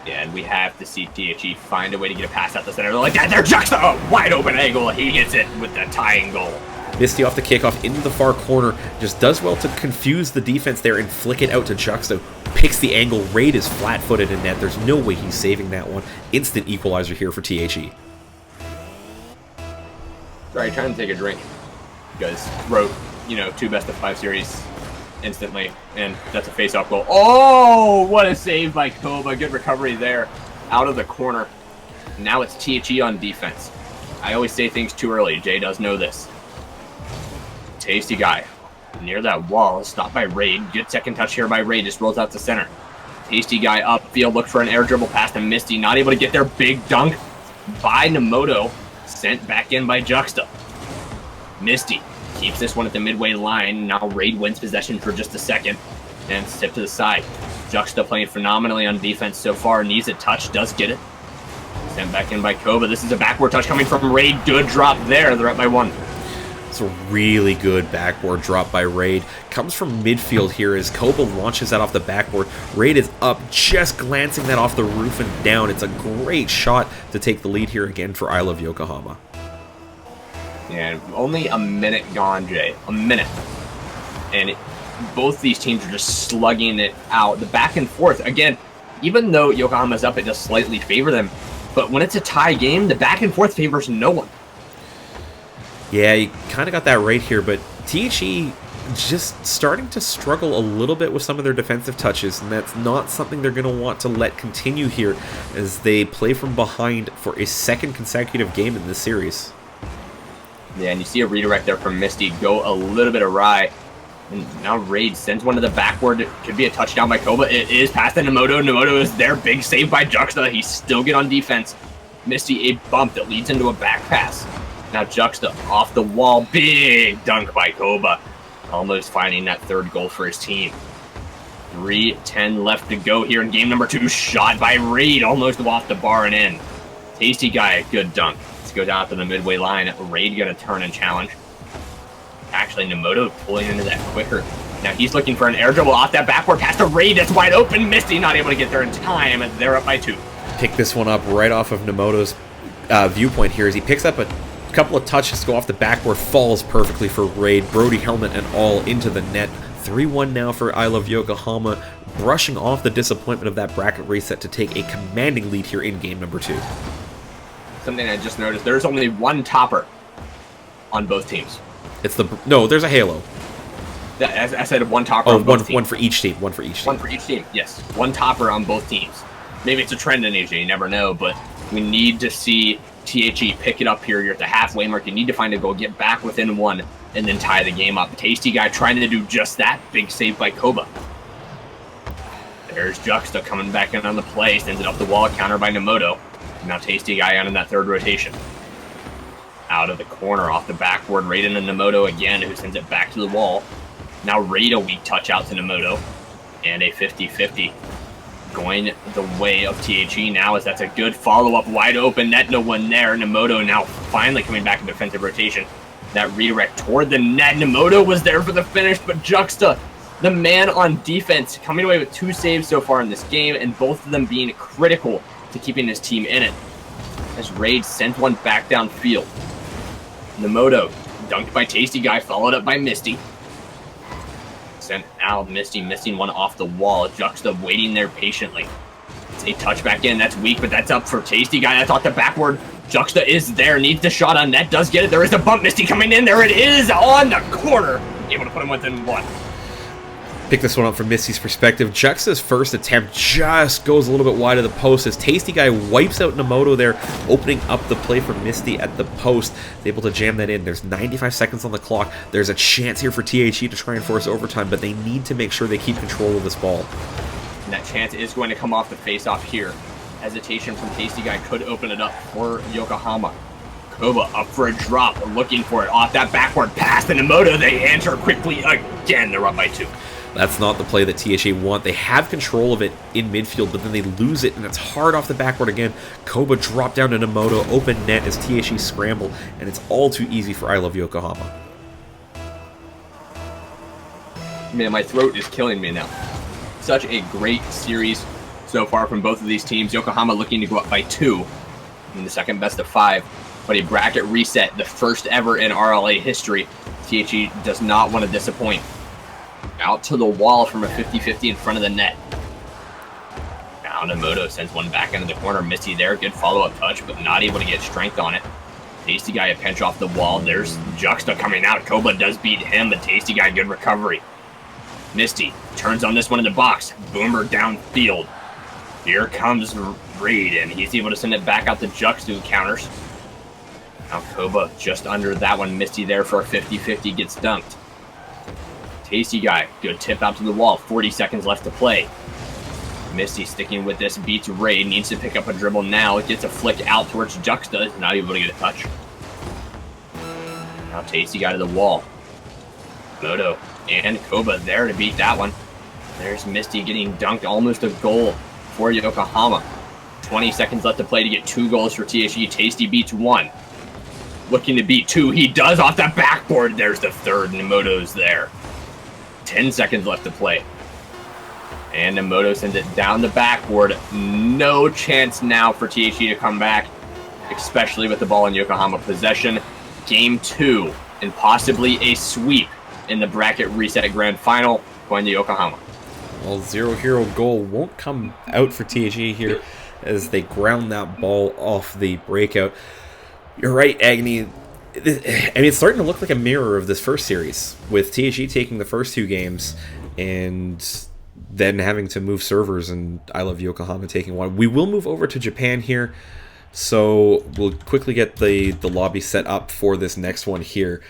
Yeah, and we have to see THE find a way to get a pass out the center. They're like that. They're Juxta. Oh, wide open angle. He gets it with the tying goal. Misty off the kickoff into the far corner. Just does well to confuse the defense there and flick it out to Juxta. Picks the angle. Raid is flat-footed in net. There's no way he's saving that one. Instant equalizer here for THE. Sorry, trying to take a drink. You guys wrote, 2 best of 5 series instantly, and that's a face-off goal. Oh, what a save by Koba. Good recovery there out of the corner. Now it's THE on defense. I always say things too early. Jay does know this. Tasty Guy near that wall, stopped by Raid. Good second touch here by Raid, just rolls out to center. Tasty Guy upfield, look for an air dribble past to Misty, not able to get their big dunk by Nemoto, sent back in by Juxta. Misty keeps this one at the midway line. Now Raid wins possession for just a second and step to the side. Juxta playing phenomenally on defense so far, needs a touch, does get it. Sent back in by Koba. This is a backward touch coming from Raid. Good drop there. They're up by 1. It's a really good backboard drop by Raid. Comes from midfield here as Koba launches that off the backboard. Raid is up, just glancing that off the roof and down. It's a great shot to take the lead here again for I Love Yokohama. And only a minute gone, Jay. A minute. And both these teams are just slugging it out. The back and forth, again, even though Yokohama's up, it does slightly favor them. But when it's a tie game, the back and forth favors no one. Yeah, you kind of got that right here, but THE just starting to struggle a little bit with some of their defensive touches, and that's not something they're going to want to let continue here as they play from behind for a second consecutive game in this series. Yeah, and you see a redirect there from Misty go a little bit awry. And now Raid sends one to the backward. It could be a touchdown by Koba. It is past the Nemoto. Nemoto is there. Big save by Juxta. He's still good on defense. Misty a bump that leads into a back pass. Now Juxta off the wall. Big dunk by Koba. Almost finding that third goal for his team. 3:10 left to go here in game number 2. Shot by Raid. Almost off the bar and in. Tasty Guy, good dunk. Let's go down to the midway line. Raid gonna turn and challenge. Actually, Nemoto pulling into that quicker. Now he's looking for an air dribble off that backward pass to Raid. That's wide open. Misty not able to get there in time. They're up by 2. Pick this one up right off of Nemoto's viewpoint here as he picks up a couple of touches, go off the backboard, falls perfectly for Raid. Brody helmet and all into the net. 3-1 now for I Love Yokohama, brushing off the disappointment of that bracket reset to take a commanding lead here in game number 2. something I just noticed. There's only one topper on both teams. No, there's a Halo. I said one topper Oh, on both teams. one for each team. One for each team. One for each team, yes. One topper on both teams. Maybe it's a trend in Asia, you never know, but we need to see THE pick it up here. You're at the halfway mark. You need to find a goal, get back within one, and then tie the game up. Tasty Guy trying to do just that. Big save by Koba. There's Juxta coming back in on the play. Sends it up the wall, counter by Nemoto. Now Tasty Guy on in that third rotation. Out of the corner, off the backboard, right into Nemoto again, who sends it back to the wall. Now Raid a weak touch out to Nemoto. And a 50-50 going the way of THE now, as that's a good follow-up, wide open net, no one there. Nemoto now finally coming back in defensive rotation. That redirect toward the net. Nemoto was there for the finish, but Juxta, the man on defense, coming away with 2 saves so far in this game, and both of them being critical to keeping his team in it. As Raid sent one back downfield. Nemoto, dunked by Tasty Guy, followed up by Misty. Sent out Misty, missing one off the wall. Juxta waiting there patiently. It's a touch back in, that's weak, but that's up for Tasty Guy. That's off the backward. Juxta is there, needs the shot on net, does get it. There is a bump, Misty coming in, there it is, on the corner. Able to put him within one. Pick this one up from Misty's perspective. Juxta's first attempt just goes a little bit wide of the post as Tasty Guy wipes out Nemoto there, opening up the play for Misty at the post. Able to jam that in. There's 95 seconds on the clock. There's a chance here for THE to try and force overtime, but they need to make sure they keep control of this ball. And that chance is going to come off the face-off here. Hesitation from Tasty Guy could open it up for Yokohama. Koba up for a drop, looking for it off that backward pass to Nemoto. They answer quickly again. They're up by 2. That's not the play that THE want. They have control of it in midfield, but then they lose it, and it's hard off the backward again. Koba dropped down to Nemoto, open net as THE scramble, and it's all too easy for I Love Yokohama. Man, my throat is killing me now. Such a great series so far from both of these teams. Yokohama looking to go up by 2 in the second best of 5, but a bracket reset, the first ever in RLA history. THE does not want to disappoint. Out to the wall from a 50-50 in front of the net. Now Nemoto sends one back into the corner. Misty there, good follow-up touch, but not able to get strength on it. Tasty Guy a pinch off the wall. There's Juxta coming out. Koba does beat him, but Tasty Guy, good recovery. Misty turns on this one in the box. Boomer downfield. Here comes Raid, and he's able to send it back out to Juxta, who counters. Now Koba just under that one. Misty there for a 50-50, gets dunked. Tasty Guy, good tip out to the wall. 40 seconds left to play. Misty sticking with this, beats Raid, needs to pick up a dribble now. It gets a flick out towards Juxta, is not able to get a touch. Now Tasty Guy to the wall. Moto and Koba there to beat that one. There's Misty getting dunked, almost a goal for Yokohama. 20 seconds left to play to get 2 goals for THE. Tasty beats 1. Looking to beat 2, he does off the backboard. There's the third, Nemoto's there. 10 seconds left to play. And Nemoto sends it down the backboard. No chance now for THE to come back, especially with the ball in Yokohama possession. Game 2, and possibly a sweep in the bracket reset grand final, going to Yokohama. Well, 0-0 goal won't come out for THE here as they ground that ball off the breakout. You're right, Agony. I mean, it's starting to look like a mirror of this first series, with THE taking the first 2 games and then having to move servers, and I Love Yokohama taking 1. We will move over to Japan here, so we'll quickly get the lobby set up for this next one here.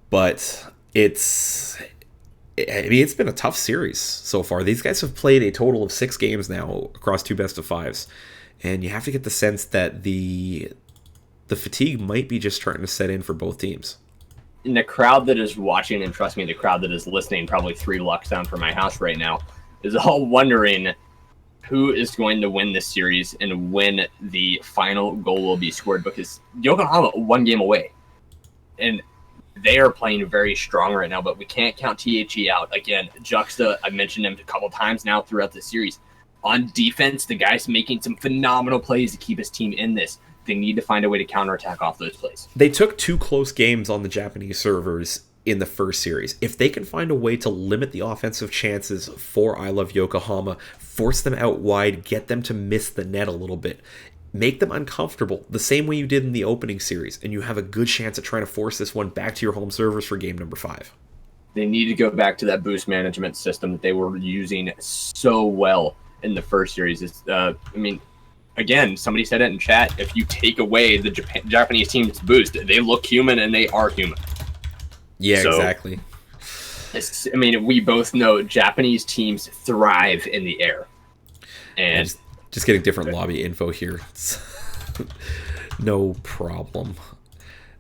But it's been a tough series so far. These guys have played a total of 6 games now across 2 best of 5s, and you have to get the sense that the fatigue might be just starting to set in for both teams. And the crowd that is watching, and trust me, the crowd that is listening, probably 3 blocks down from my house right now, is all wondering who is going to win this series and when the final goal will be scored, because Yokohama 1 game away. And they are playing very strong right now, but we can't count THE out. Again, Juxta, I've mentioned him a couple times now throughout the series. On defense, the guy's making some phenomenal plays to keep his team in this. They need to find a way to counterattack off those plays. They took 2 close games on the Japanese servers in the first series. If they can find a way to limit the offensive chances for I Love Yokohama, force them out wide, get them to miss the net a little bit, make them uncomfortable the same way you did in the opening series, and you have a good chance at trying to force this one back to your home servers for game number 5. They need to go back to that boost management system that they were using so well in the first series. Again, somebody said it in chat, if you take away the Japanese team's boost, they look human and they are human. Yeah, So, exactly. We both know Japanese teams thrive in the air. And Just getting different lobby info here. No problem.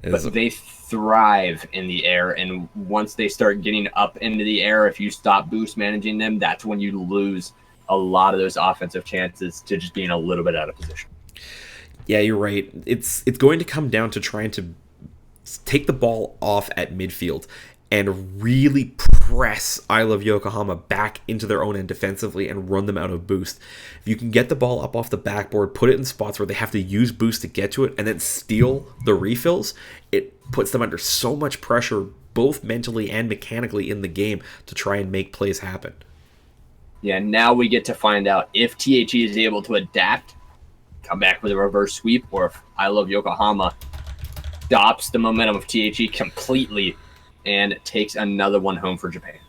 but they thrive in the air, and once they start getting up into the air, if you stop boost managing them, that's when you lose a lot of those offensive chances to just being a little bit out of position. Yeah, you're right. It's going to come down to trying to take the ball off at midfield and really press I Love Yokohama back into their own end defensively and run them out of boost. If you can get the ball up off the backboard, put it in spots where they have to use boost to get to it, and then steal the refills, it puts them under so much pressure, both mentally and mechanically in the game, to try and make plays happen. Yeah, now we get to find out if THE is able to adapt, come back with a reverse sweep, or if I Love Yokohama stops the momentum of THE completely and takes another one home for Japan.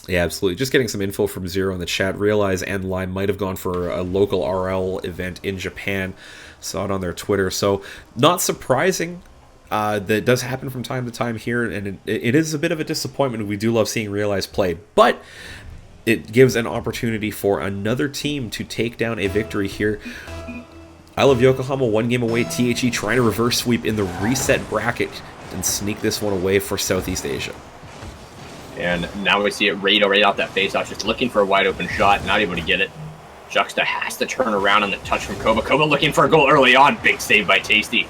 Yeah, absolutely. Just getting some info from Zero in the chat. Realize and Lime might have gone for a local RL event in Japan. Saw it on their Twitter. So not surprising. That does happen from time to time here, and it is a bit of a disappointment. We do love seeing Realize play, but it gives an opportunity for another team to take down a victory here. I Love Yokohama 1 game away. THE trying to reverse sweep in the reset bracket and sneak this one away for Southeast Asia. And now we see it right off that face-off, just looking for a wide-open shot, not able to get it. Juxta has to turn around on the touch from Koba. Koba looking for a goal early on. Big save by Tasty.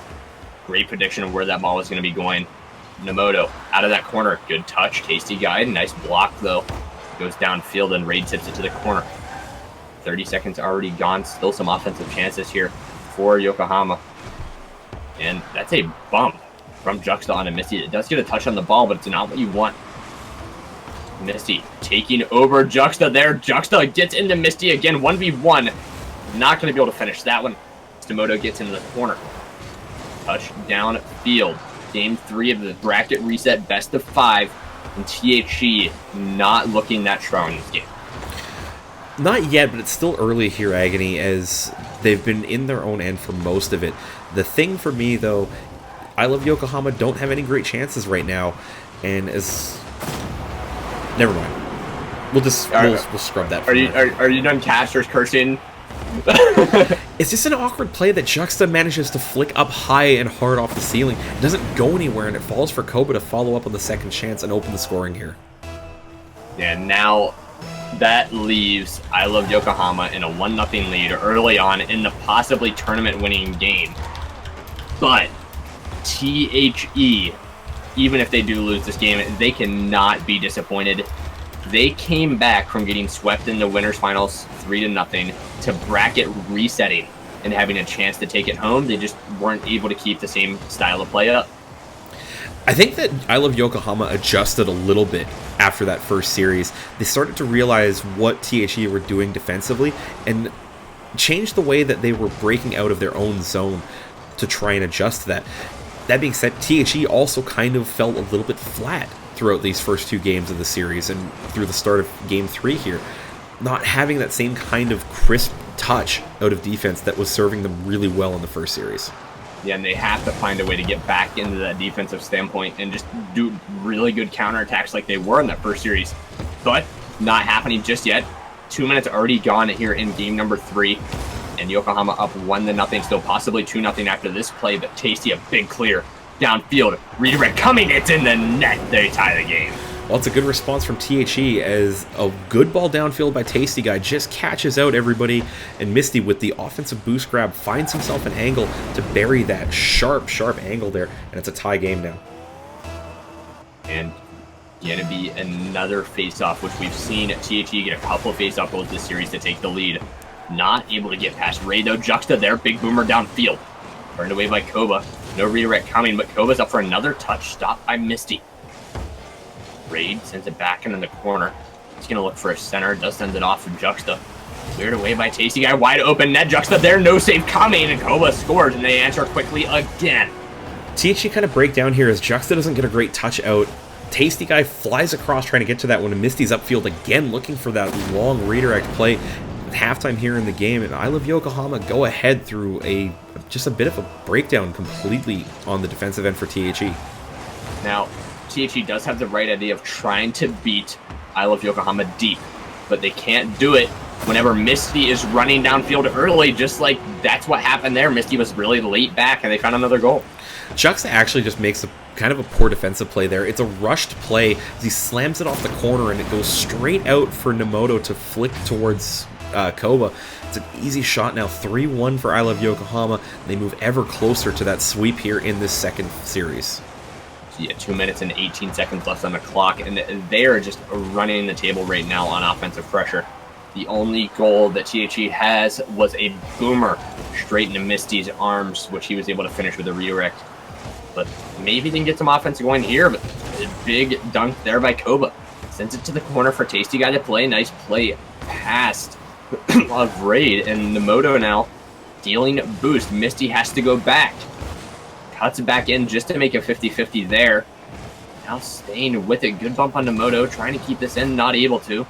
Great prediction of where that ball is going to be going. Namoto out of that corner. Good touch. Tasty guide. Nice block, though. Goes downfield and Raid tips it to the corner. 30 seconds already gone. Still some offensive chances here for Yokohama. And that's a bump from Juxta onto Misty. It does get a touch on the ball, but it's not what you want. Misty taking over Juxta there. Juxta gets into Misty again. 1v1. Not going to be able to finish that one. Namoto gets into the corner. Touchdown field. Game 3 of the bracket reset best of 5. And THE not looking that strong in this game. Not yet, but it's still early here, Agony, as they've been in their own end for most of it. The thing for me, though, I Love Yokohama don't have any great chances right now, and as... Never mind. We'll scrub that. Are you done casters cursing? It's just an awkward play that Juxta manages to flick up high and hard off the ceiling. It doesn't go anywhere, and it falls for Koba to follow up on the second chance and open the scoring here. And now that leaves I Love Yokohama in a 1-0 lead early on in the possibly tournament-winning game. But THE, even if they do lose this game, they cannot be disappointed. They came back from getting swept in the winners finals 3-0 to bracket resetting and having a chance to take it home. They just weren't able to keep the same style of play up. I think that I Love Yokohama adjusted a little bit after that first series. They started to realize what THE were doing defensively and changed the way that they were breaking out of their own zone to try and adjust to that. That being said, THE also kind of felt a little bit flat throughout these first 2 games of the series and through the start of Game 3 here. Not having that same kind of crisp touch out of defense that was serving them really well in the first series. Yeah, and they have to find a way to get back into that defensive standpoint and just do really good counterattacks like they were in that first series. But not happening just yet. 2 minutes already gone here in game number 3. And Yokohama up 1-0, still possibly 2-0 after this play, but Tasty a big clear. Downfield, redirect coming, it's in the net. They tie the game. Well, it's a good response from THE as a good ball downfield by Tasty Guy just catches out everybody, and Misty with the offensive boost grab finds himself an angle to bury that sharp angle there, and it's a tie game now. And gonna be another face-off, which we've seen THE get a couple of face-off goals this series to take the lead. Not able to get past Ray though. Juxta there, big boomer downfield. Turned away by Koba. No redirect coming, but Koba's up for another touch. Stopped by Misty. Raid sends it back into the corner. He's going to look for a center. Does send it off from Juxta. Cleared away by Tasty Guy, wide open net. Juxta there, no save coming, and Koba scores, and they answer quickly again. THC kind of break down here as Juxta doesn't get a great touch out. Tasty Guy flies across trying to get to that one, and Misty's upfield again looking for that long redirect play. Halftime here in the game, and I Love Yokohama go ahead through just a bit of a breakdown completely on the defensive end for THE. Now, THE does have the right idea of trying to beat I Love Yokohama deep, but they can't do it whenever Misty is running downfield early, just like that's what happened there. Misty was really late back, and they found another goal. Juxta actually just makes a kind of a poor defensive play there. It's a rushed play as he slams it off the corner, and it goes straight out for Nemoto to flick towards Koba. It's an easy shot now, 3-1 for I Love Yokohama. They move ever closer to that sweep here in this second series. So yeah, 2 minutes and 18 seconds left on the clock, and they are just running the table right now on offensive pressure. The only goal that THE has was a boomer straight into Misty's arms, which he was able to finish with a redirect. But maybe they can get some offense going here, but a big dunk there by Koba. Sends it to the corner for Tasty Guy to play. Nice play past of Raid, and Nemoto now dealing boost. Misty has to go back. Cuts it back in just to make a 50-50 there. Now staying with it. Good bump on Nemoto, trying to keep this in, not able to.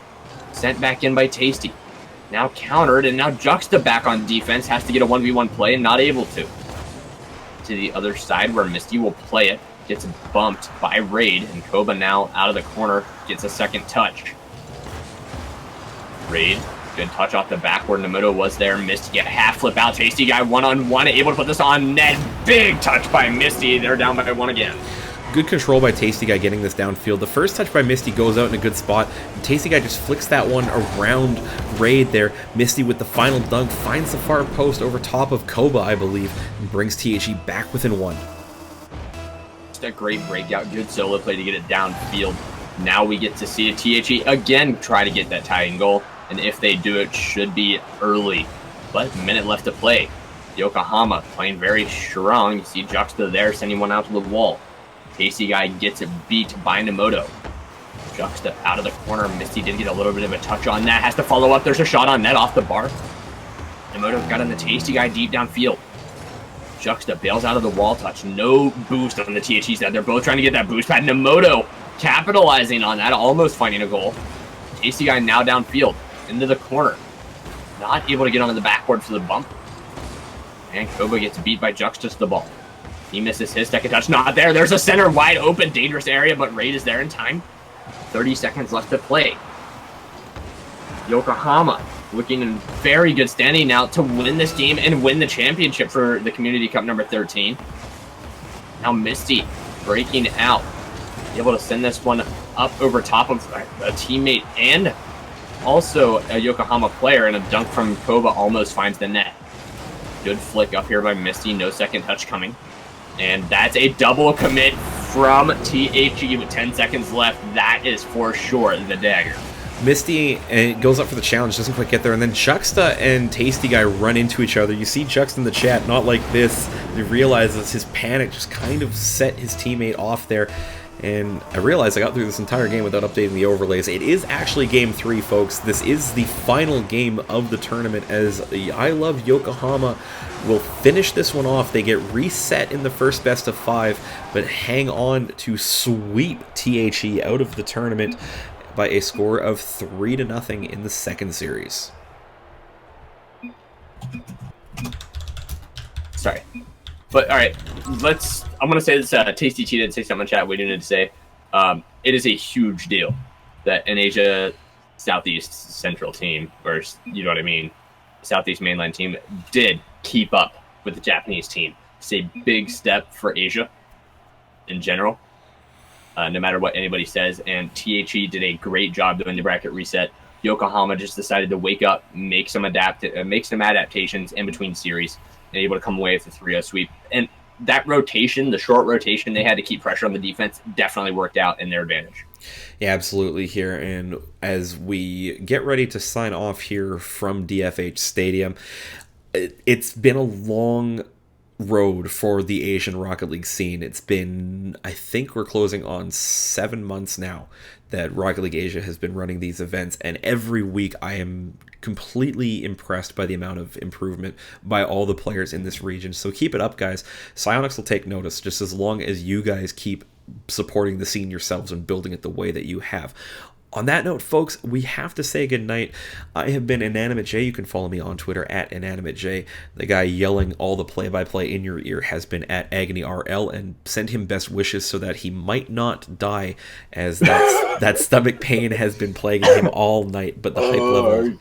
Sent back in by Tasty. Now countered, and now Juxta back on defense. Has to get a 1v1 play and not able to. To the other side where Misty will play it. Gets bumped by Raid, and Koba now out of the corner gets a second touch. Raid, good touch off the back where Nemoto was there. Misty get half flip out. Tasty Guy one-on-one, able to put this on net. Big touch by Misty. They're down by one again. Good control by Tasty Guy getting this downfield. The first touch by Misty goes out in a good spot. And Tasty Guy just flicks that one around Raid there. Misty with the final dunk finds the far post over top of Koba, I believe, and brings THE back within one. Just a great breakout. Good solo play to get it downfield. Now we get to see THE again try to get that tying goal. And if they do, it should be early. But a minute left to play. Yokohama playing very strong. You see Juxta there sending one out to the wall. Tasty Guy gets it beat by Nemoto. Juxta out of the corner. Misty did get a little bit of a touch on that. Has to follow up. There's a shot on net off the bar. Nemoto got on the Tasty Guy deep downfield. Juxta bails out of the wall touch. No boost on the THE side. They're both trying to get that boost pad. Nemoto capitalizing on that. Almost finding a goal. Tasty Guy now downfield. Into the corner. Not able to get onto the backboard for the bump. And Koba gets beat by Juxta to the ball. He misses his second touch. Not there. There's a center wide open, dangerous area, but Raid is there in time. 30 seconds left to play. Yokohama looking in very good standing now to win this game and win the championship for the Community Cup number 13. Now Misty breaking out. Able to send this one up over top of a teammate and also a Yokohama player, and a dunk from Koba almost finds the net. Good flick up here by Misty. No second touch coming. And that's a double commit from THE with 10 seconds left. That is for sure the dagger. Misty goes up for the challenge, doesn't quite get there, and then Juxta and Tasty Guy run into each other. You see Juxta in the chat, not like this. He realizes his panic just kind of set his teammate off there. And I realized I got through this entire game without updating the overlays. It is actually Game 3, folks. This is the final game of the tournament as the I Love Yokohama will finish this one off. They get reset in the first best of 5, but hang on to sweep THE out of the tournament by a score of 3-0 in the second series. Sorry. But, all right, I'm going to say this. Tasty T did say something in chat we didn't need to say. It is a huge deal that an Asia Southeast Central team, or, you know what I mean, Southeast Mainland team, did keep up with the Japanese team. It's a big step for Asia in general, no matter what anybody says. And THE did a great job doing the bracket reset. Yokohama just decided to wake up, make some adaptations in between series, and able to come away with a 3-0 sweep. And that rotation, the short rotation they had to keep pressure on the defense, definitely worked out in their advantage. Yeah, absolutely here. And as we get ready to sign off here from DFH Stadium, it's been a long road for the Asian Rocket League scene. It's been, I think we're closing on 7 months now that Rocket League Asia has been running these events, and every week I am completely impressed by the amount of improvement by all the players in this region. So keep it up, guys. Psyonix will take notice just as long as you guys keep supporting the scene yourselves and building it the way that you have. On that note, folks, we have to say goodnight. I have been Inanimate J. You can follow me on Twitter at Inanimate J. The guy yelling all the play-by-play in your ear has been at AgonyRL, and send him best wishes so that he might not die, as that stomach pain has been plaguing him all night. But the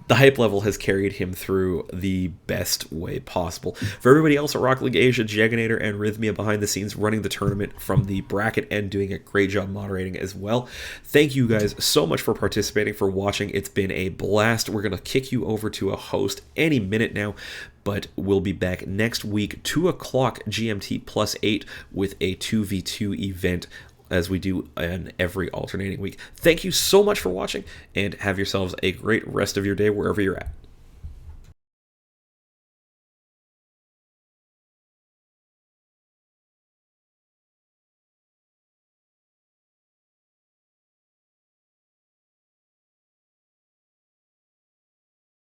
hype level has carried him through the best way possible. For everybody else at Rocket League Asia, Jaganator and Rhythmia behind the scenes running the tournament from the bracket end, doing a great job moderating as well. Thank you guys so much for participating, for watching. It's been a blast. We're going to kick you over to a host any minute now, but we'll be back next week, 2 o'clock GMT +8, with a 2v2 event, as we do in every alternating week. Thank you so much for watching, and have yourselves a great rest of your day wherever you're at.